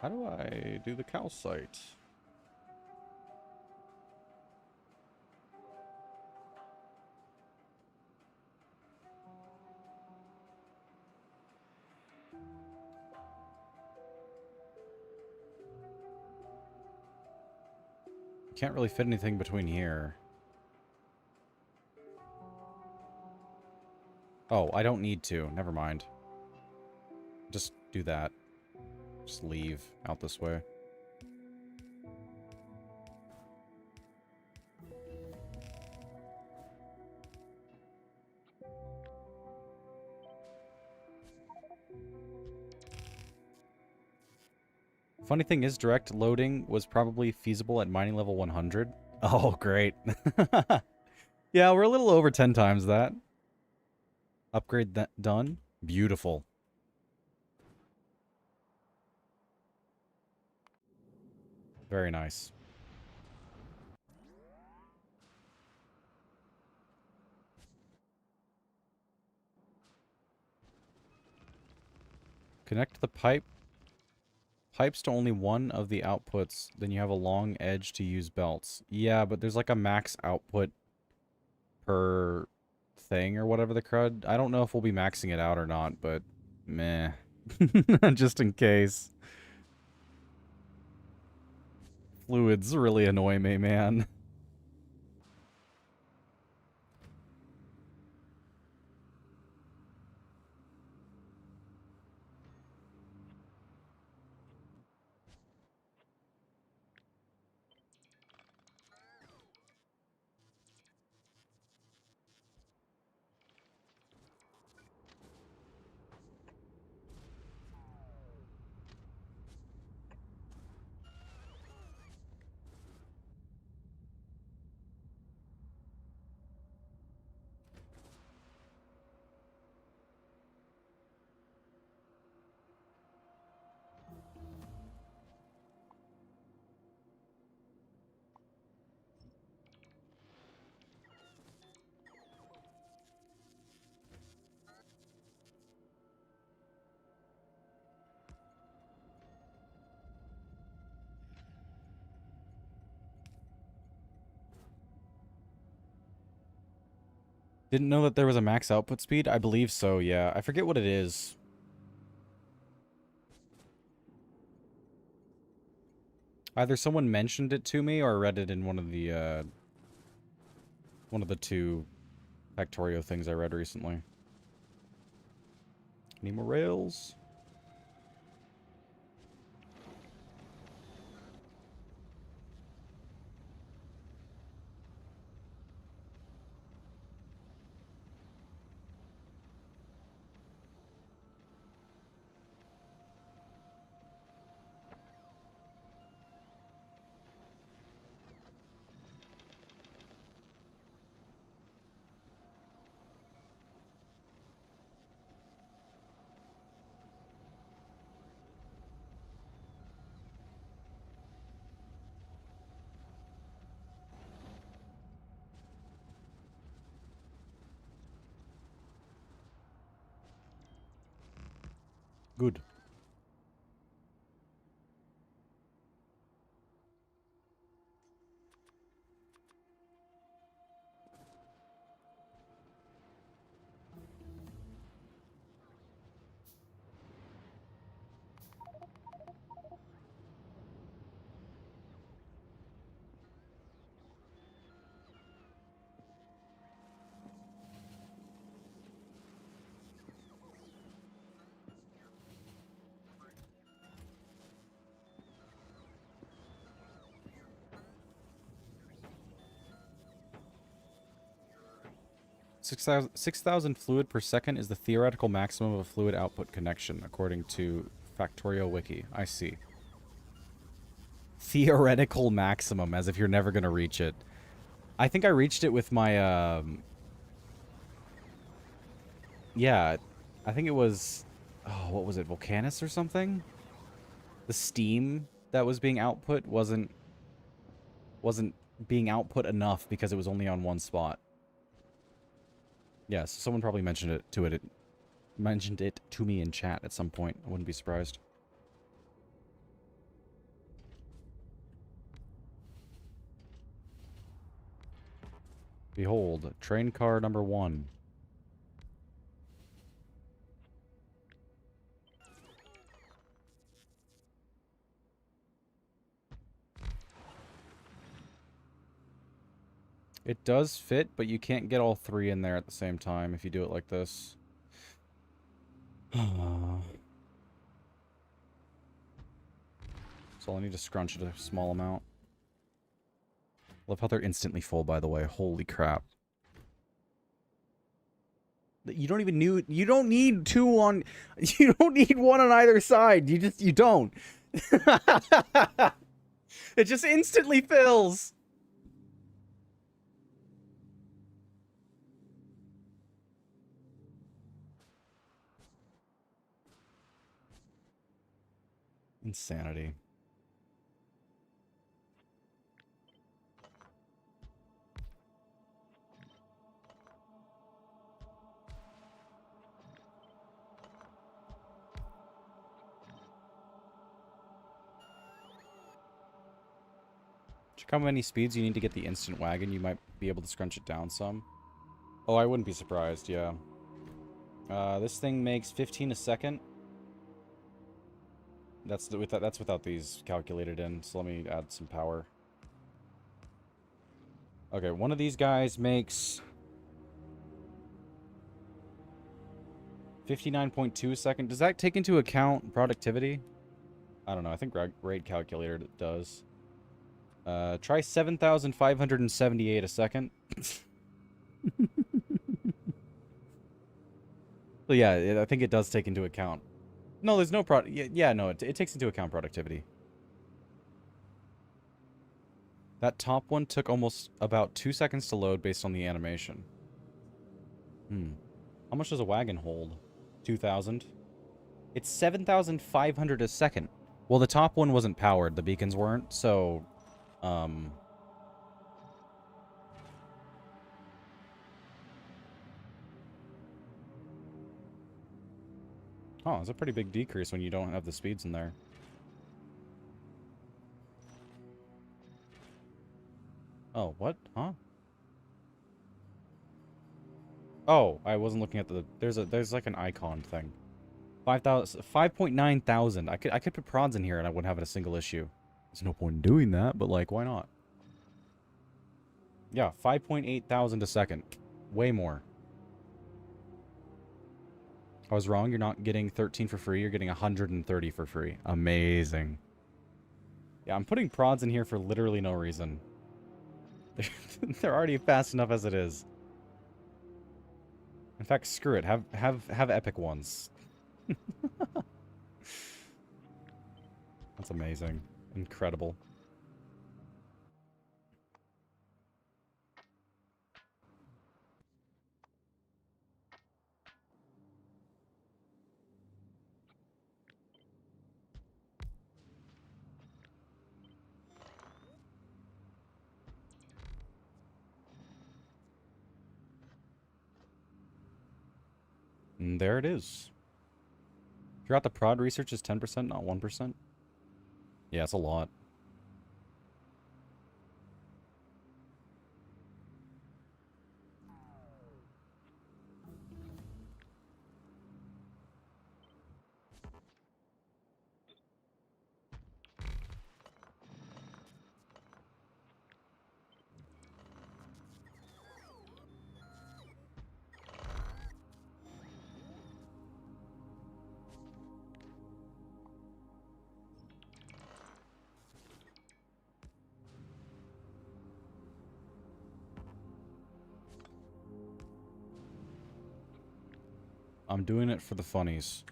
How do I do the calcite? Can't really fit anything between here. Oh, I don't need to. Never mind. Just do that. Just leave out this way. Funny thing is, direct loading was probably feasible at mining level 100. Oh, great. Yeah, we're a little over 10 times that. Upgrade that done. Beautiful. Very nice. Connect the pipes to only one of the outputs, then you have a long edge to use belts. Yeah, but there's like a max output per thing or whatever the crud. I don't know if we'll be maxing it out or not, but meh. Just in case. Fluids really annoy me, man. Didn't know that there was a max output speed? I believe so, yeah. I forget what it is. Either someone mentioned it to me or I read it in one of the two Factorio things I read recently. Need more rails? Good. Six thousand fluid per second is the theoretical maximum of a fluid output connection, according to Factorio Wiki. I see. Theoretical maximum, as if you're never going to reach it. I think I reached it with my, yeah, I think it was, oh, what was it, Volcanus or something? The steam that was being output wasn't being output enough because it was only on one spot. Yes, someone probably mentioned it to me in chat at some point. I wouldn't be surprised. Behold, train car number 1. It does fit, but you can't get all three in there at the same time if you do it like this. So I'll need to scrunch it a small amount. Love how they're instantly full, by the way. Holy crap. You don't even need, you don't need two on, you don't need one on either side. You don't. It just instantly fills. Insanity. Check how many speeds you need to get the instant wagon. You might be able to scrunch it down some. Oh, I wouldn't be surprised, yeah. This thing makes 15 a second. That's without these calculated in, so let me add some power. Okay, one of these guys makes 59.2 a second. Does that take into account productivity? I don't know. I think rate calculator does. Try 7,578 a second. So yeah, I think it does take into account. No, there's no yeah, no, it takes into account productivity. That top one took almost about 2 seconds to load based on the animation. How much does a wagon hold? 2,000? It's 7,500 a second. Well, the top one wasn't powered. The beacons weren't, so... Oh, it's a pretty big decrease when you don't have the speeds in there. Oh, what? Huh? Oh, I wasn't looking at the... There's like an icon thing. 5.9 thousand. I could put prods in here and I wouldn't have a single issue. There's no point in doing that, but like, why not? Yeah, 5.8 thousand a second. Way more. I was wrong. You're not getting 13 for free. You're getting 130 for free. Amazing. Yeah, I'm putting prods in here for literally no reason. They're already fast enough as it is. In fact, screw it. Have epic ones. That's amazing. Incredible. And there it is. Forgot the prod research is 10%, not 1%. Yeah, it's a lot. I'm doing it for the funnies.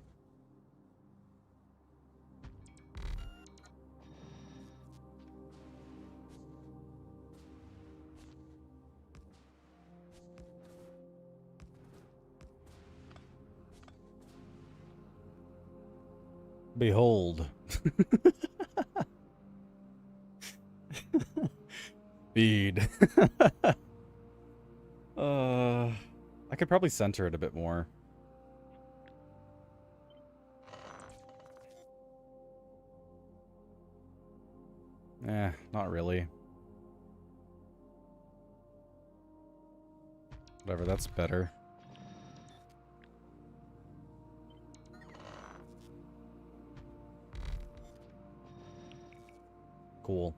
Behold. Feed. I could probably center it a bit more. Not really. Whatever, that's better. Cool.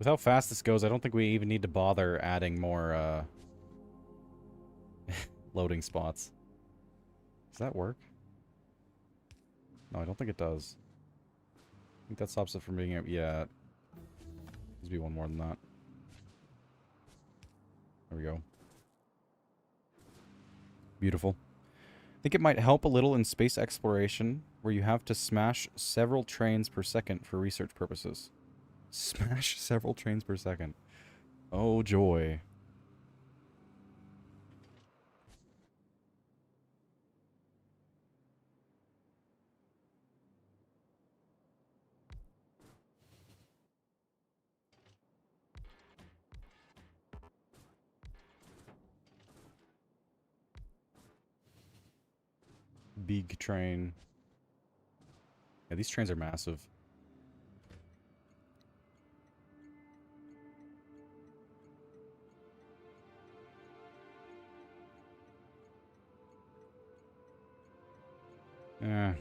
With how fast this goes, I don't think we even need to bother adding more, loading spots. Does that work? No, I don't think it does. I think that stops it from being... Yeah. Needs to be one more than that. There we go. Beautiful. I think it might help a little in space exploration, where you have to smash several trains per second for research purposes. Smash several trains per second. Oh, joy. Big train. Yeah, these trains are massive. Yeah.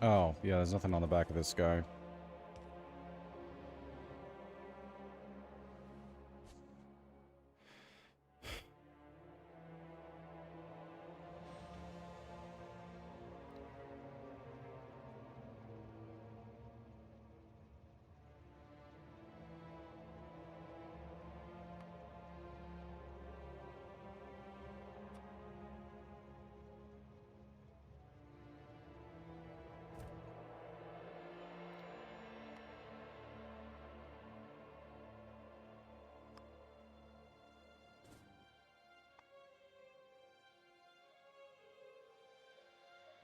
Oh, yeah, there's nothing on the back of this guy.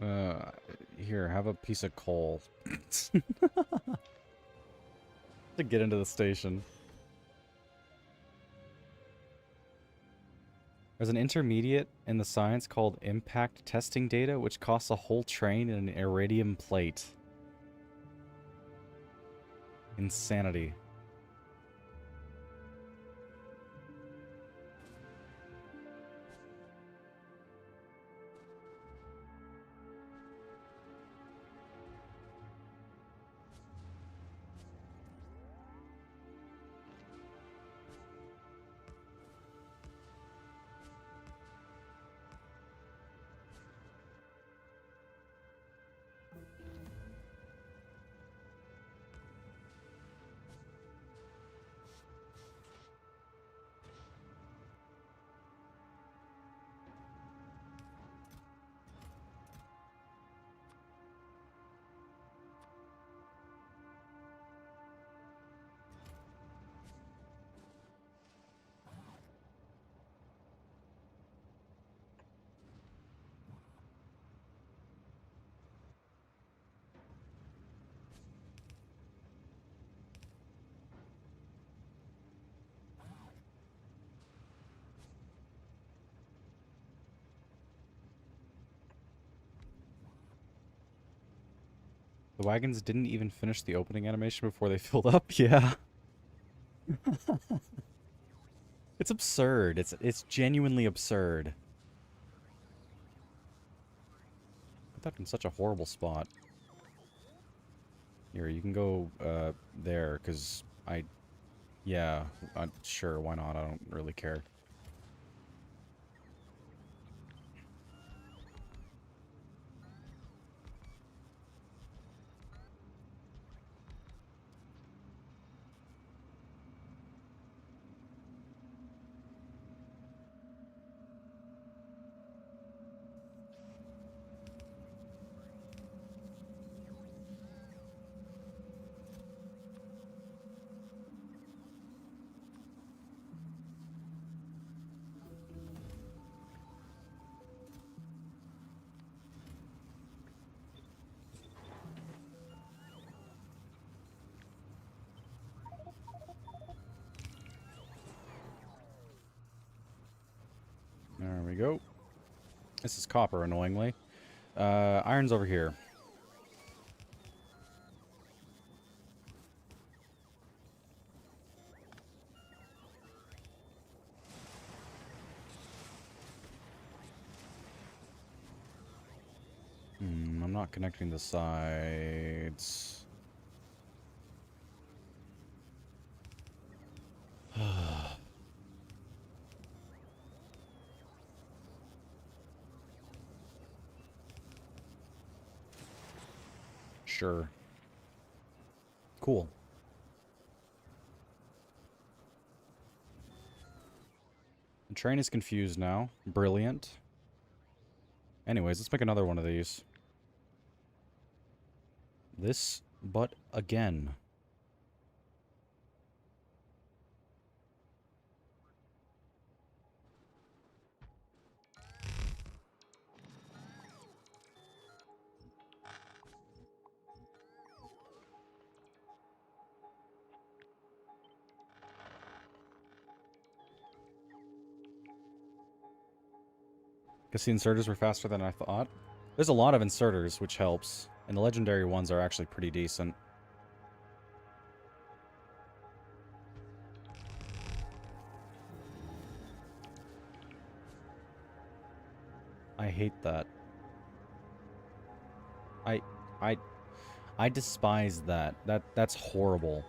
Uh, Here, have a piece of coal. To get into the station. There's an intermediate in the science called impact testing data, which costs a whole train and an iridium plate. Insanity. The wagons didn't even finish the opening animation before they filled up? Yeah. It's absurd. It's genuinely absurd. Put that in such a horrible spot. Here, you can go, there, because yeah, sure, why not? I don't really care. we go. This is copper, annoyingly. Iron's over here. I'm not connecting the sides. Sure. Cool. The train is confused now. Brilliant. Anyways, let's make another one of these. This, but again. Guess the inserters were faster than I thought. There's a lot of inserters, which helps. And the legendary ones are actually pretty decent. I hate that. I despise that. That's horrible.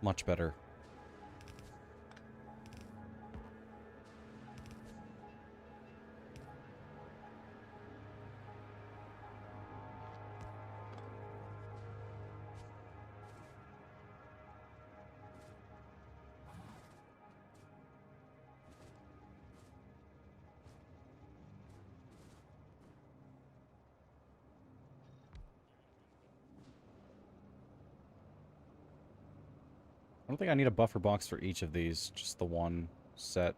Much better. I don't think I need a buffer box for each of these, just the one set.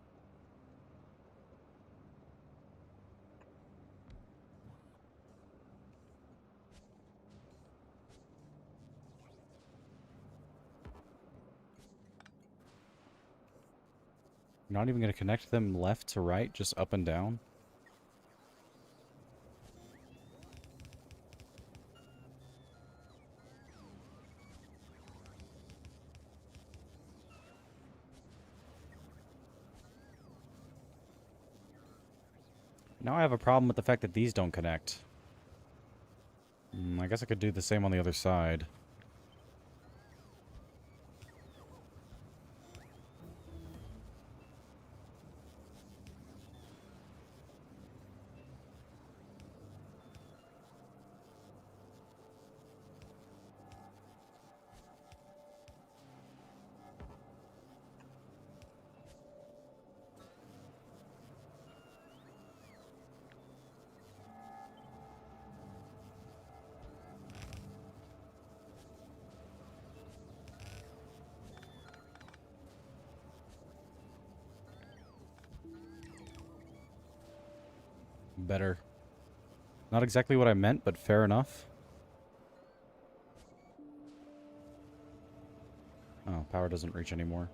I'm not even going to connect them left to right, just up and down. Now I have a problem with the fact that these don't connect. I guess I could do the same on the other side. Better. Not exactly what I meant, but fair enough. Oh, power doesn't reach anymore.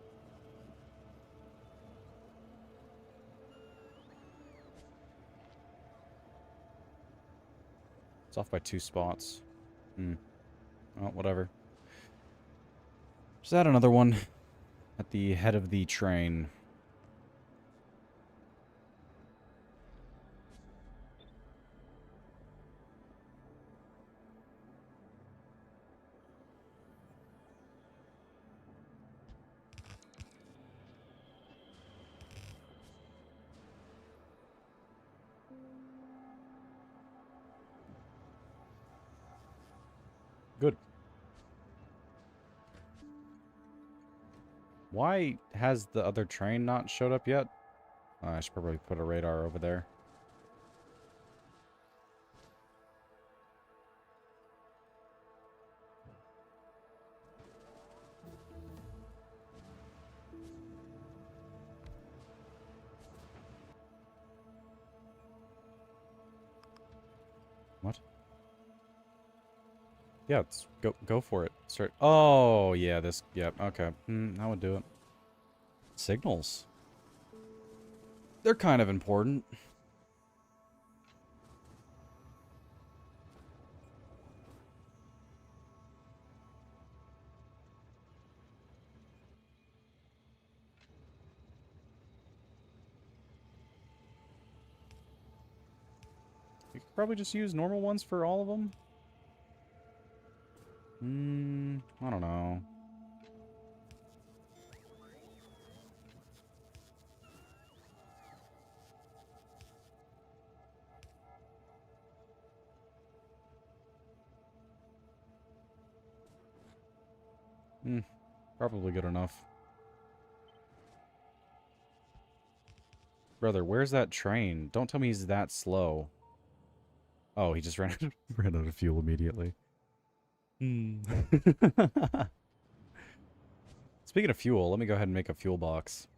It's off by 2 spots. Oh, whatever. Just add another one at the head of the train. Good. Why has the other train not showed up yet? I should probably put a radar over there. What? Yeah, let's go for it. Start. Oh, yeah, this... Yep, yeah, okay. That would do it. Signals. They're kind of important. You could probably just use normal ones for all of them. I don't know. Probably good enough. Brother, where's that train? Don't tell me he's that slow. Oh, he just ran out of fuel immediately. Speaking of fuel, let me go ahead and make a fuel box.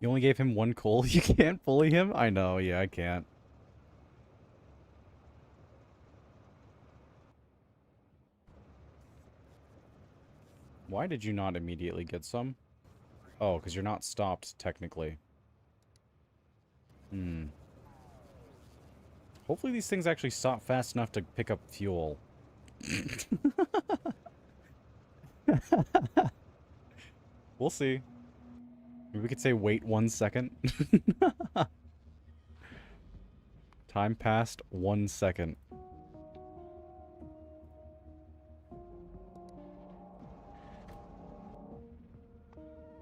You only gave him one coal? You can't bully him? I know, yeah, I can't. Why did you not immediately get some? Oh, because you're not stopped, technically. Hopefully these things actually stop fast enough to pick up fuel. We'll see. Maybe we could say wait 1 second. Time passed 1 second.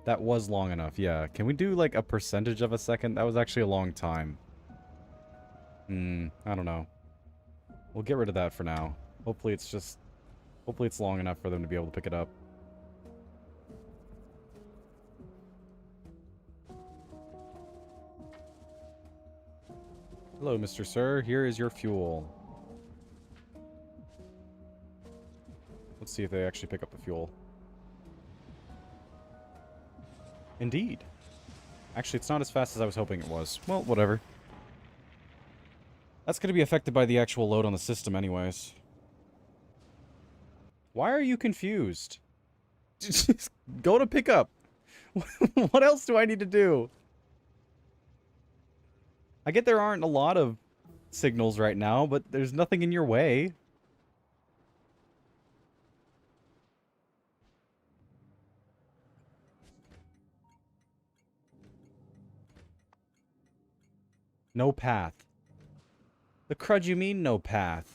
That was long enough, yeah. Can we do like a percentage of a second? That was actually a long time. I don't know. We'll get rid of that for now. Hopefully it's long enough for them to be able to pick it up. Hello, Mr. Sir. Here is your fuel. Let's see if they actually pick up the fuel. Indeed. Actually, it's not as fast as I was hoping it was. Well, whatever. That's going to be affected by the actual load on the system anyways. Why are you confused? Just go to pickup. What else do I need to do? I get there aren't a lot of signals right now, but there's nothing in your way. No path. The crud you mean, no path?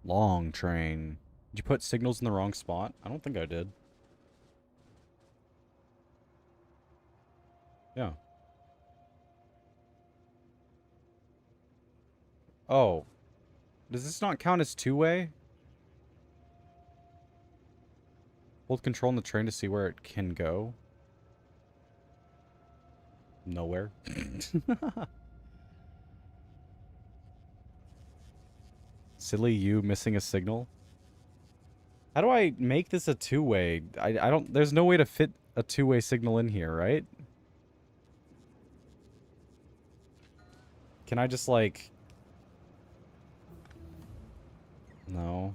Long train. Did you put signals in the wrong spot? I don't think I did. Yeah. Oh. Does this not count as two-way? Hold control on the train to see where it can go. Nowhere. Silly you missing a signal. How do I make this a two-way? I don't... There's no way to fit a two-way signal in here, right? Can I just, like... No.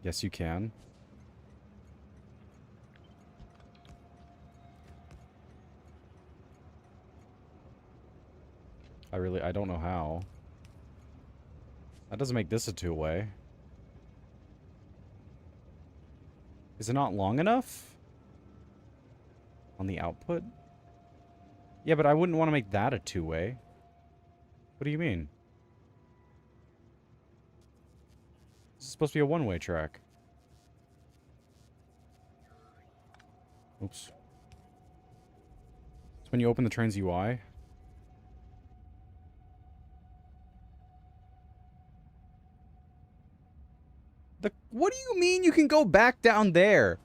Yes, you can. I don't know how. That doesn't make this a two-way. Is it not long enough? On the output? Yeah, but I wouldn't want to make that a two-way. What do you mean? This is supposed to be a one-way track. Oops. It's when you open the train's UI. What do you mean you can go back down there?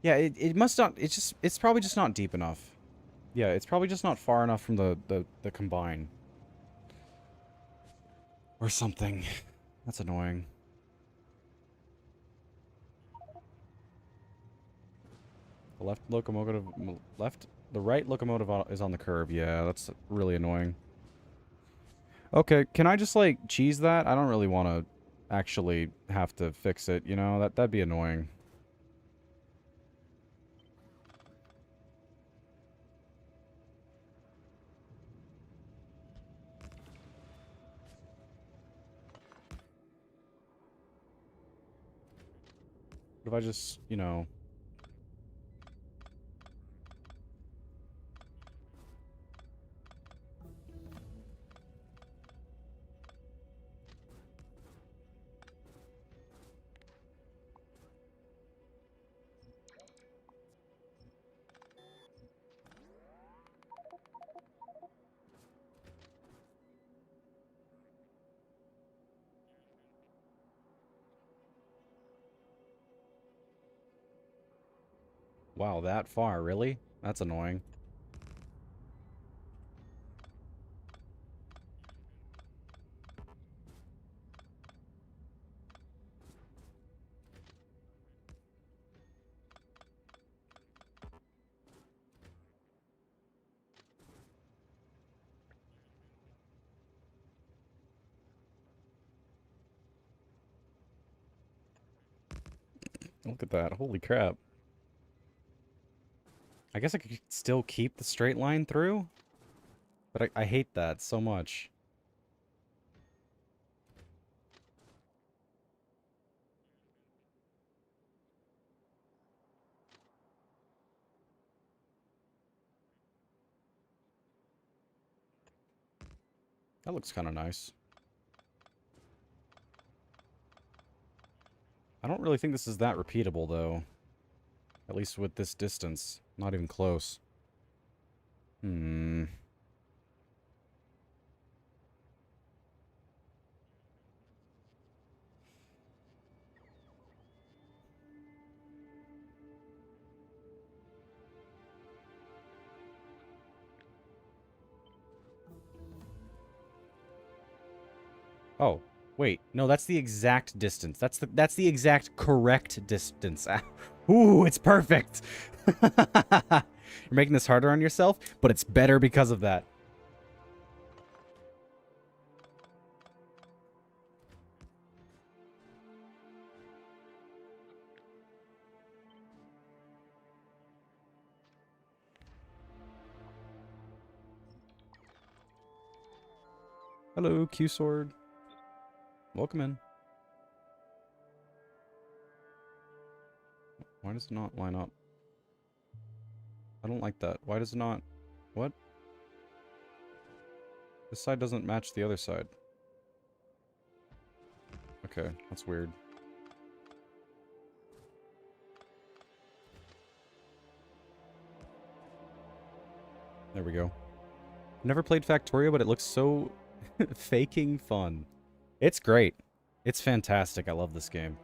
Yeah, it must not... It's probably just not deep enough. Yeah, it's probably just not far enough from the combine. Or something. That's annoying. The left locomotive... The right locomotive is on the curve. Yeah, that's really annoying. Okay, can I just, like, cheese that? I don't really want to actually have to fix it, you know? That'd be annoying. What if I just, you know... Wow, that far, really? That's annoying. Look at that. Holy crap. I guess I could still keep the straight line through? But I hate that so much. That looks kind of nice. I don't really think this is that repeatable, though. At least with this distance. Not even close. Hmm. Oh, wait. No, that's the exact distance. That's the exact correct distance. Ooh, it's perfect. You're making this harder on yourself, but it's better because of that. Hello, Q-Sword. Welcome in. Why does it not line up? I don't like that. Why does it not... What? This side doesn't match the other side. Okay, that's weird. There we go. Never played Factorio, but it looks so faking fun. It's great. It's fantastic. I love this game.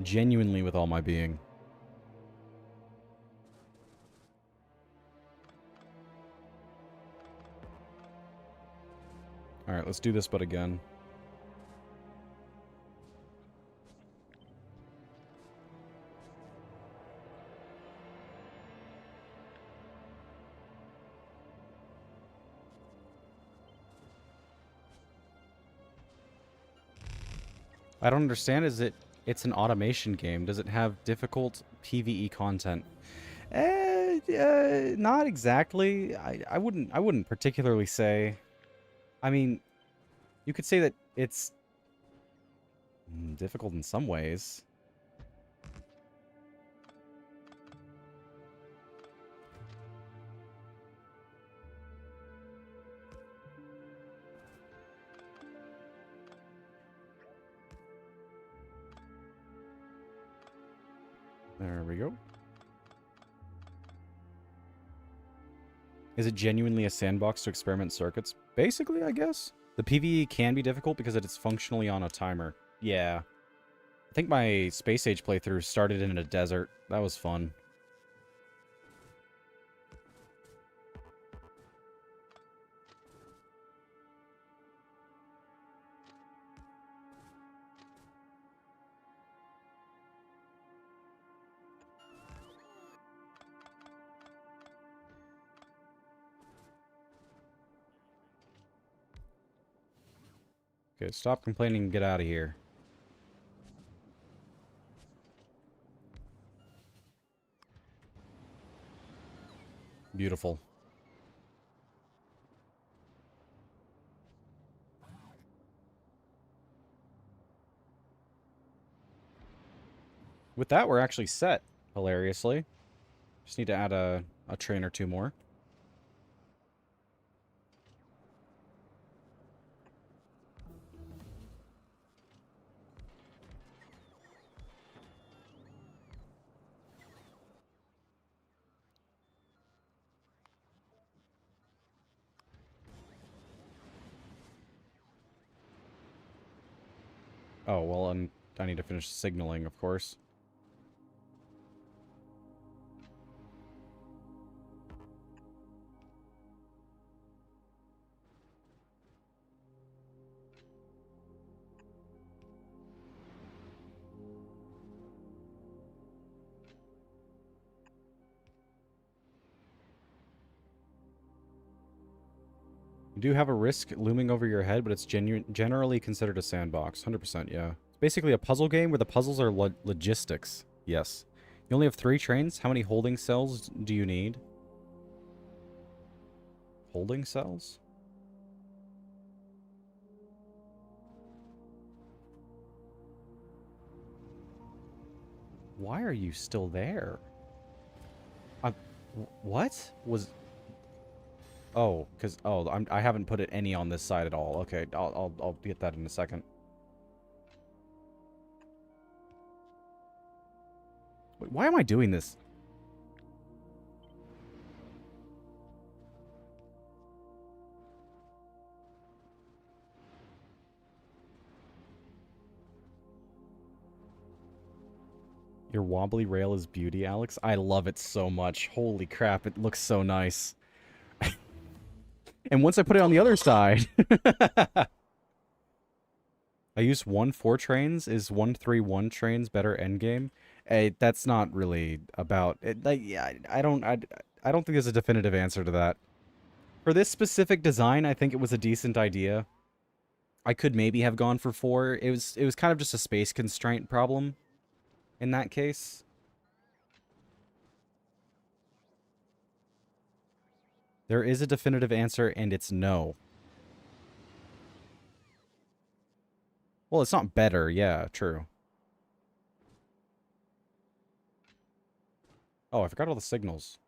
Genuinely with all my being. Alright, let's do this but again. I don't understand. It's an automation game. Does it have difficult PvE content? Not exactly. I wouldn't particularly say. I mean, you could say that it's difficult in some ways. There we go. Is it genuinely a sandbox to experiment circuits? Basically, I guess. The PvE can be difficult because it is functionally on a timer. Yeah. I think my Space Age playthrough started in a desert. That was fun. Okay, stop complaining and get out of here. Beautiful. With that, we're actually set, hilariously. Just need to add a train or two more. Oh, well, I need to finish signaling, of course. You do have a risk looming over your head, but it's generally considered a sandbox. 100%, yeah. It's basically a puzzle game where the puzzles are logistics. Yes. You only have 3 trains? How many holding cells do you need? Holding cells? Why are you still there? What? Oh, because... Oh, I haven't put it any on this side at all. Okay, I'll get that in a second. Wait, why am I doing this? Your wobbly rail is beauty, Alex. I love it so much. Holy crap, it looks so nice. And once I put it on the other side... I use 1-4 trains. Is 1-3-1 trains better endgame? That's not really about... It, like, yeah, I don't think there's a definitive answer to that. For this specific design, I think it was a decent idea. I could maybe have gone for 4. It was kind of just a space constraint problem in that case. There is a definitive answer, and it's no. Well, it's not better. Yeah, true. Oh, I forgot all the signals.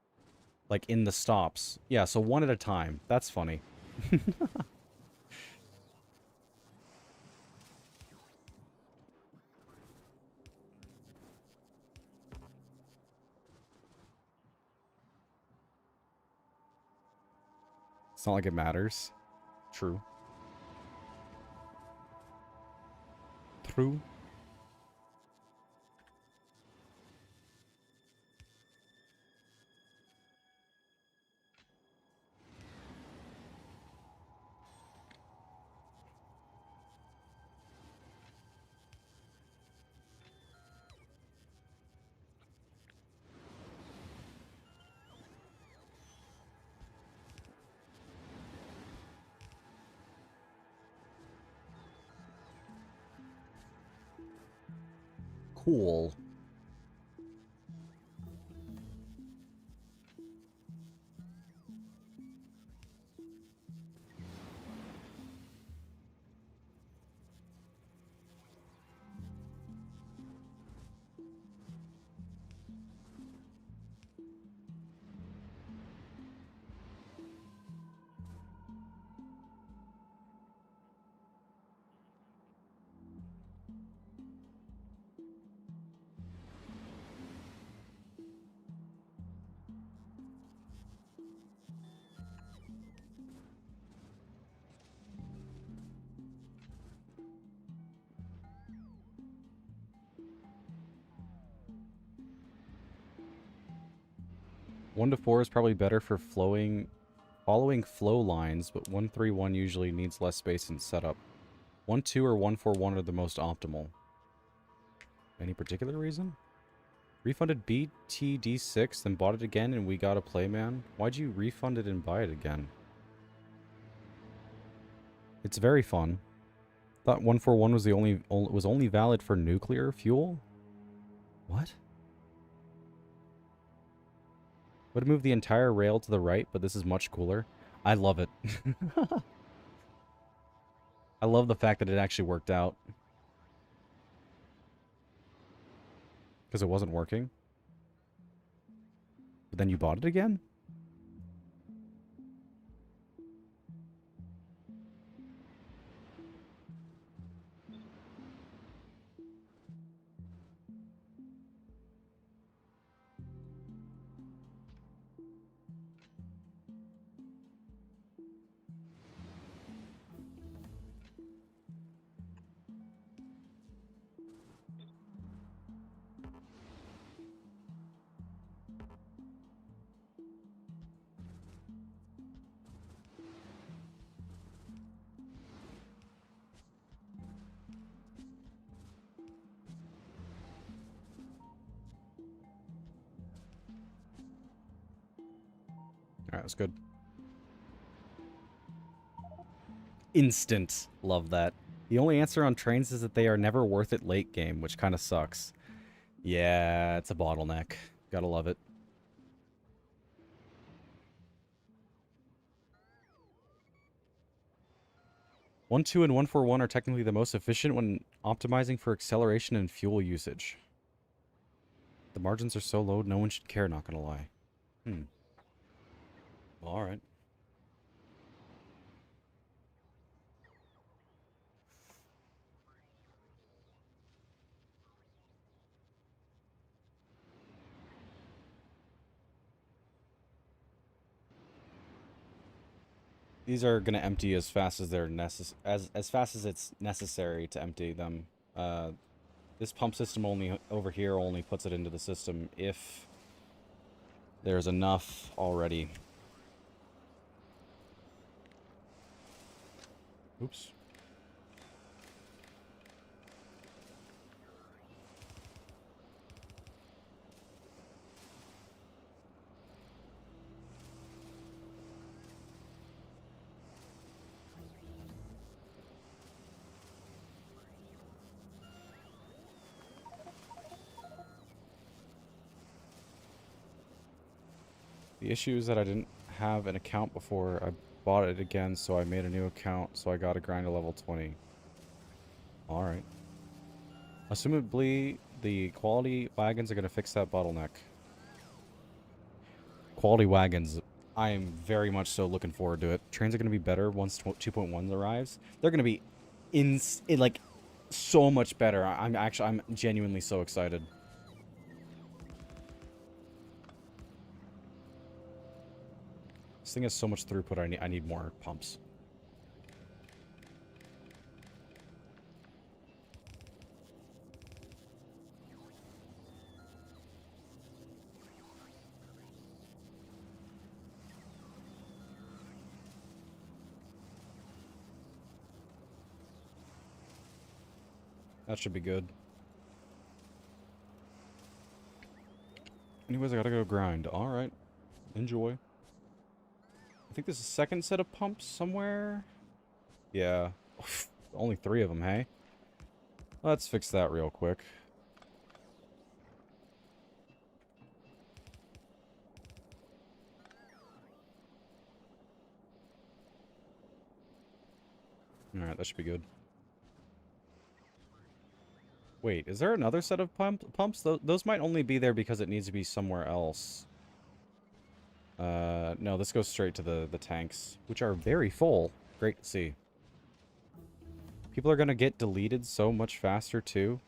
Like, in the stops. Yeah, so one at a time. That's funny. It's not like it matters. True. True. Cool. 1 to 4 is probably better for following flow lines, but 131 usually needs less space in setup. 1-2 or 1-4-1 are the most optimal. Any particular reason? Refunded BTD6, then bought it again, and we got a play, man. Why'd you refund it and buy it again? It's very fun. Thought 141 was only valid for nuclear fuel? What? Would move the entire rail to the right, but this is much cooler. I love it. I love the fact that it actually worked out. Because it wasn't working. But then you bought it again? Alright, that's good. Instant. Love that. The only answer on trains is that they are never worth it late game, which kind of sucks. Yeah, it's a bottleneck. Gotta love it. One, two, and 141 are technically the most efficient when optimizing for acceleration and fuel usage. The margins are so low, no one should care, not gonna lie. Alright. These are gonna empty as fast as they're as fast as it's necessary to empty them. This pump system over here only puts it into the system if there's enough already. Oops. The issue is that I didn't have an account before I bought it again, so I made a new account, so I got to grind to level 20. Alright. Assumably, the quality wagons are going to fix that bottleneck. Quality wagons, I am very much so looking forward to it. Trains are going to be better once 2.1 arrives. They're going to be like so much better. I'm genuinely so excited. This thing has so much throughput, I need more pumps. That should be good. Anyways, I gotta go grind. Alright. Enjoy. I think there's a second set of pumps somewhere. Yeah. Only 3 of them, hey? Let's fix that real quick. Alright, that should be good. Wait, is there another set of pumps? Those might only be there because it needs to be somewhere else. No, this goes straight to the tanks, which are very full. Great to see. People are going to get deleted so much faster, too.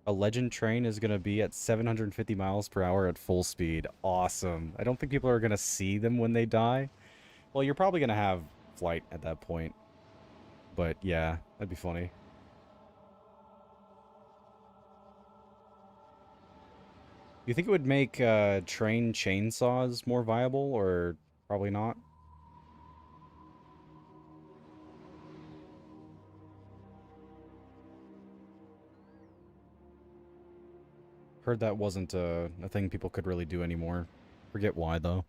A legend train is going to be at 750 miles per hour at full speed. Awesome. I don't think people are going to see them when they die. Well, you're probably going to have flight at that point. But, yeah, that'd be funny. You think it would make train chainsaws more viable, or probably not? Heard that wasn't a thing people could really do anymore. Forget why, though.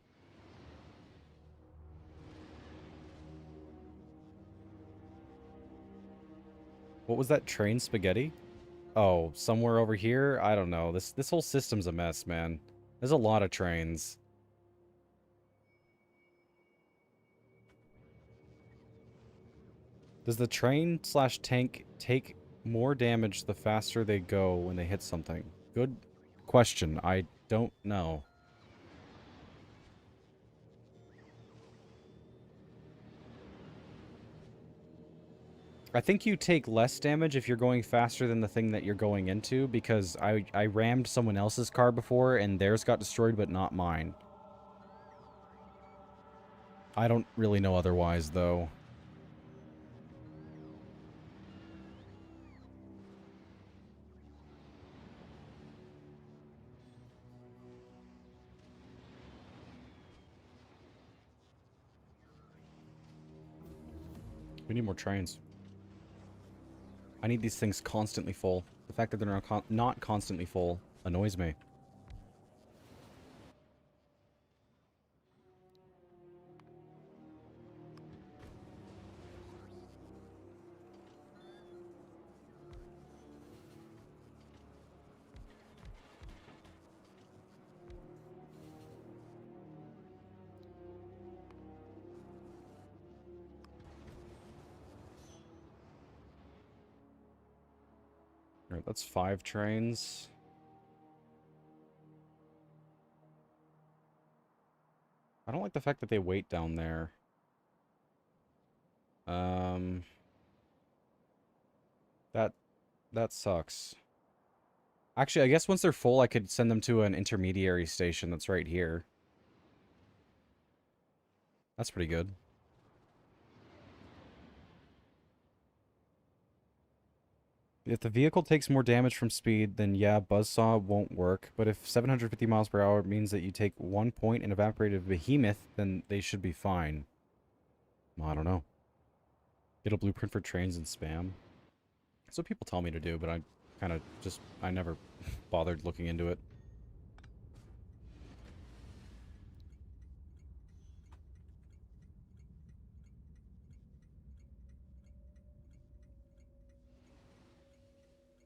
What was that train spaghetti? Oh, somewhere over here? I don't know. This whole system's a mess, man. There's a lot of trains. Does the train slash tank take more damage the faster they go when they hit something? Good question. I don't know. I think you take less damage if you're going faster than the thing that you're going into, because I rammed someone else's car before and theirs got destroyed, but not mine. I don't really know otherwise, though. We need more trains. I need these things constantly full. The fact that they're not constantly full annoys me. Alright, that's 5 trains. I don't like the fact that they wait down there. Um... That... That sucks. Actually, I guess once they're full, I could send them to an intermediary station that's right here. That's pretty good. If the vehicle takes more damage from speed, then yeah, buzzsaw won't work. But if 750 miles per hour means that you take 1 point and evaporate a behemoth, then they should be fine. Well, I don't know. Get a blueprint for trains and spam. That's what people tell me to do, but I kind of just... I never bothered looking into it.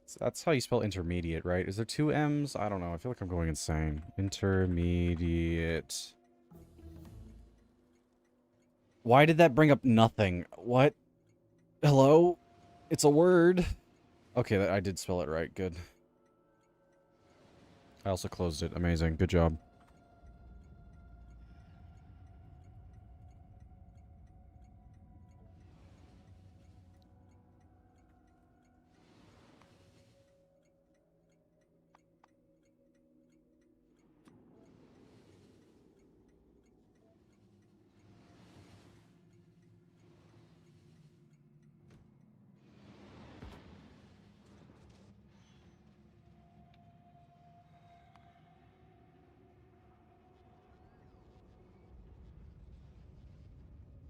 So that's how you spell intermediate, right? Is there 2 M's? I don't know. I feel like I'm going insane. Intermediate. Why did that bring up nothing? What? Hello? It's a word. Okay, I did spell it right. Good. I also closed it. Amazing. Good job.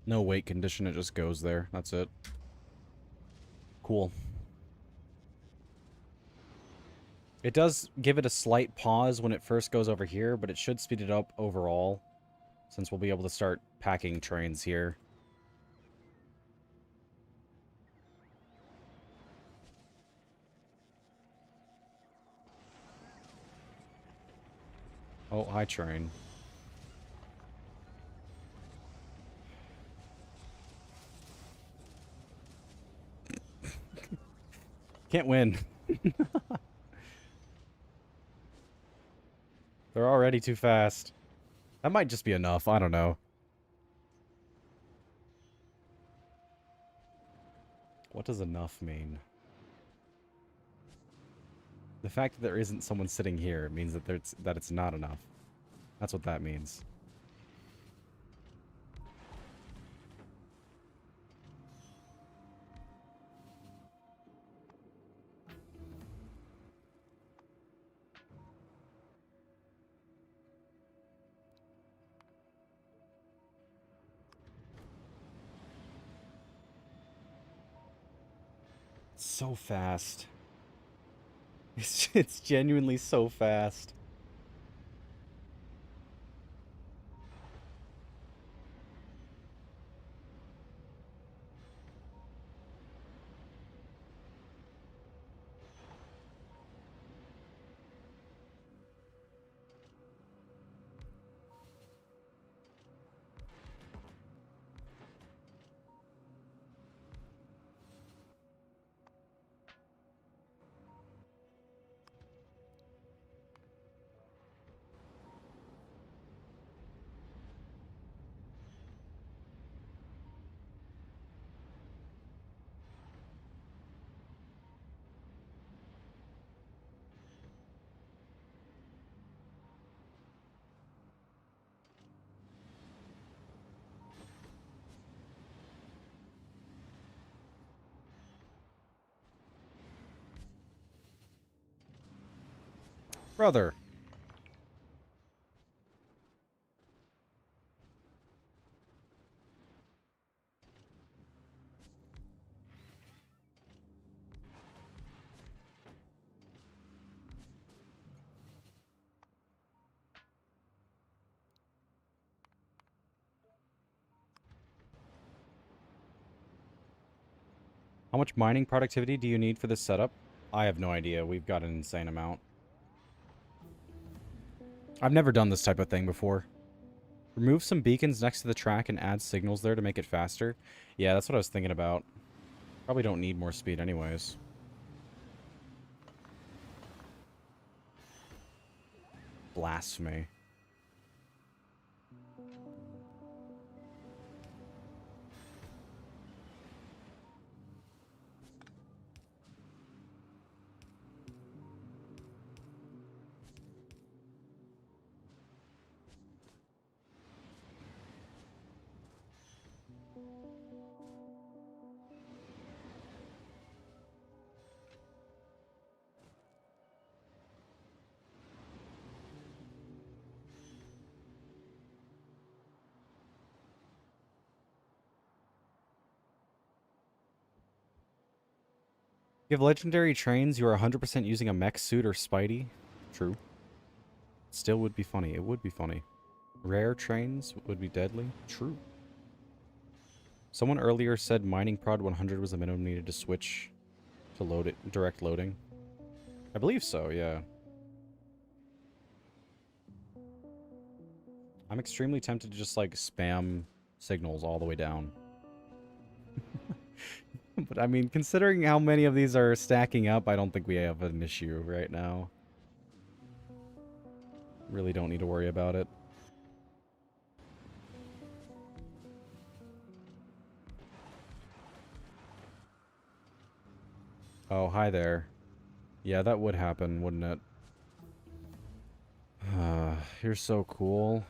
No weight condition. It just goes there. That's it. Cool. It does give it a slight pause when it first goes over here, but it should speed it up overall, since we'll be able to start packing trains here. Oh, hi, train. Can't win. They're already too fast. That might just be enough. I don't know. What does enough mean? The fact that there isn't someone sitting here means that it's not enough. That's what that means. so fast. It's genuinely so fast. Brother. How much mining productivity do you need for this setup? I have no idea. We've got an insane amount. I've never done this type of thing before. Remove some beacons next to the track and add signals there to make it faster. Yeah, that's what I was thinking about. Probably don't need more speed anyways. Blasphemy. You have legendary trains, you are 100% using a mech suit or Spidey. True. Still would be funny. It would be funny. Rare trains would be deadly. True. Someone earlier said mining prod 100 was the minimum needed to switch to load it, direct loading. I believe so, yeah. I'm extremely tempted to just like spam signals all the way down. But I mean, considering how many of these are stacking up, I don't think we have an issue right now. Really don't need to worry about it. Oh, hi there. Yeah, that would happen, wouldn't it? You're so cool.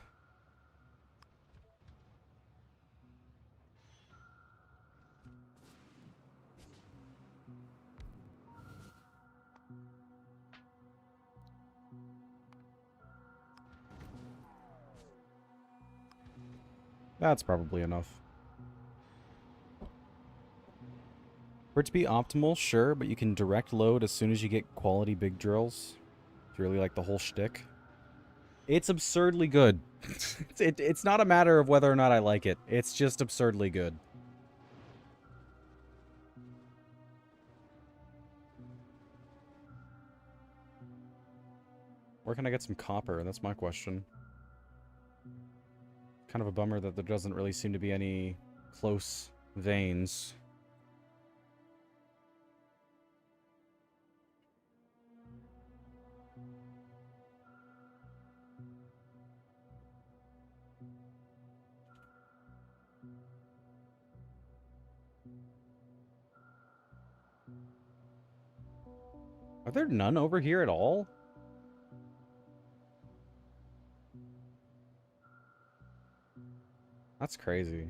That's probably enough. For it to be optimal, sure, but you can direct load as soon as you get quality big drills. If you really like the whole shtick. It's absurdly good. It's not a matter of whether or not I like it. It's just absurdly good. Where can I get some copper? That's my question. Kind of a bummer that there doesn't really seem to be any close veins. Are there none over here at all? That's crazy.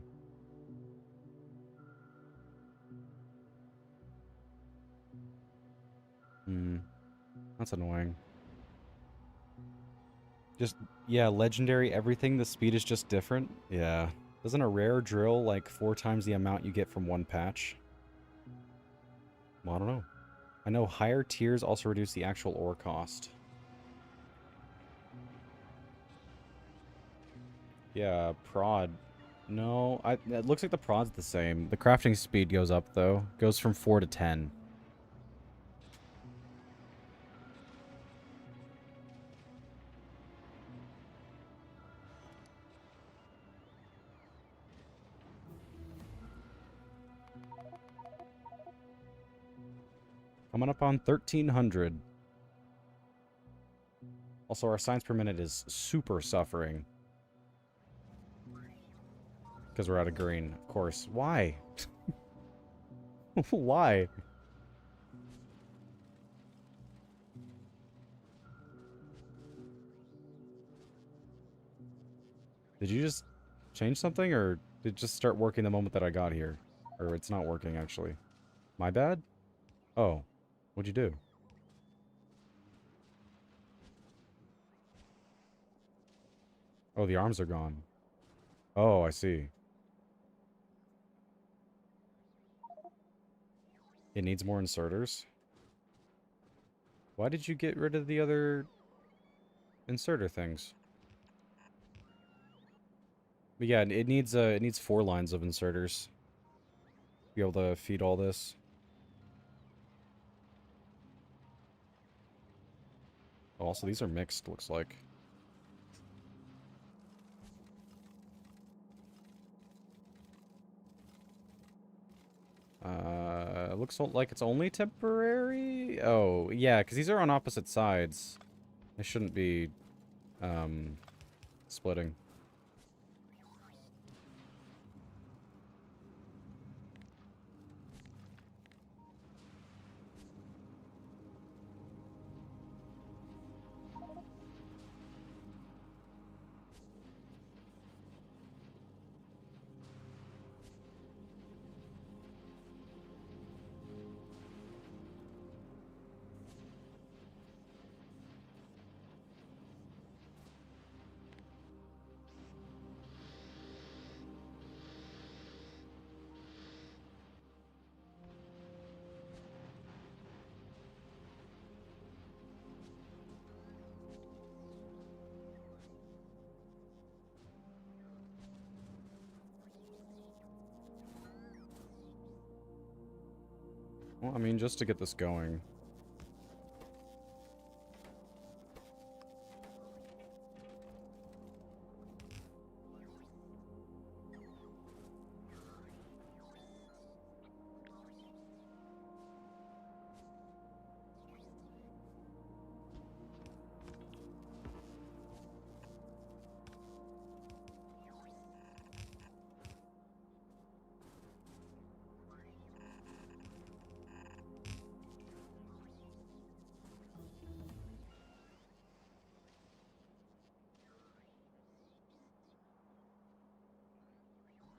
That's annoying. Just, yeah, legendary everything, the speed is just different. Yeah. Doesn't a rare drill like 4 times the amount you get from one patch? Well, I don't know. I know higher tiers also reduce the actual ore cost. Yeah, prod. No, it looks like the prod's the same. The crafting speed goes up, though. Goes from 4 to 10. Coming up on 1,300. Also, our science per minute is super suffering. Because we're out of green, of course. Why? Why? Did you just change something, or did it just start working the moment that I got here? Or it's not working, actually. My bad? Oh. What'd you do? Oh, the arms are gone. Oh, I see. It needs more inserters? Why did you get rid of the other inserter things? But yeah, it needs 4 lines of inserters to be able to feed all this. Oh, also, these are mixed, looks like. Looks like it's only temporary? Oh, yeah, because these are on opposite sides. They shouldn't be, splitting. Well, I mean, just to get this going.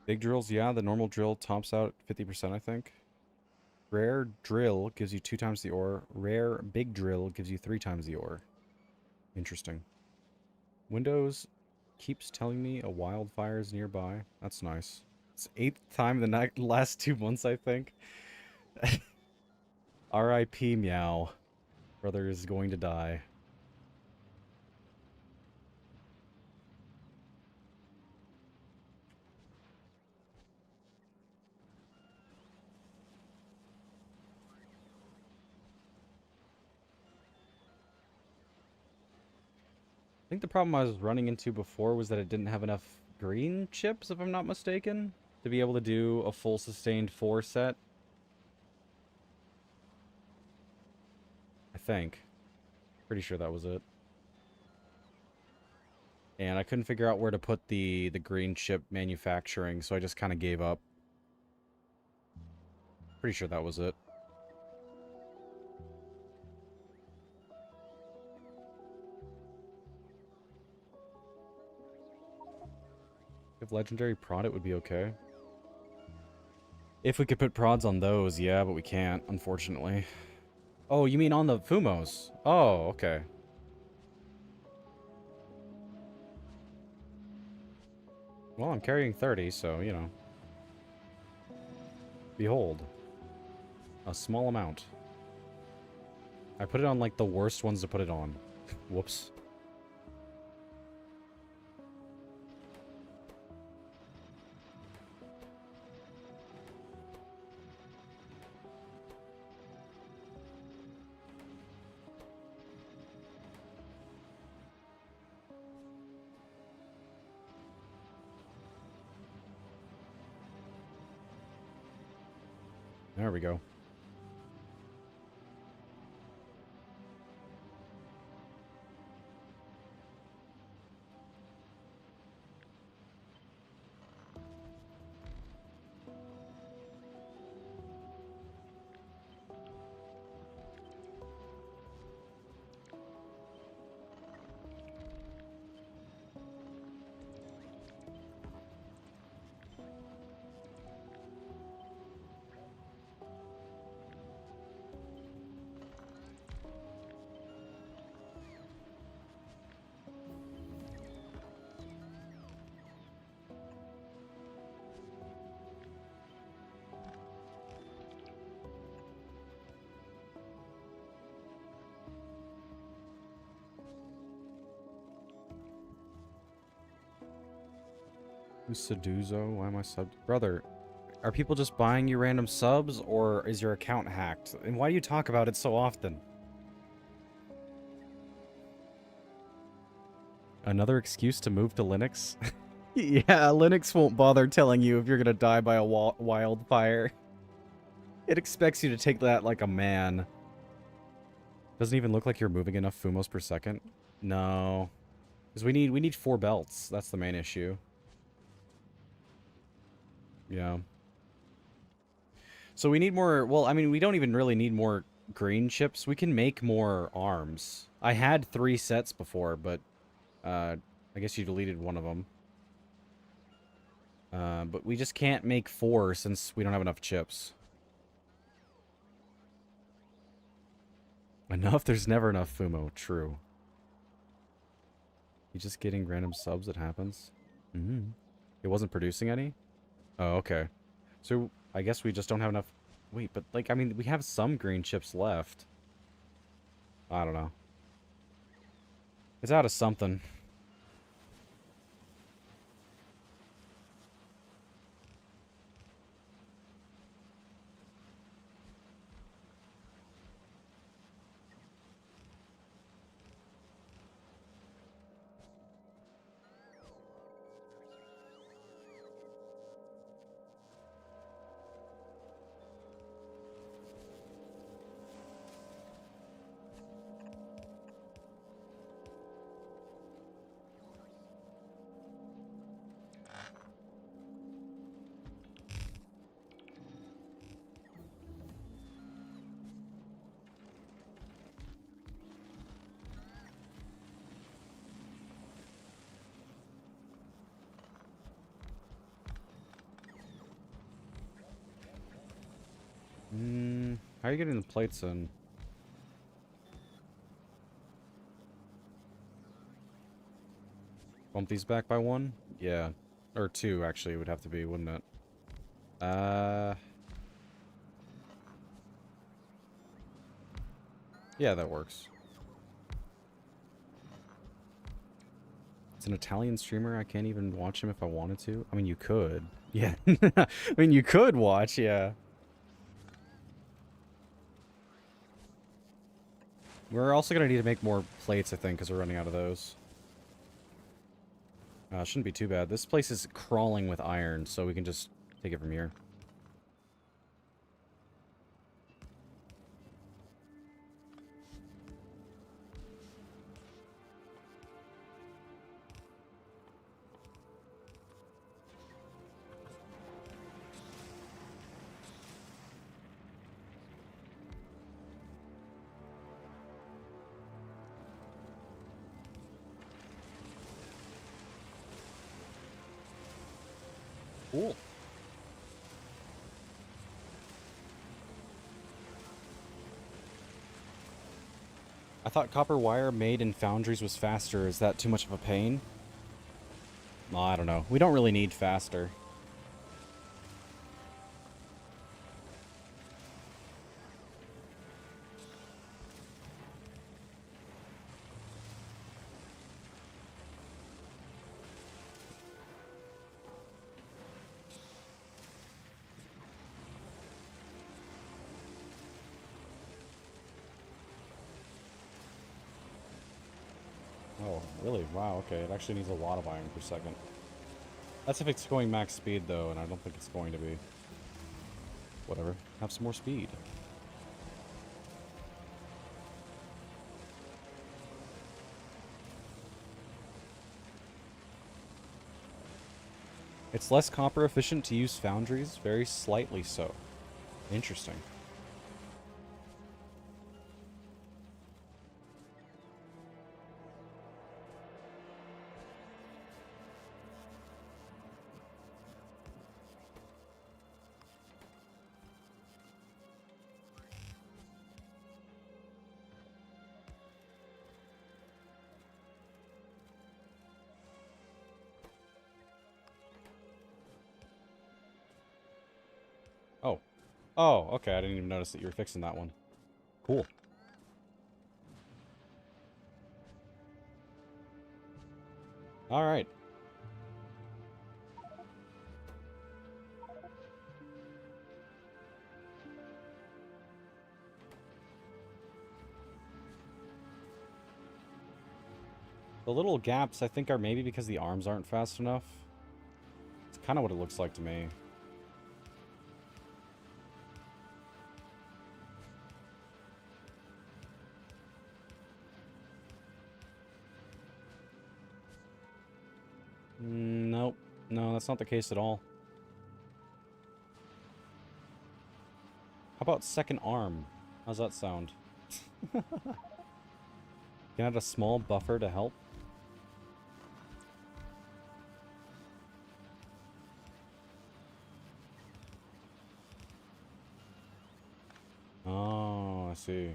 Big drills, yeah, the normal drill tops out at 50%, I think. Rare drill gives you 2 times the ore. Rare big drill gives you 3 times the ore. Interesting. Windows keeps telling me a wildfire is nearby. That's nice. It's 8th time in the last 2 months, I think. R.I.P. Meow. Brother is going to die. I think the problem I was running into before was that it didn't have enough green chips, if I'm not mistaken, to be able to do a full sustained 4 set. I think. Pretty sure that was it. And I couldn't figure out where to put the green chip manufacturing, so I just kind of gave up. Pretty sure that was it. If legendary prod, it would be okay. If we could put prods on those, yeah, but we can't, unfortunately. Oh, you mean on the Fumos? Oh, okay. Well, I'm carrying 30, so, you know. Behold. A small amount. I put it on, like, the worst ones to put it on. Whoops. There we go. Seduzo, why am I subbed? Brother, are people just buying you random subs, or is your account hacked? And why do you talk about it so often? Another excuse to move to Linux? Yeah, Linux won't bother telling you if you're gonna die by a wildfire. It expects you to take that like a man. Doesn't even look like you're moving enough Fumos per second. No. Because we need 4 belts. That's the main issue. Yeah. So we need more... Well, I mean, we don't even really need more green chips. We can make more arms. I had 3 sets before, but... I guess you deleted one of them. But we just can't make 4 since we don't have enough chips. Enough? There's never enough Fumo. True. You just getting random subs, it happens. Mm-hmm. It wasn't producing any? Oh, okay. So, I guess we just don't have enough... Wait, but, like, I mean, we have some green chips left. I don't know. It's out of something. How are you getting the plates in? Bump these back by 1? Yeah. Or 2, actually, it would have to be, wouldn't it? Yeah, that works. It's an Italian streamer. I can't even watch him if I wanted to. I mean, you could. Yeah. I mean, you could watch, yeah. We're also going to need to make more plates, I think, because we're running out of those. Shouldn't be too bad. This place is crawling with iron, so we can just take it from here. Cool. I thought copper wire made in foundries was faster. Is that too much of a pain? Well, I don't know. We don't really need faster. Oh, really? Wow, okay. It actually needs a lot of iron per second. That's if it's going max speed, though, and I don't think it's going to be. Whatever. Have some more speed. It's less copper efficient to use foundries, very slightly so. Interesting. Oh. Oh, okay. I didn't even notice that you were fixing that one. Cool. Alright. The little gaps, I think, are maybe because the arms aren't fast enough. It's kind of what it looks like to me. Nope. No, that's not the case at all. How about second arm? How's that sound? Can I add a small buffer to help? Oh, I see.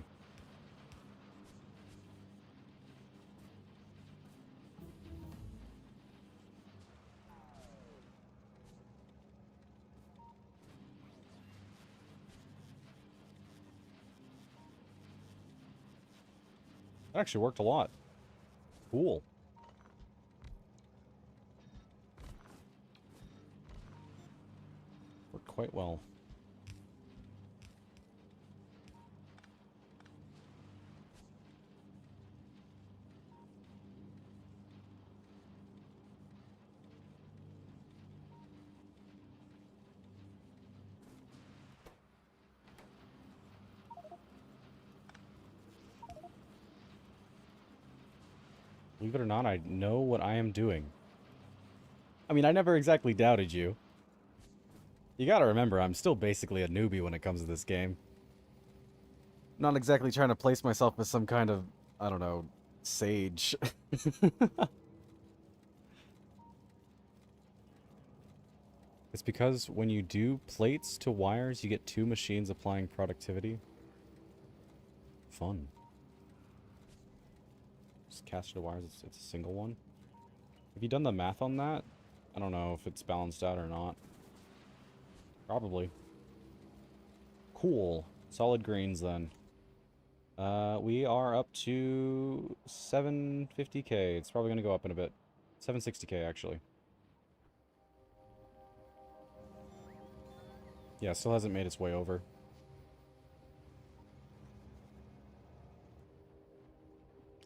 That actually worked a lot. Cool. Worked quite well. Believe it or not, I know what I am doing. I mean, I never exactly doubted you. You gotta remember, I'm still basically a newbie when it comes to this game. Not exactly trying to place myself as some kind of, I don't know, sage. It's because when you do plates to wires, you get two machines applying productivity. Fun. Just caster to wires, it's a single one. Have you done the math on that? I don't know if it's balanced out or not. Probably. Cool. Solid greens then. We are up to 750k. It's probably going to go up in a bit. 760k, actually. Yeah, still hasn't made its way over.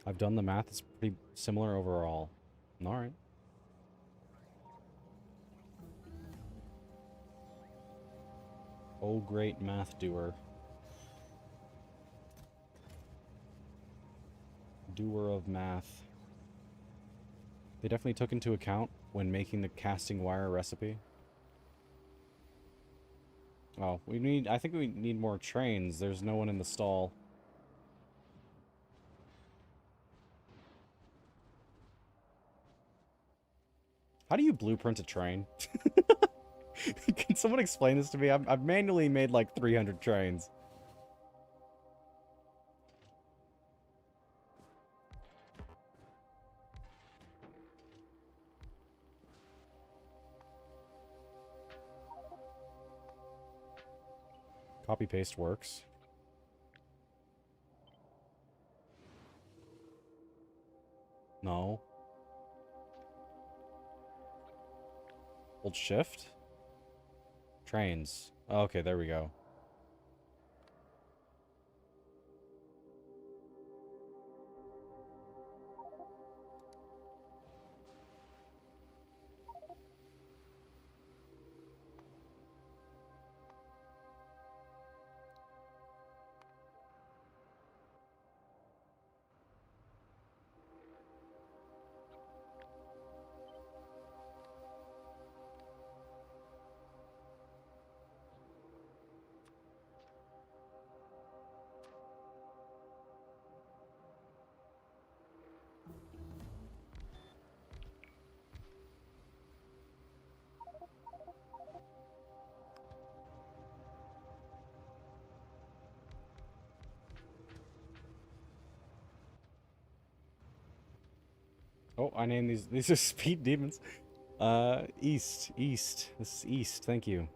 I've done the math. It's pretty similar overall. Alright. Oh, great math doer. Doer of math. They definitely took into account when making the casting wire recipe. Oh, I think we need more trains. There's no one in the stall. How do you blueprint a train? Can someone explain this to me? I've manually made like 300 trains. Copy paste works. No. Hold shift? Trains. Okay, there we go. Oh, I named these. These are speed demons. East. East. This is east. Thank you.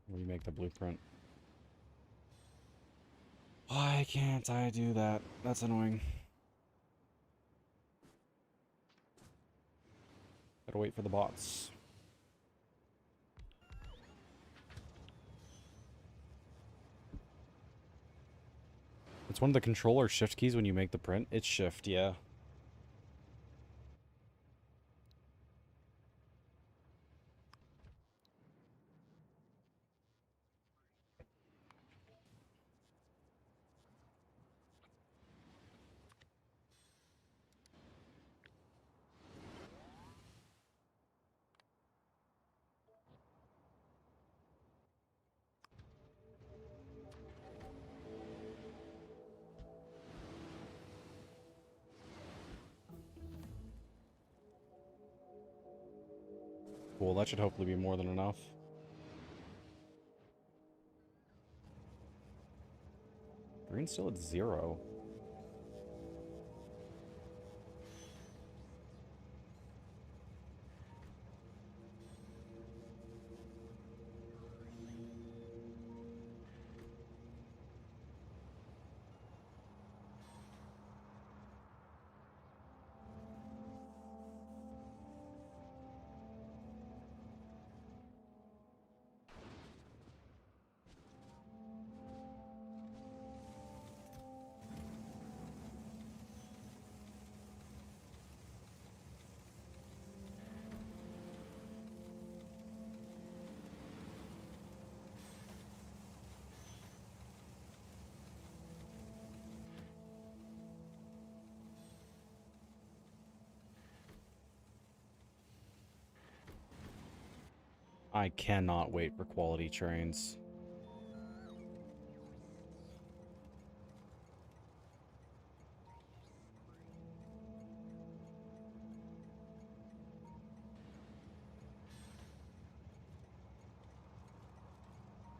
Where you make the blueprint. Why can't I do that? That's annoying. Gotta wait for the bots. It's one of the controller shift keys when you make the print. It's shift, yeah. Cool, that should hopefully be more than enough. Green's still at 0. I cannot wait for quality trains.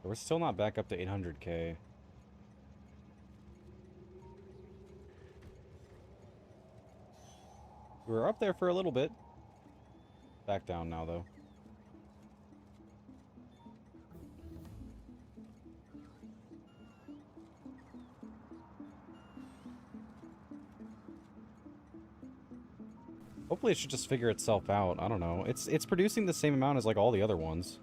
We're still not back up to 800K. We were up there for a little bit. Back down now, though. Hopefully it should just figure itself out. I don't know. It's producing the same amount as like all the other ones.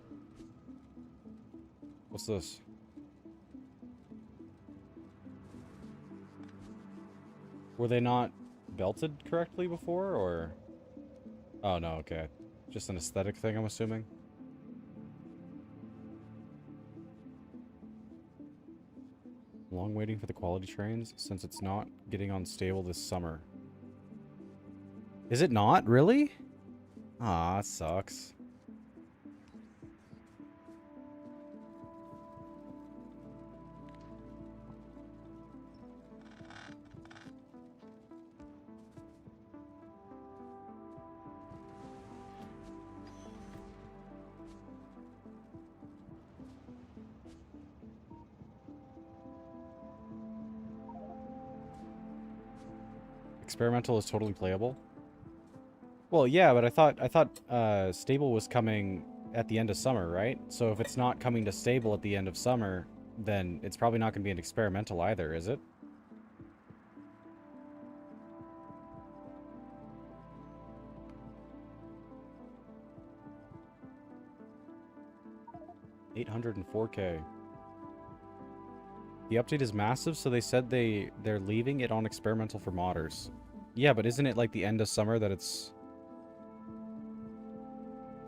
What's this? Were they not belted correctly before, or? Oh no, okay. Just an aesthetic thing, I'm assuming. Long waiting for the quality trains since it's not getting on stable this summer. Is it not? Really? Ah, sucks. Experimental is totally playable. Well, yeah, but I thought stable was coming at the end of summer, right? So if it's not coming to stable at the end of summer, then it's probably not going to be an experimental either, is it? $804K. The update is massive, so they said they're leaving it on experimental for modders. Yeah, but isn't it like the end of summer that it's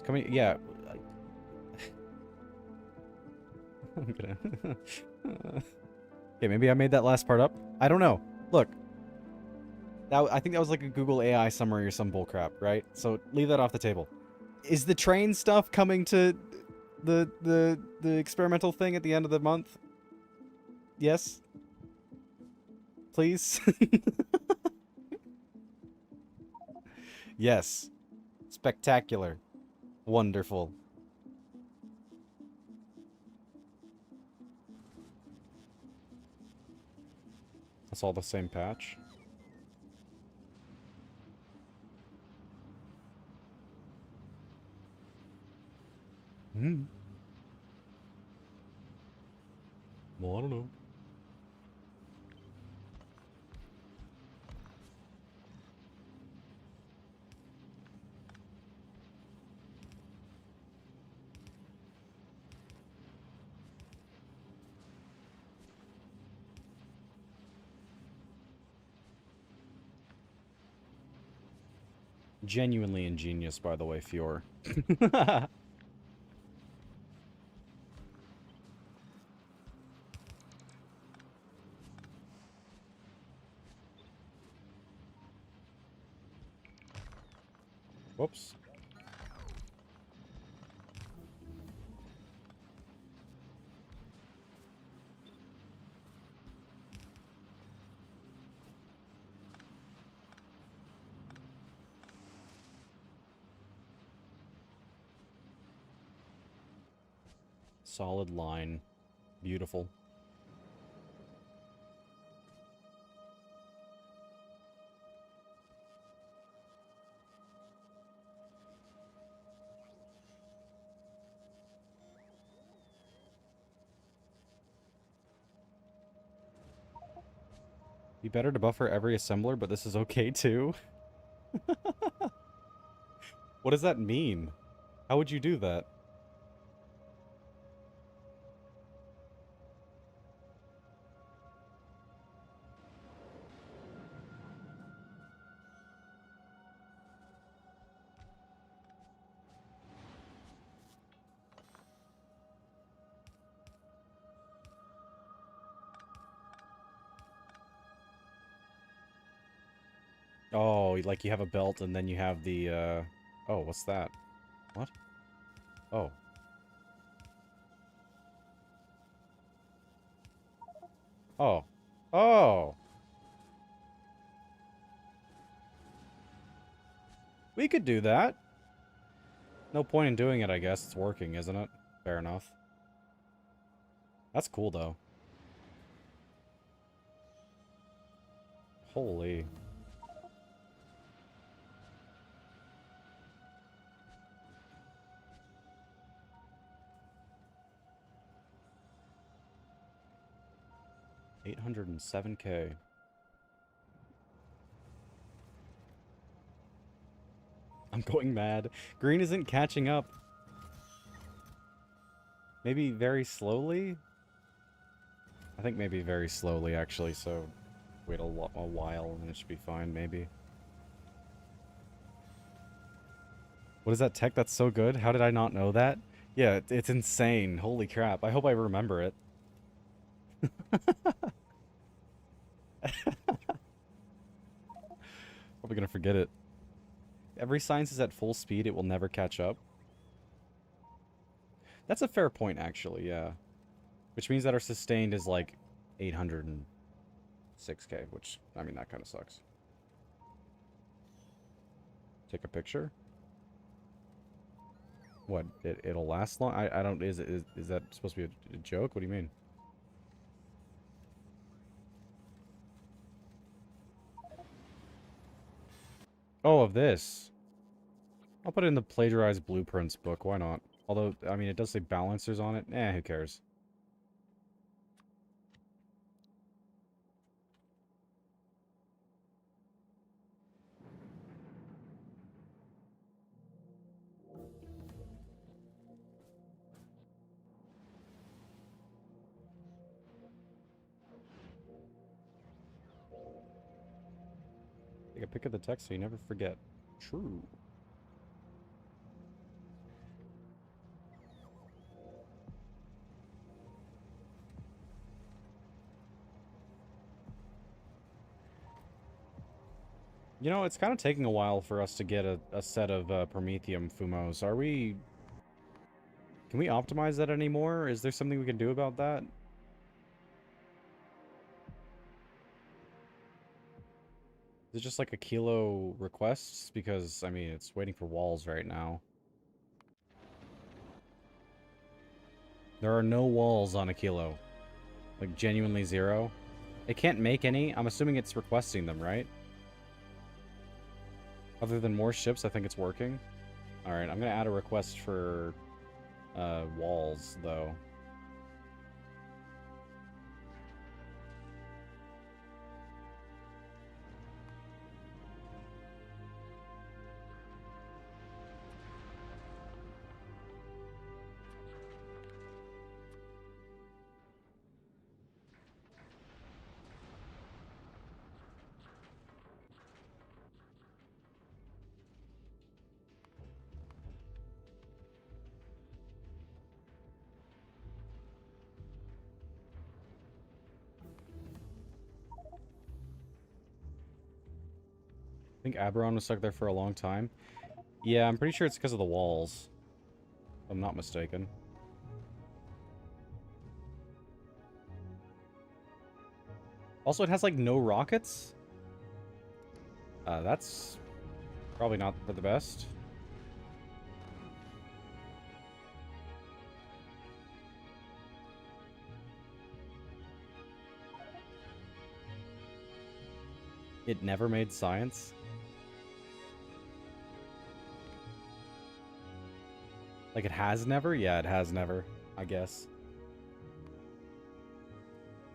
coming? Yeah. I'm gonna. Okay, maybe I made that last part up. I don't know. Look, I think that was like a Google AI summary or some bullcrap, right? So leave that off the table. Is the train stuff coming to The experimental thing at the end of the month? Yes? Please? Yes. Spectacular. Wonderful. That's all the same patch. Hmm. Well, I don't know. Genuinely ingenious, by the way, Fior. Whoops. Solid line. Beautiful. Be better to buffer every assembler, but this is okay too. What does that mean? How would you do that? Oh, like you have a belt and then you have the, Oh, what's that? What? Oh. Oh. Oh! We could do that. No point in doing it, I guess. It's working, isn't it? Fair enough. That's cool, though. Holy. $807K. I'm going mad. Green isn't catching up. Maybe very slowly? I think maybe very slowly, actually, so wait a while and it should be fine, maybe. What is that tech that's so good? How did I not know that? Yeah, it's insane. Holy crap. I hope I remember it. Probably gonna forget it. Every science is at full speed, it will never catch up. That's a fair point, actually, yeah. Which means that our sustained is like 806K, which, I mean, that kind of sucks. Take a picture? What, it'll last long? I don't, is that supposed to be a joke? What do you mean? Oh, of this. I'll put it in the plagiarized blueprints book, why not? Although, I mean, it does say balancers on it. Eh, who cares? Take a pic of the text so you never forget. True. You know, it's kind of taking a while for us to get a set of Promethium Fumos. Are we Can we optimize that anymore? Is there something we can do about that? Is it just like a kilo requests? Because, I mean, it's waiting for walls right now. There are no walls on a kilo. Like, genuinely zero. It can't make any. I'm assuming it's requesting them, right? Other than more ships, I think it's working. Alright, I'm gonna add a request for walls, though. I think Aberon was stuck there for a long time. Yeah, I'm pretty sure it's because of the walls. If I'm not mistaken. Also, it has, like, no rockets? That's probably not for the best. It never made science? Like, it has never? Yeah, it has never, I guess.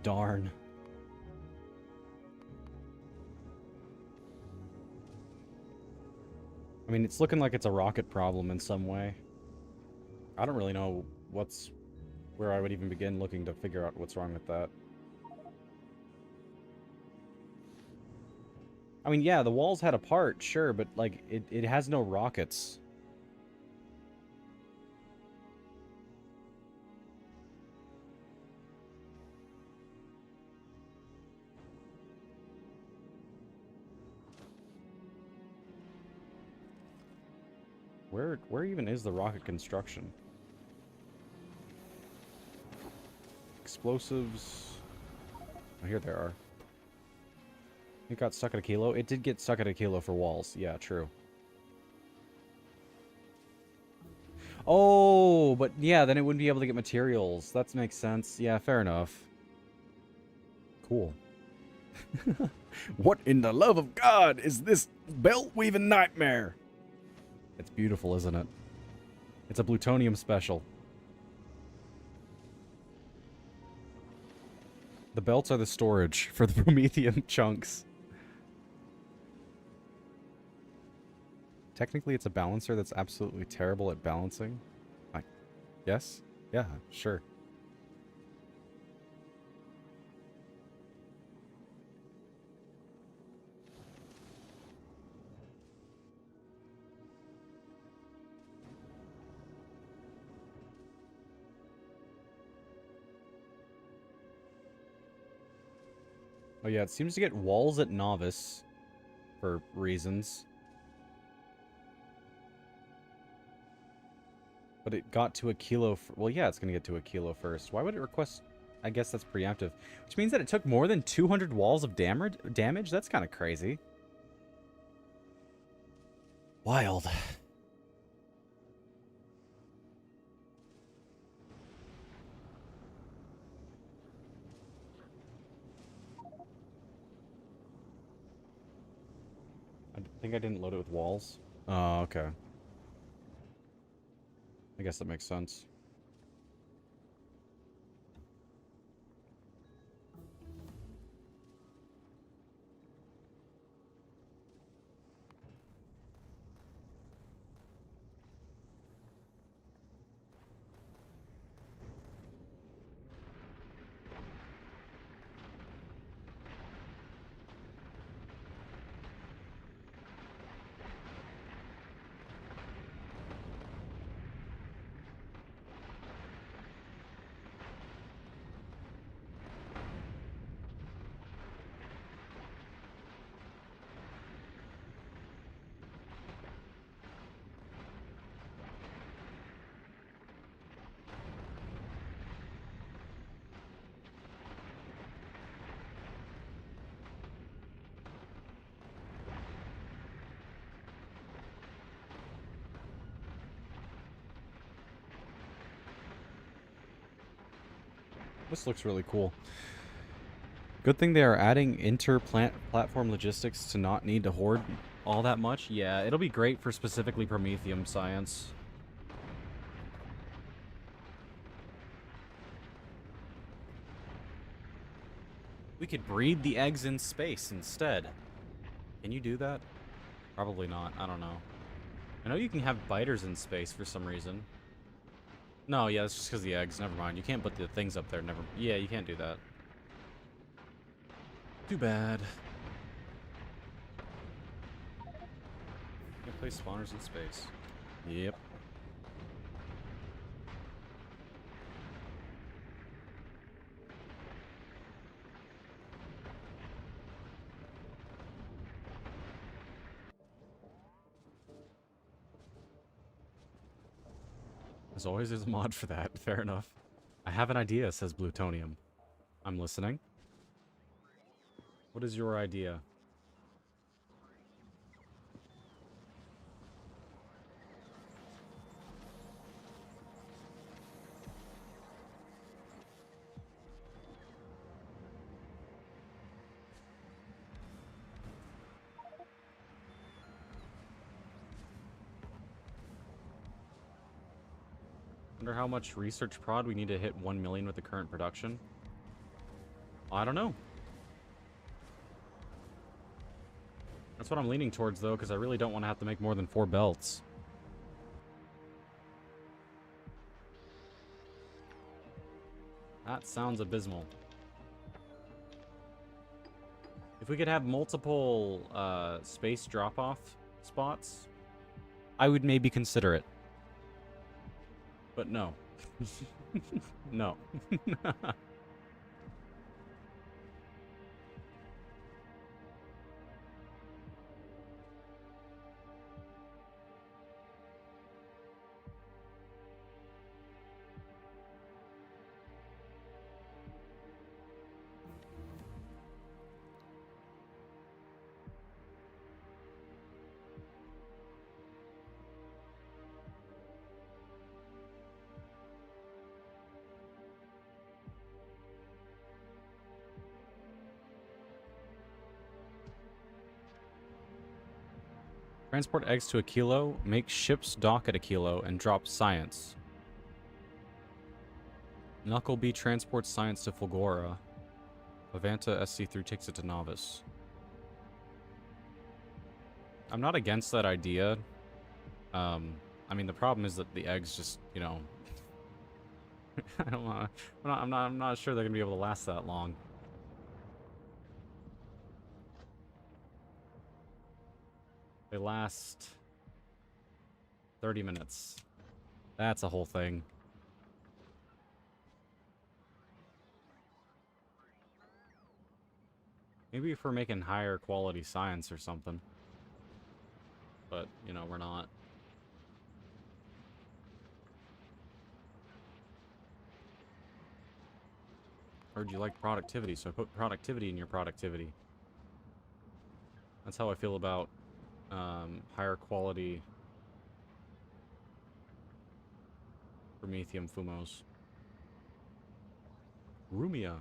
Darn. I mean, it's looking like it's a rocket problem in some way. I don't really know where I would even begin looking to figure out what's wrong with that. I mean, yeah, the walls had a part, sure, but, like, it has no rockets. Where even is the rocket construction? Explosives. Oh, here there are. It got stuck at a kilo. It did get stuck at a kilo for walls. Yeah, true. Oh, but yeah, then it wouldn't be able to get materials. That makes sense. Yeah, fair enough. Cool. What in the love of God is this belt-weaving nightmare? It's beautiful, isn't it? It's a plutonium special. The belts are the storage for the Promethean chunks. Technically, it's a balancer that's absolutely terrible at balancing. Yes? Yeah, sure. Oh yeah, it seems to get walls at novice for reasons. But it got to a kilo. Well, yeah, it's going to get to a kilo first. Why would it request? I guess that's preemptive. Which means that it took more than 200 walls of damage? That's kind of crazy. Wild. I think I didn't load it with walls. Oh, okay. I guess that makes sense. This looks really cool. Good thing they are adding inter-platform logistics to not need to hoard all that much. Yeah, it'll be great for specifically Prometheum science. We could breed the eggs in space instead. Can you do that? Probably not. I don't know. I know you can have biters in space for some reason. No, yeah, that's just because the eggs. Never mind. You can't put the things up there. Never. Yeah, you can't do that. Too bad. Can't place spawners in space. Yep. As always, there's a mod for that. Fair enough. I have an idea, says Plutonium. I'm listening. What is your idea? Wonder how much research prod we need to hit 1 million with the current production? I don't know. That's what I'm leaning towards, though, because I really don't want to have to make more than 4 belts. That sounds abysmal. If we could have multiple space drop-off spots, I would maybe consider it. But no. No. Transport eggs to a kilo, make ships dock at a kilo, and drop science. Knucklebee transports science to Fulgora. Avanta SC3 takes it to Novice. I'm not against that idea. I mean, the problem is that the eggs just, you know... I don't want to... I'm not sure they're going to be able to last that long. They last 30 minutes. That's a whole thing. Maybe if we're making higher quality science or something. But, you know, we're not. Heard you like productivity, so put productivity in your productivity. That's how I feel about higher quality Prometheum Fumos. Rumia.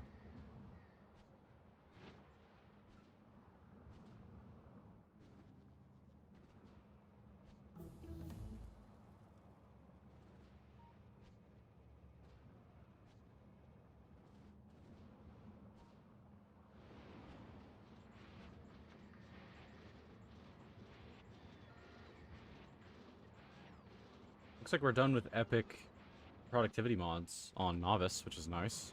Looks like we're done with epic productivity mods on Novice, which is nice.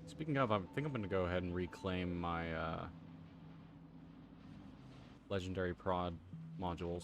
Speaking of, I think I'm going to go ahead and reclaim my legendary prod modules.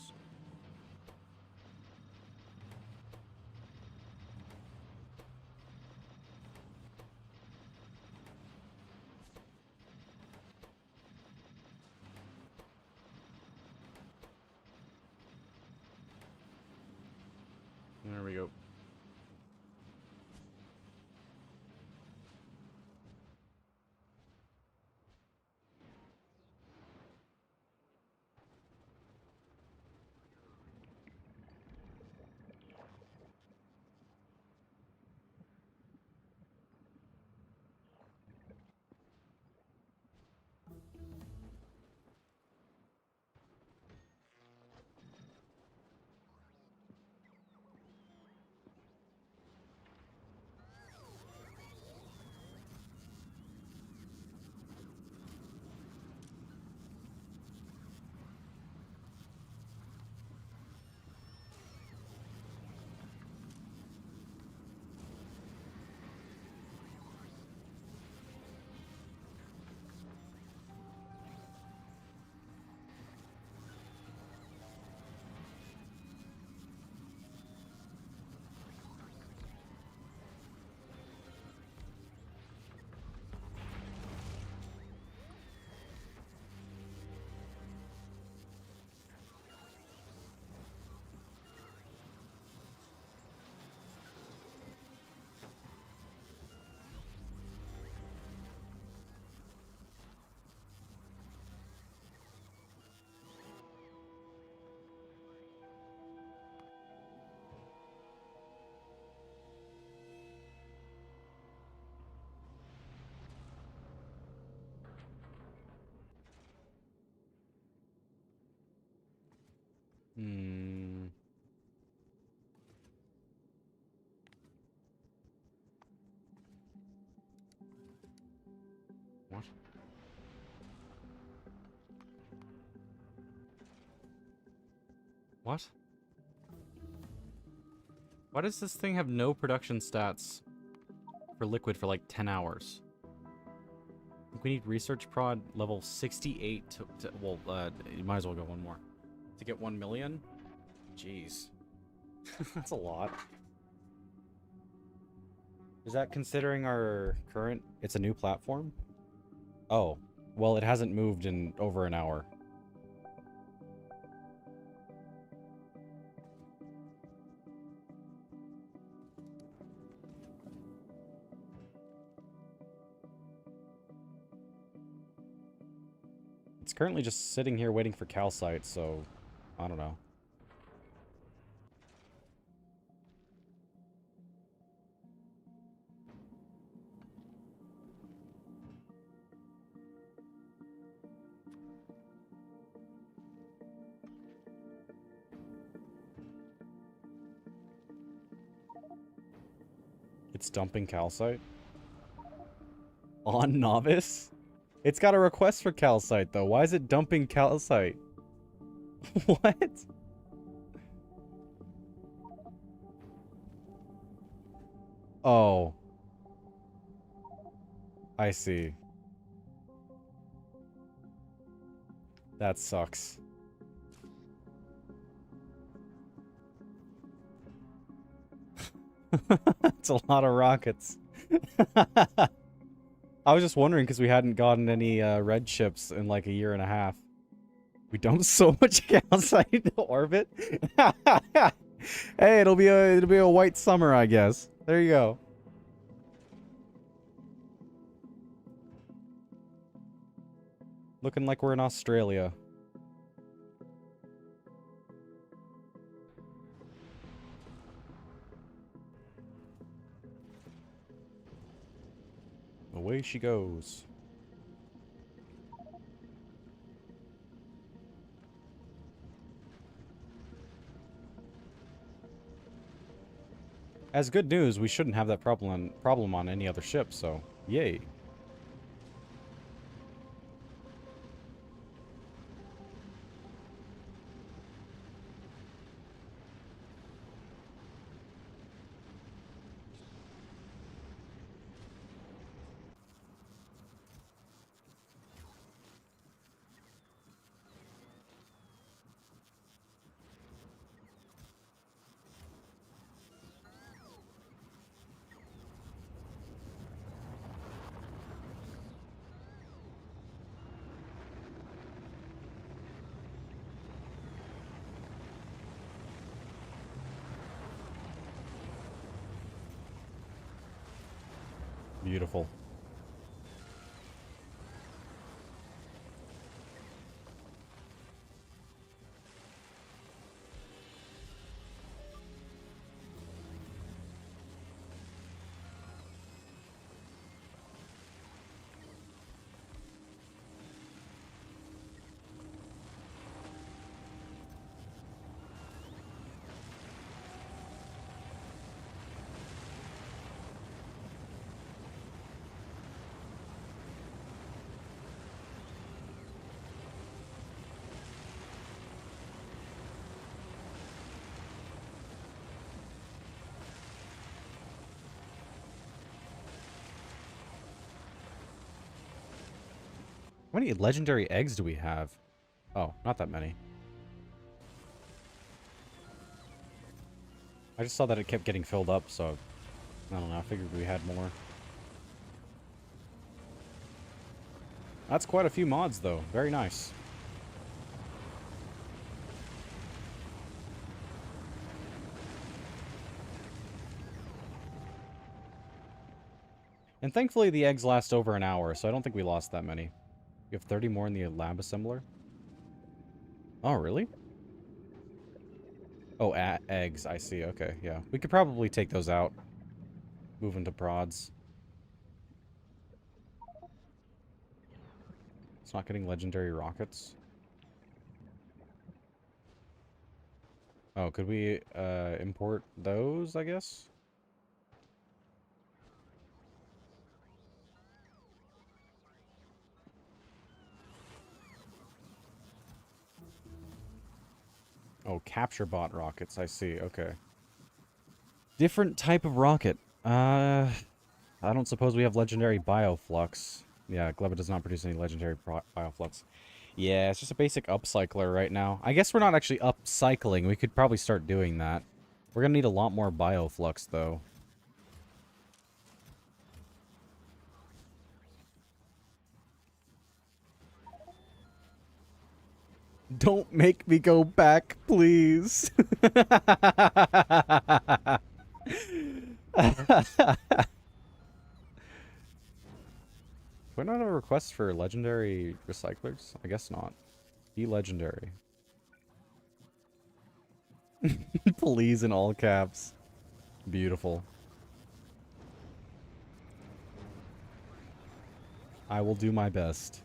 Hmm. What? What? Why does this thing have no production stats for liquid for like 10 hours? I think we need research prod level 68 well, you might as well go one more. To get 1 million? Jeez. That's a lot. Is that considering our current... It's a new platform? Oh. Well, it hasn't moved in over an hour. It's currently just sitting here waiting for calcite, so... I don't know. It's dumping calcite? On novice? It's got a request for calcite, though. Why is it dumping calcite? What? Oh. I see. That sucks. It's a lot of rockets. I was just wondering because we hadn't gotten any red ships in like a year and a half. We dumped so much calcite into orbit. Hey, it'll be a white summer, I guess. There you go. Looking like we're in Australia. Away she goes. As good news, we shouldn't have that problem on any other ship, so yay. Beautiful. How many legendary eggs do we have? Oh, not that many. I just saw that it kept getting filled up, so... I don't know, I figured we had more. That's quite a few mods, though. Very nice. And thankfully the eggs last over an hour, so I don't think we lost that many. You have 30 more in the lab assembler? Oh, really? Oh, eggs. I see. Okay, yeah. We could probably take those out. Move into prods. It's not getting legendary rockets. Oh, could we import those, I guess? Oh, capture bot rockets, I see, okay. Different type of rocket. I don't suppose we have legendary bioflux. Yeah, Gleba does not produce any legendary bioflux. Yeah, it's just a basic upcycler right now. I guess we're not actually upcycling. We could probably start doing that. We're gonna need a lot more bioflux, though. Don't make me go back, please. Do I not have a request for legendary recyclers? I guess not. Be legendary. Please in all caps. Beautiful. I will do my best.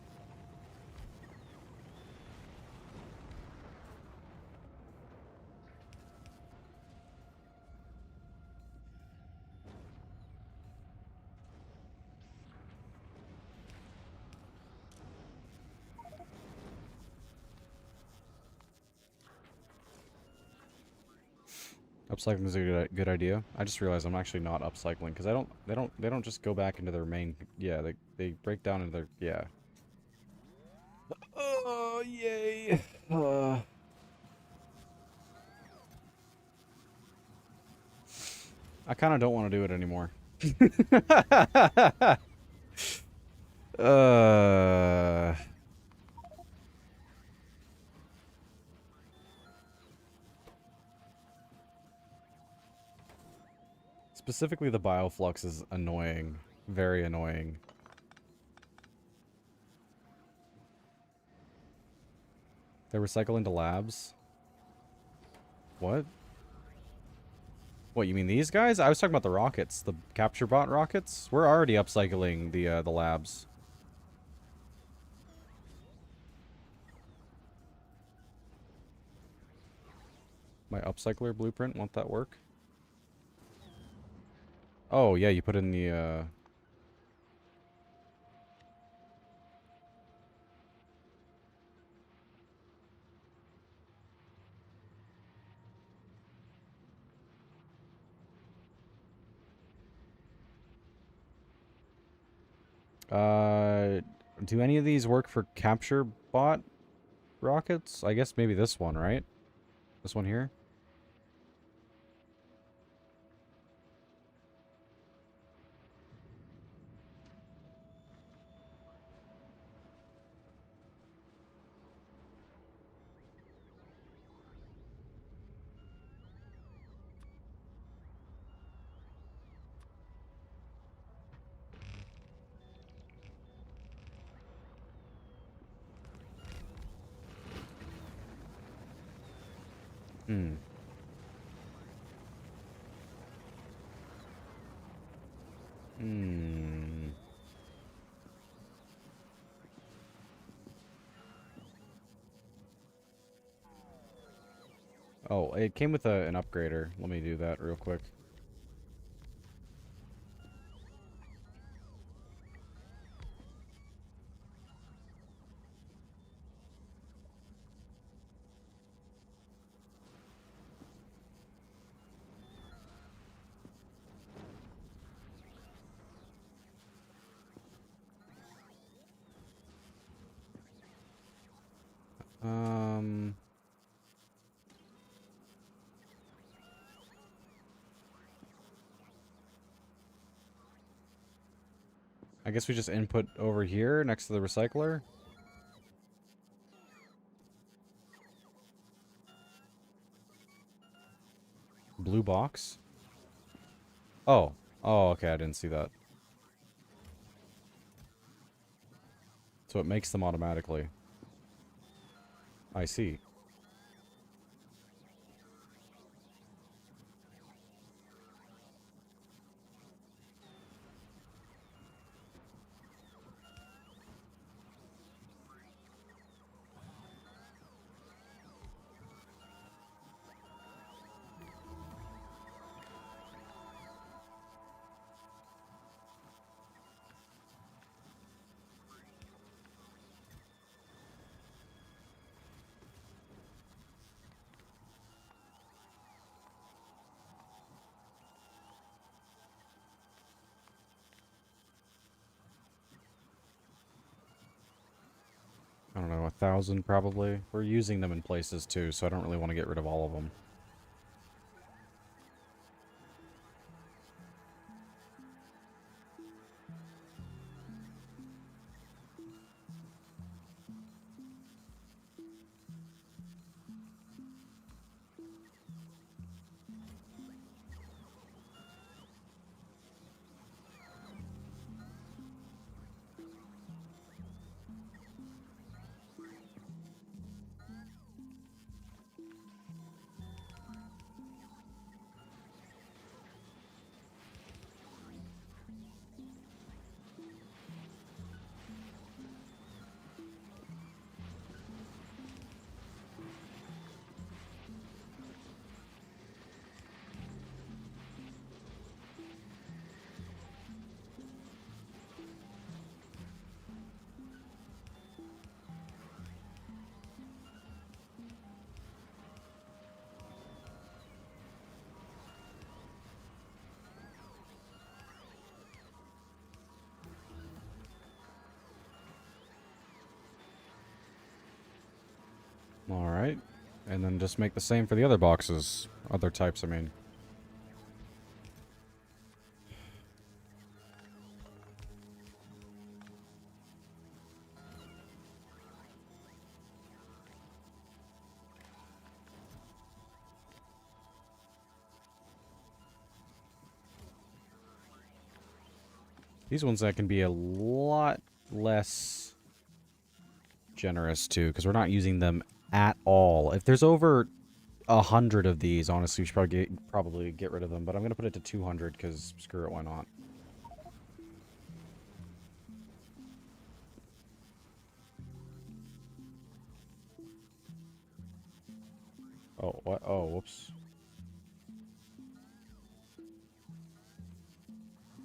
Upcycling is a good idea. I just realized I'm actually not upcycling because they don't just go back into their main. Yeah, they break down into their. Yeah. Oh yay! I kind of don't want to do it anymore. uh. Specifically, the bioflux is annoying. Very annoying. They recycle into labs? What? What, you mean these guys? I was talking about the rockets. The capture bot rockets? We're already upcycling the labs. My upcycler blueprint, won't that work? Oh, yeah, you put in the, do any of these work for capture bot rockets? I guess maybe this one, right? This one here? Hmm. Hmm. Oh, it came with an upgrader. Let me do that real quick. Um... I guess we just input over here next to the recycler. Blue box? Oh. Oh, okay, I didn't see that. So it makes them automatically. I see. I don't know, 1,000 probably. We're using them in places too, so I don't really want to get rid of all of them. Alright. And then just make the same for the other boxes. Other types, I mean. These ones that can be a lot less generous too, because we're not using them at all. If there's over 100 of these, honestly, we should probably get rid of them. But I'm gonna put it to 200 because screw it, why not? Oh, what? Oh, whoops.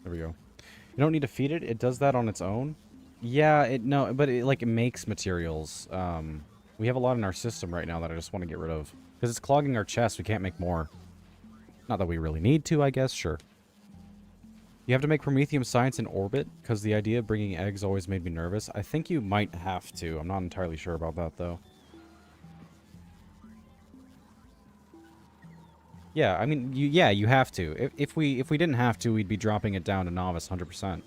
There we go. You don't need to feed it. It does that on its own. Yeah, no, but it makes materials. We have a lot in our system right now that I just want to get rid of because it's clogging our chest. We can't make more. Not that we really need to, I guess. Sure. You have to make Prometheum science in orbit because the idea of bringing eggs always made me nervous. I think you might have to. I'm not entirely sure about that though. Yeah, I mean, you have to. If we didn't have to, we'd be dropping it down to novice 100%.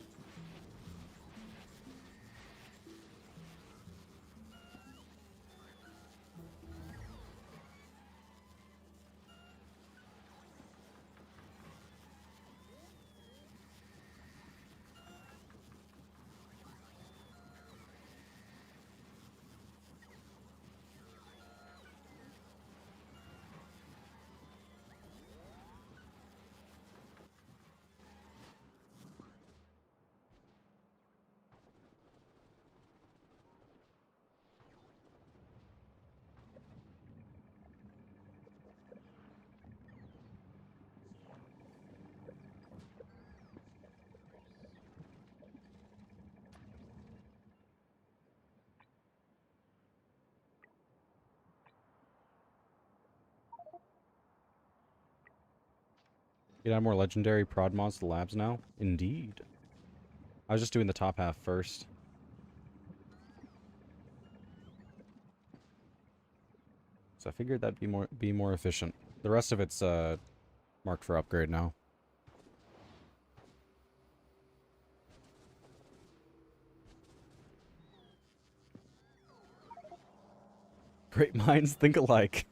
You have more legendary prod mods to labs now? Indeed. I was just doing the top half first. So I figured that'd be more efficient. The rest of it's marked for upgrade now. Great minds think alike.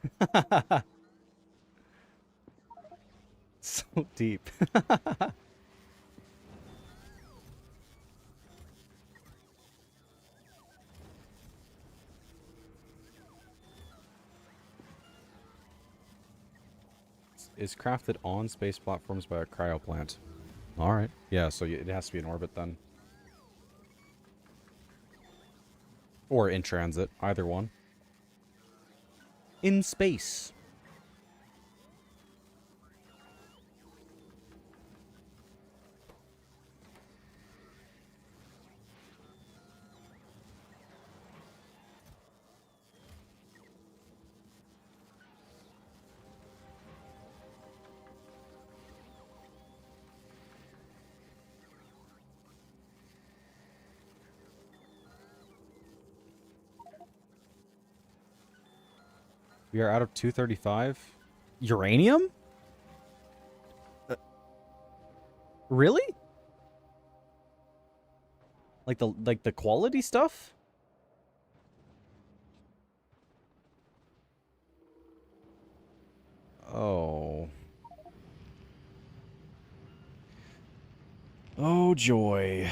So deep. Is crafted on space platforms by a cryoplant. Alright. Yeah, so it has to be in orbit then. Or in transit. Either one. In space. We are out of 235. Uranium? Really? Like the quality stuff? Oh. Oh joy.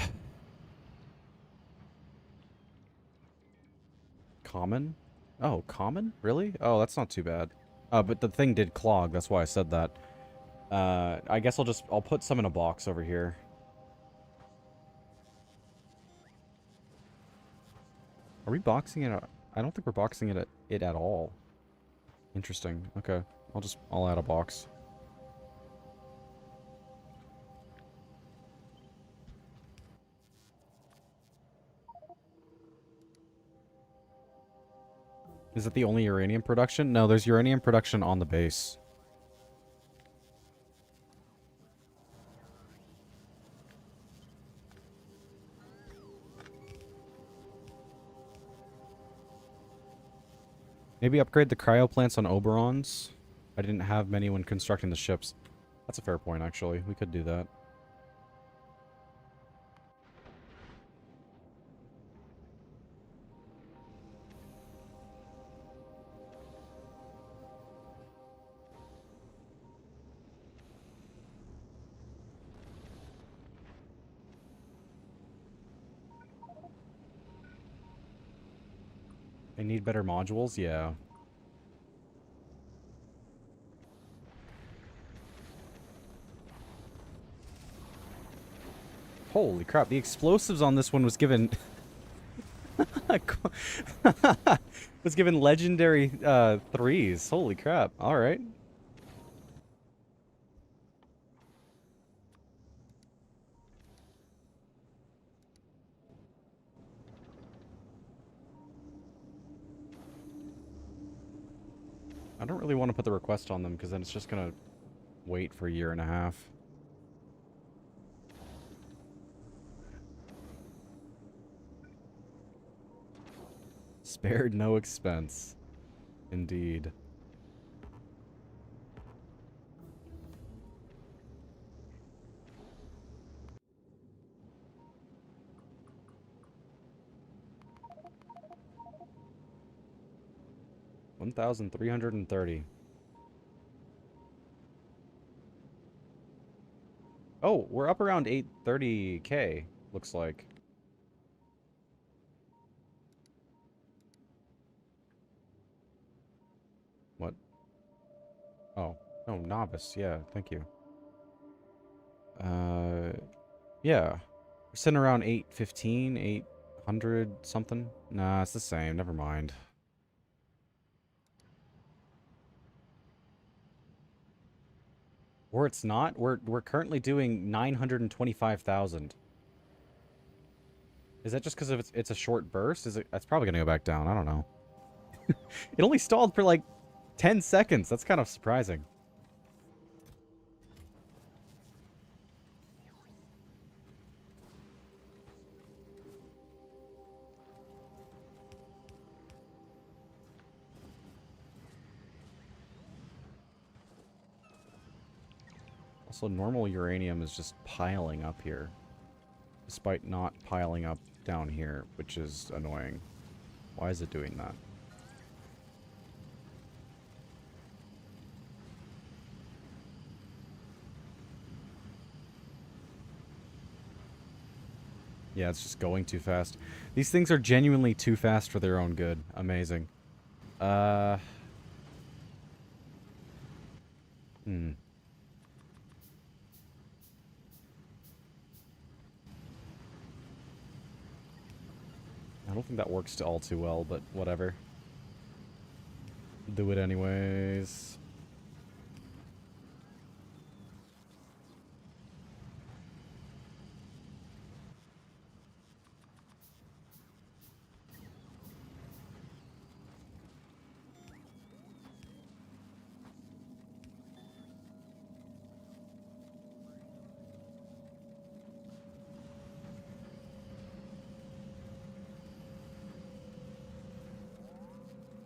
Common? Oh, common? Really? Oh, that's not too bad. But the thing did clog, that's why I said that. I guess I'll put some in a box over here. Are we boxing it? I don't think we're boxing it at all. Interesting. Okay. I'll add a box. Is it the only uranium production? No, there's uranium production on the base. Maybe upgrade the cryo plants on Oberons. I didn't have many when constructing the ships. That's a fair point, actually. We could do that. They need better modules? Yeah. Holy crap, the explosives on this one was given... was given legendary 3s. Holy crap. Alright. I don't really want to put the request on them, because then it's just going to wait for a year and a half. Spared no expense. Indeed. $1,330. Oh, we're up around 830k, looks like. What? Oh. Oh, novice. Yeah, thank you. Yeah. We're sitting around 815, 800 something. Nah, it's the same. Never mind. Or it's not. We're currently doing 925,000. Is that just because it's a short burst? That's probably gonna go back down. I don't know. It only stalled for like 10 seconds. That's kind of surprising. Also, normal uranium is just piling up here, despite not piling up down here, which is annoying. Why is it doing that? Yeah, it's just going too fast. These things are genuinely too fast for their own good. Amazing. Hmm. I don't think that works all too well, but whatever. Do it anyways.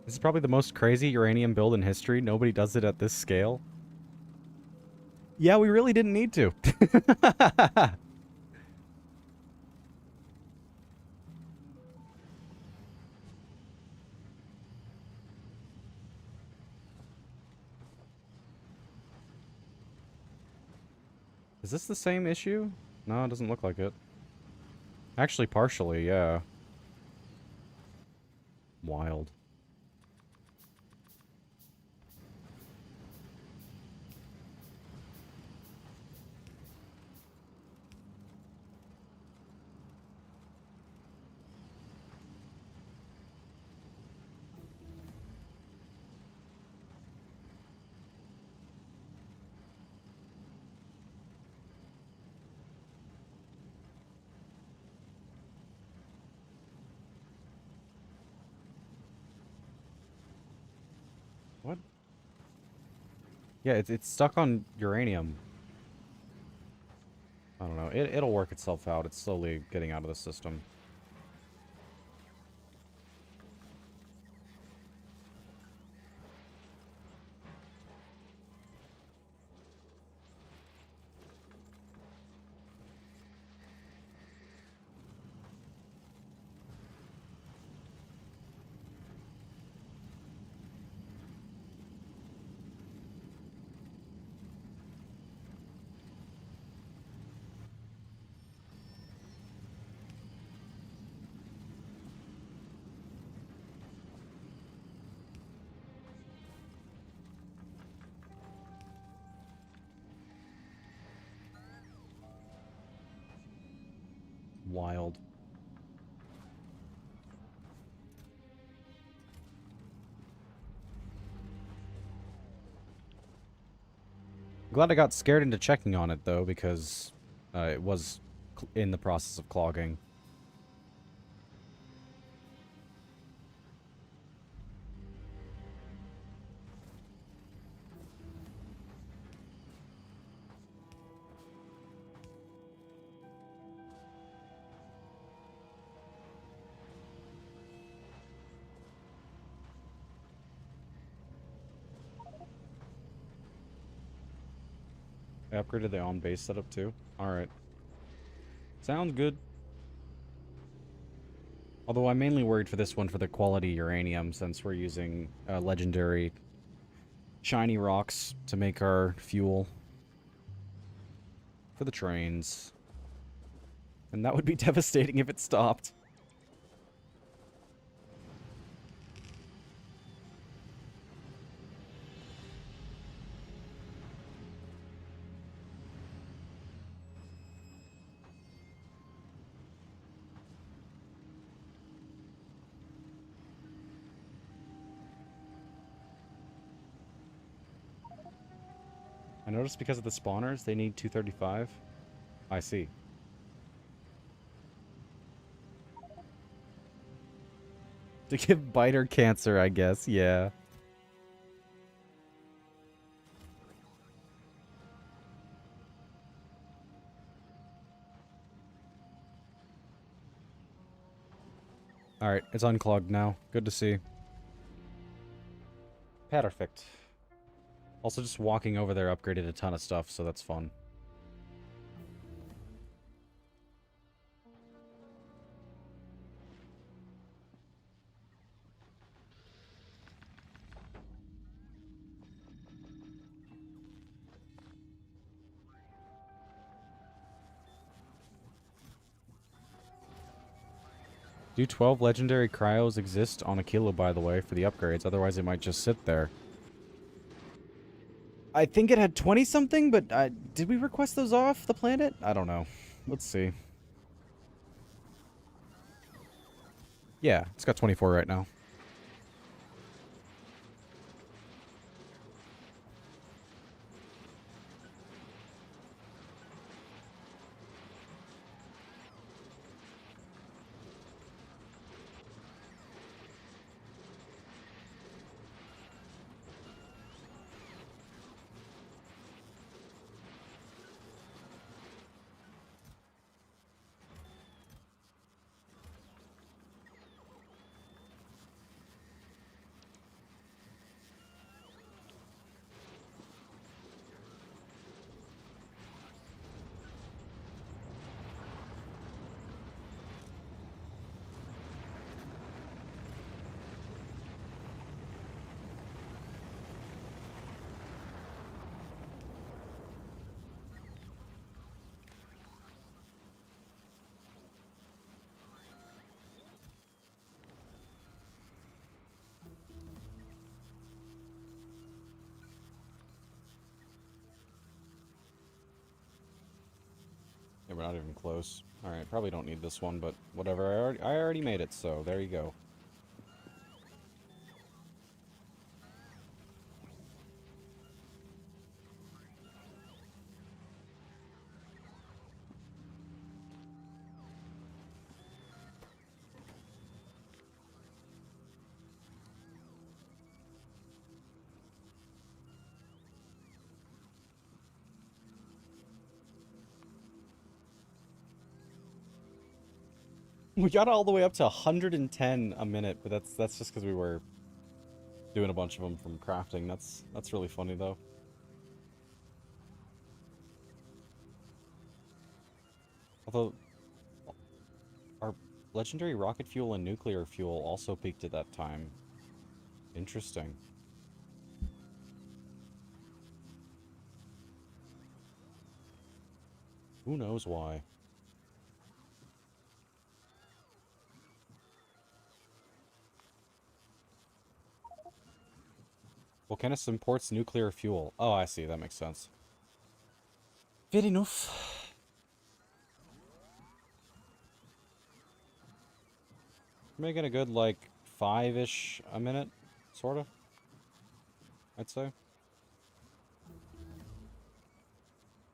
This is probably the most crazy uranium build in history. Nobody does it at this scale. Yeah, we really didn't need to. Is this the same issue? No, it doesn't look like it. Actually, partially, yeah. Wild. What? Yeah, it's stuck on uranium. I don't know. It'll work itself out. It's slowly getting out of the system. Wild. Glad I got scared into checking on it, though, because it was in the process of clogging. I upgraded the on-base setup, too. Alright. Sounds good. Although I'm mainly worried for this one for the quality uranium, since we're using legendary shiny rocks to make our fuel for the trains. And that would be devastating if it stopped. I noticed because of the spawners, they need 235. I see. To give biter cancer, I guess, yeah. Alright, it's unclogged now. Good to see. Perfect. Also, just walking over there upgraded a ton of stuff, so that's fun. Do 12 legendary cryos exist on Aquila, by the way, for the upgrades? Otherwise, it might just sit there. I think it had 20-something, but did we request those off the planet? I don't know. Let's see. Yeah, it's got 24 right now. we're not even close. Alright, probably don't need this one, but whatever. I already made it, so there you go. We got all the way up to 110 a minute, but that's just because we were doing a bunch of them from crafting. That's really funny though. Although our legendary rocket fuel and nuclear fuel also peaked at that time. Interesting. Who knows why? Volcanus imports nuclear fuel. Oh, I see. That makes sense. Fair enough. Making a good, like, 5-ish a minute, sort of. I'd say.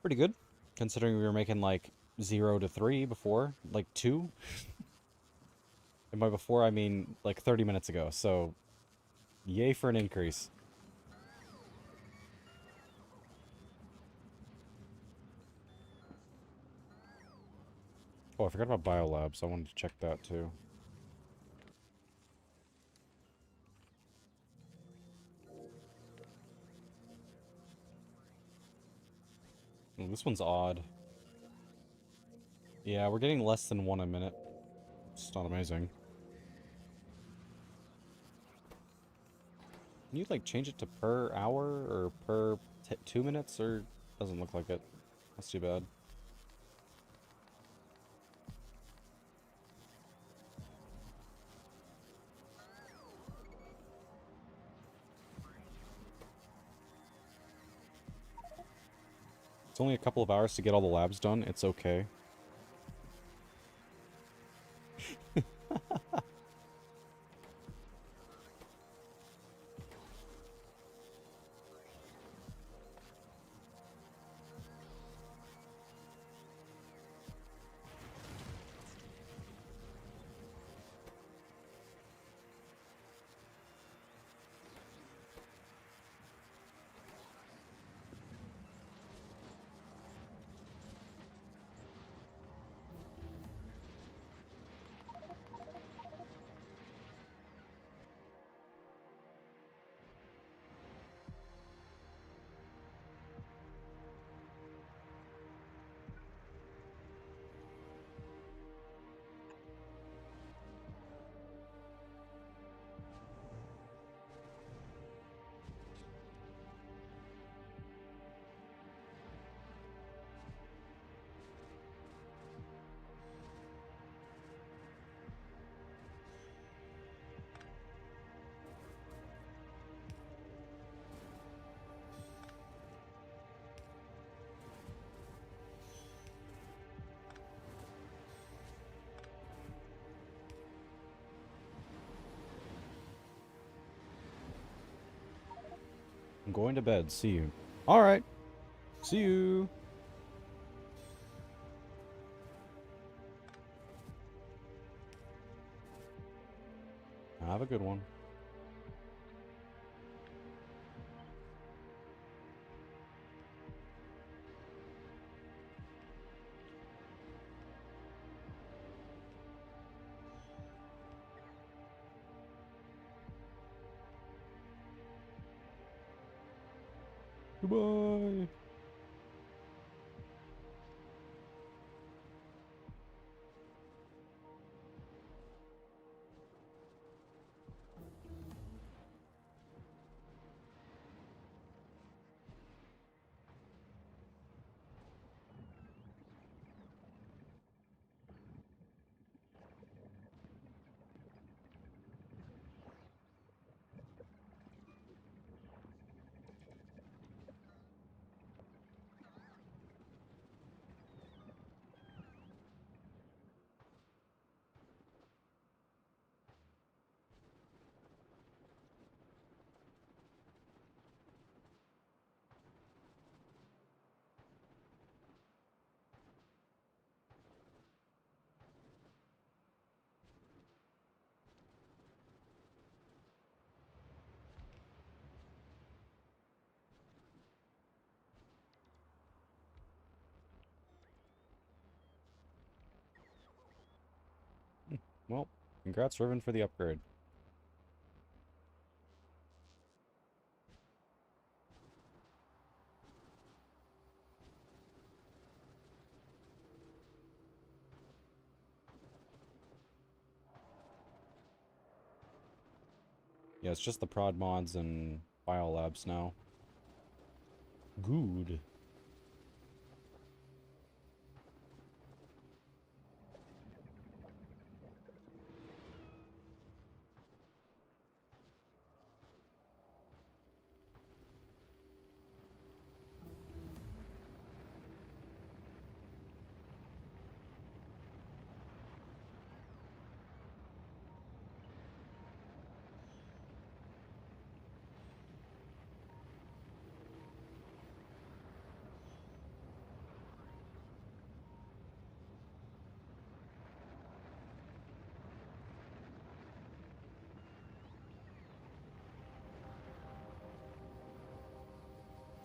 Pretty good, considering we were making, like, 0 to 3 before. Like, 2. And by before, I mean, like, 30 minutes ago. So, yay for an increase. Oh, I forgot about biolabs. I wanted to check that, too. Oh, this one's odd. Yeah, we're getting less than 1 a minute. It's not amazing. Can you, like, change it to per hour or per 2 minutes? Or doesn't look like it. That's too bad. It's only a couple of hours to get all the labs done. It's okay. I'm going to bed. See you. Alright. See you. Have a good one. Goodbye. Well, congrats, Riven, for the upgrade. Yeah, it's just the prod mods and biolabs now. Good.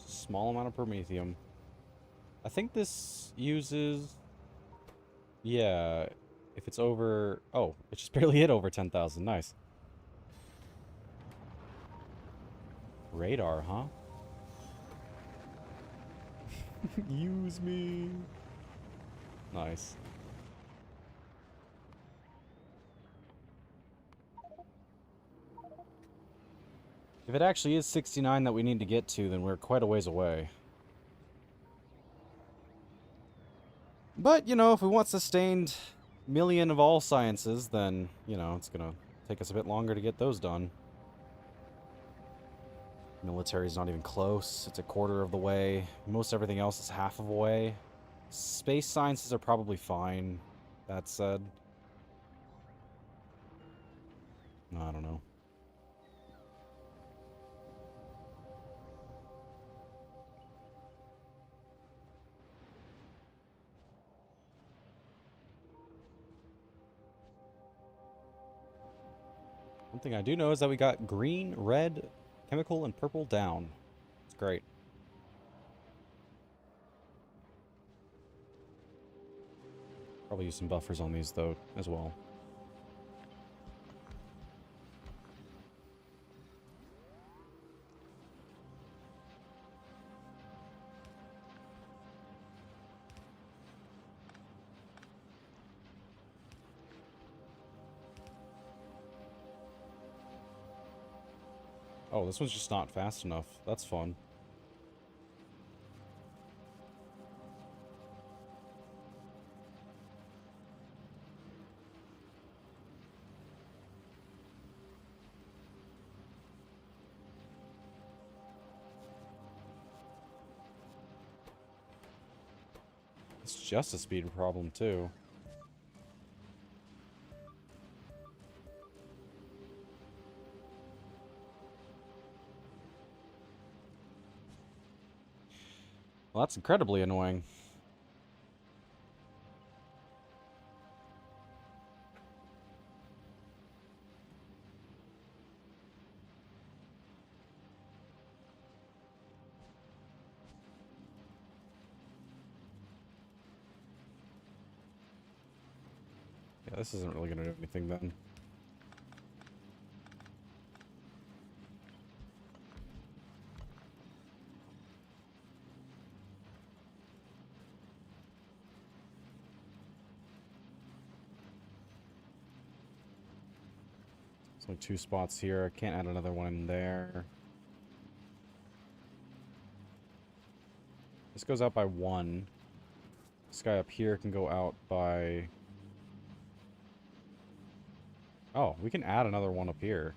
Small amount of promethium. I think this uses... Yeah, if it's over... Oh, it just barely hit over 10,000. Nice. Radar, huh? Use me. Nice. If it actually is 69 that we need to get to, then we're quite a ways away. But, you know, if we want sustained million of all sciences, then, you know, it's gonna take us a bit longer to get those done. Military's not even close. It's a quarter of the way. Most everything else is half of the way. Space sciences are probably fine, that said. I don't know. One thing I do know is that we got green, red, chemical, and purple down. It's great. Probably use some buffers on these, though, as well. Oh, this one's just not fast enough. That's fun. It's just a speed problem, too. Well, that's incredibly annoying. Yeah, this isn't really gonna do anything then. There's only 2 spots here. I can't add another one in there. This goes out by 1. This guy up here can go out by... Oh, we can add another one up here.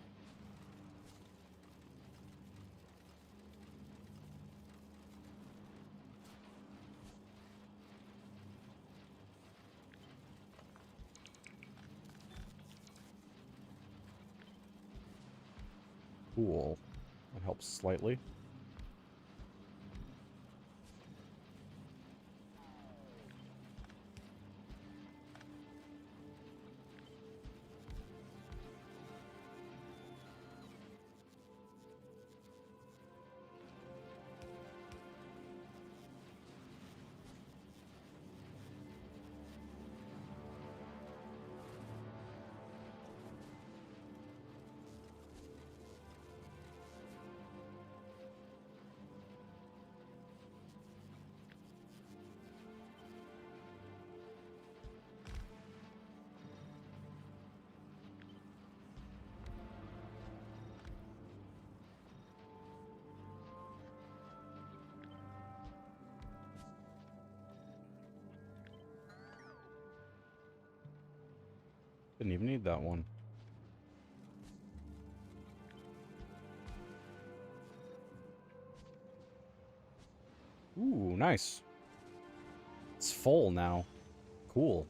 Cool. That helps slightly. Didn't even need that one. Ooh, nice. It's full now. Cool.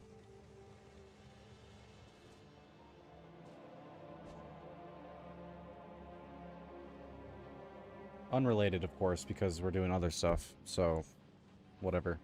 Unrelated, of course, because we're doing other stuff, so whatever.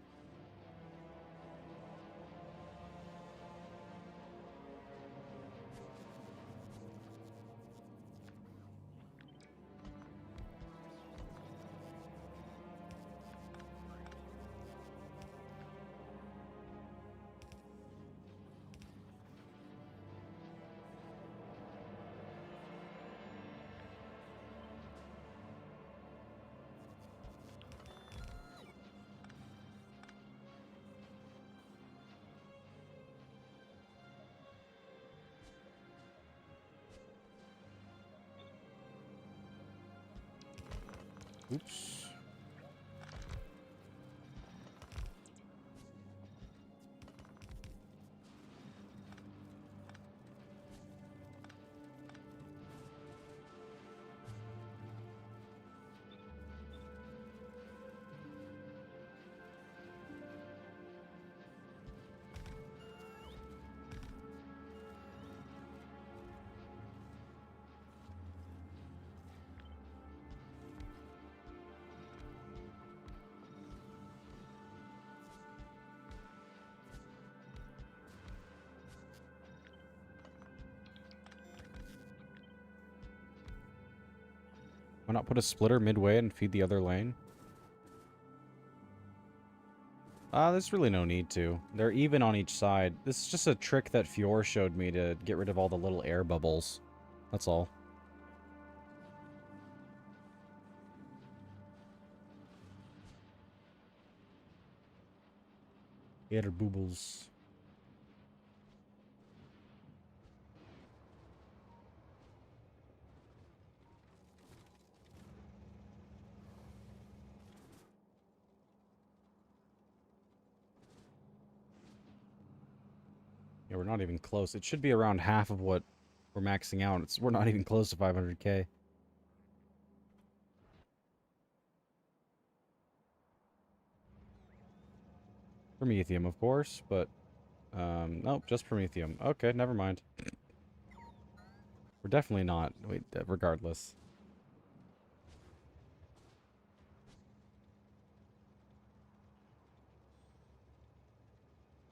Oops. Why not put a splitter midway and feed the other lane? There's really no need to. They're even on each side. This is just a trick that Fior showed me to get rid of all the little air bubbles. That's all. Air bubbles. Yeah, we're not even close. It should be around half of what we're maxing out. We're not even close to 500k. Promethium, of course, but... nope, just Promethium. Okay, never mind. We're definitely not. Wait, regardless.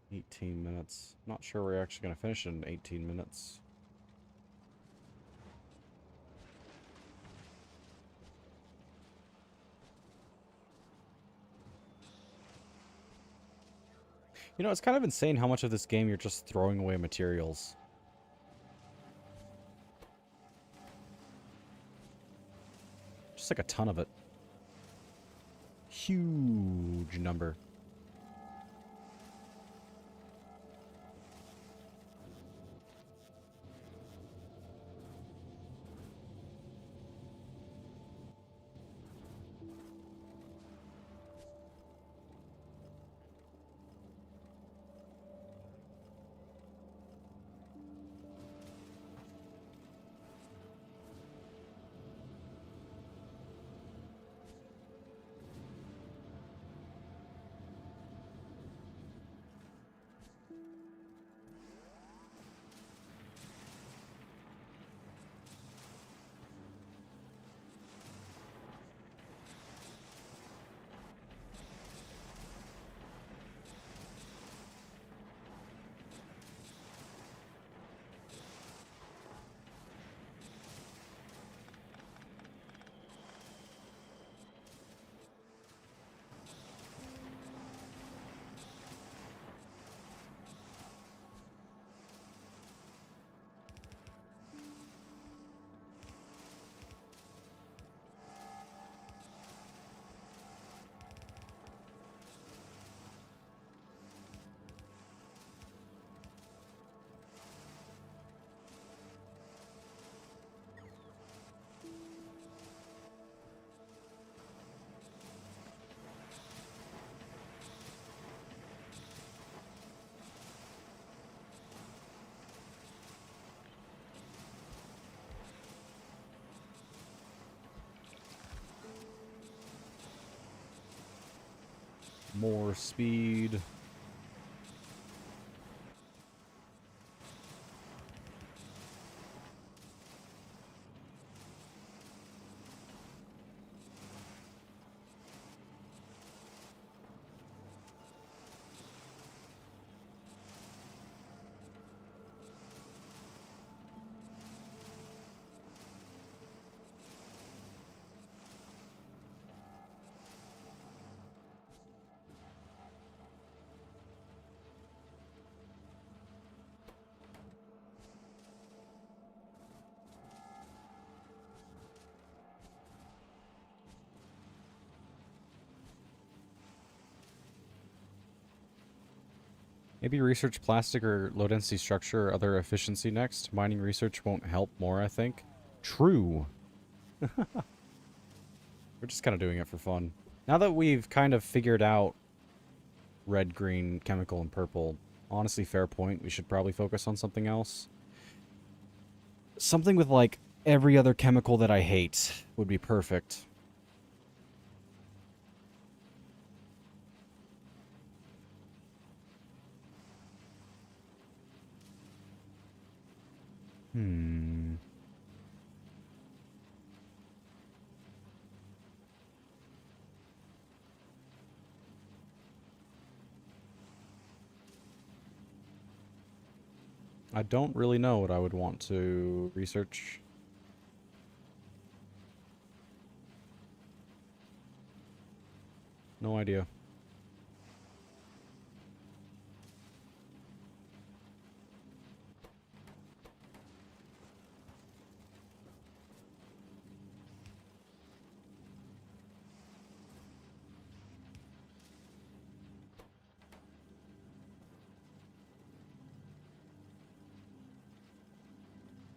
18 minutes. Not sure we're actually going to finish in 18 minutes. You know, it's kind of insane how much of this game you're just throwing away materials. Just like a ton of it. Huge number. More speed. Maybe research plastic or low density structure or other efficiency next. Mining research won't help more, I think. True. We're just kind of doing it for fun. Now that we've kind of figured out red, green, chemical, and purple, honestly, fair point. We should probably focus on something else. Something with, like, every other chemical that I hate would be perfect. I don't really know what I would want to research. No idea.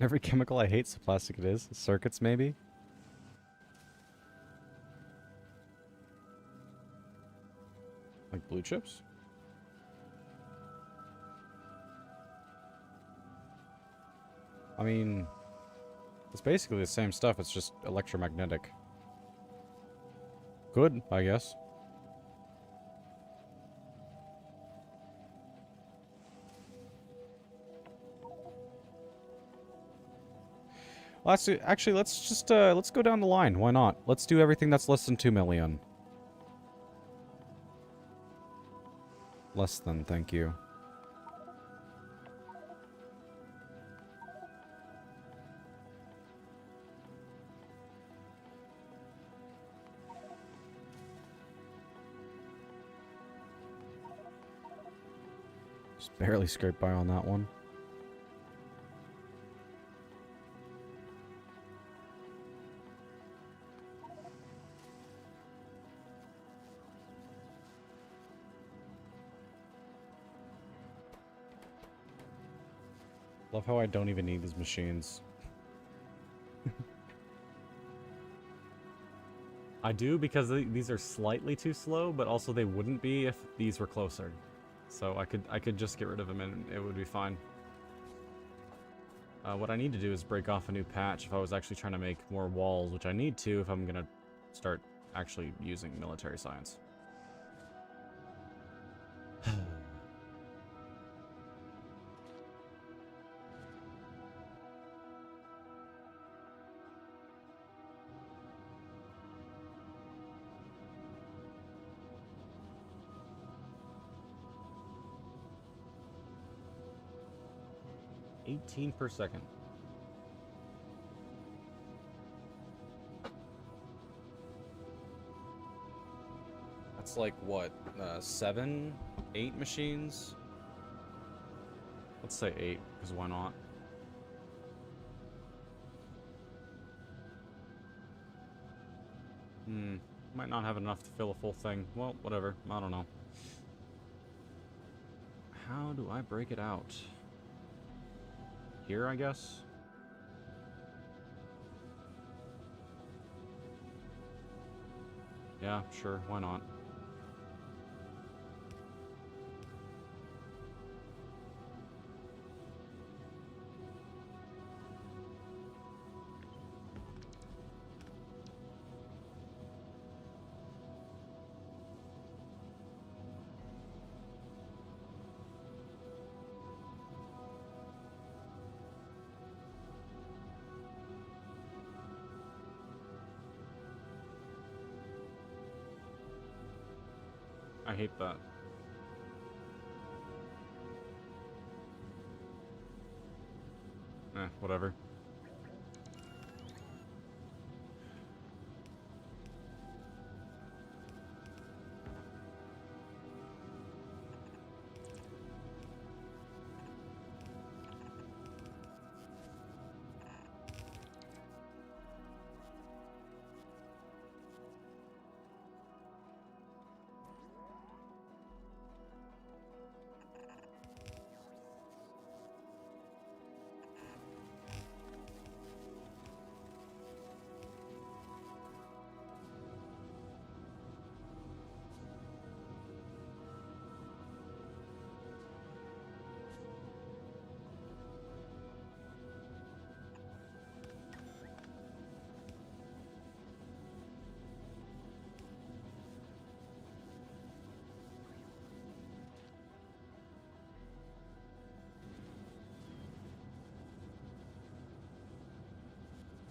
Every chemical I hate's the plastic it is. Circuits, maybe? Like blue chips? I mean, it's basically the same stuff, it's just electromagnetic. Good, I guess. Well, actually, let's just, let's go down the line. Why not? Let's do everything that's less than 2 million. Less than, thank you. Just barely scraped by on that one. Love how I don't even need these machines. I do because these are slightly too slow, but also they wouldn't be if these were closer. So I could just get rid of them and it would be fine. What I need to do is break off a new patch if I was actually trying to make more walls, which I need to if I'm gonna start actually using military science. 18 per second. That's like, what, 7, 8 machines? Let's say 8, because why not? Might not have enough to fill a full thing. Well, whatever. I don't know. How do I break it out? Here, I guess? Yeah, sure. Why not? I hate that. Whatever.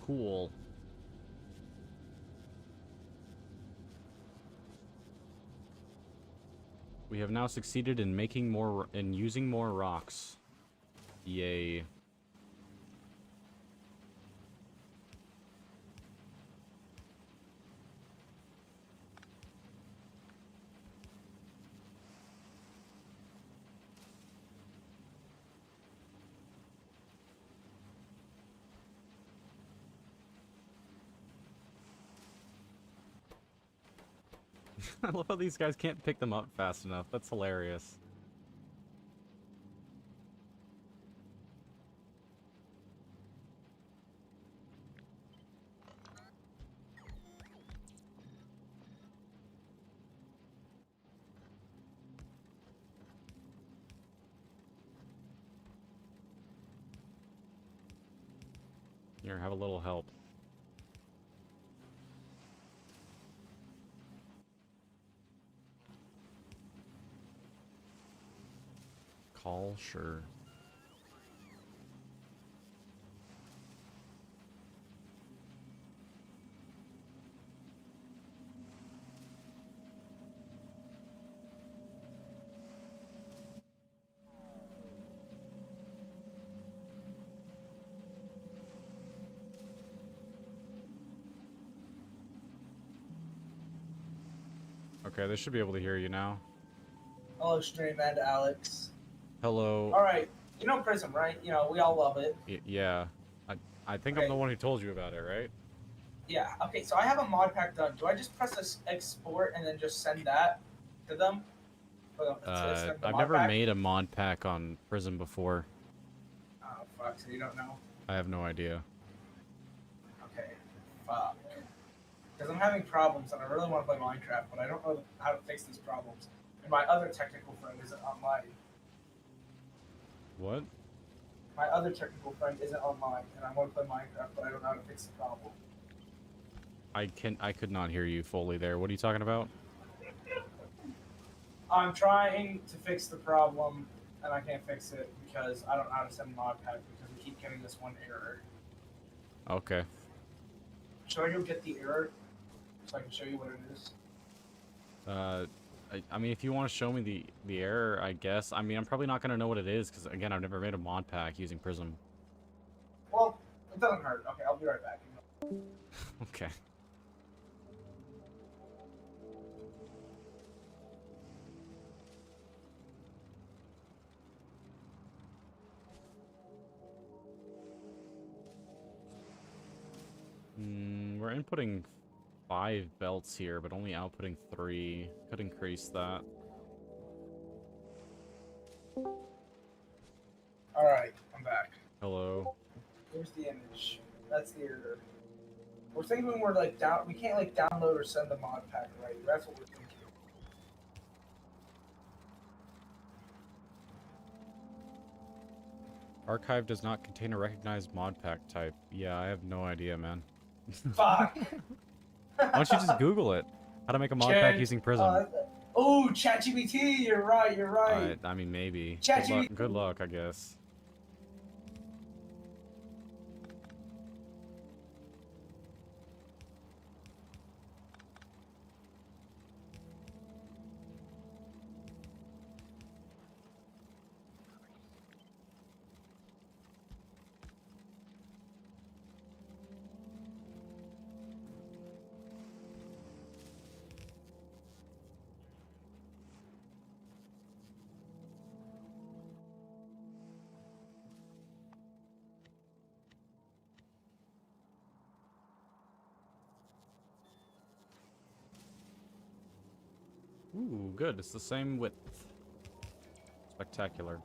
Cool. We have now succeeded in making more and using more rocks. Yay. I love how these guys can't pick them up fast enough. That's hilarious. Here, have a little help. Call? Sure. Okay, they should be able to hear you now. Hello, stream and Alex. Hello. All right, you know Prism, right? You know we all love it. Yeah. I think Okay. I'm the one who told you about it, right? Yeah. Okay, so I have a mod pack done. Do I just press this export and then just send that to them? For them to send the I've mod never pack? made a mod pack on Prism before. Oh fuck! So you don't know? I have no idea. Okay. Fuck. Because I'm having problems and I really want to play Minecraft, but I don't know how to fix these problems. And my other technical friend isn't online. What? My other technical friend isn't online, and I want to play Minecraft, but I don't know how to fix the problem. I could not hear you fully there. What are you talking about? I'm trying to fix the problem, and I can't fix it because I don't know how to send mod pack because we keep getting this one error. Okay. Should I go get the error so I can show you what it is? I mean, if you want to show me the error, I guess. I mean, I'm probably not going to know what it is because, again, I've never made a mod pack using Prism. Well, it doesn't hurt. Okay, I'll be right back. Okay. We're inputting 5 belts here, but only outputting 3. Could increase that. Alright, I'm back. Hello. Here's the image. That's the error. We're thinking we're like down. We can't like download or send the mod pack right. That's what we're thinking. Archive does not contain a recognized mod pack type. Yeah, I have no idea, man. Fuck. Why don't you just Google it? How to make a mod pack using Prism. Oh, ChatGPT. You're right. You're right. I mean, maybe. ChatGPT. Good luck, I guess. Ooh, good. It's the same width. Spectacular.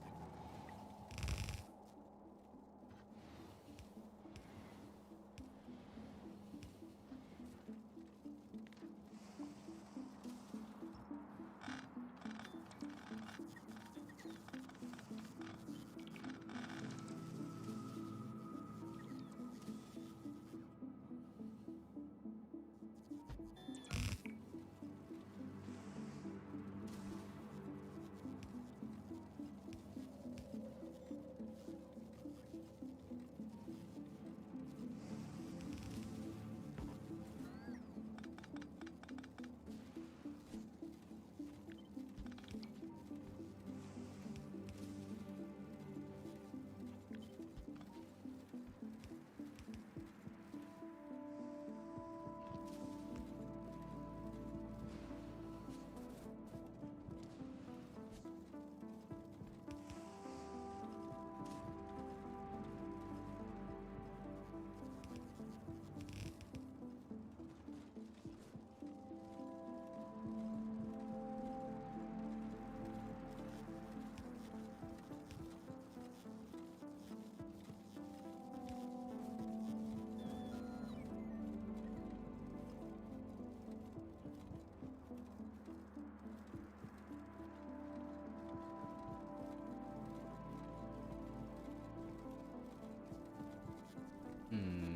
Hmm.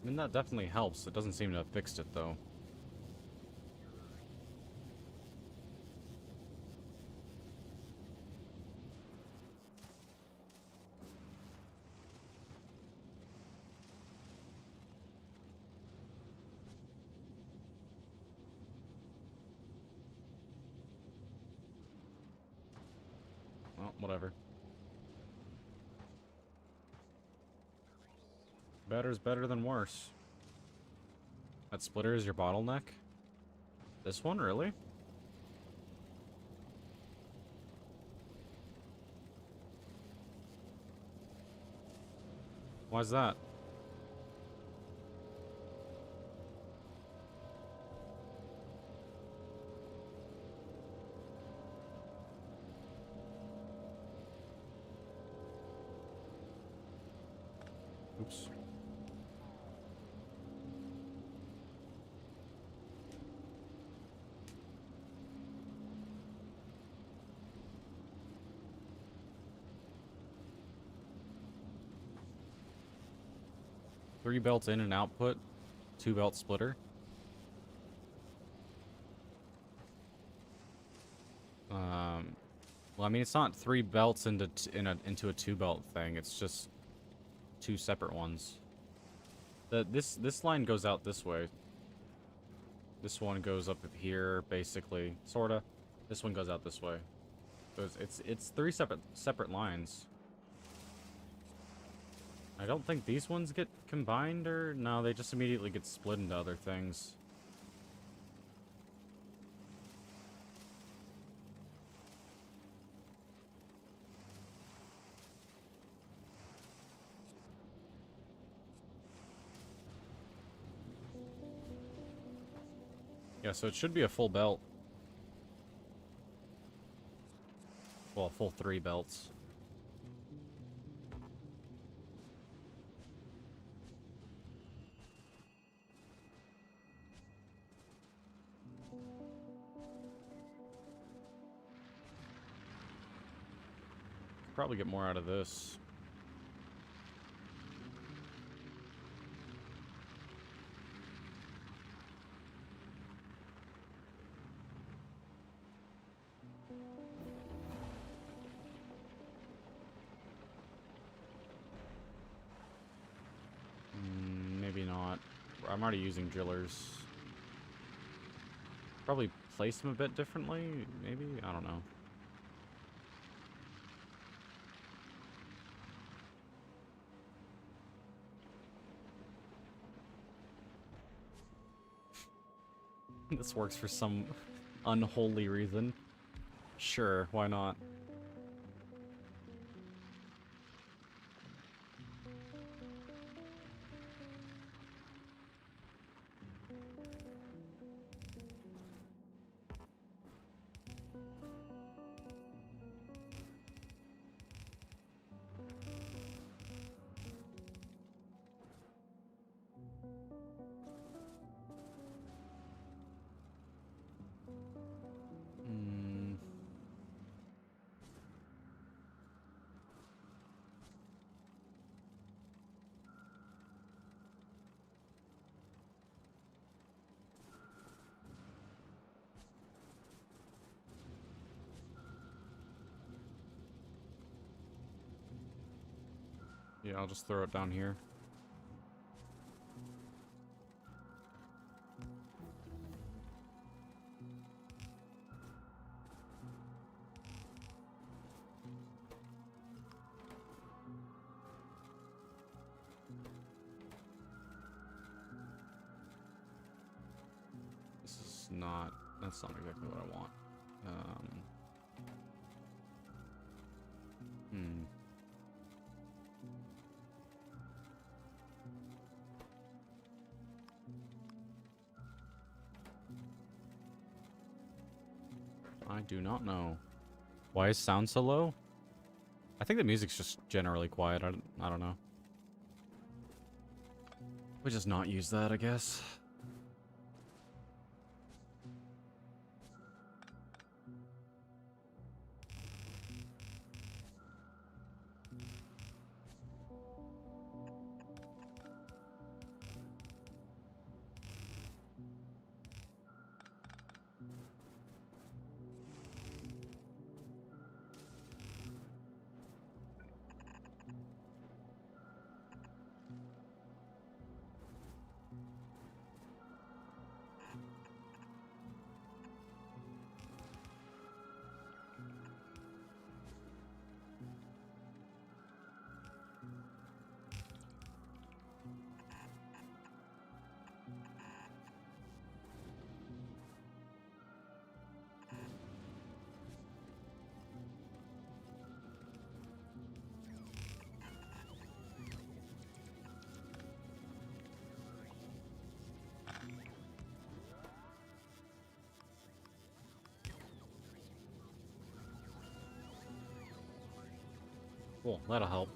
I mean, that definitely helps. It doesn't seem to have fixed it, though. Well, whatever. Better's better than worse. That splitter is your bottleneck? This one, really? Why's that? Oops. Three belts in and output, two belt splitter. Well, I mean, it's not three belts into a two belt thing. It's just two separate ones. This line goes out this way. This one goes up here, basically, sorta. This one goes out this way. So it's three separate lines. I don't think these ones get combined, or no, they just immediately get split into other things. Yeah, so it should be a full belt. Well, a full 3 belts. Probably get more out of this. Maybe not. I'm already using drillers. Probably place them a bit differently, maybe? I don't know. This works for some unholy reason. Sure, why not? Hmm. Yeah, I'll just throw it down here. This is not... That's not exactly what I want. Hmm. I do not know. Why is sound so low? I think the music's just generally quiet. I don't know. We just not use that, I guess. Cool, that'll help.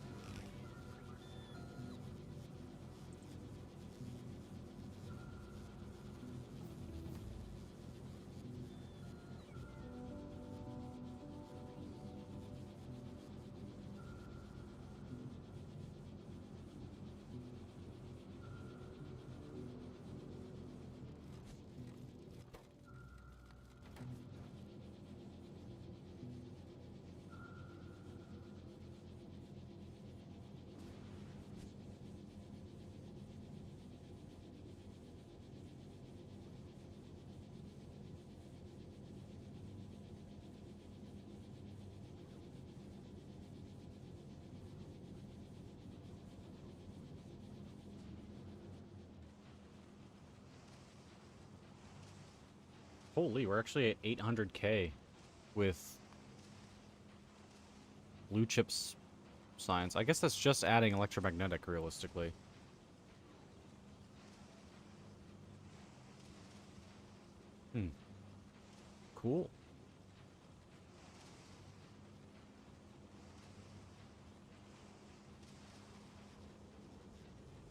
Holy, we're actually at 800k with blue chips science. I guess that's just adding electromagnetic, realistically. Cool.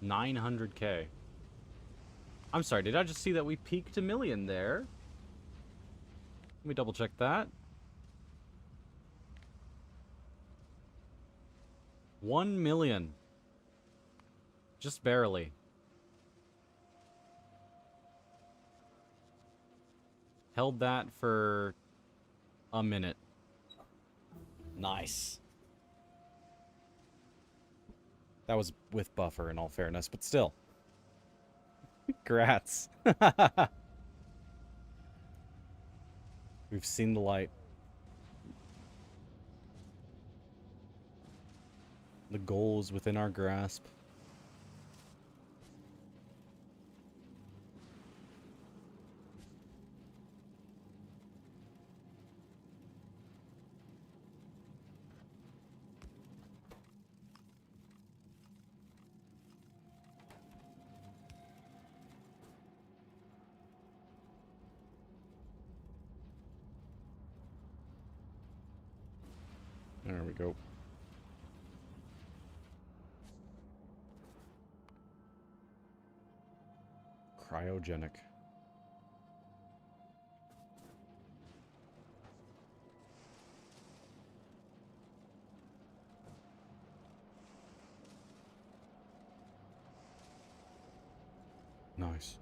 $900K. I'm sorry, did I just see that we peaked a million there? Let me double check that. 1 million. Just barely. Held that for a minute. Nice. That was with buffer in all fairness, but still. Congrats. We've seen the light. The goal is within our grasp. There we go. Cryogenic. Nice.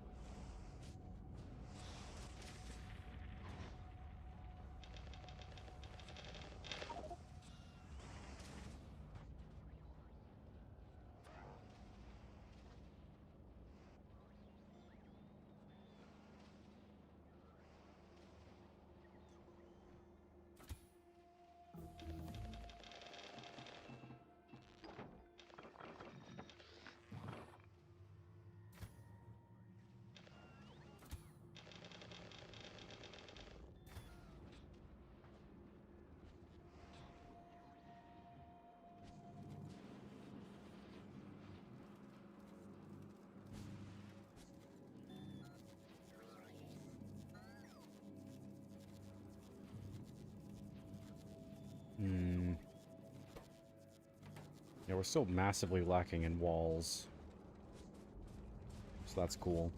Hmm. Yeah, we're still massively lacking in walls. So that's cool.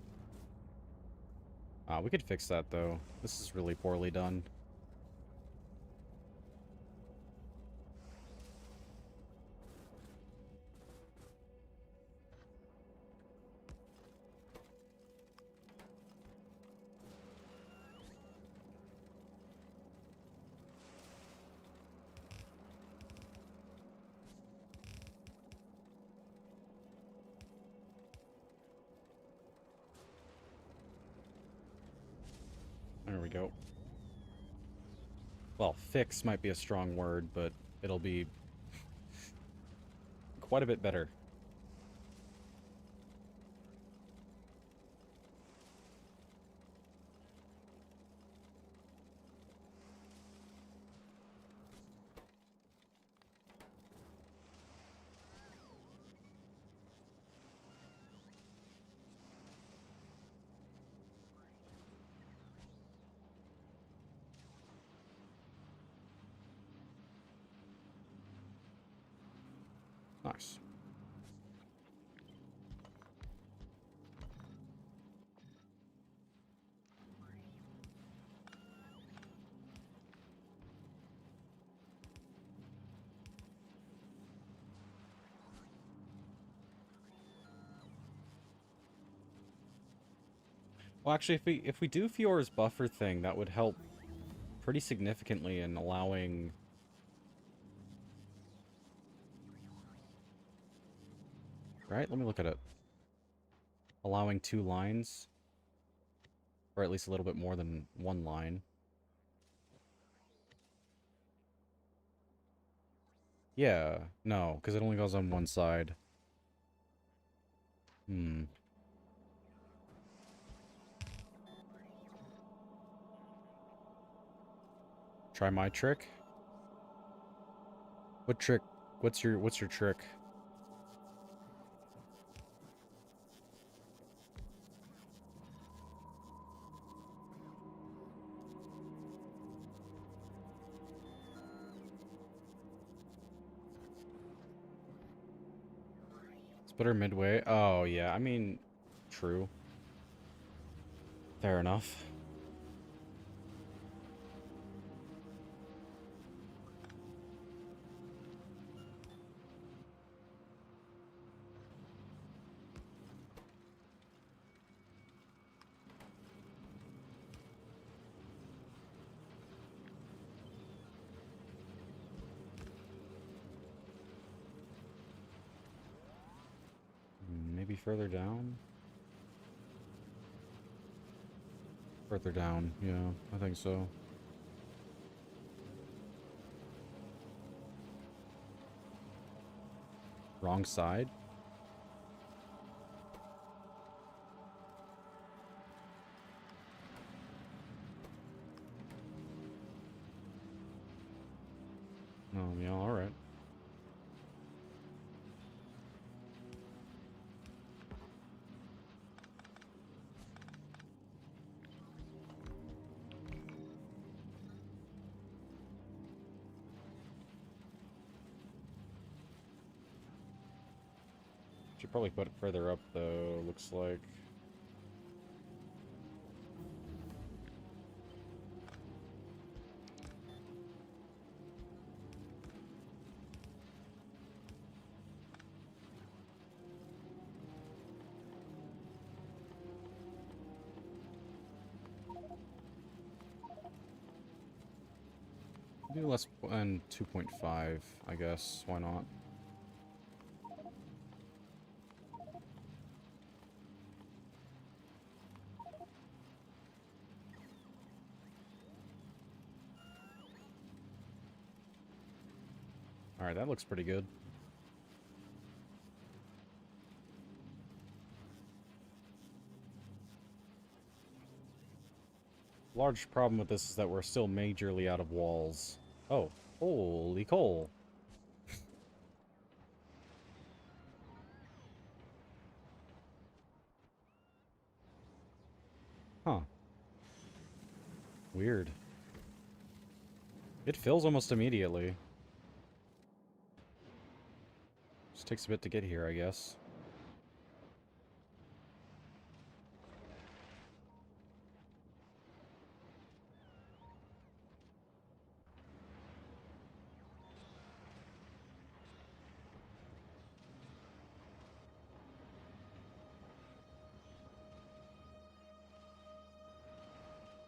We could fix that, though. This is really poorly done. There we go. Well, fix might be a strong word, but it'll be quite a bit better. Nice. Well, actually, if we do Fiora's buffer thing, that would help pretty significantly in allowing... Right? Let me look at it. Allowing 2 lines. Or at least a little bit more than 1 line. Yeah. No, because it only goes on 1 side. Hmm. Try my trick? What trick? What's your trick? Splitter midway. Oh, yeah. I mean, true. Fair enough. Maybe further down? Further down, yeah, I think so. Wrong side? Oh, yeah, alright. Should probably put it further up, though, looks like. Do less than 2.5, I guess. Why not? Alright, that looks pretty good. Large problem with this is that we're still majorly out of walls. Oh, holy coal. Huh. Weird. It fills almost immediately. Just takes a bit to get here, I guess.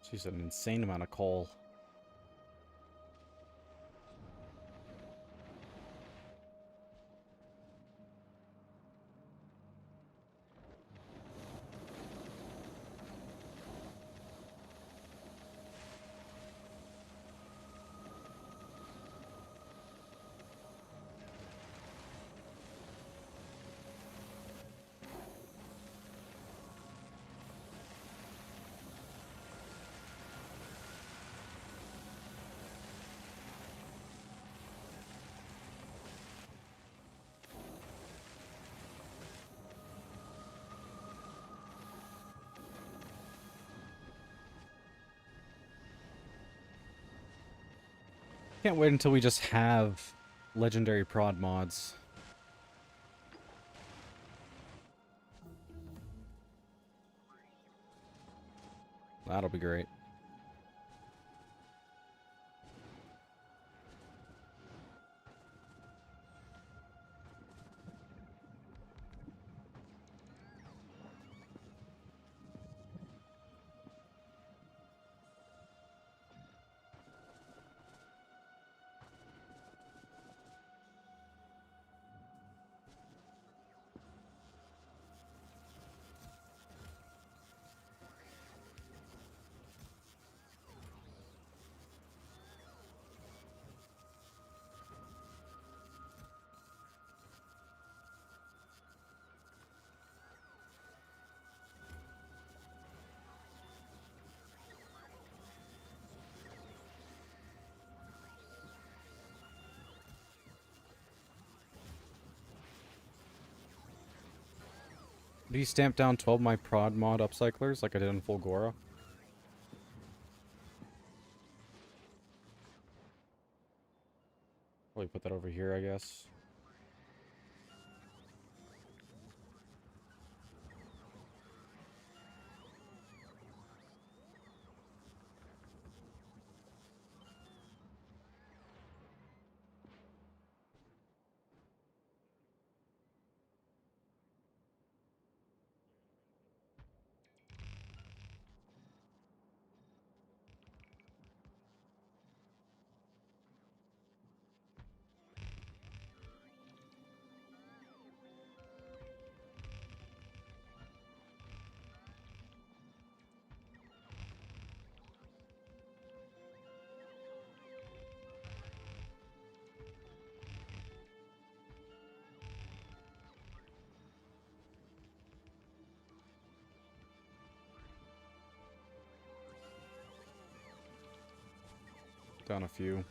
She's an insane amount of coal. Can't wait until we just have legendary prod mods. That'll be great. Do you stamp down 12 my prod mod upcyclers like I did in Fulgora? Probably put that over here, I guess. Down a few.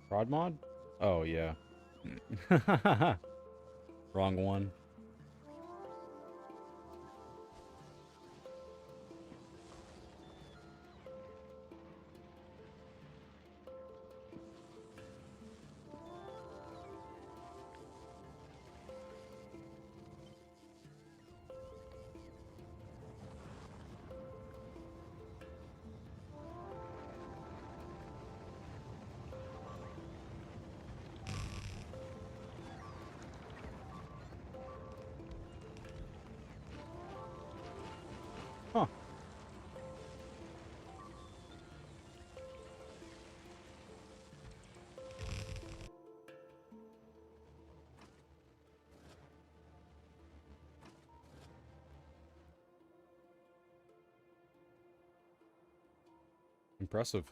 Prod mod? Oh, yeah. Wrong one. Huh. Impressive.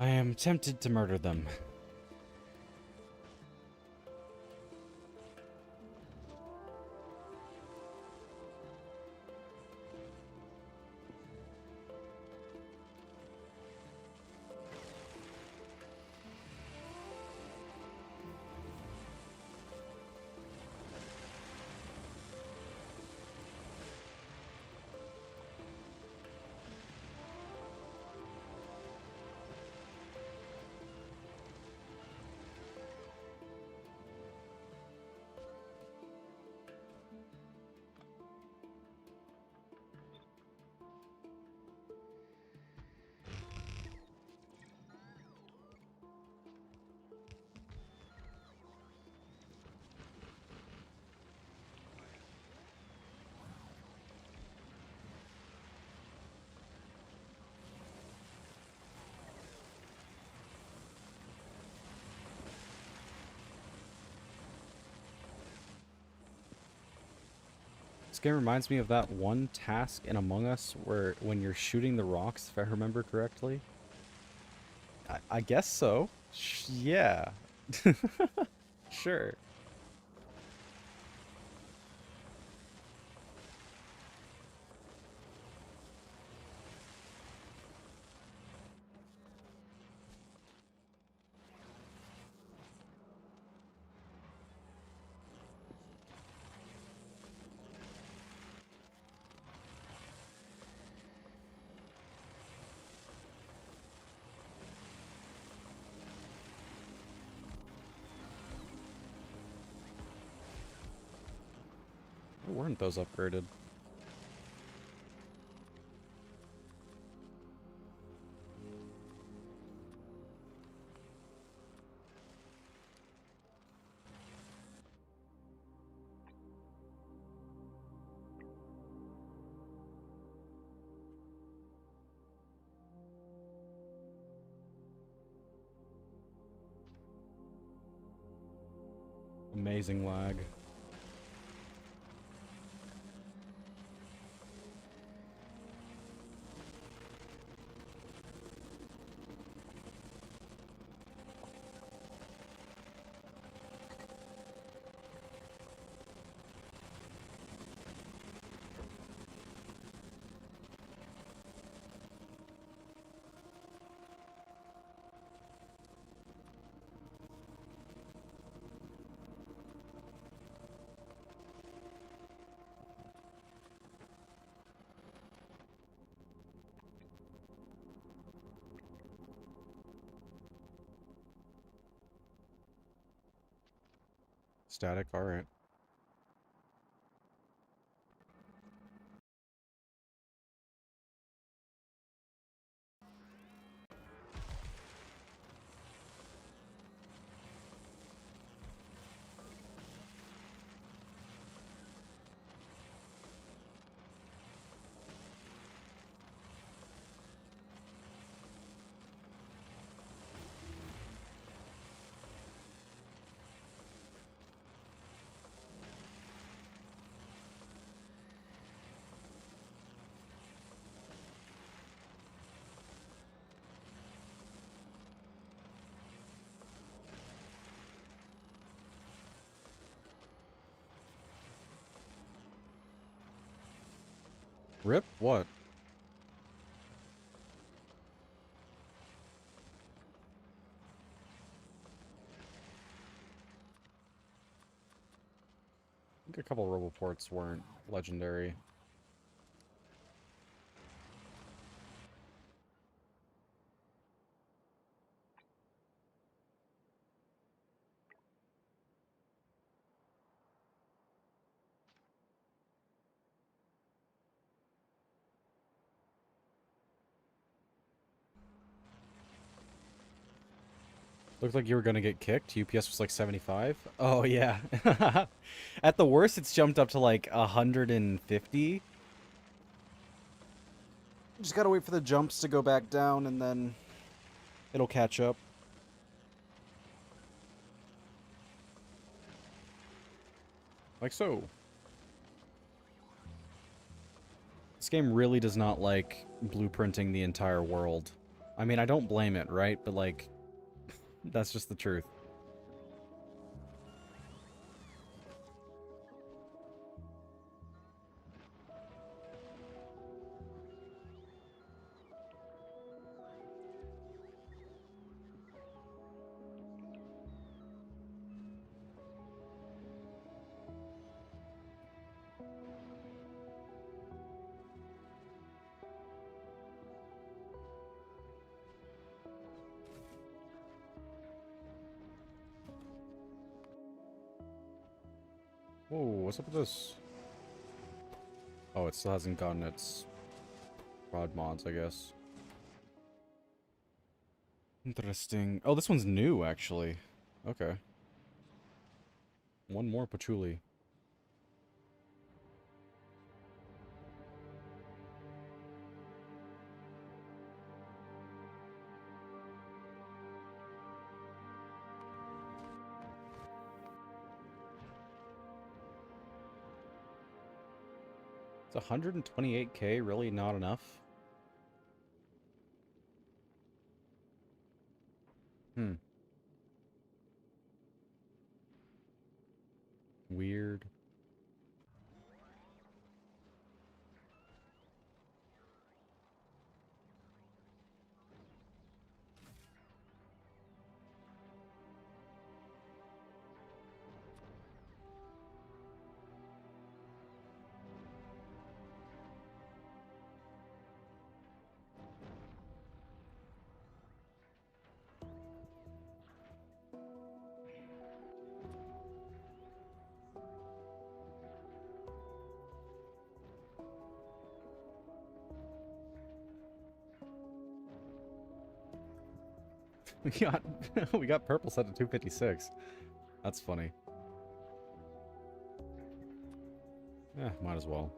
I am tempted to murder them. This game reminds me of that one task in Among Us where when you're shooting the rocks, if I remember correctly. I guess so. Yeah. Sure. Why weren't those upgraded? Amazing lag. Static, alright. Rip? What? I think a couple roboports weren't legendary. Looked like you were gonna get kicked. UPS was like 75. Oh yeah. At the worst, it's jumped up to like 150. Just gotta wait for the jumps to go back down, and then it'll catch up. Like so. This game really does not like blueprinting the entire world. I mean, I don't blame it, right? But like, that's just the truth. Whoa, what's up with this? Oh, it still hasn't gotten its rod mods, I guess. Interesting. Oh, this one's new, actually. Okay. One more patchouli. It's 128k, really not enough? Hmm. Weird. We got we got purple set to 256. That's funny. Yeah, might as well.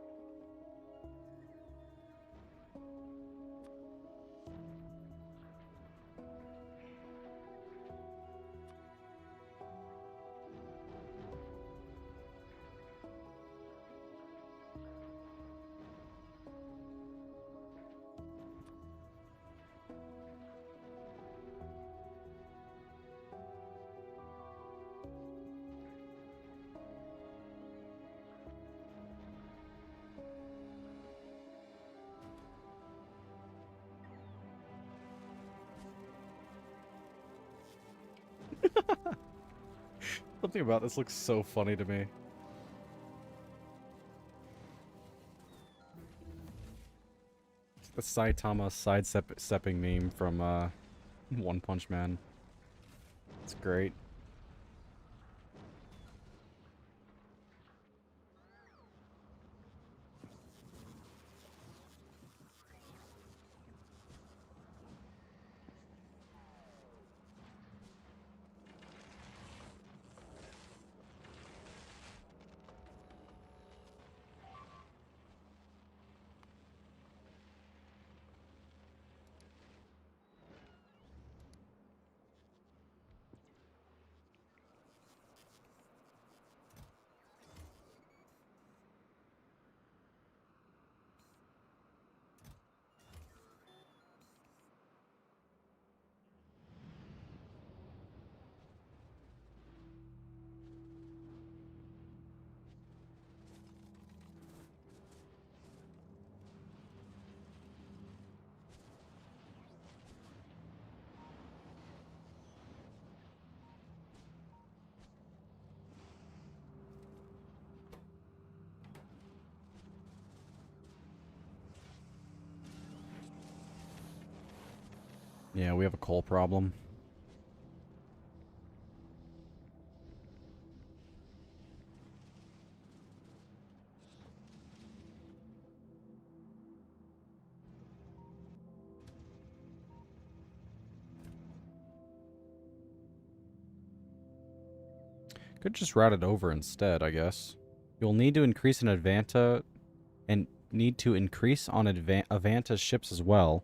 Something about this looks so funny to me. It's the Saitama sidestepping meme from One Punch Man. It's great. Yeah, we have a coal problem. Could just route it over instead, I guess. You'll need to increase an Advanta and need to increase on Avanta ships as well.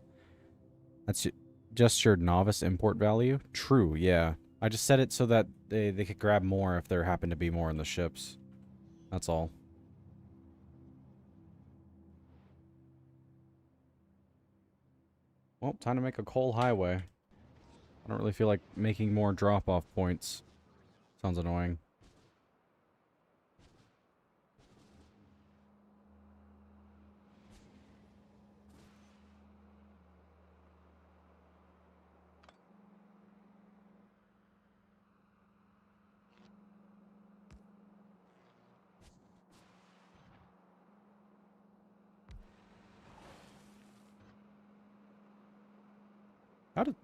That's just your novice import value? True, yeah. I just set it so that they could grab more if there happen to be more in the ships. That's all. Well, time to make a coal highway. I don't really feel like making more drop-off points. Sounds annoying.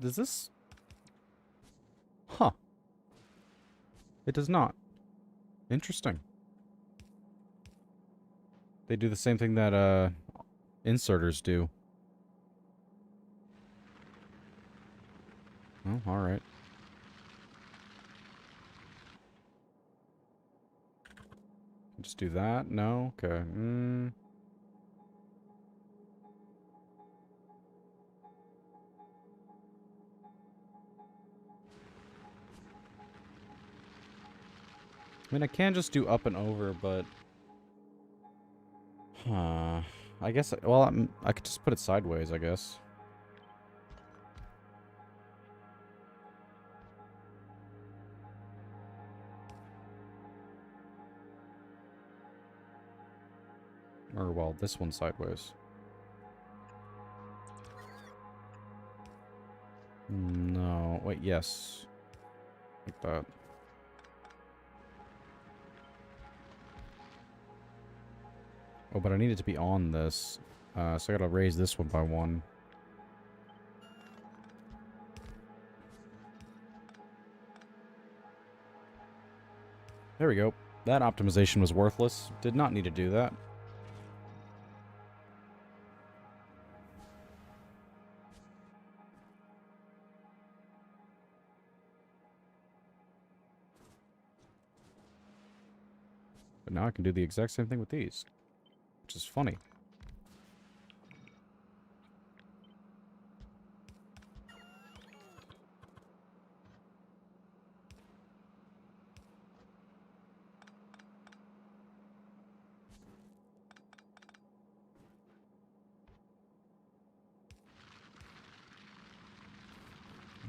Does this... Huh. It does not. Interesting. They do the same thing that, inserters do. Oh, alright. Just do that? No? Okay. I mean, I can just do up and over, but... Huh. I guess... Well, I could just put it sideways, I guess. Or, well, this one sideways. No. Wait, yes. Like that. Oh, but I need it to be on this. So I gotta raise this one by 1. There we go. That optimization was worthless. Did not need to do that. But now I can do the exact same thing with these. Which is funny.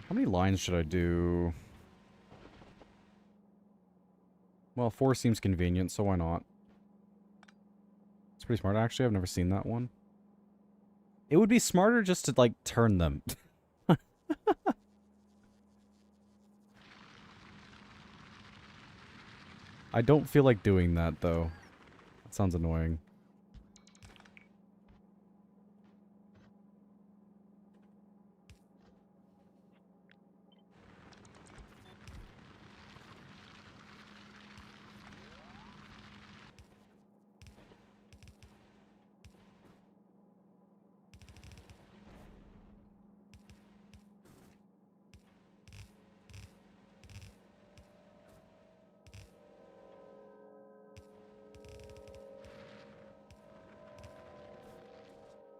How many lines should I do? Well, 4 seems convenient, so why not? It's pretty smart, actually. I've never seen that one. It would be smarter just to, like, turn them. I don't feel like doing that, though. That sounds annoying.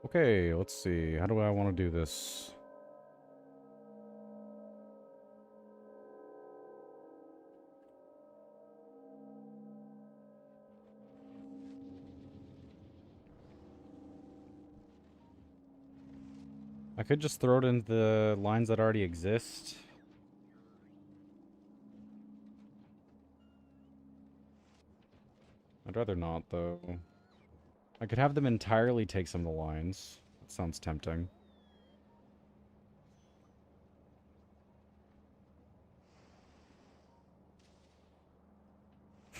Okay, let's see. How do I want to do this? I could just throw it into the lines that already exist. I'd rather not, though. I could have them entirely take some of the lines. That sounds tempting.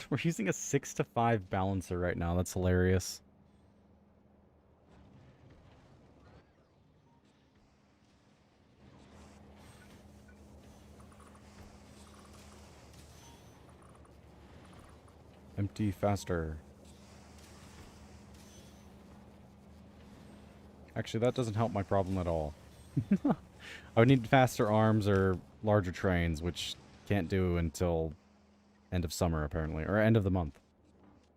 We're using a 6-to-5 balancer right now. That's hilarious. Empty faster. Actually, that doesn't help my problem at all. I would need faster arms or larger trains, which can't do until end of summer, apparently. Or end of the month,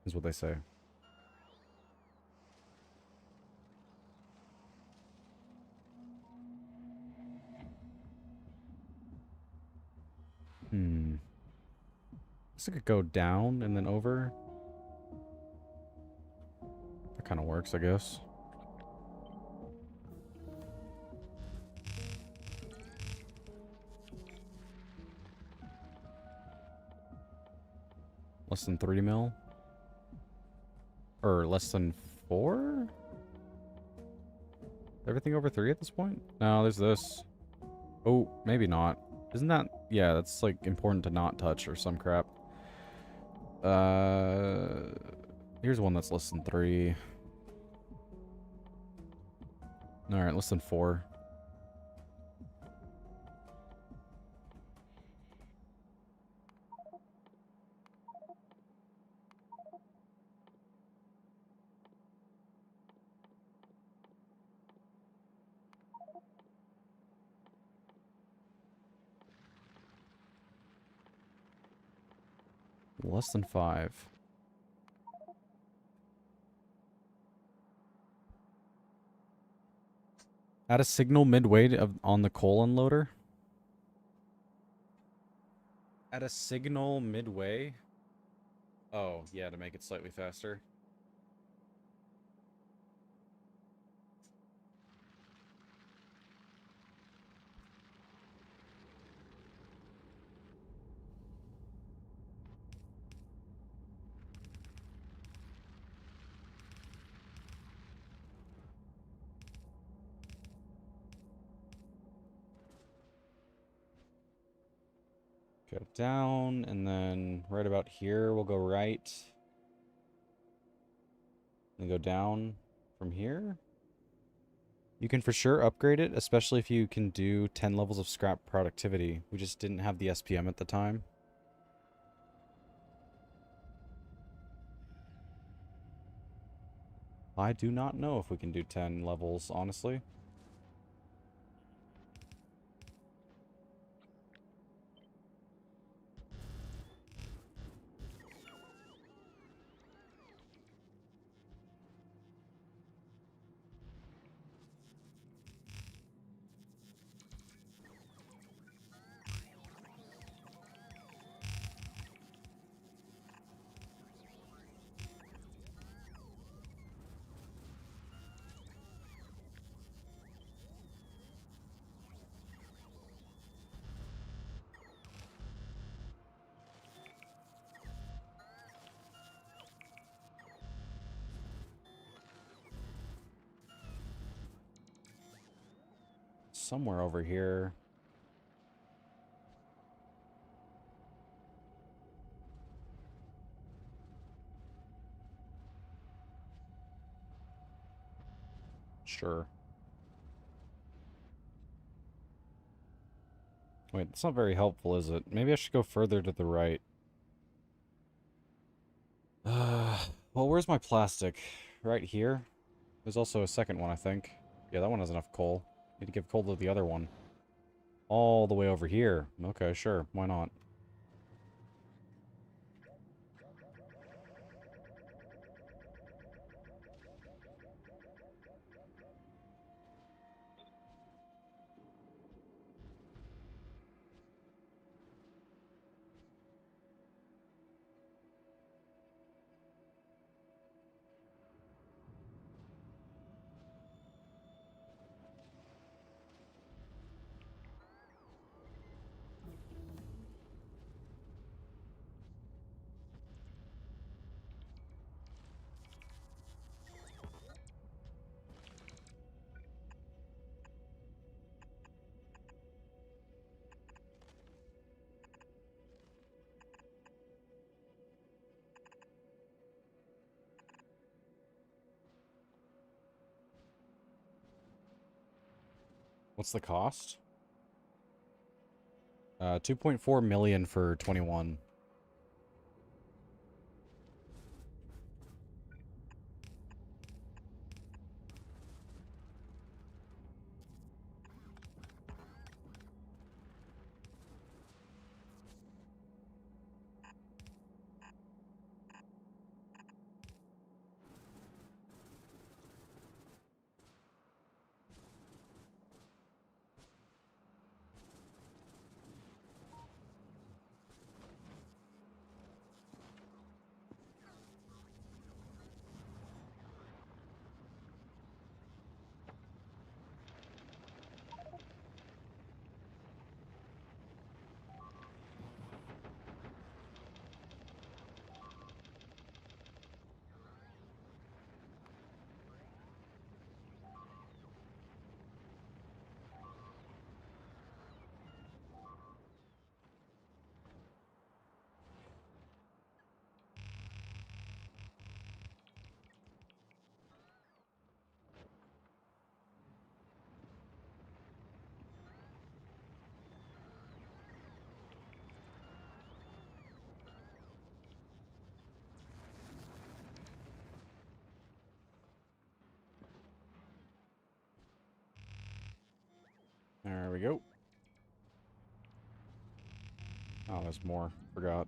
is what they say. Guess I could go down and then over. That kind of works, I guess. Less than 3 mil? Or less than 4? Everything over 3 at this point? No, there's this. Oh, maybe not. Isn't that... Yeah, that's, like, important to not touch or some crap. Here's one that's less than 3. Alright, less than 4. Less than 5. Add a signal midway on the coal unloader. Add a signal midway? Oh, yeah, to make it slightly faster. Go down, and then right about here, we'll go right. And go down from here. You can for sure upgrade it, especially if you can do 10 levels of scrap productivity. We just didn't have the SPM at the time. I do not know if we can do 10 levels, honestly. Somewhere over here. Sure. Wait, that's not very helpful, is it? Maybe I should go further to the right. Well, where's my plastic? Right here? There's also a second one, I think. Yeah, that one has enough coal. Need to give coal to the other one. All the way over here. Okay, sure. Why not? What's the cost? 2.4 million for 21. There we go. Oh, there's more. Forgot.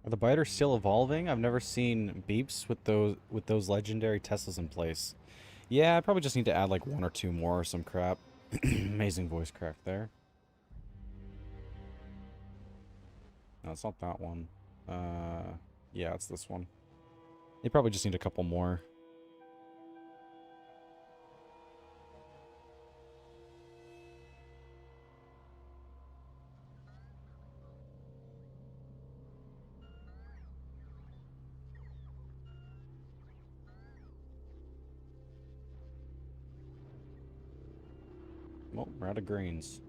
Are the biters still evolving? I've never seen beeps with those legendary Teslas in place. Yeah, I probably just need to add like one or two more or some crap. Amazing voice crack there. No, it's not that one. Yeah, it's this one. You probably just need a couple more. Well, we're out of greens.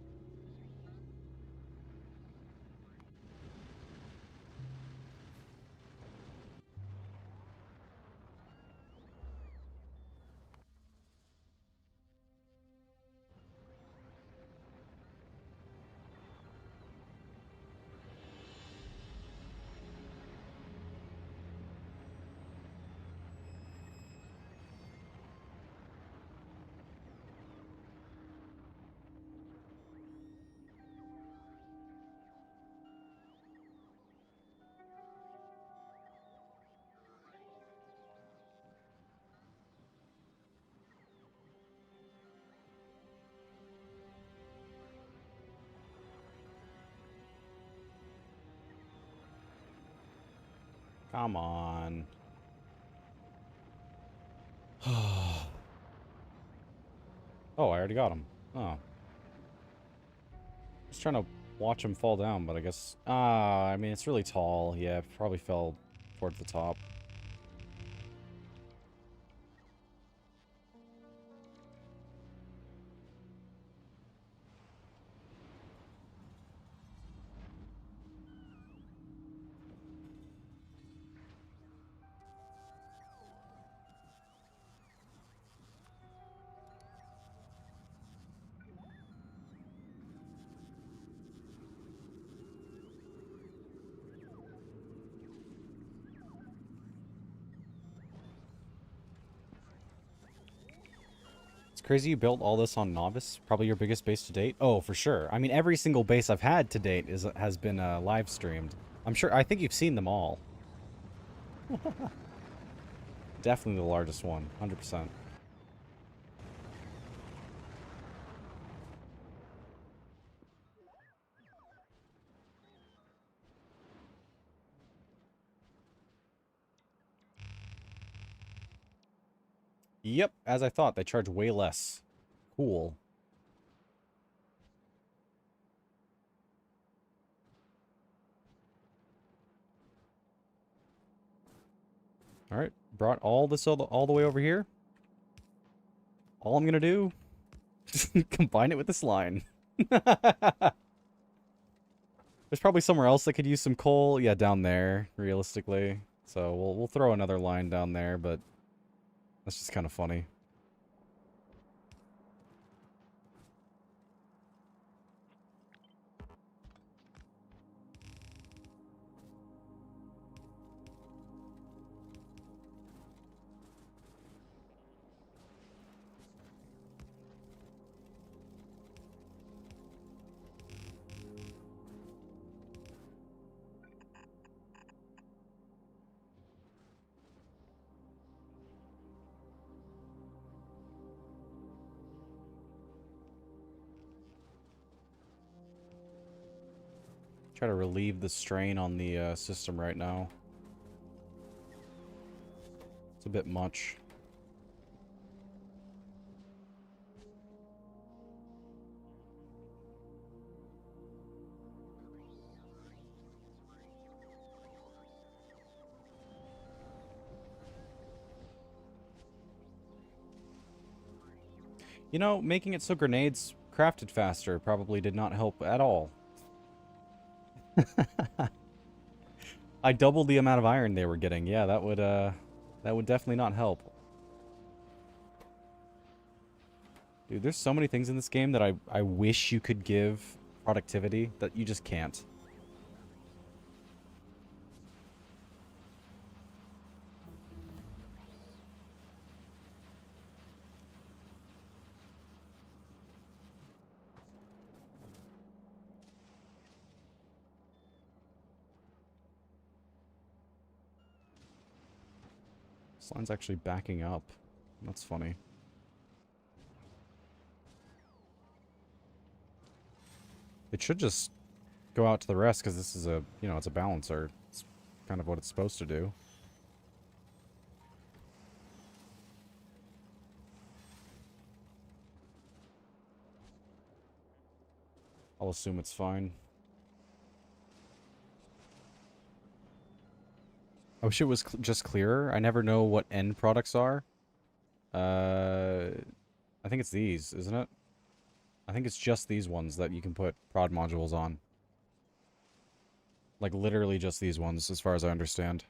Come on. Oh, I already got him. Oh. Just trying to watch him fall down, but I guess... Ah, I mean, it's really tall. Yeah, probably fell towards the top. It's crazy you built all this on Novice. Probably your biggest base to date. Oh, for sure. I mean, every single base I've had to date has been live streamed. I'm sure. I think you've seen them all. Definitely the largest one. 100%. Yep, as I thought. They charge way less. Cool. Alright, brought all this all the way over here. All I'm gonna do is combine it with this line. There's probably somewhere else that could use some coal. Yeah, down there, realistically. So we'll throw another line down there, but that's just kind of funny. Try to relieve the strain on the system right now. It's a bit much. You know, making it so grenades crafted faster probably did not help at all. I doubled the amount of iron they were getting. Yeah, that would definitely not help. Dude, there's so many things in this game that I wish you could give productivity that you just can't. This line's actually backing up. That's funny. It should just go out to the rest because this is a, you know, it's a balancer. It's kind of what it's supposed to do. I'll assume it's fine. I wish it was just clearer. I never know what end products are. I think it's these, isn't it? I think it's just these ones that you can put prod modules on. Like, literally just these ones, as far as I understand.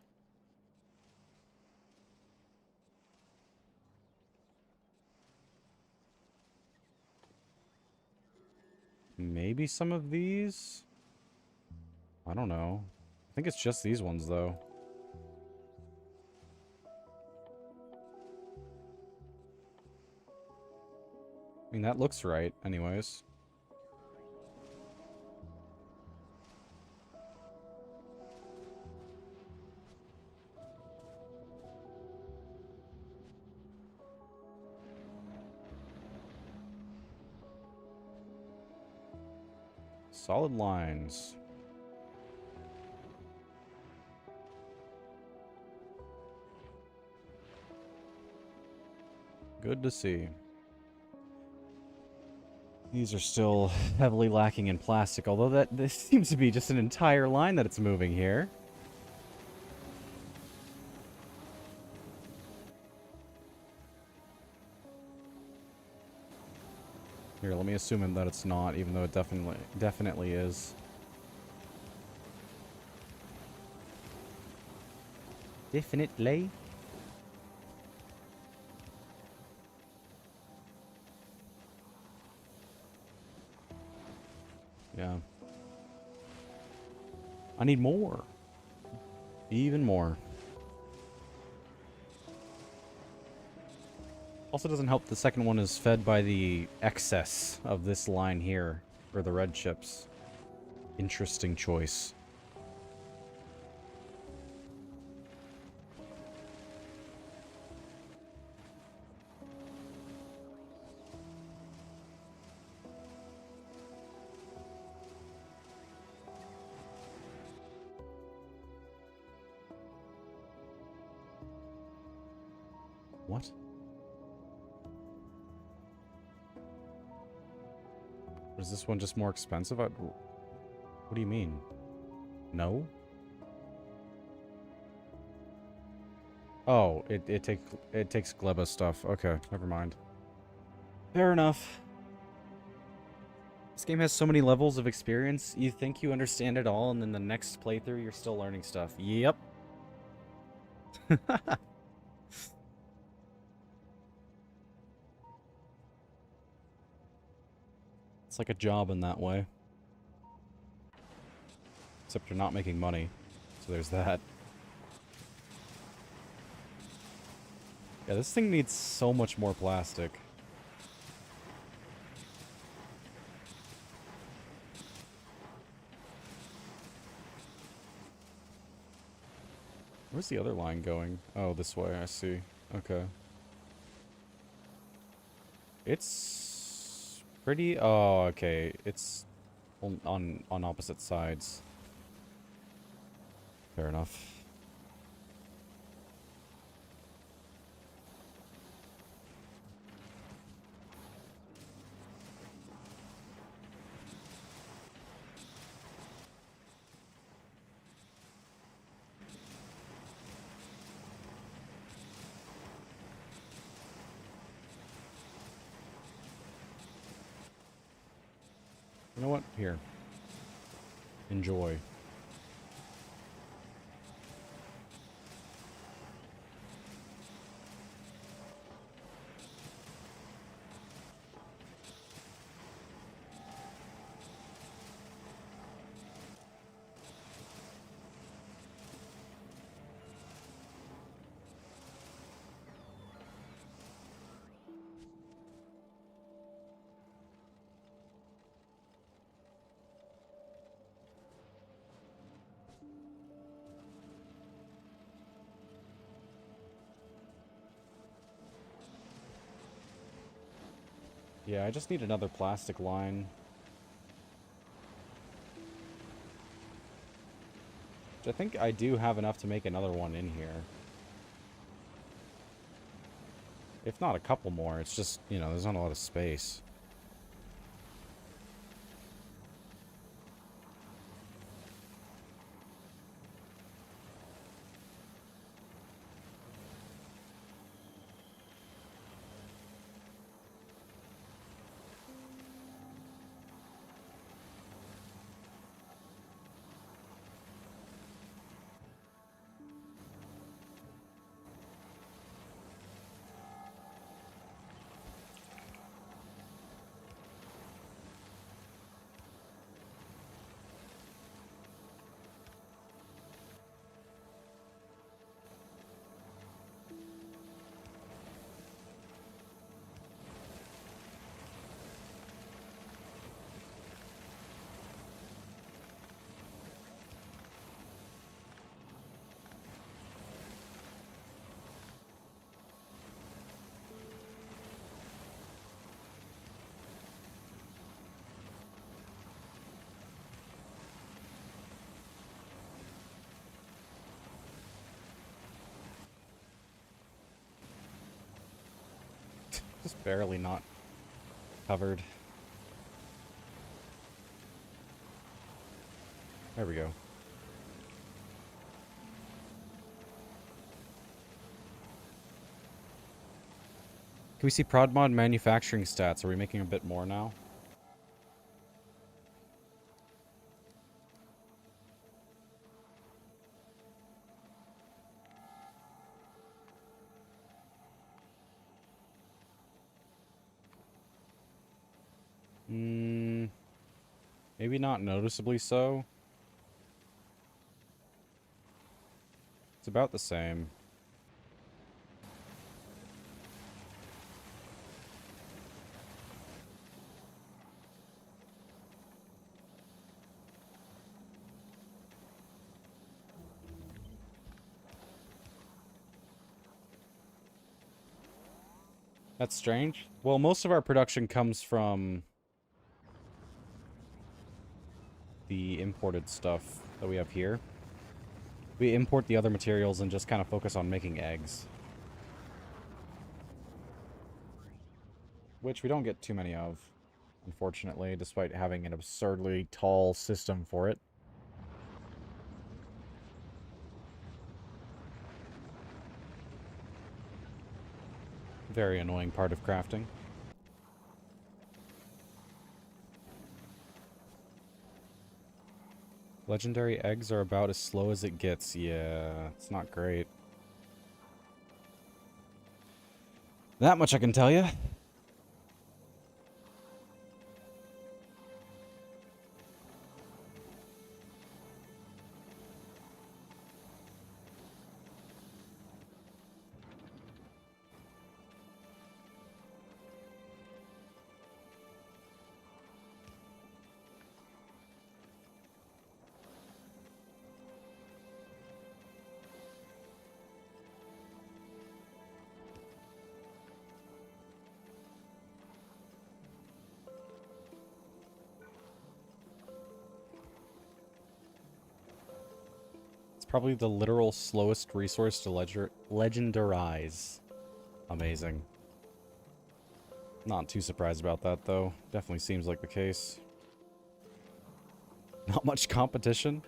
Maybe some of these? I don't know. I think it's just these ones, though. I mean, that looks right, anyways. Solid lines. Good to see. These are still heavily lacking in plastic, although this seems to be just an entire line that it's moving here. Here, let me assume that it's not, even though it definitely is. Definitely. Yeah. I need more. Even more. Also doesn't help the second one is fed by the excess of this line here for the red chips. Interesting choice. What? Is this one just more expensive? What do you mean? No? Oh, it takes Gleba stuff. Okay, never mind. Fair enough. This game has so many levels of experience. You think you understand it all, and then the next playthrough, you're still learning stuff. Yep. It's like a job in that way. Except you're not making money. So there's that. Yeah, this thing needs so much more plastic. Where's the other line going? Oh, this way, I see. Okay. It's pretty... Oh, okay. It's on opposite sides. Fair enough. You know what? Here. Enjoy. Yeah, I just need another plastic line. Which I think I do have enough to make another one in here. If not a couple more, it's just, you know, there's not a lot of space. Just barely not covered. There we go. Can we see ProdMod manufacturing stats? Are we making a bit more now? Maybe not noticeably so. It's about the same. That's strange. Well, most of our production comes from the imported stuff that we have here. We import the other materials and just kind of focus on making eggs. Which we don't get too many of, unfortunately, despite having an absurdly tall system for it. Very annoying part of crafting. Legendary eggs are about as slow as it gets. Yeah, it's not great. That much I can tell you. Probably the literal slowest resource to legendarize. Amazing. Not too surprised about that, though. Definitely seems like the case. Not much competition.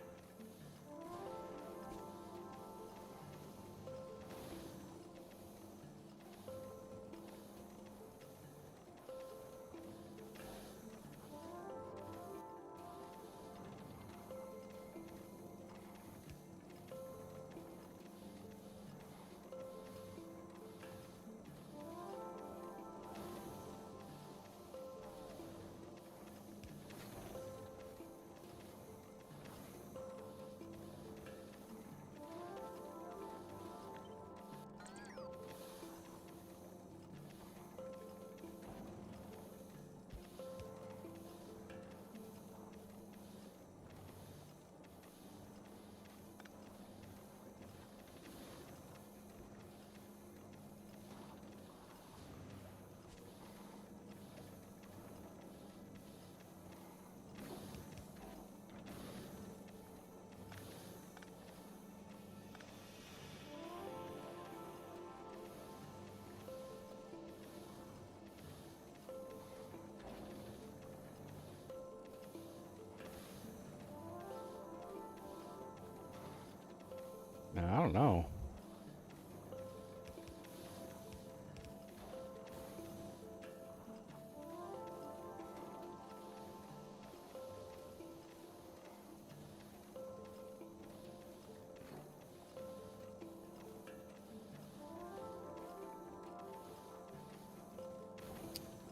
I don't know.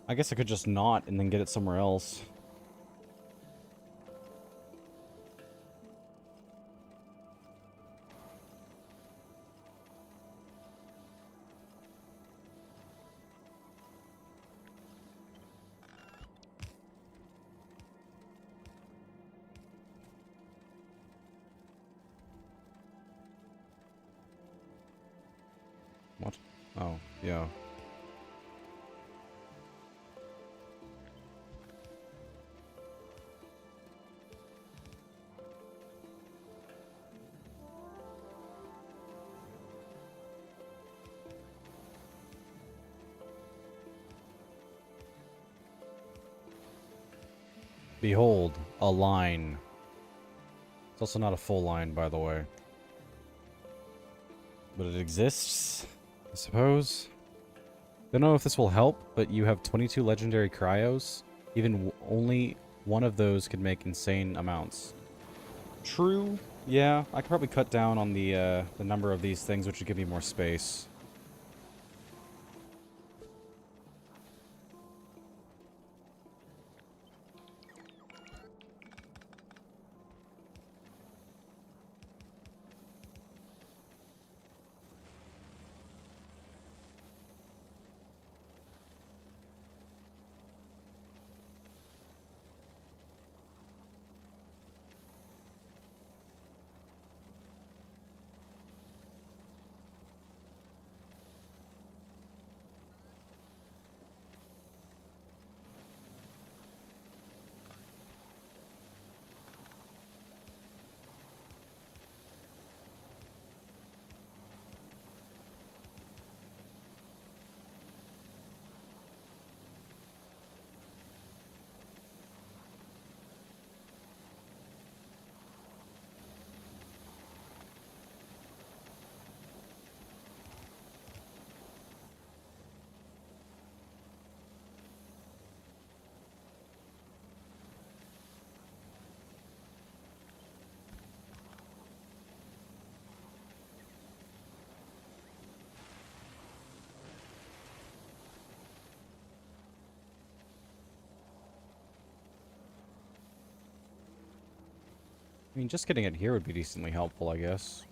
I guess I could just not and then get it somewhere else. What? Oh, yeah. Behold, a line. also not a full line, by the way. But it exists, I suppose. Don't know if this will help, but you have 22 legendary cryos. Even only one of those could make insane amounts. True. Yeah, I could probably cut down on the number of these things, which would give me more space. I mean, just getting it here would be decently helpful, I guess.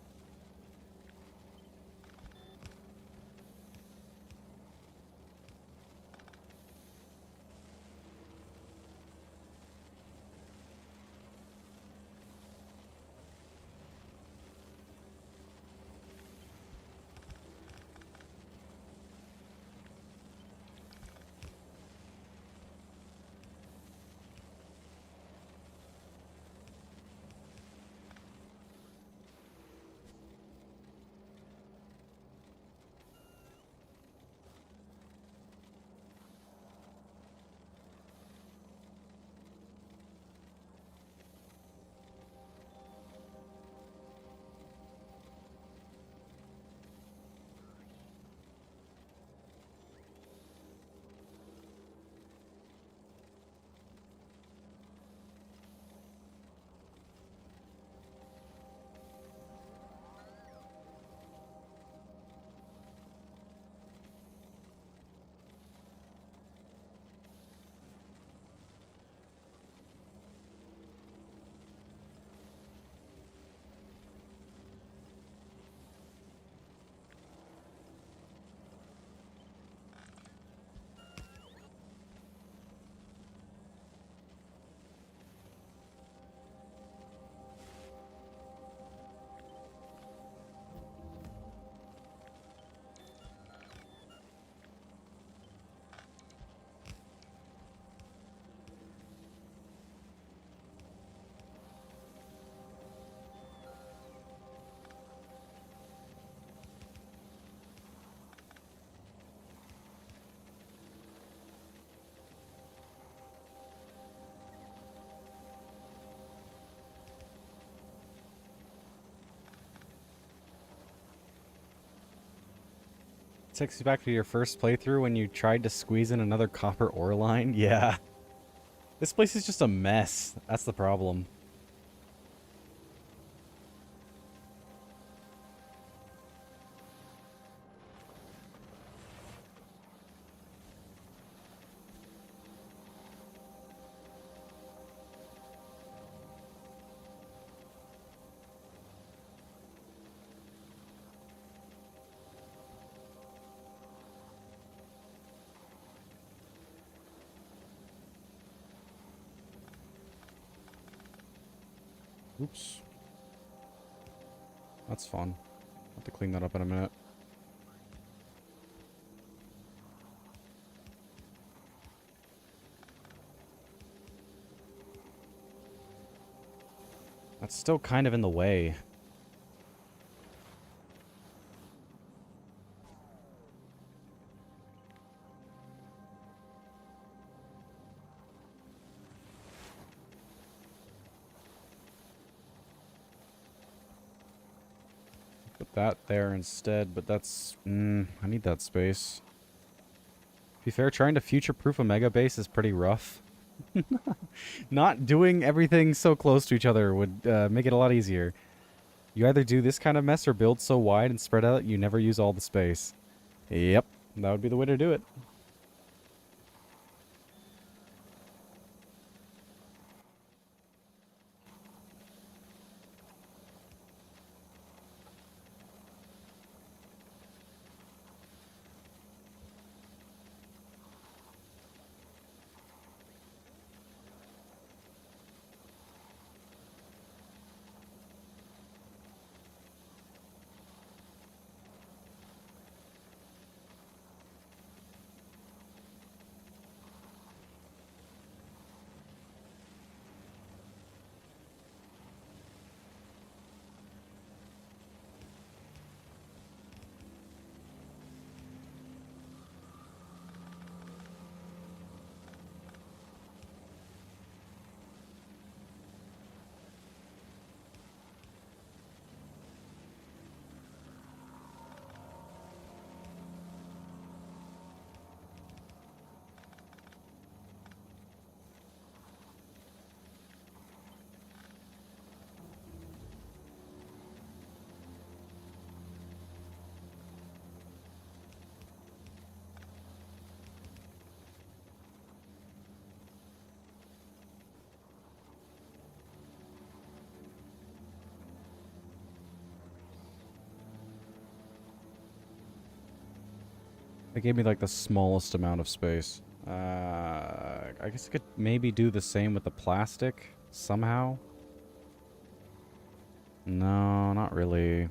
Takes you back to your first playthrough when you tried to squeeze in another copper ore line? Yeah. This place is just a mess. That's the problem. Oops. That's fun. I'll have to clean that up in a minute. That's still kind of in the way. put that there instead, but that's... I need that space. To be fair, trying to future-proof a mega base is pretty rough. Not doing everything so close to each other would make it a lot easier. You either do this kind of mess or build so wide and spread out you never use all the space. Yep, that would be the way to do it. It gave me like the smallest amount of space. I guess I could maybe do the same with the plastic somehow. No, not really.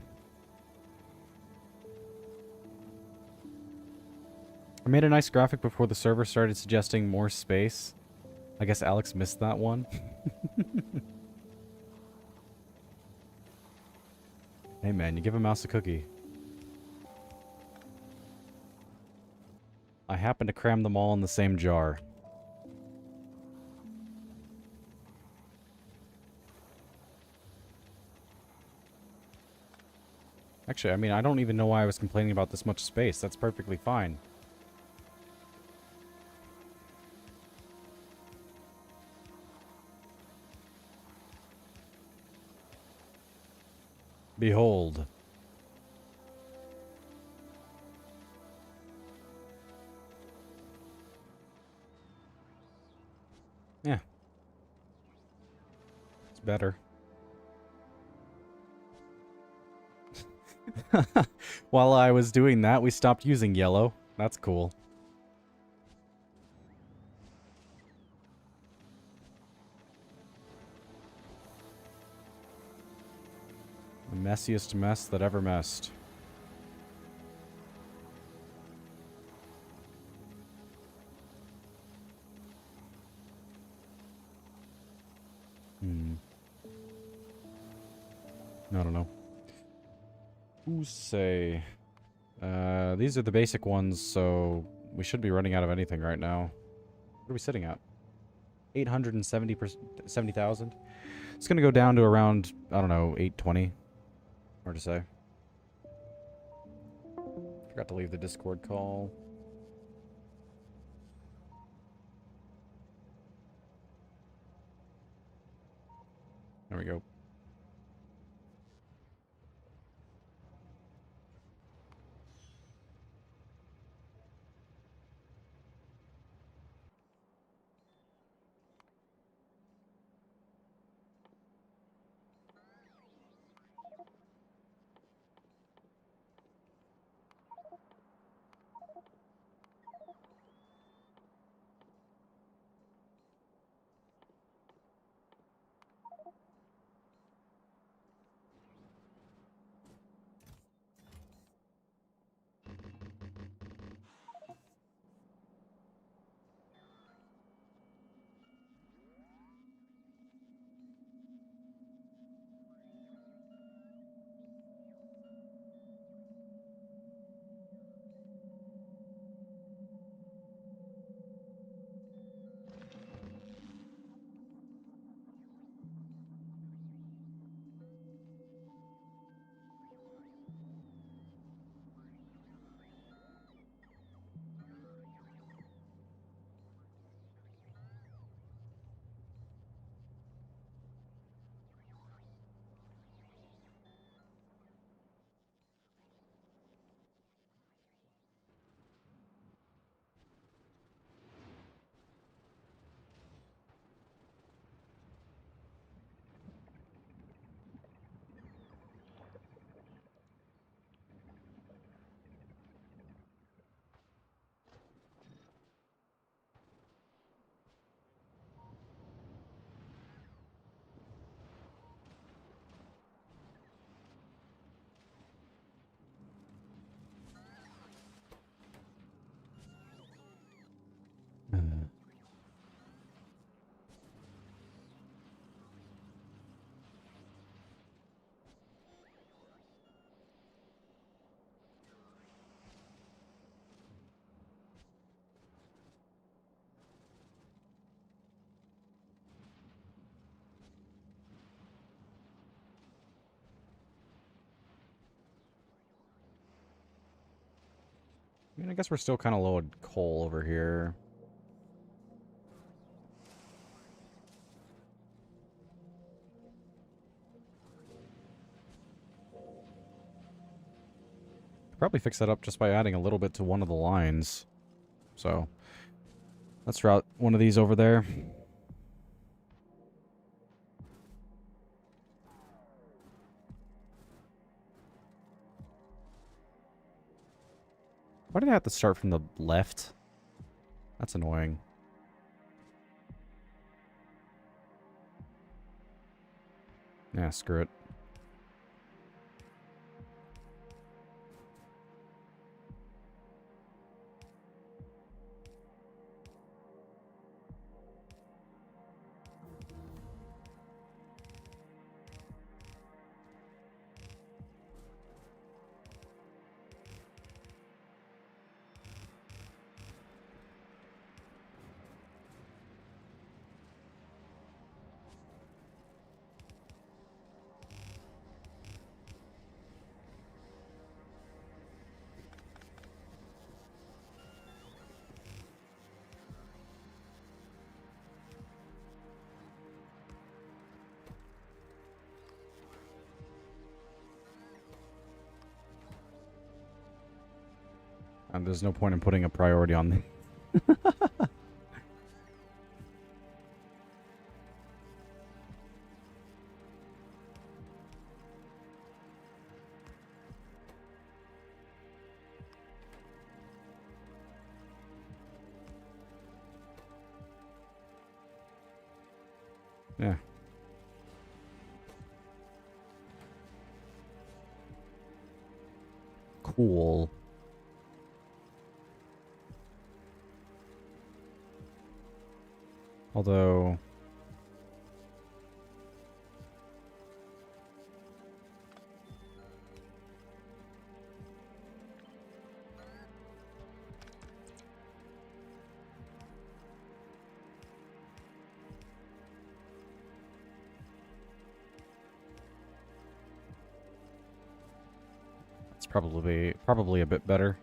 I made a nice graphic before the server started suggesting more space. I guess Alex missed that one. Hey man, you give a mouse a cookie. I happen to cram them all in the same jar. Actually, I mean, I don't even know why I was complaining about this much space. That's perfectly fine. Behold. Yeah. It's better. While I was doing that, we stopped using yellow. That's cool. The messiest mess that ever messed. I don't know. Who's say? These are the basic ones, so we should be running out of anything right now. What are we sitting at? 870,000. It's gonna go down to around, I don't know, 820. Hard to say. Forgot to leave the Discord call. There we go. I mean, I guess we're still kind of low on coal over here. Could probably fix that up just by adding a little bit to one of the lines. So, let's route one of these over there. Why did I have to start from the left? That's annoying. Yeah, screw it. And there's no point in putting a priority on them. Yeah. Cool. Although... it's probably a bit better.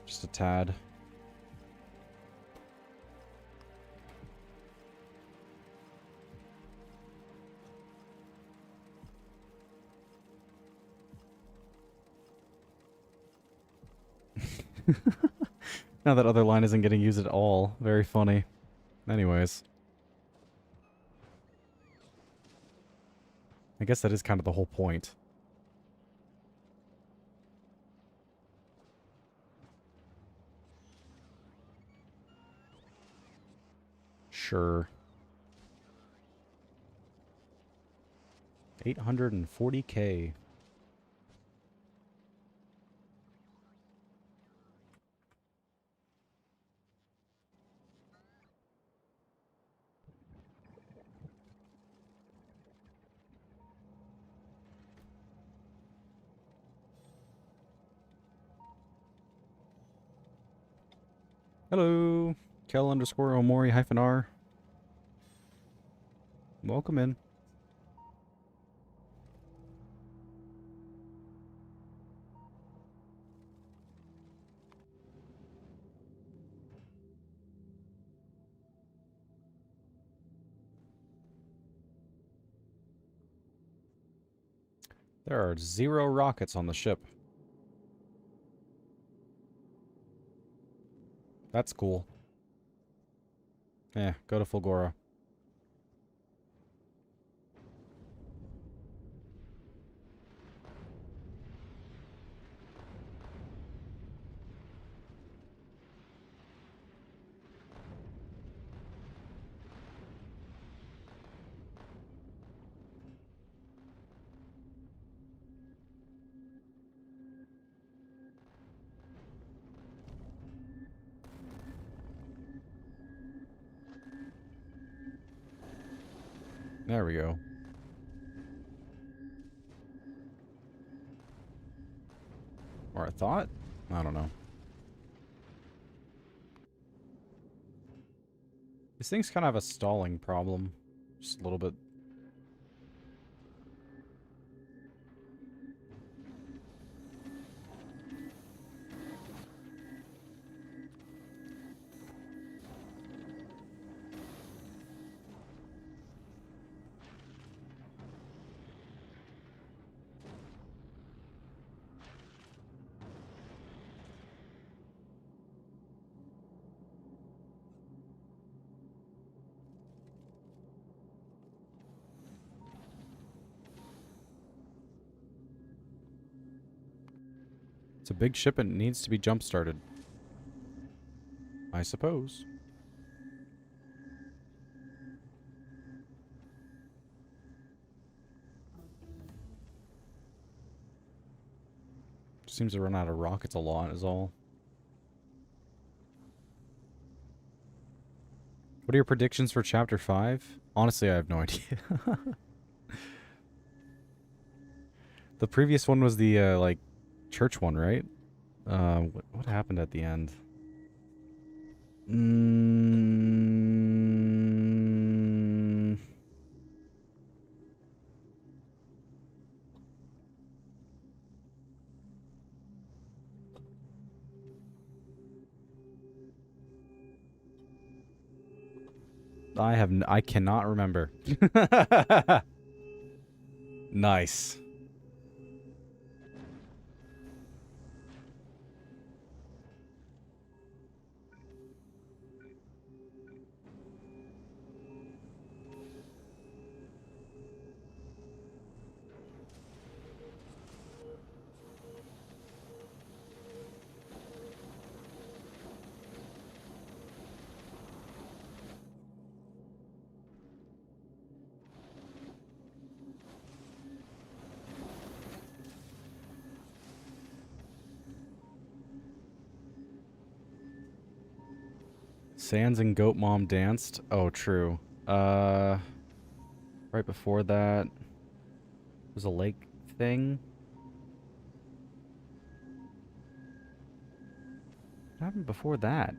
Just a tad. Now that other line isn't getting used at all. Very funny. Anyways. I guess that is kind of the whole point. Sure. 840K. Hello. Kel_Omori-R. Welcome in. There are 0 rockets on the ship. That's cool. Yeah, go to Fulgora. There we go. Or I thought? I don't know. These things kind of have a stalling problem. Just a little bit. It's a big ship and it needs to be jump-started. I suppose. Seems to run out of rockets a lot is all. What are your predictions for Chapter 5? Honestly, I have no idea. The previous one was the, like, church one, right? What happened at the end? I cannot remember. Nice. Sans and Goat Mom danced. Oh, true. Right before that was a lake thing. What happened before that?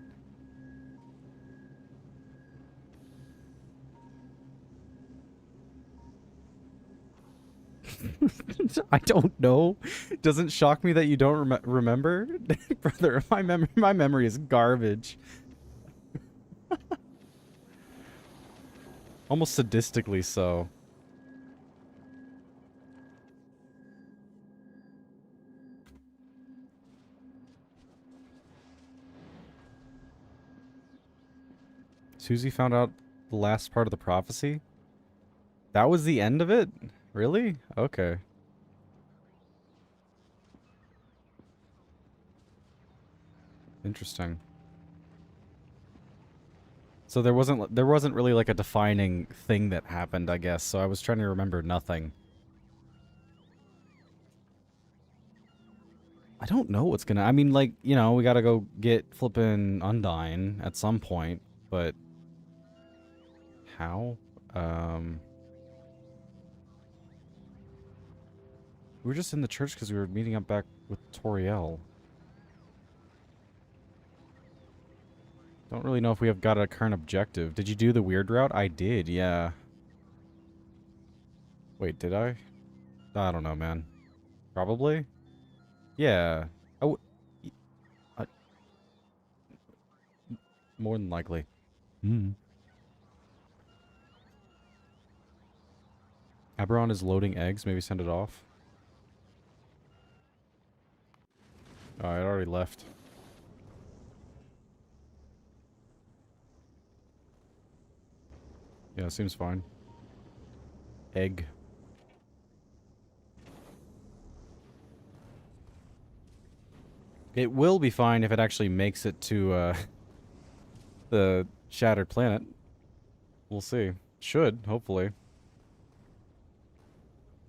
I don't know. Doesn't shock me that you don't remember, brother. My memory is garbage. Almost sadistically so. Susie found out the last part of the prophecy? That was the end of it? Really? Okay. Interesting. So there wasn't really like a defining thing that happened, I guess. So I was trying to remember nothing. I don't know what's gonna... I mean, like, you know, we gotta go get flippin' Undyne at some point, but... How? We were just in the church because we were meeting up back with Toriel. Don't really know if we have got a current objective. Did you do the weird route? I did, yeah. Wait, did I? I don't know, man. Probably? Yeah. More than likely. Aberon is loading eggs. Maybe send it off. Oh, it already left. Yeah, seems fine. Egg. It will be fine if it actually makes it to, the Shattered Planet. We'll see. Should, hopefully.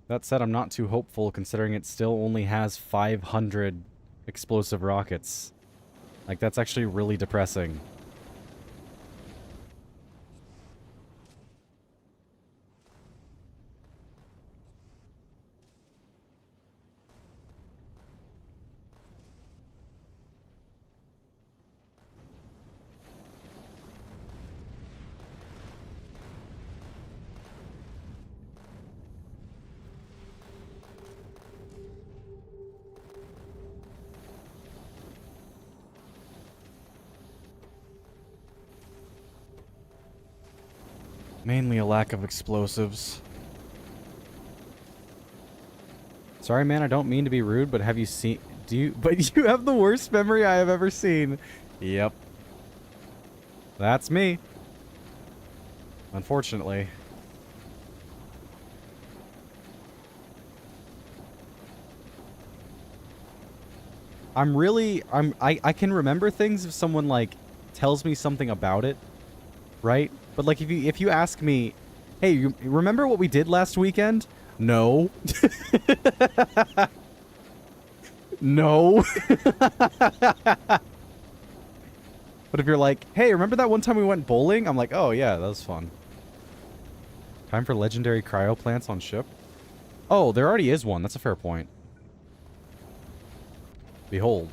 That said, I'm not too hopeful considering it still only has 500 explosive rockets. Like, that's actually really depressing. Mainly a lack of explosives. Sorry, man, I don't mean to be rude, but have you seen... But you have the worst memory I have ever seen. Yep. That's me. Unfortunately. I can remember things if someone like tells me something about it, right? But like if you ask me, "Hey, you remember what we did last weekend?" No. No. But if you're like, "Hey, remember that one time we went bowling?" I'm like, "Oh yeah, that was fun." Time for legendary cryo plants on ship? Oh, there already is one. That's a fair point. Behold.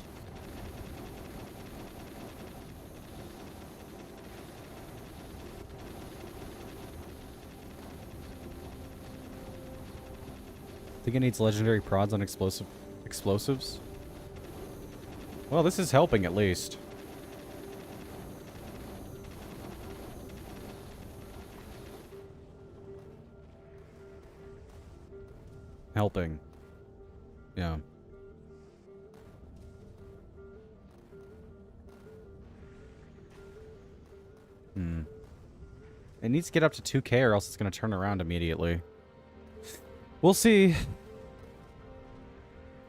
Think it needs legendary prods on explosives? Well, this is helping at least. Helping. Yeah. It needs to get up to 2K or else it's going to turn around immediately. We'll see.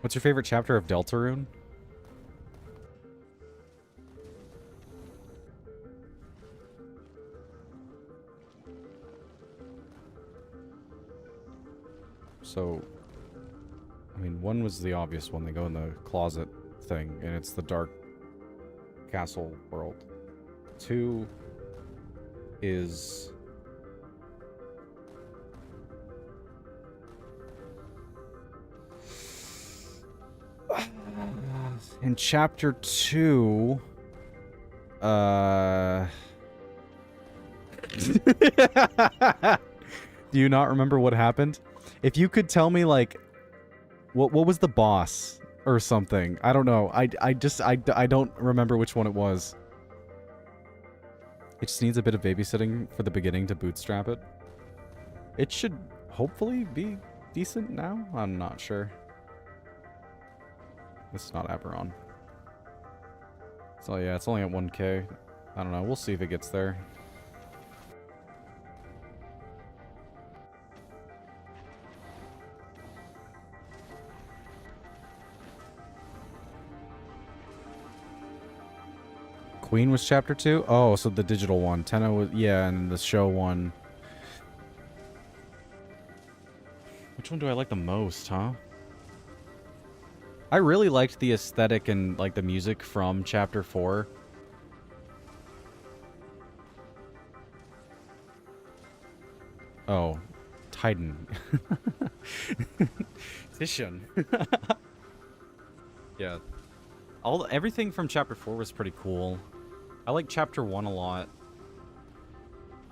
What's your favorite chapter of Deltarune? So, I mean, one was the obvious one. They go in the closet thing, and it's the dark castle world. 2 is... in chapter 2... Do you not remember what happened? If you could tell me, like, what was the boss or something? I don't know. I don't remember which one it was. It just needs a bit of babysitting for the beginning to bootstrap it. It should hopefully be decent now. I'm not sure. This is not Aberon. So yeah, it's only at 1K. I don't know. We'll see if it gets there. Queen was chapter 2? Oh, so the digital one. Tenno was... yeah, and the show one. Which one do I like the most, huh? I really liked the aesthetic and, like, the music from chapter 4. Oh. Titan. Titian. Yeah. Everything from chapter 4 was pretty cool. I like chapter 1 a lot.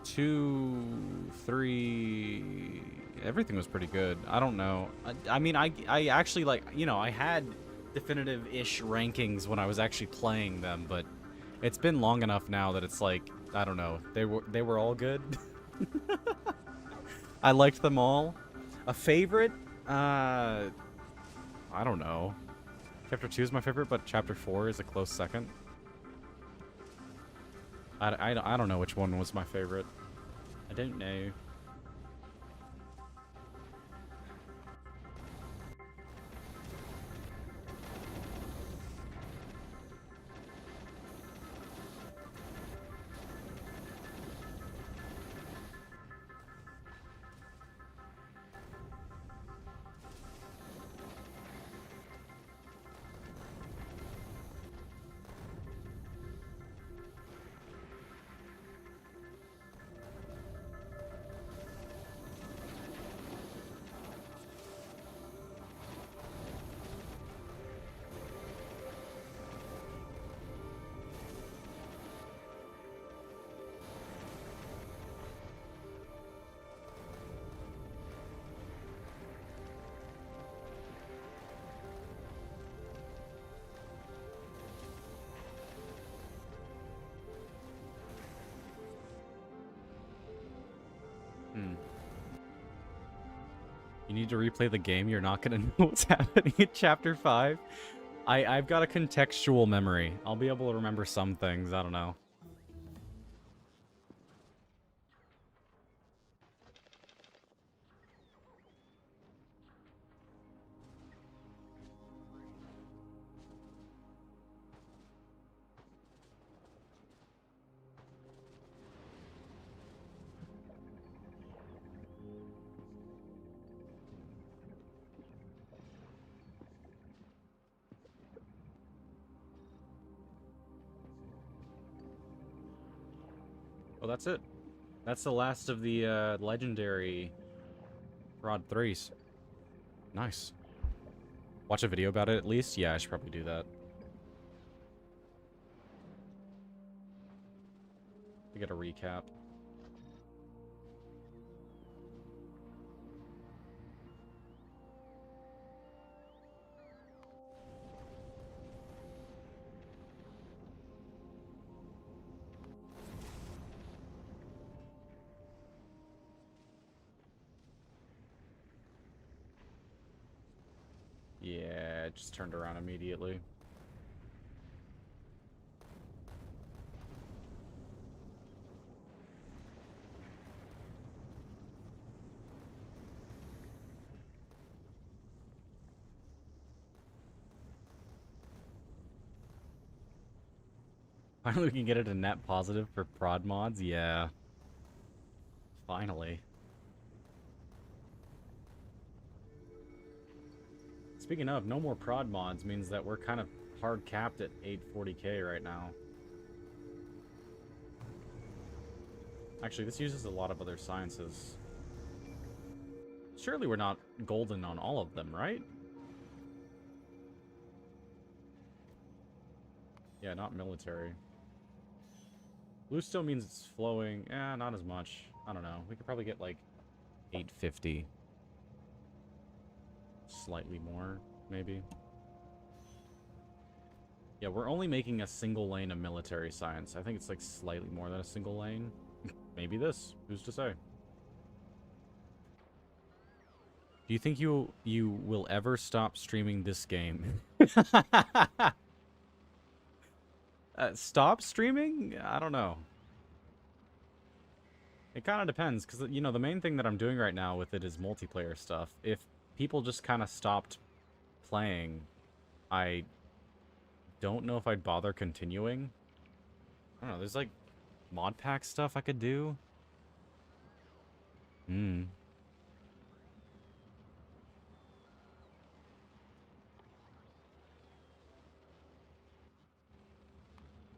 2, 3... everything was pretty good. I don't know. I mean, I actually, like, you know, I had definitive-ish rankings when I was actually playing them, but it's been long enough now that it's like, I don't know. They were all good. I liked them all. A favorite? I don't know. Chapter 2 is my favorite, but chapter 4 is a close second. I don't know which one was my favorite. I don't know. You need to replay the game. You're not going to know what's happening in Chapter 5. I've got a contextual memory. I'll be able to remember some things. I don't know. Well, that's it. That's the last of the legendary Rod 3s. Nice. Watch a video about it at least? Yeah, I should probably do that. To get a recap. Yeah, it just turned around immediately. Finally, we can get it a net positive for prod mods? Yeah. Finally. Speaking of, no more prod mods means that we're kind of hard capped at 840k right now. Actually, this uses a lot of other sciences. Surely we're not golden on all of them, right? Yeah, not military. Blue still means it's flowing. Eh, not as much. I don't know. We could probably get like 850. Slightly more, maybe. Yeah, we're only making a single lane of military science. I think it's like slightly more than a single lane. Maybe this. Who's to say? Do you think you will ever stop streaming this game? Stop streaming? I don't know. It kind of depends, because, you know, the main thing that I'm doing right now with it is multiplayer stuff. If people just kind of stopped playing, I don't know if I'd bother continuing. I don't know, there's like mod pack stuff I could do.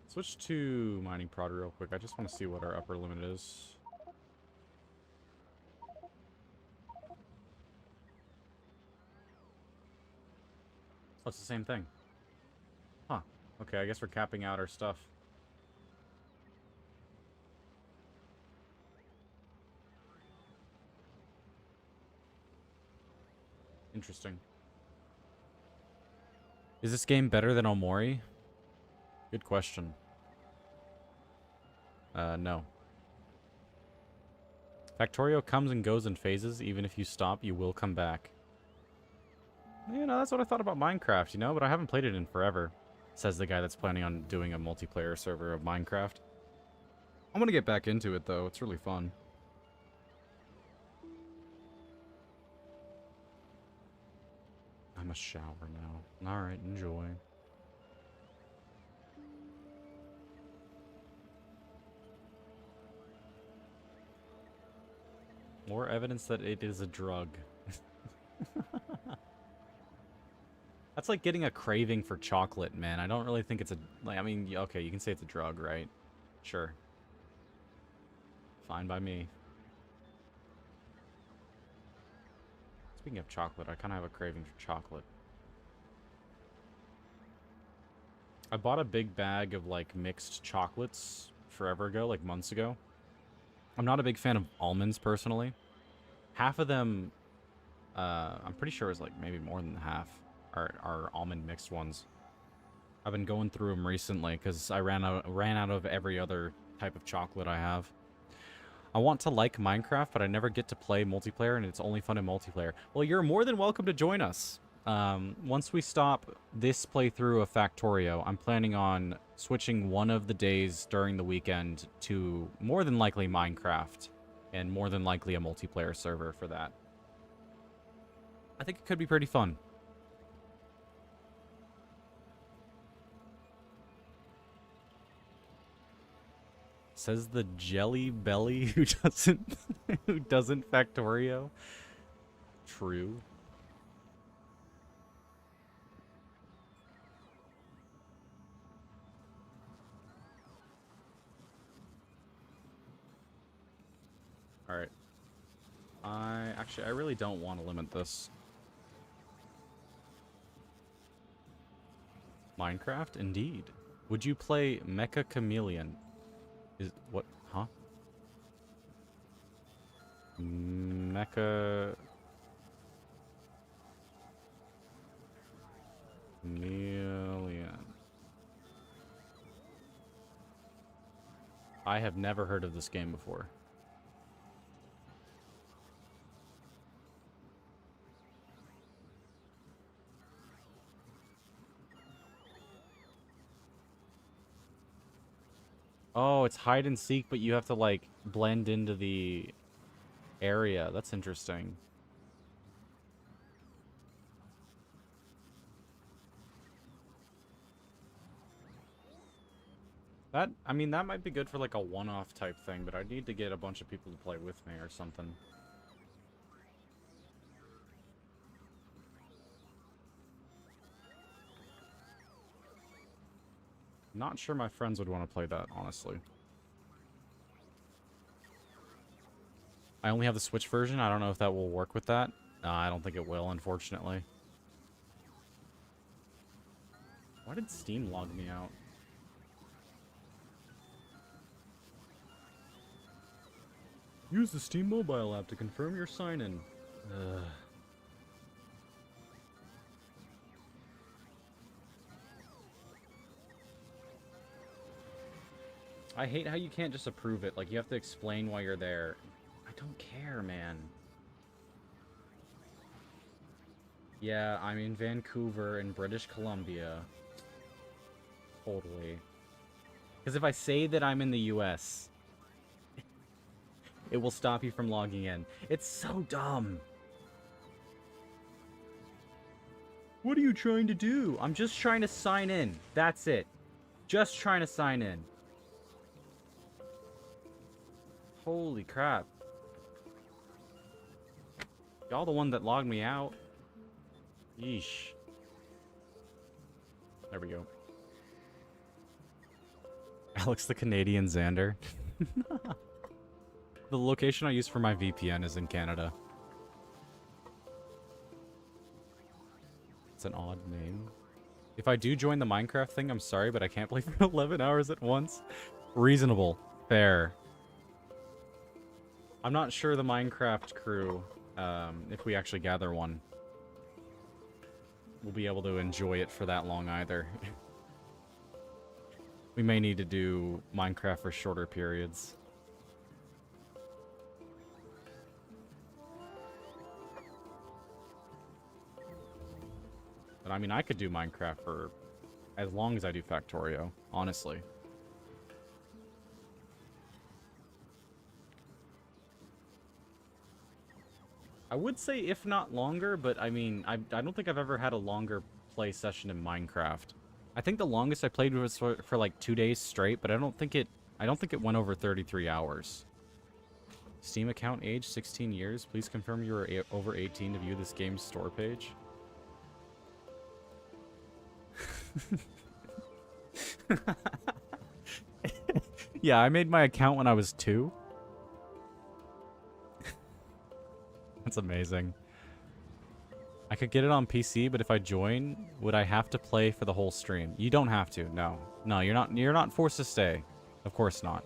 Switch to mining prod real quick. I just want to see what our upper limit is. Oh, it's the same thing. Huh. Okay, I guess we're capping out our stuff. Interesting. Is this game better than Omori? Good question. No. Factorio comes and goes in phases. Even if you stop, you will come back. You know, that's what I thought about Minecraft, you know? But I haven't played it in forever. Says the guy that's planning on doing a multiplayer server of Minecraft. I'm gonna get back into it, though. It's really fun. I must shower now. Alright, enjoy. More evidence that it is a drug. That's like getting a craving for chocolate, man. I don't really think it's a... Like, I mean, okay, you can say it's a drug, right? Sure. Fine by me. Speaking of chocolate, I kind of have a craving for chocolate. I bought a big bag of, like, mixed chocolates forever ago, like months ago. I'm not a big fan of almonds, personally. Half of them, I'm pretty sure it was, like, maybe more than half are almond mixed ones. I've been going through them recently because I ran out of every other type of chocolate I have. I want to like Minecraft, but I never get to play multiplayer, and it's only fun in multiplayer. Well, you're more than welcome to join us. Once we stop this playthrough of Factorio, I'm planning on switching one of the days during the weekend to more than likely Minecraft, and more than likely a multiplayer server for that. I think it could be pretty fun. Says the jelly belly who doesn't Factorio. True. Alright. I really don't want to limit this. Minecraft? Indeed. Would you play Mecha Chameleon? Is what? Huh? Mecha Chameleon. I have never heard of this game before. Oh, it's hide and seek, but you have to, like, blend into the area. That's interesting. That, I mean, that might be good for, like, a one-off type thing, but I'd need to get a bunch of people to play with me or something. Not sure my friends would want to play that, honestly. I only have the Switch version. I don't know if that will work with that. I don't think it will, unfortunately. Why did Steam log me out? Use the Steam mobile app to confirm your sign-in. Ugh. I hate how you can't just approve it. Like, you have to explain why you're there. I don't care, man. Yeah, I'm in Vancouver in British Columbia. Totally. Because if I say that I'm in the US, it will stop you from logging in. It's so dumb. What are you trying to do? I'm just trying to sign in. That's it. Just trying to sign in. Holy crap. Y'all the one that logged me out. Yeesh. There we go. Alex the Canadian Xander. The location I use for my VPN is in Canada. It's an odd name. If I do join the Minecraft thing, I'm sorry, but I can't play for 11 hours at once. Reasonable. Fair. I'm not sure the Minecraft crew, if we actually gather one, will be able to enjoy it for that long either. We may need to do Minecraft for shorter periods. But I mean, I could do Minecraft for as long as I do Factorio, honestly. I would say if not longer, but I mean, I don't think I've ever had a longer play session in Minecraft. I think the longest I played was for like 2 days straight, but I don't think it went over 33 hours. Steam account age 16 years. Please confirm you are over 18 to view this game's store page. Yeah, I made my account when I was 2. That's amazing. I could get it on PC, but if I join, would I have to play for the whole stream? You don't have to. No. No, you're not forced to stay. Of course not.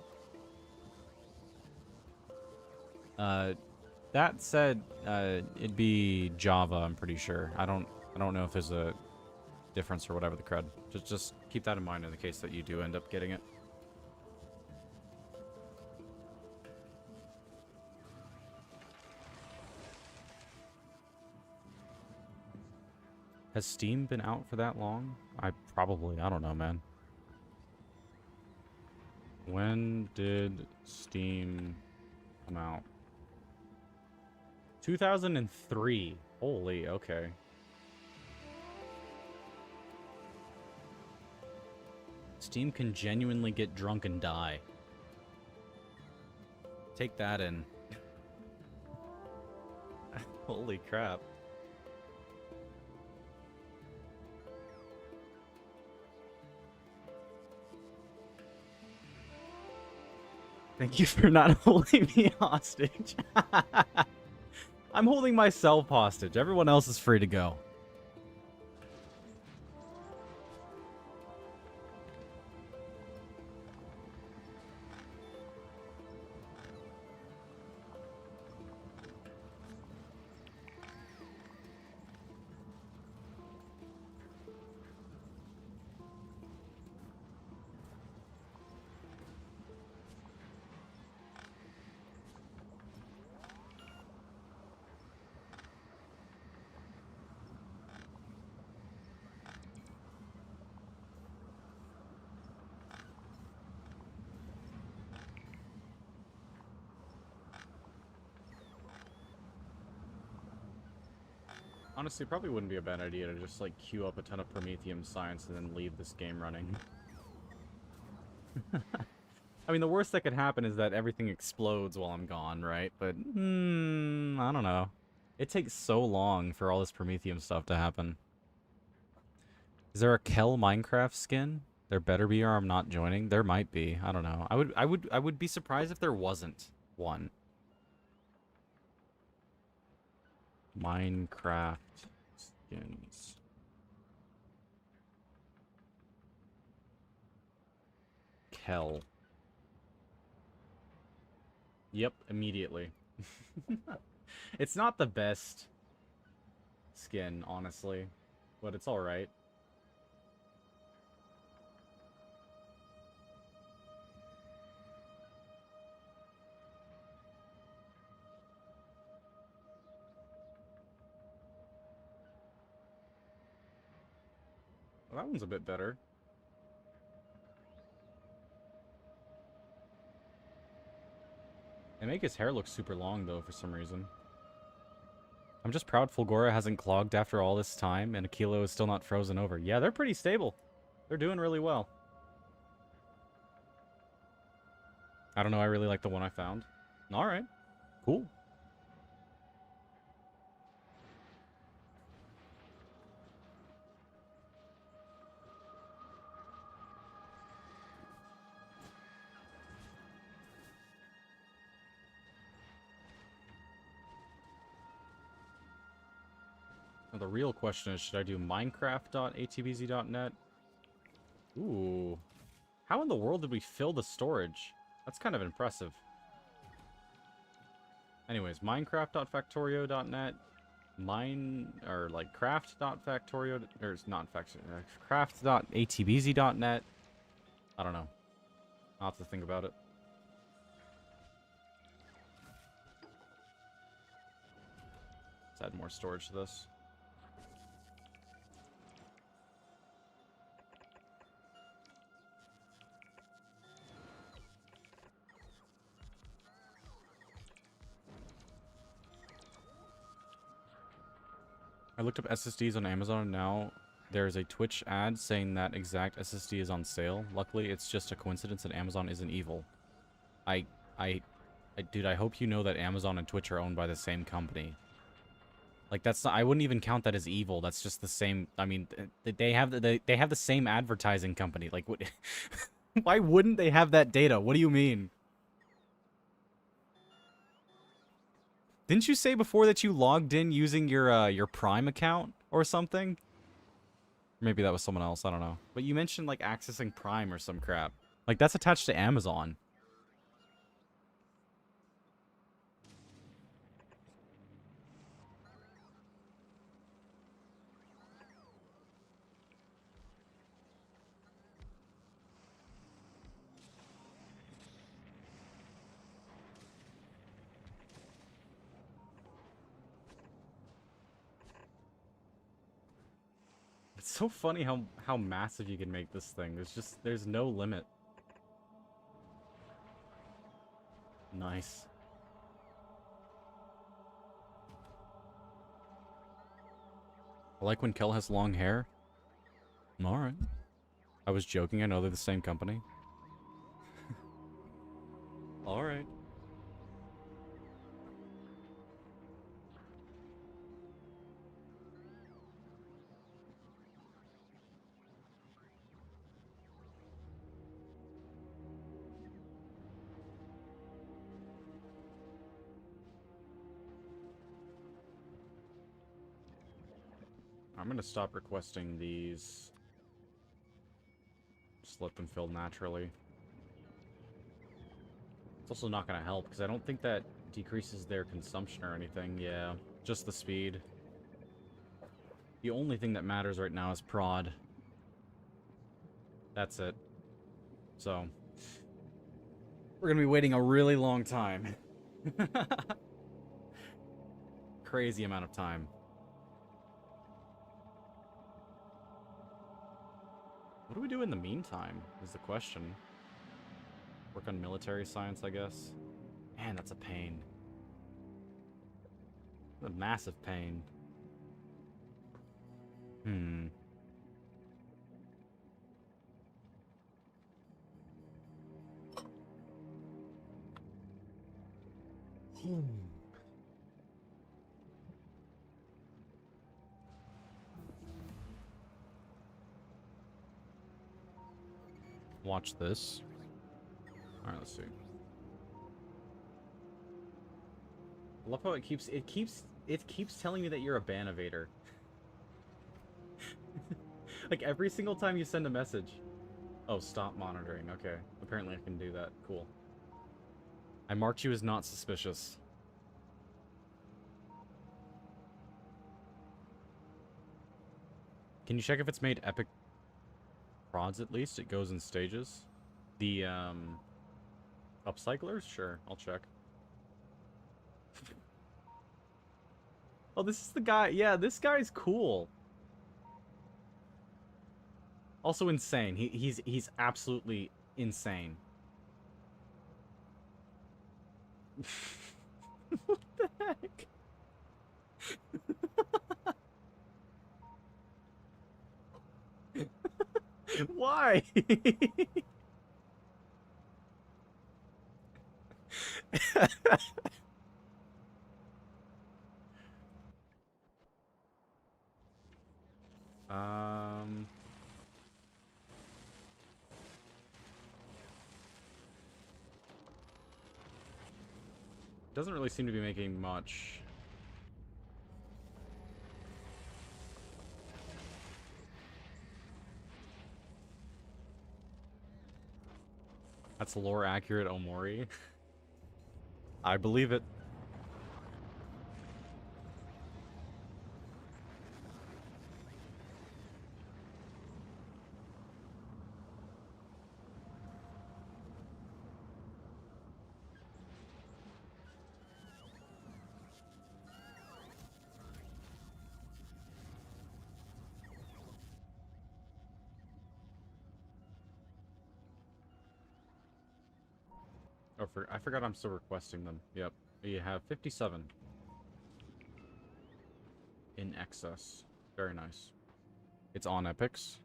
That said, it'd be Java, I'm pretty sure. I don't know if there's a difference or whatever the crud. Just keep that in mind in the case that you do end up getting it. Has Steam been out for that long? I don't know, man. When did Steam come out? 2003. Holy, okay. Steam can genuinely get drunk and die. Take that in. Holy crap. Thank you for not holding me hostage. I'm holding myself hostage. Everyone else is free to go. Honestly, it probably wouldn't be a bad idea to just, like, queue up a ton of Prometheum science and then leave this game running. I mean, the worst that could happen is that everything explodes while I'm gone, right? But, I don't know. It takes so long for all this Prometheum stuff to happen. Is there a Kel Minecraft skin? There better be, or I'm not joining. There might be. I don't know. I would be surprised if there wasn't one. Minecraft skins. Kel. Yep, immediately. It's not the best skin, honestly, but it's alright. Well, that one's a bit better. They make his hair look super long, though, for some reason. I'm just proud Fulgora hasn't clogged after all this time, and Aquilo is still not frozen over. Yeah, they're pretty stable. They're doing really well. I don't know, I really like the one I found. Alright. Cool. Now, the real question is, should I do minecraft.atbz.net? Ooh. How in the world did we fill the storage? That's kind of impressive. Anyways, minecraft.factorio.net, or like craft.factorio, or it's not craft.atbz.net. I don't know. I'll have to think about it. Let's add more storage to this. I looked up SSDs on Amazon, and now there's a Twitch ad saying that exact SSD is on sale. Luckily, it's just a coincidence that Amazon isn't evil. Dude, I hope you know that Amazon and Twitch are owned by the same company. Like, that's not, I wouldn't even count that as evil. That's just the same. I mean, they have the same advertising company. Like, what? Why wouldn't they have that data? What do you mean? Didn't you say before that you logged in using your Prime account or something? Maybe that was someone else, I don't know. But you mentioned, like, accessing Prime or some crap. Like, that's attached to Amazon. It's so funny how massive you can make this thing. There's no limit. Nice. I like when Kel has long hair. Alright. I was joking, I know they're the same company. Alright. I'm gonna stop requesting these. Just let them fill naturally. It's also not gonna help, because I don't think that decreases their consumption or anything. Yeah, just the speed. The only thing that matters right now is prod. That's it. So, we're gonna be waiting a really long time. Crazy amount of time. What do we do in the meantime, is the question. Work on military science, I guess. Man, that's a pain. A massive pain. Hmm. Watch this. Alright, let's see. I love how it keeps telling me that you're a ban evader. Like every single time you send a message. Oh, stop monitoring. Okay. Apparently I can do that. Cool. I marked you as not suspicious. Can you check if it's made epic prods at least? It goes in stages. The upcyclers? Sure, I'll check. Oh, this is the guy. Yeah, this guy's cool. Also insane. He's absolutely insane. What the heck? Why? Um... Doesn't really seem to be making much. That's lore accurate Omori. I believe it. Oh, I forgot I'm still requesting them. Yep. You have 57. In excess. Very nice. It's on epics.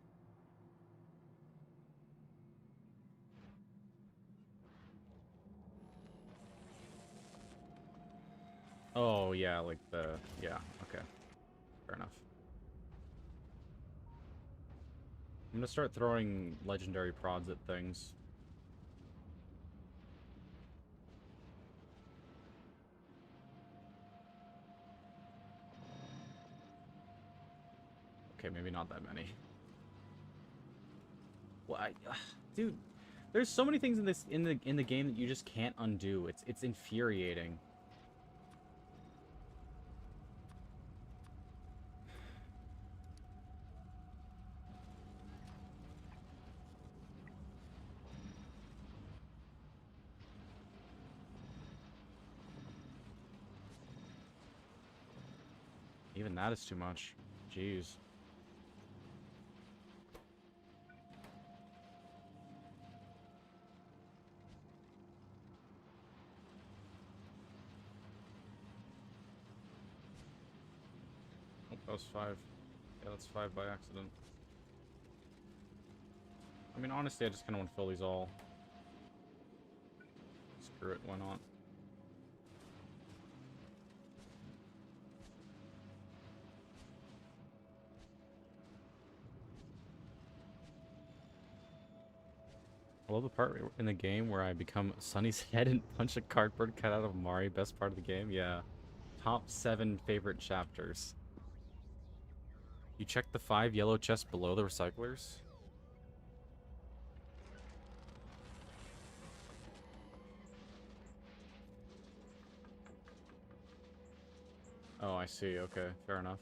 Oh, yeah, like the... Yeah, okay. Fair enough. I'm gonna start throwing legendary prods at things. Okay, maybe not that many. Well, dude, there's so many things in the game that you just can't undo. It's infuriating. Even that is too much. Jeez. Oh, that was 5. Yeah, that's 5 by accident. I mean, honestly, I just kind of want to fill these all. Screw it, why not? I love the part in the game where I become Sunny's head and punch a cardboard cut out of Mari. Best part of the game, yeah. Top 7 favorite chapters. You check the 5 yellow chests below the recyclers? Oh, I see. Okay, fair enough.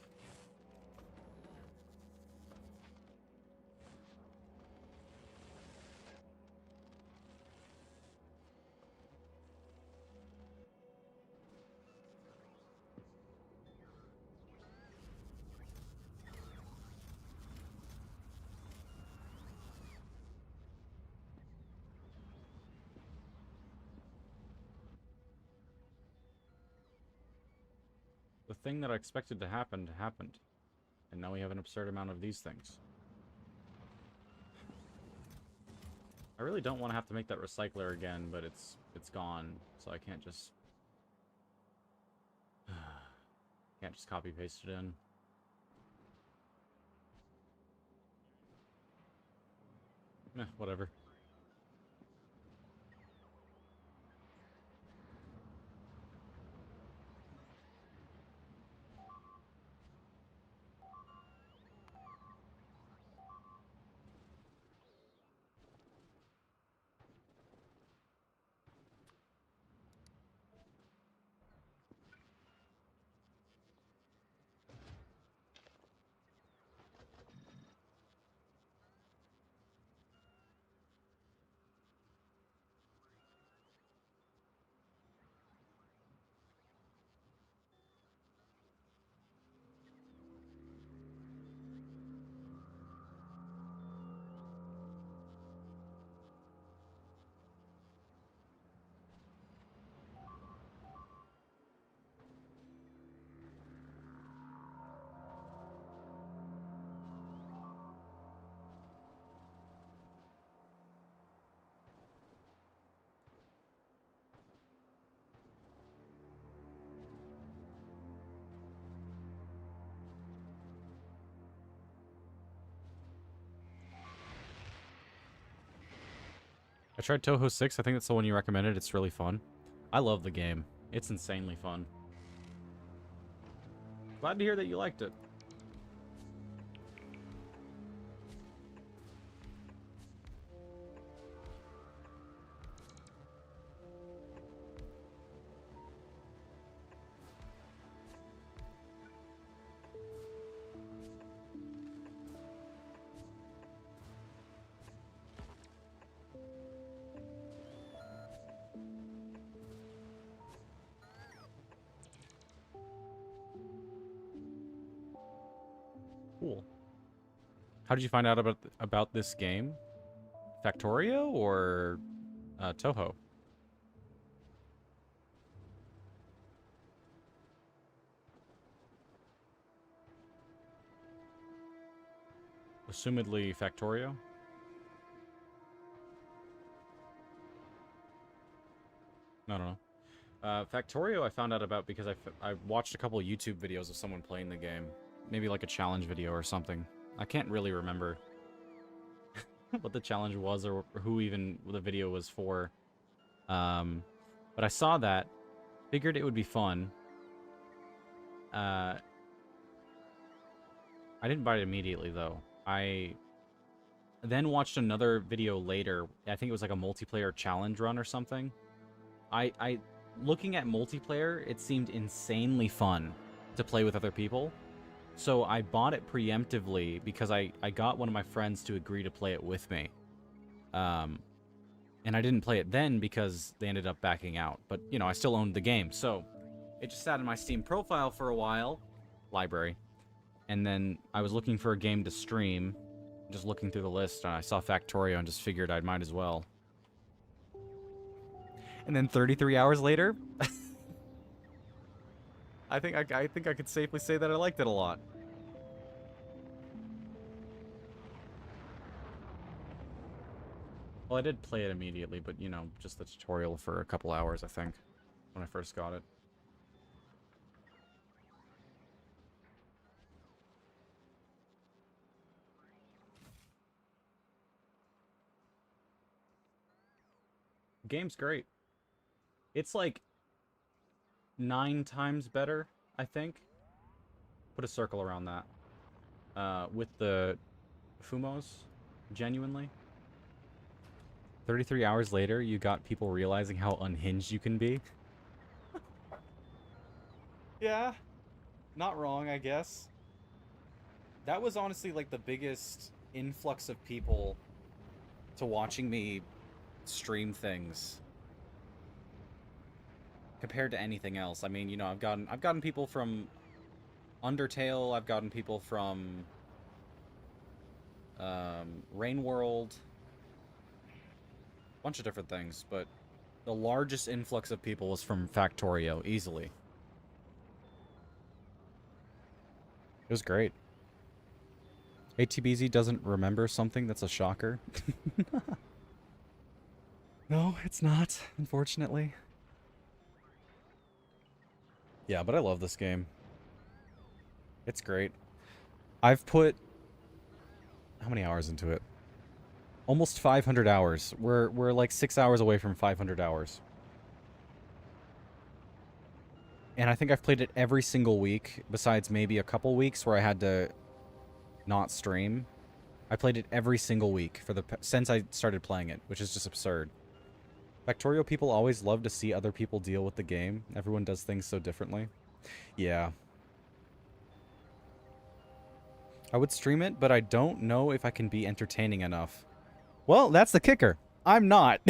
The thing that I expected to happen happened. And now we have an absurd amount of these things. I really don't want to have to make that recycler again, but it's gone, so I can't just copy paste it in. Whatever. I tried Toho 6. I think that's the one you recommended. It's really fun. I love the game. It's insanely fun. Glad to hear that you liked it. Cool. How did you find out about this game? Factorio or Toho? Assumedly Factorio? No, no, no. Factorio I found out about because I watched a couple of YouTube videos of someone playing the game. Maybe like a challenge video or something. I can't really remember what the challenge was or who even the video was for. But I saw that, figured it would be fun. I didn't buy it immediately, though. I then watched another video later. I think it was like a multiplayer challenge run or something. Looking at multiplayer, it seemed insanely fun to play with other people. So I bought it preemptively because I got one of my friends to agree to play it with me. And I didn't play it then because they ended up backing out. But, you know, I still owned the game. So it just sat in my Steam profile for a while. Library. And then I was looking for a game to stream. Just looking through the list, and I saw Factorio and just figured I might as well. And then 33 hours later, I think I could safely say that I liked it a lot. Well, I did play it immediately, but, you know, just the tutorial for a couple hours, I think, when I first got it. Game's great. It's like 9 times better, I think. Put a circle around that. with the Fumos, genuinely. 33 hours later, you got people realizing how unhinged you can be. Yeah, not wrong, I guess. That was honestly like the biggest influx of people to watching me stream things compared to anything else. I mean, you know, I've gotten people from Undertale, I've gotten people from Rain World, bunch of different things, but the largest influx of people was from Factorio, easily. It was great. ATBZ doesn't remember something that's a shocker. No, it's not, unfortunately. Yeah, but I love this game. It's great. I've put... how many hours into it? Almost 500 hours. We're like 6 hours away from 500 hours. And I think I've played it every single week, besides maybe a couple weeks where I had to not stream. I played it every single week since I started playing it, which is just absurd. Factorio people always love to see other people deal with the game. Everyone does things so differently. Yeah. I would stream it, but I don't know if I can be entertaining enough. Well, that's the kicker. I'm not.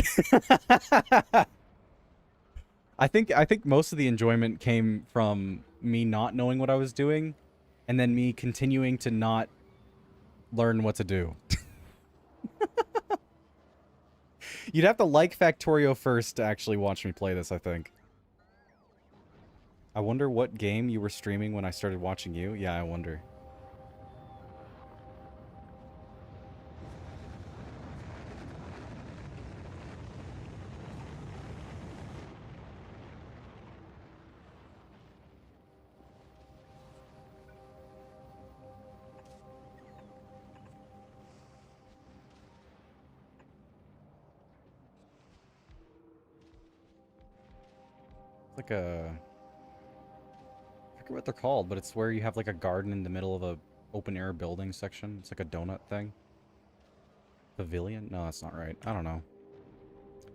I think most of the enjoyment came from me not knowing what I was doing, and then me continuing to not learn what to do. You'd have to like Factorio first to actually watch me play this, I think. I wonder what game you were streaming when I started watching you. Yeah, I wonder. Like a... I forget what they're called, but it's where you have like a garden in the middle of a open air building section. It's like a donut thing. Pavilion? No, that's not right. I don't know.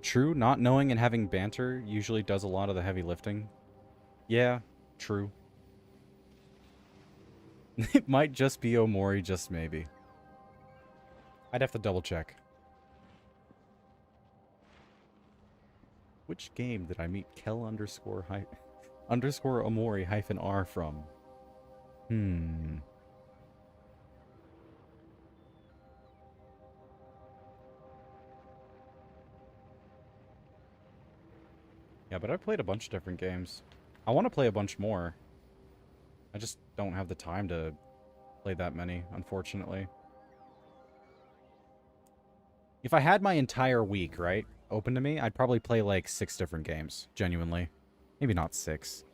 True, not knowing and having banter usually does a lot of the heavy lifting. Yeah, true. It might just be Omori, just maybe. I'd have to double check. Which game did I meet Kel underscore Omori hyphen R from? Yeah, but I've played a bunch of different games. I want to play a bunch more. I just don't have the time to play that many, unfortunately. If I had my entire week, right, open to me, I'd probably play like 6 different games, genuinely. Maybe not 6.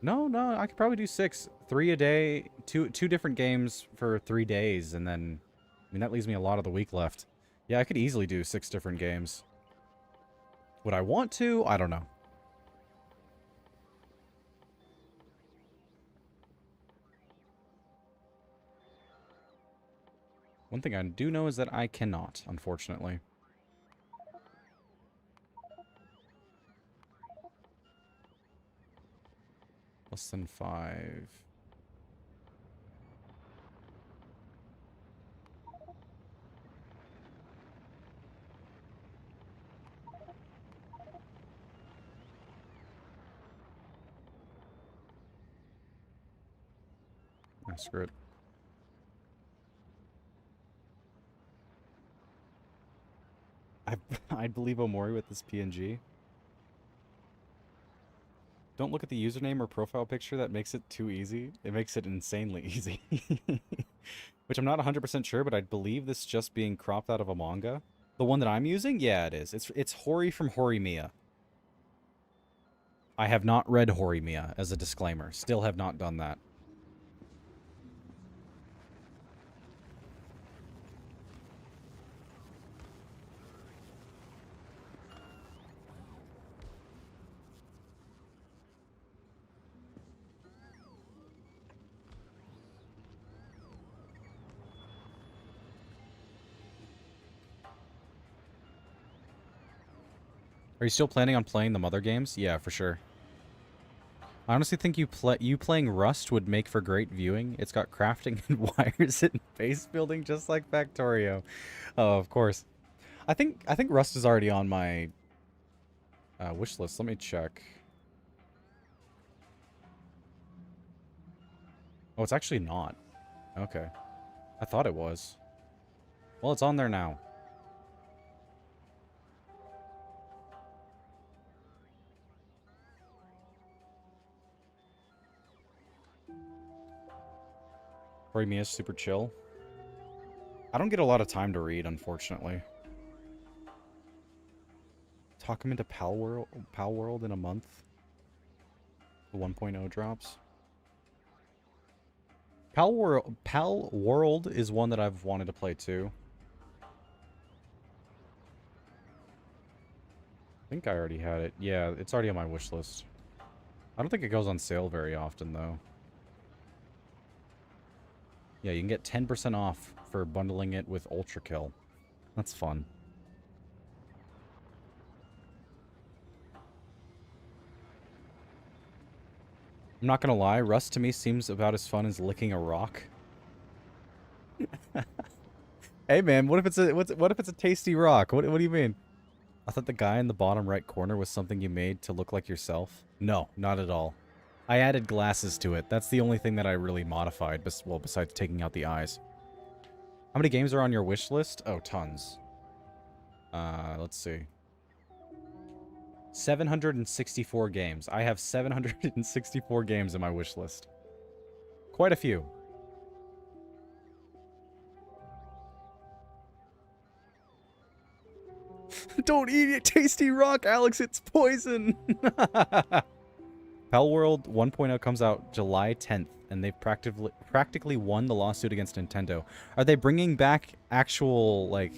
No, I could probably do 6. 3 a day, two different games for 3 days, and then... I mean, that leaves me a lot of the week left. Yeah, I could easily do 6 different games. Would I want to? I don't know. One thing I do know is that I cannot, unfortunately. Less than 5. Oh, screw it. I believe Omori with this PNG. Don't look at the username or profile picture. That makes it too easy. It makes it insanely easy. Which I'm not 100% sure, but I believe this just being cropped out of a manga. The one that I'm using? Yeah, it is. It's Hori from Horimiya. I have not read Horimiya, as a disclaimer. Still have not done that. Are you still planning on playing the Mother games? Yeah, for sure. I honestly think you playing Rust would make for great viewing. It's got crafting and wires and base building just like Factorio. Oh, of course. I think Rust is already on my wish list. Let me check. Oh, it's actually not. Okay. I thought it was. Well, it's on there now. Mia is super chill. I don't get a lot of time to read, unfortunately. Talk him into Pal World in a month. The 1.0 drops. Pal World is one that I've wanted to play too. I think I already had it. Yeah, it's already on my wish list. I don't think it goes on sale very often, though. Yeah, you can get 10% off for bundling it with Ultra Kill. That's fun. I'm not gonna lie, Rust to me seems about as fun as licking a rock. Hey man, what if it's a tasty rock? What do you mean? I thought the guy in the bottom right corner was something you made to look like yourself. No, not at all. I added glasses to it. That's the only thing that I really modified, well, besides taking out the eyes. How many games are on your wish list? Oh, tons. Let's see. 764 games. I have 764 games in my wish list. Quite a few. Don't eat it, tasty rock, Alex. It's poison. Pal World 1.0 comes out July 10th, and they've practically won the lawsuit against Nintendo. Are they bringing back actual, like,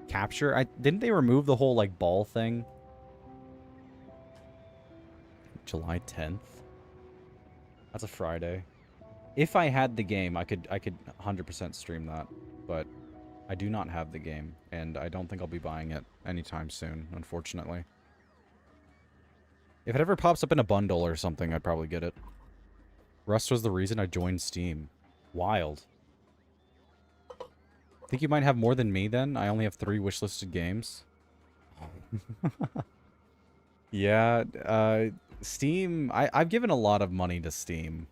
capture? Didn't they remove the whole, like, ball thing? July 10th? That's a Friday. If I had the game, I could 100% stream that, but I do not have the game, and I don't think I'll be buying it anytime soon, unfortunately. If it ever pops up in a bundle or something, I'd probably get it. Rust was the reason I joined Steam. Wild. Think you might have more than me then? I only have 3 wishlisted games. Yeah, Steam... I've given a lot of money to Steam.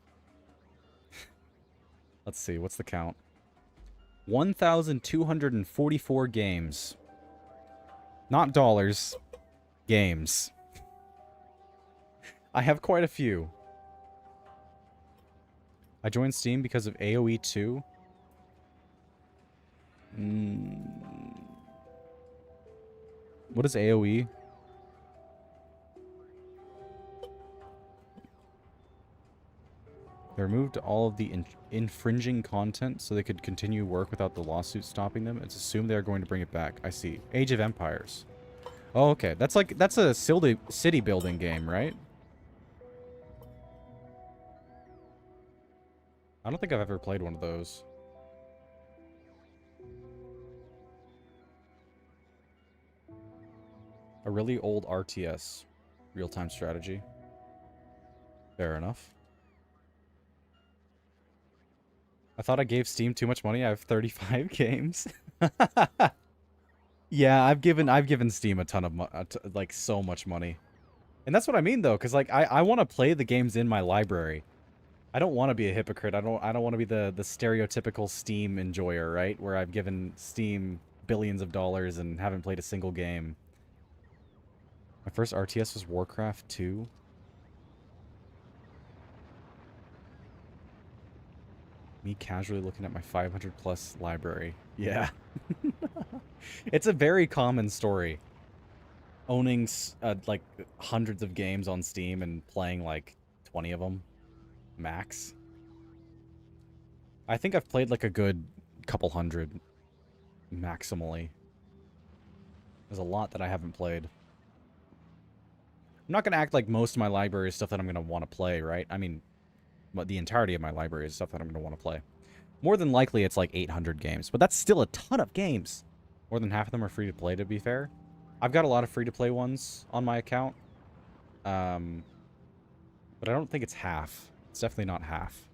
Let's see, what's the count? 1,244 games. Not dollars. Games. I have quite a few. I joined Steam because of AoE 2. What is AoE? They removed all of the infringing content so they could continue work without the lawsuit stopping them. It's assumed they are going to bring it back. I see. Age of Empires. Oh, okay. That's a city building game, right? I don't think I've ever played one of those. A really old RTS. Real-time strategy. Fair enough. I thought I gave Steam too much money. I have 35 games. Yeah, I've given Steam a ton of like so much money. And that's what I mean though, cuz like I want to play the games in my library. I don't want to be a hypocrite. I don't want to be the stereotypical Steam enjoyer, right? Where I've given Steam billions of dollars and haven't played a single game. My first RTS was Warcraft 2. Me casually looking at my 500 plus library. Yeah. It's a very common story. Owning like hundreds of games on Steam and playing like 20 of them. Max. I think I've played like a good couple hundred. Maximally. There's a lot that I haven't played. I'm not going to act like most of my library is stuff that I'm going to want to play, right? I mean, but the entirety of my library is stuff that I'm going to want to play. More than likely, it's like 800 games. But that's still a ton of games. More than half of them are free to play, to be fair. I've got a lot of free-to-play ones on my account. But I don't think it's half. It's definitely not half.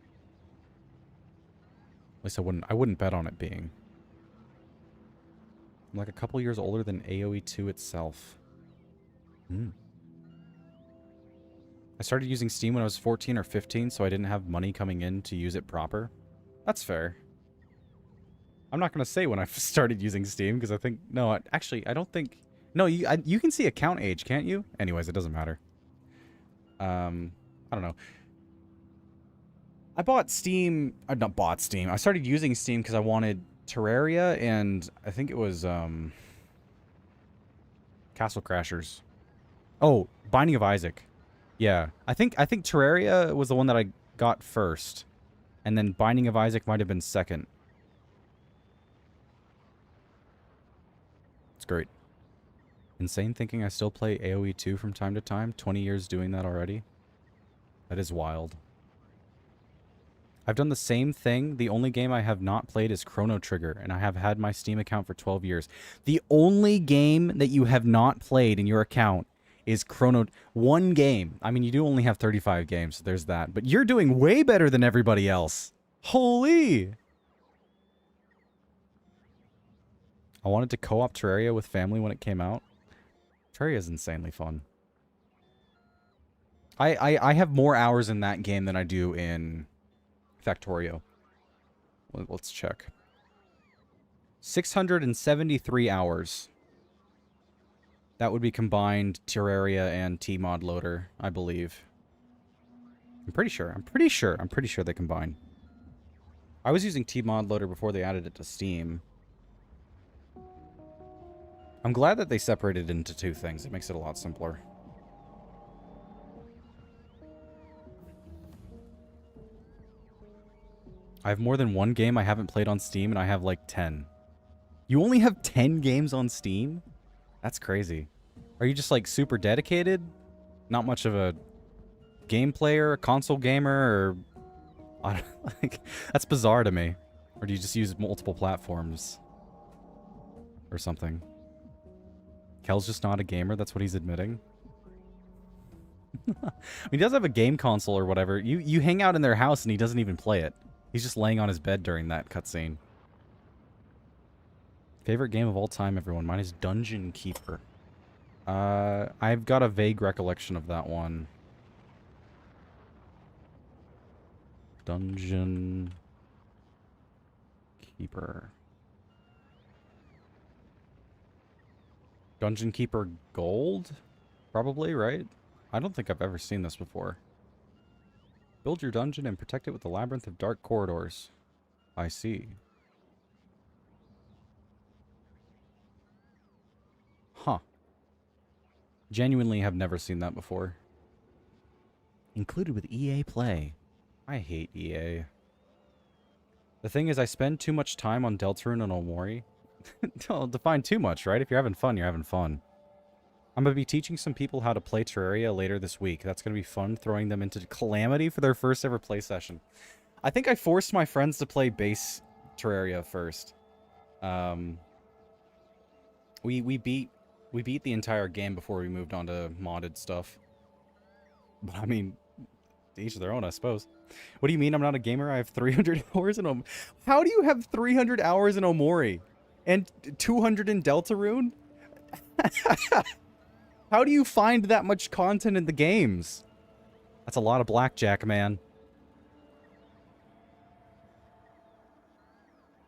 At least I wouldn't bet on it being. I'm like a couple years older than AoE 2 itself. Hmm. I started using Steam when I was 14 or 15, so I didn't have money coming in to use it proper. That's fair. I'm not going to say when I started using Steam, because I think... No, actually, I don't think... No, you can see account age, can't you? Anyways, it doesn't matter. I don't know. I bought Steam... not bought Steam. I started using Steam because I wanted Terraria, and I think it was, Castle Crashers. Oh, Binding of Isaac. Yeah. I think Terraria was the one that I got first. And then Binding of Isaac might have been second. It's great. Insane thinking I still play AoE 2 from time to time. 20 years doing that already. That is wild. I've done the same thing. The only game I have not played is Chrono Trigger, and I have had my Steam account for 12 years. The only game that you have not played in your account is one game. I mean, you do only have 35 games, so there's that. But you're doing way better than everybody else. Holy! I wanted to co-op Terraria with family when it came out. Terraria is insanely fun. I have more hours in that game than I do in Factorio. Let's check. 673 hours. That would be combined Terraria and Tmod loader, I believe. I'm pretty sure they combine. I was using Tmod loader before they added it to Steam. I'm glad that they separated it into two things. It makes it a lot simpler. I have more than one game I haven't played on Steam, and I have like 10. You only have 10 games on Steam? That's crazy. Are you just like super dedicated? Not much of a game player, a console gamer, or... I don't, like, that's bizarre to me. Or do you just use multiple platforms? Or something? Kel's just not a gamer, that's what he's admitting. He does have a game console or whatever. You hang out in their house and he doesn't even play it. He's just laying on his bed during that cutscene. Favorite game of all time, everyone. Mine is Dungeon Keeper. I've got a vague recollection of that one. Dungeon Keeper. Dungeon Keeper Gold? Probably, right? I don't think I've ever seen this before. Build your dungeon and protect it with a labyrinth of dark corridors. I see. Huh. Genuinely have never seen that before. Included with EA Play. I hate EA. The thing is, I spend too much time on Deltarune and Omori. Don't define too much, right? If you're having fun, you're having fun. I'm going to be teaching some people how to play Terraria later this week. That's going to be fun, throwing them into Calamity for their first ever play session. I think I forced my friends to play base Terraria first. We beat the entire game before we moved on to modded stuff. But I mean, to each their own, I suppose. What do you mean I'm not a gamer? I have 300 hours in Omori. How do you have 300 hours in Omori? And 200 in Deltarune? How do you find that much content in the games? That's a lot of blackjack, man.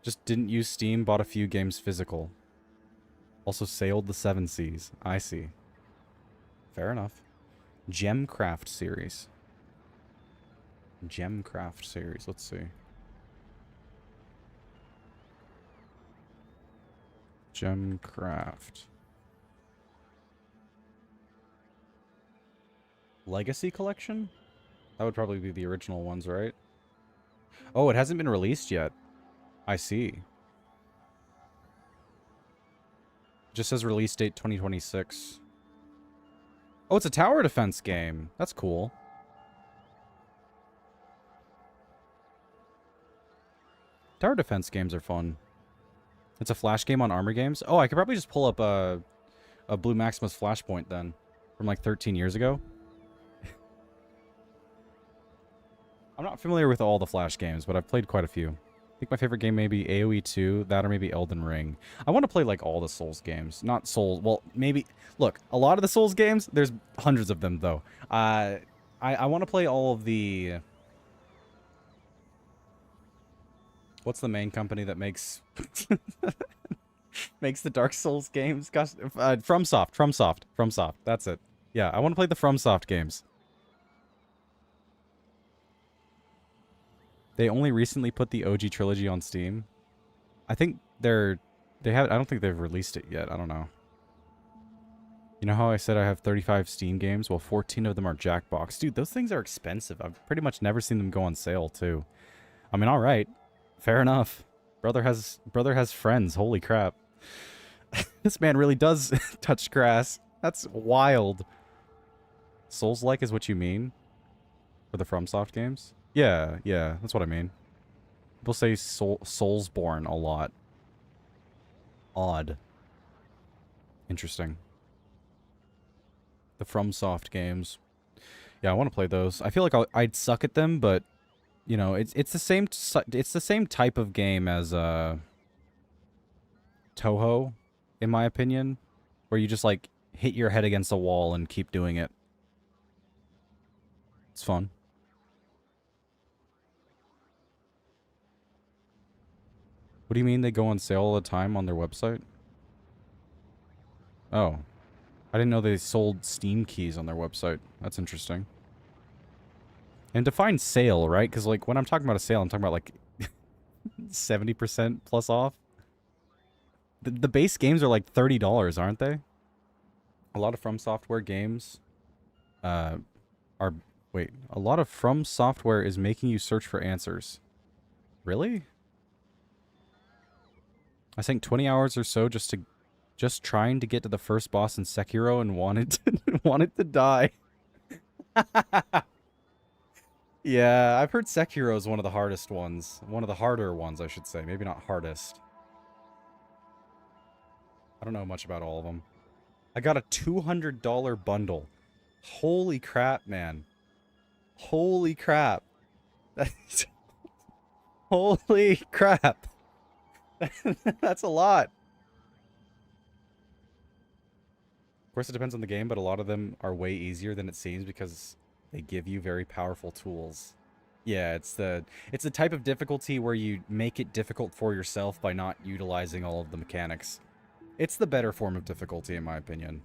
Just didn't use Steam, bought a few games physical. Also sailed the 7 seas. I see. Fair enough. Gemcraft series. Gemcraft series. Let's see. Gemcraft. Legacy Collection? That would probably be the original ones, right? Oh, it hasn't been released yet. I see. Just says release date 2026. Oh, it's a tower defense game. That's cool. Tower defense games are fun. It's a flash game on Armor Games. Oh, I could probably just pull up a Blue Maximus Flashpoint then, from like 13 years ago. I'm not familiar with all the Flash games, but I've played quite a few. I think my favorite game may be AoE 2, that or maybe Elden Ring. I want to play like all the Souls games. Not Souls, well, maybe... Look, a lot of the Souls games, there's hundreds of them though. I want to play all of the... What's the main company that makes... makes the Dark Souls games? Gosh, FromSoft. That's it. Yeah, I want to play the FromSoft games. They only recently put the OG trilogy on Steam. I think I don't think they've released it yet. I don't know. You know how I said I have 35 Steam games? Well, 14 of them are Jackbox. Dude, those things are expensive. I've pretty much never seen them go on sale, too. I mean, all right. Fair enough. Brother has friends. Holy crap. This man really does touch grass. That's wild. Souls-like is what you mean? For the FromSoft games? Yeah, that's what I mean. People say Soulsborne a lot. Odd. Interesting. The FromSoft games. Yeah, I want to play those. I feel like I'd suck at them, but you know, it's the same type of game as Toho, in my opinion, where you just like hit your head against a wall and keep doing it. It's fun. What do you mean they go on sale all the time on their website? Oh. I didn't know they sold Steam keys on their website. That's interesting. And define sale, right? Because, like, when I'm talking about a sale, I'm talking about, like, 70% plus off. The base games are, like, $30, aren't they? A lot of From Software games are... Wait. A lot of From Software is making you search for answers. Really? I think 20 hours or so just trying to get to the first boss in Sekiro and wanted to die. Yeah, I've heard Sekiro is one of the hardest ones. One of the harder ones, I should say. Maybe not hardest. I don't know much about all of them. I got a $200 bundle. Holy crap, man. Holy crap. Holy crap. That's a lot. Of course, it depends on the game, but a lot of them are way easier than it seems because they give you very powerful tools. Yeah, it's the type of difficulty where you make it difficult for yourself by not utilizing all of the mechanics. It's the better form of difficulty, in my opinion.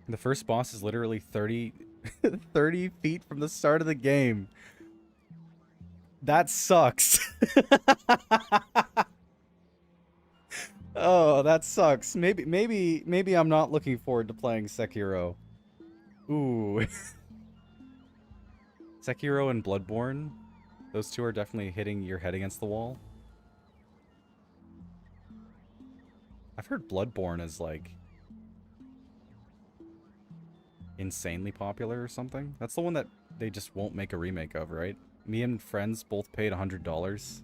The first boss is literally 30 feet from the start of the game. That sucks. Oh, that sucks. Maybe I'm not looking forward to playing Sekiro. Ooh. Sekiro and Bloodborne. Those two are definitely hitting your head against the wall. I've heard Bloodborne is like insanely popular or something. That's the one that they just won't make a remake of, right? Me and friends both paid $100.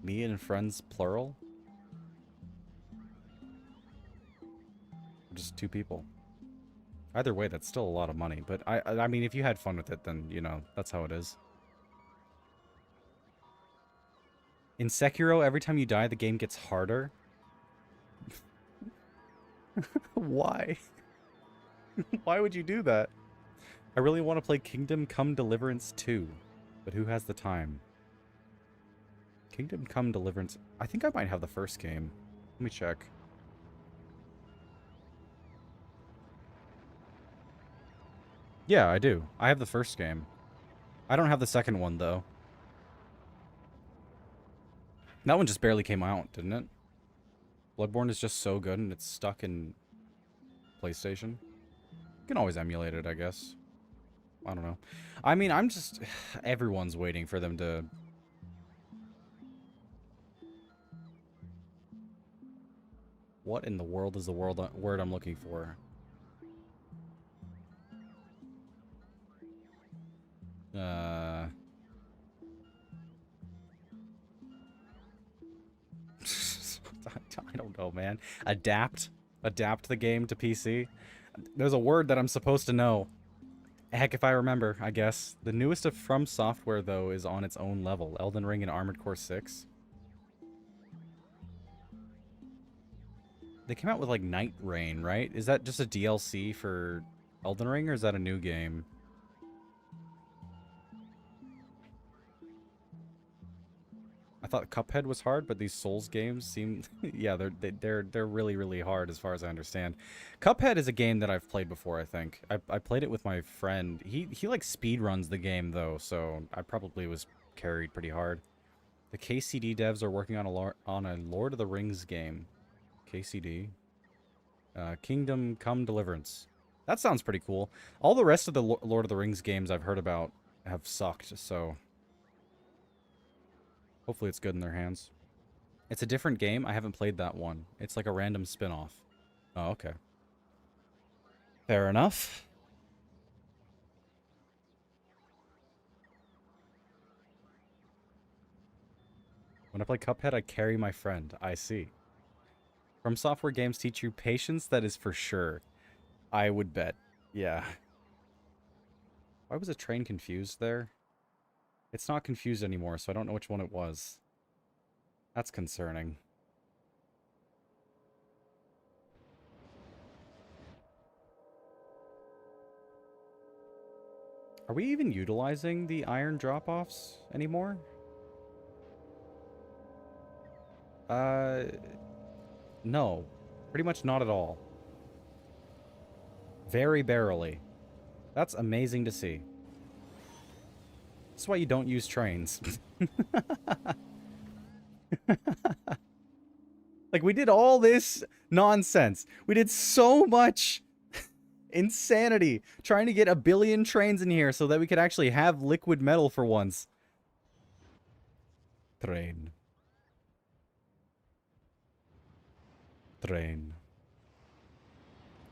Me and friends, plural? Just two people. Either way, that's still a lot of money. But I mean, if you had fun with it, then, you know, that's how it is. In Sekiro, every time you die, the game gets harder. Why? Why would you do that? I really want to play Kingdom Come Deliverance 2. But who has the time? Kingdom Come Deliverance... I think I might have the first game. Let me check. Yeah, I do. I have the first game. I don't have the second one, though. That one just barely came out, didn't it? Bloodborne is just so good and it's stuck in PlayStation. You can always emulate it, I guess. I don't know. I mean, I'm just... Everyone's waiting for them to... What in the world is the word I'm looking for? I don't know, man. Adapt the game to PC. There's a word that I'm supposed to know. Heck, if I remember, I guess. The newest of From Software, though, is on its own level. Elden Ring and Armored Core 6. They came out with, like, Night Rain, right? Is that just a DLC for Elden Ring, or is that a new game? I thought Cuphead was hard, but these Souls games seem... yeah, they're really, really hard as far as I understand. Cuphead is a game that I've played before, I think. I played it with my friend. He like, speedruns the game, though, so I probably was carried pretty hard. The KCD devs are working on a Lord of the Rings game. KCD? Kingdom Come Deliverance. That sounds pretty cool. All the rest of the Lord of the Rings games I've heard about have sucked, so... hopefully it's good in their hands. It's a different game. I haven't played that one. It's like a random spin-off. Oh, okay. Fair enough. When I play Cuphead, I carry my friend. I see. From Software games teach you patience, that is for sure. I would bet. Yeah. Why was a train confused there? It's not confused anymore, so I don't know which one it was. That's concerning. Are we even utilizing the iron drop-offs anymore? No. Pretty much not at all. Very barely. That's amazing to see. That's why you don't use trains. Like, we did all this nonsense. We did so much insanity trying to get a billion trains in here so that we could actually have liquid metal for once. Train. Train.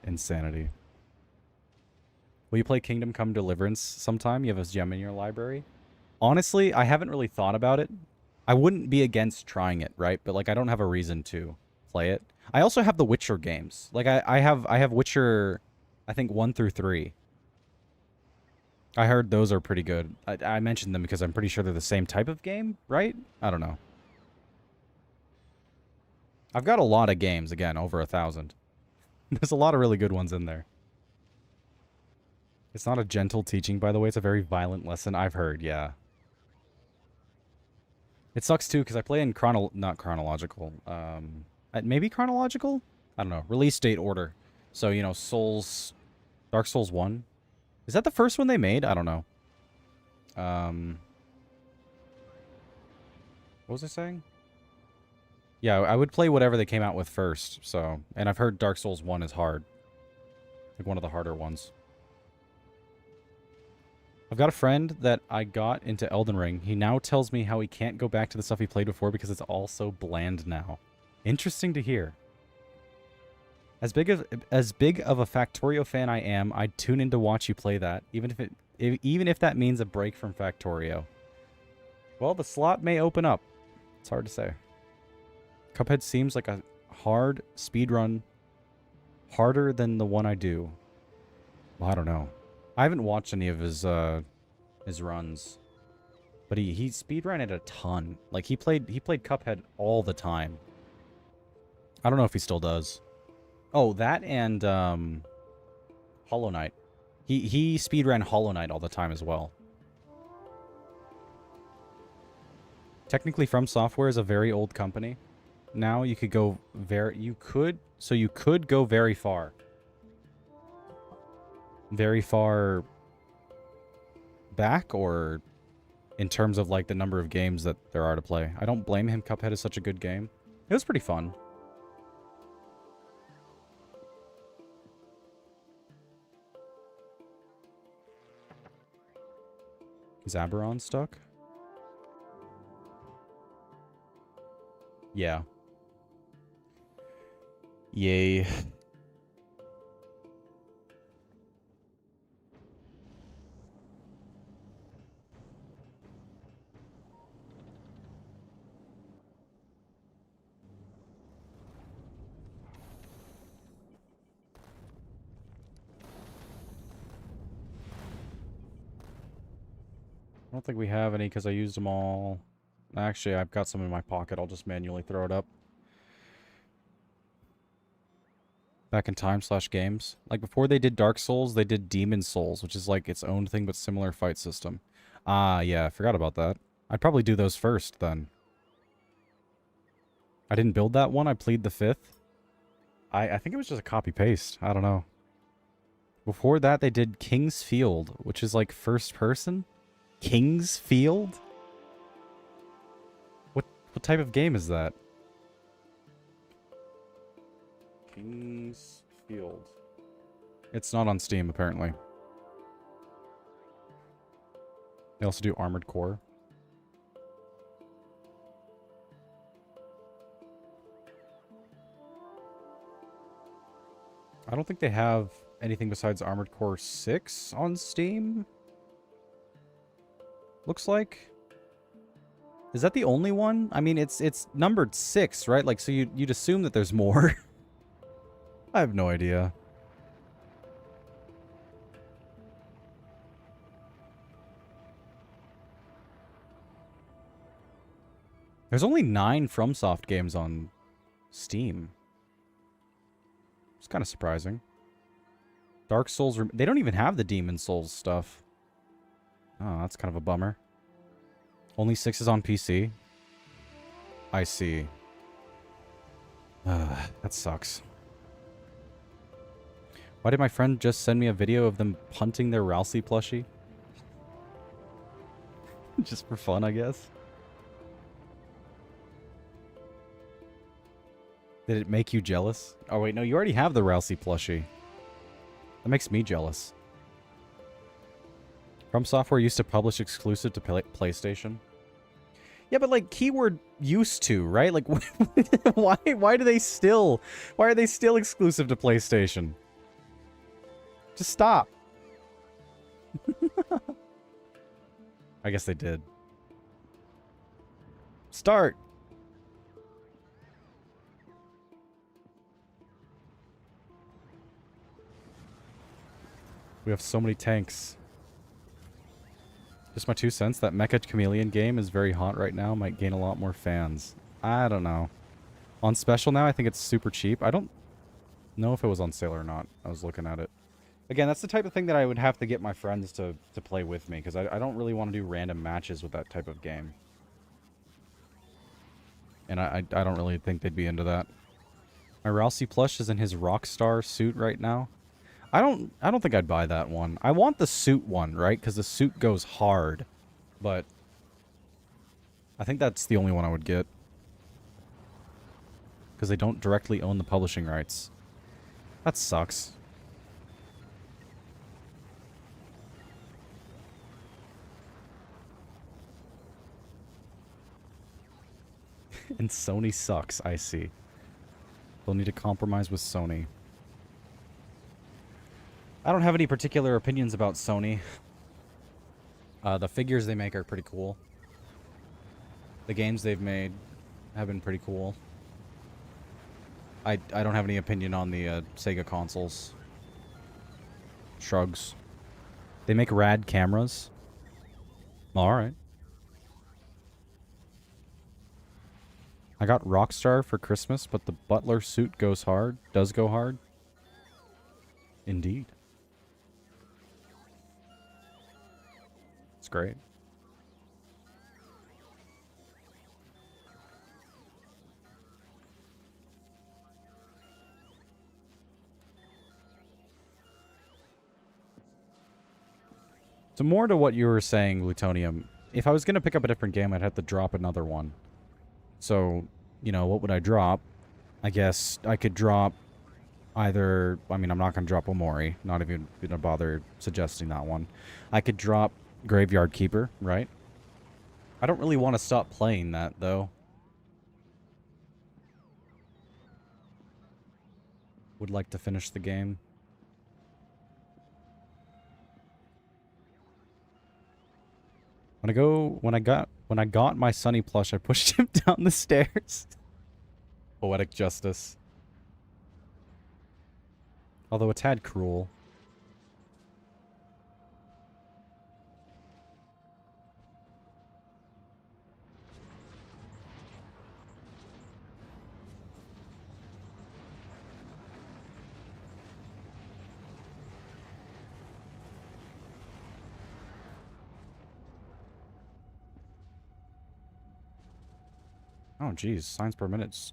Insanity. Will you play Kingdom Come Deliverance sometime? You have a gem in your library? Honestly, I haven't really thought about it. I wouldn't be against trying it, right? But, like, I don't have a reason to play it. I also have the Witcher games. Like, I have Witcher, I think, 1 through 3. I heard those are pretty good. I mentioned them because I'm pretty sure they're the same type of game, right? I don't know. I've got a lot of games, again, over 1,000. There's a lot of really good ones in there. It's not a gentle teaching, by the way. It's a very violent lesson. I've heard, yeah. It sucks, too, because I play in not chronological. Maybe chronological? I don't know. Release date order. So, you know, Dark Souls 1. Is that the first one they made? I don't know. What was I saying? Yeah, I would play whatever they came out with first, so... And I've heard Dark Souls 1 is hard. Like, one of the harder ones. I've got a friend that I got into Elden Ring. He now tells me how he can't go back to the stuff he played before because it's all so bland now. Interesting to hear. As big of a Factorio fan I am, I'd tune in to watch you play that, even if that means a break from Factorio. Well, the slot may open up. It's hard to say. Cuphead seems like a hard speedrun, harder than the one I do. Well, I don't know. I haven't watched any of his runs, but he speedran it a ton. Like, he played Cuphead all the time. I don't know if he still does. Oh, that and Hollow Knight. He speedran Hollow Knight all the time as well. Technically, From Software is a very old company. Now you could go you could go very far. Very far back, or in terms of, like, the number of games that there are to play. I don't blame him. Cuphead is such a good game. It was pretty fun. Is Aberon stuck? Yeah. Yay. don't think we have any because I used them all. Actually, I've got some in my pocket. I'll just manually throw it up. Back in time/games. Like before they did Dark Souls, they did Demon Souls, which is like its own thing but similar fight system. Ah, yeah, I forgot about that. I'd probably do those first then. I didn't build that one. I plead the fifth. I think it was just a copy-paste. I don't know. Before that, they did King's Field, which is like first person. King's Field? What type of game is that? King's Field. It's not on Steam, apparently. They also do Armored Core. I don't think they have anything besides Armored Core 6 on Steam. Looks like. Is that the only one? I mean, it's numbered 6, right? Like, so you'd assume that there's more. I have no idea. There's only 9 FromSoft games on Steam. It's kind of surprising. Dark Souls... They don't even have the Demon Souls stuff. Oh, that's kind of a bummer. Only 6 is on PC. I see. That sucks. Why did my friend just send me a video of them punting their Rousey plushie? Just for fun, I guess. Did it make you jealous? Oh, wait, no, you already have the Rousey plushie. That makes me jealous. From Software used to publish exclusive to PlayStation. Yeah, but like keyword used to, right? Like why are they still exclusive to PlayStation? Just stop. I guess they did. Start. We have so many tanks. Just my 2 cents, that Mecha Chameleon game is very hot right now. Might gain a lot more fans. I don't know. On special now, I think it's super cheap. I don't know if it was on sale or not. I was looking at it. Again, that's the type of thing that I would have to get my friends to play with me, because I don't really want to do random matches with that type of game. And I don't really think they'd be into that. My Rousey plush is in his Rockstar suit right now. I don't think I'd buy that one. I want the suit one, right? Because the suit goes hard. But I think that's the only one I would get. Because they don't directly own the publishing rights. That sucks. And Sony sucks, I see. They'll need to compromise with Sony. I don't have any particular opinions about Sony. The figures they make are pretty cool. The games they've made have been pretty cool. I don't have any opinion on the Sega consoles. Shrugs. They make rad cameras. Alright. I got Rockstar for Christmas, but the butler suit goes hard. Does go hard. Indeed. It's great. So more to what you were saying, Plutonium, if I was going to pick up a different game, I'd have to drop another one. So, you know, what would I drop? I guess I could drop either... I mean, I'm not going to drop Omori. Not even going to bother suggesting that one. I could drop Graveyard Keeper, right? I don't really want to stop playing that, though. Would like to finish the game. When I got my Sunny plush, I pushed him down the stairs. Poetic justice. Although a tad cruel. Oh, geez. Signs per minute's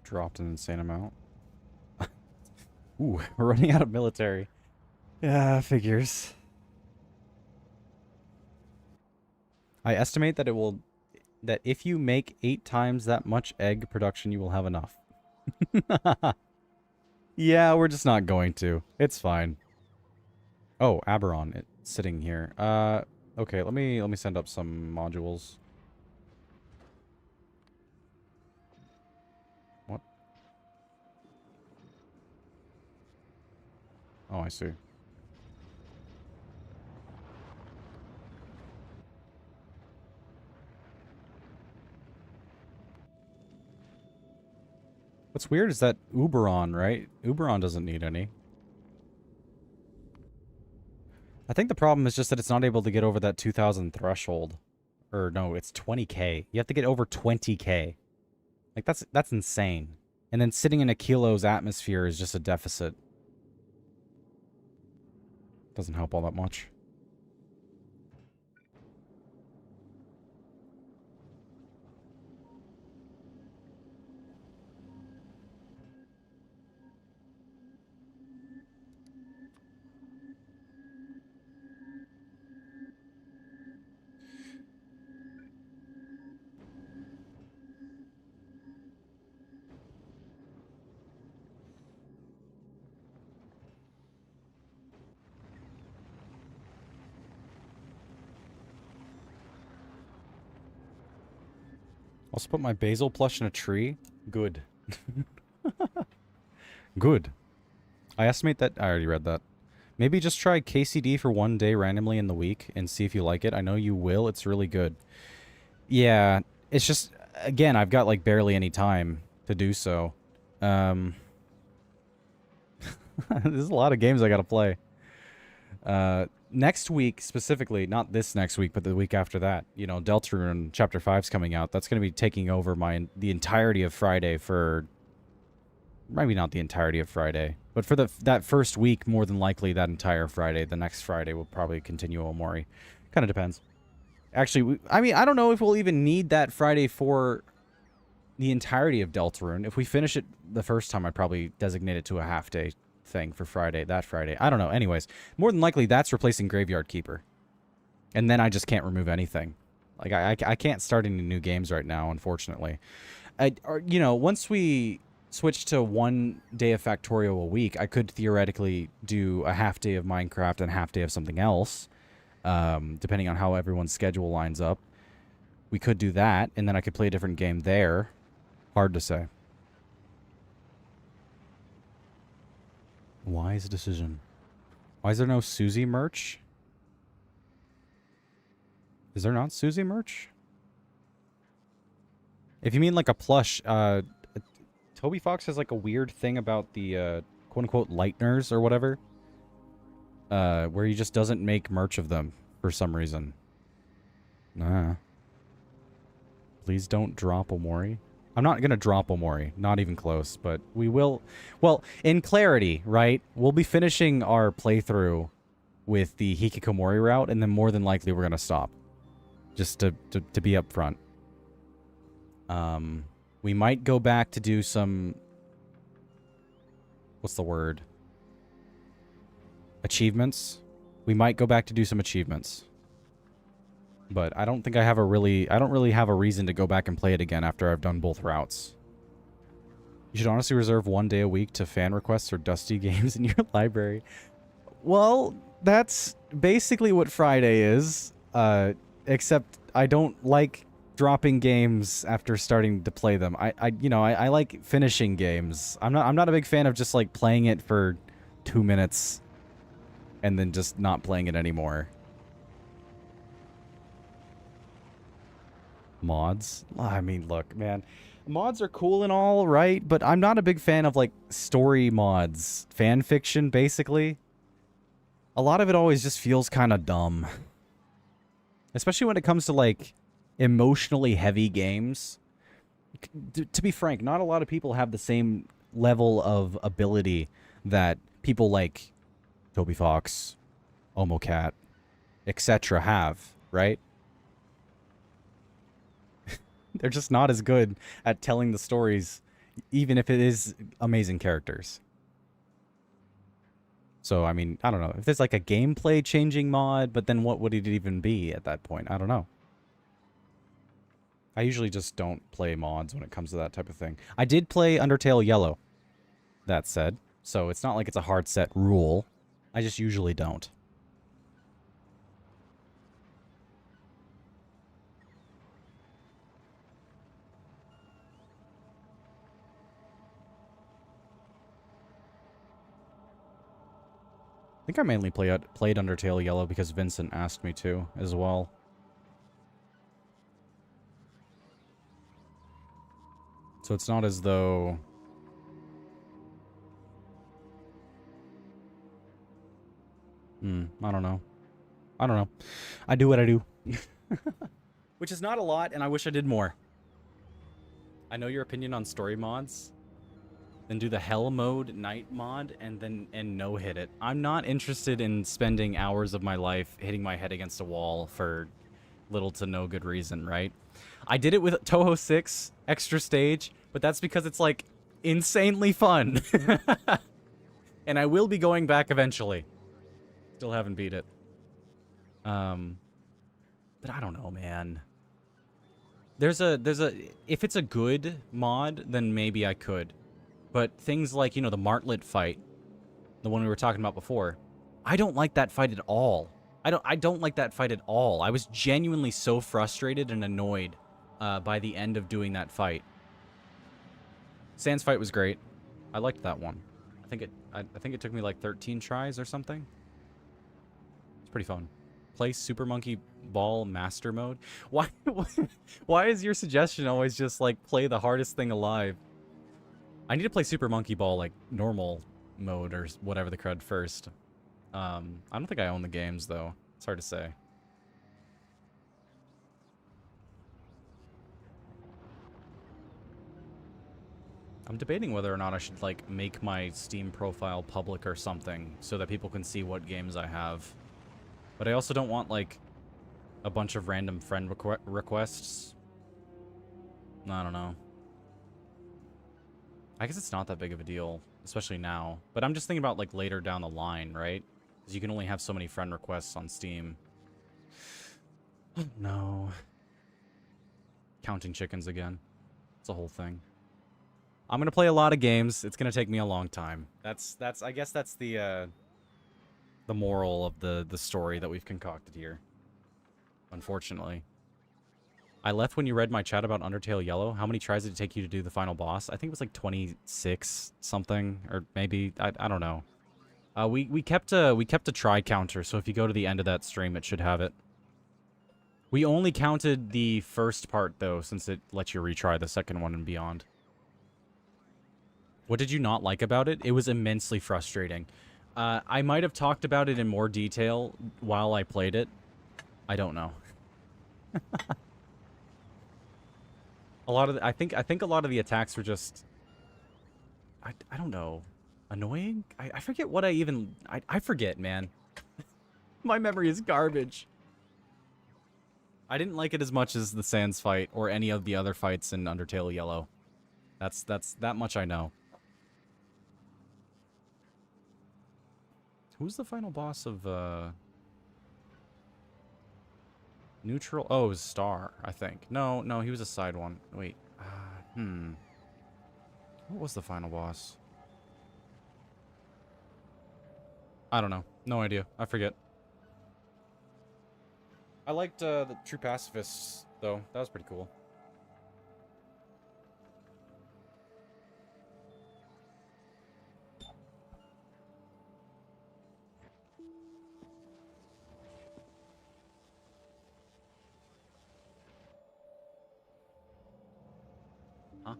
dropped an insane amount. Ooh, we're running out of military. Yeah, figures. I estimate that that if you make 8 times that much egg production, you will have enough. Yeah, we're just not going to. It's fine. Oh, Aberon, it's sitting here. Okay, let me send up some modules. What? Oh, I see. What's weird is that Uberon, right? Uberon doesn't need any. I think the problem is just that it's not able to get over that 2,000 threshold. Or no, it's 20k. You have to get over 20k. Like, that's insane. And then sitting in a kilo's atmosphere is just a deficit. Doesn't help all that much. Also put my basil plush in a tree. Good. Good. I estimate that... I already read that. Maybe just try KCD for 1 day randomly in the week and see if you like it. I know you will. It's really good. Yeah. It's just... Again, I've got, like, barely any time to do so. There's a lot of games I gotta play. Next week, specifically, not this next week, but the week after that, you know, Deltarune Chapter 5's coming out. That's going to be taking over the entirety of Friday for... Maybe not the entirety of Friday, but for that first week, more than likely that entire Friday. The next Friday will probably continue Omori. Kind of depends. Actually, I mean, I don't know if we'll even need that Friday for the entirety of Deltarune. If we finish it the first time, I'd probably designate it to a half-day thing for Friday, that Friday. I don't know. Anyways, more than likely that's replacing Graveyard Keeper. And then I just can't remove anything. Like, I can't start any new games right now, unfortunately. You know, once we switch to 1 day of Factorio a week, I could theoretically do a half day of Minecraft and a half day of something else, depending on how everyone's schedule lines up. We could do that, and then I could play a different game there. Hard to say. Wise decision. Why is there no Susie merch? Is there not Susie merch? If you mean like a plush, Toby Fox has like a weird thing about the quote-unquote lighteners or whatever. Where he just doesn't make merch of them for some reason. Nah. Please don't drop Omori. I'm not going to drop Omori. Not even close, but we will... Well, in clarity, right? We'll be finishing our playthrough with the Hikikomori route, and then more than likely we're going to stop. Just to be upfront. We might go back to do some... What's the word? Achievements. We might go back to do some achievements. But I don't think I don't really have a reason to go back and play it again after I've done both routes. You should honestly reserve 1 day a week to fan requests or dusty games in your library. Well, that's basically what Friday is. Except I don't like dropping games after starting to play them. I like finishing games. I'm not a big fan of just like playing it for 2 minutes and then just not playing it anymore. Mods? I mean, look, man. Mods are cool and all, right? But I'm not a big fan of, like, story mods. Fan fiction, basically. A lot of it always just feels kind of dumb. Especially when it comes to, like, emotionally heavy games. To be frank, not a lot of people have the same level of ability that people like Toby Fox, Omocat, etc. have, right? They're just not as good at telling the stories, even if it is amazing characters. So, I mean, I don't know. If there's like a gameplay changing mod, but then what would it even be at that point? I don't know. I usually just don't play mods when it comes to that type of thing. I did play Undertale Yellow, that said. So it's not like it's a hard set rule. I just usually don't. I think I mainly played Undertale Yellow because Vincent asked me to as well. So it's not as though... I don't know. I don't know. I do what I do. Which is not a lot, and I wish I did more. I know your opinion on story mods. Then do the hell mode night mod, and no hit it. I'm not interested in spending hours of my life hitting my head against a wall for little to no good reason, right? I did it with Toho 6 extra stage, but that's because it's like insanely fun. And I will be going back eventually. Still haven't beat it. But I don't know, man. There's a if it's a good mod, then maybe I could. But things like, you know, the Martlet fight, the one we were talking about before, I don't like that fight at all. I don't like that fight at all. I was genuinely so frustrated and annoyed by the end of doing that fight. Sans fight was great. I liked that one. I think it took me like 13 tries or something. It's pretty fun. Play Super Monkey Ball Master Mode. Why is your suggestion always just like play the hardest thing alive? I need to play Super Monkey Ball like normal mode or whatever the crud first. I don't think I own the games though. It's hard to say. I'm debating whether or not I should like make my Steam profile public or something so that people can see what games I have. But I also don't want like a bunch of random friend requests. I don't know. I guess it's not that big of a deal, especially now. But I'm just thinking about like later down the line, right? Because you can only have so many friend requests on Steam. No. Counting chickens again. It's a whole thing. I'm gonna play a lot of games. It's gonna take me a long time. I guess that's the moral of the story that we've concocted here. Unfortunately. I left when you read my chat about Undertale Yellow. How many tries did it take you to do the final boss? I think it was like 26 something, or maybe I don't know. We kept a try counter, so if you go to the end of that stream, it should have it. We only counted the first part though, since it lets you retry the second one and beyond. What did you not like about it? It was immensely frustrating. I might have talked about it in more detail while I played it. I don't know. I think a lot of the attacks were just I don't know, annoying. I forget what I forget, man. My memory is garbage. I didn't like it as much as the Sans fight or any of the other fights in Undertale Yellow. That's that much I know. Who's the final boss of Neutral? Oh, it was Star, I think. No, he was a side one. Wait. What was the final boss? I don't know. No idea. I forget. I liked the True Pacifists, though. That was pretty cool. Huh?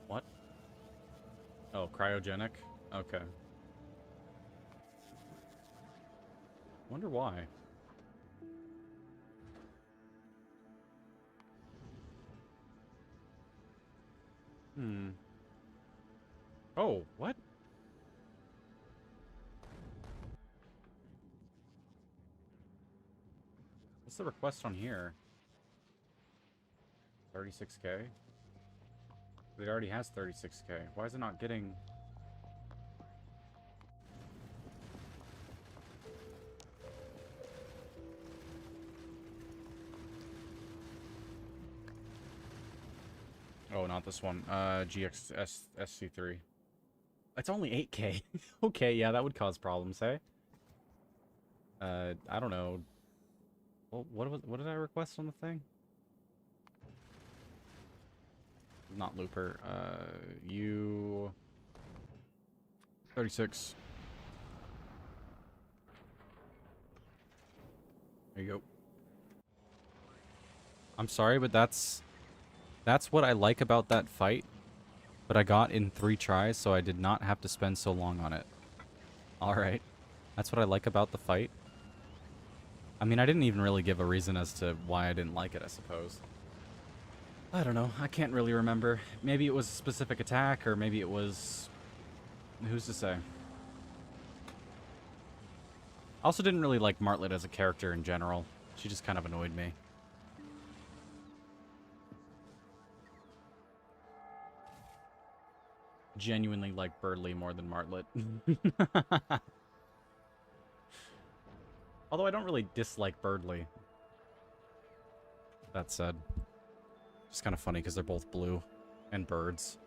What? Oh, cryogenic? Okay. Wonder why. Oh, what? What's the request on here? 36k? It already has 36k. Why is it not getting... Oh, not this one. SC3. It's only 8k. Okay, yeah, that would cause problems, hey? I don't know. Well, what did I request on the thing? Not Looper. You... 36. There you go. I'm sorry, but that's what I like about that fight. But I got in 3 tries, so I did not have to spend so long on it. Alright. That's what I like about the fight. I mean, I didn't even really give a reason as to why I didn't like it, I suppose. I don't know. I can't really remember. Maybe it was a specific attack, or maybe it was... Who's to say? I also didn't really like Martlet as a character in general. She just kind of annoyed me. Genuinely like Birdly more than Martlet. Although I don't really dislike Birdly. That said. It's kind of funny because they're both blue and birds.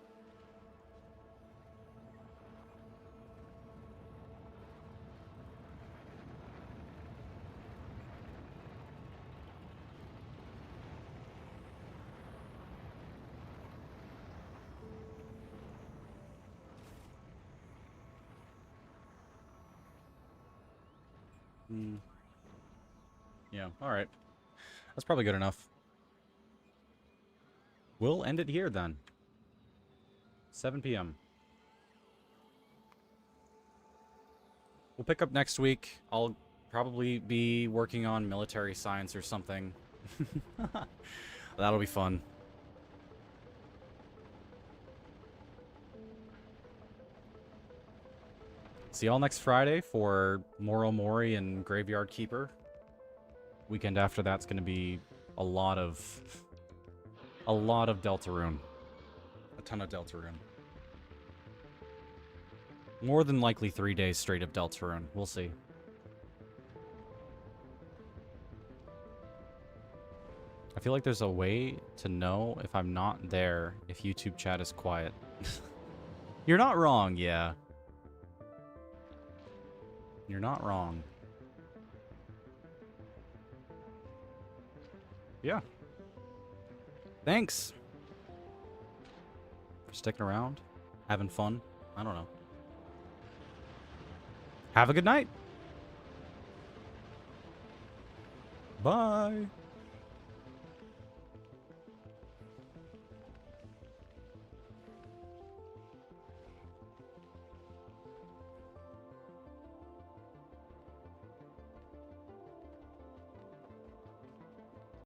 Yeah, alright. That's probably good enough. We'll end it here then. 7 p.m. We'll pick up next week. I'll probably be working on military science or something. That'll be fun. See y'all next Friday for Moro Mori and Graveyard Keeper. Weekend after that's going to be a lot of Deltarune. A ton of Deltarune. More than likely 3 days straight of Deltarune. We'll see. I feel like there's a way to know if I'm not there if YouTube chat is quiet. You're not wrong, yeah. You're not wrong. Yeah. Thanks for sticking around, having fun. I don't know. Have a good night. Bye.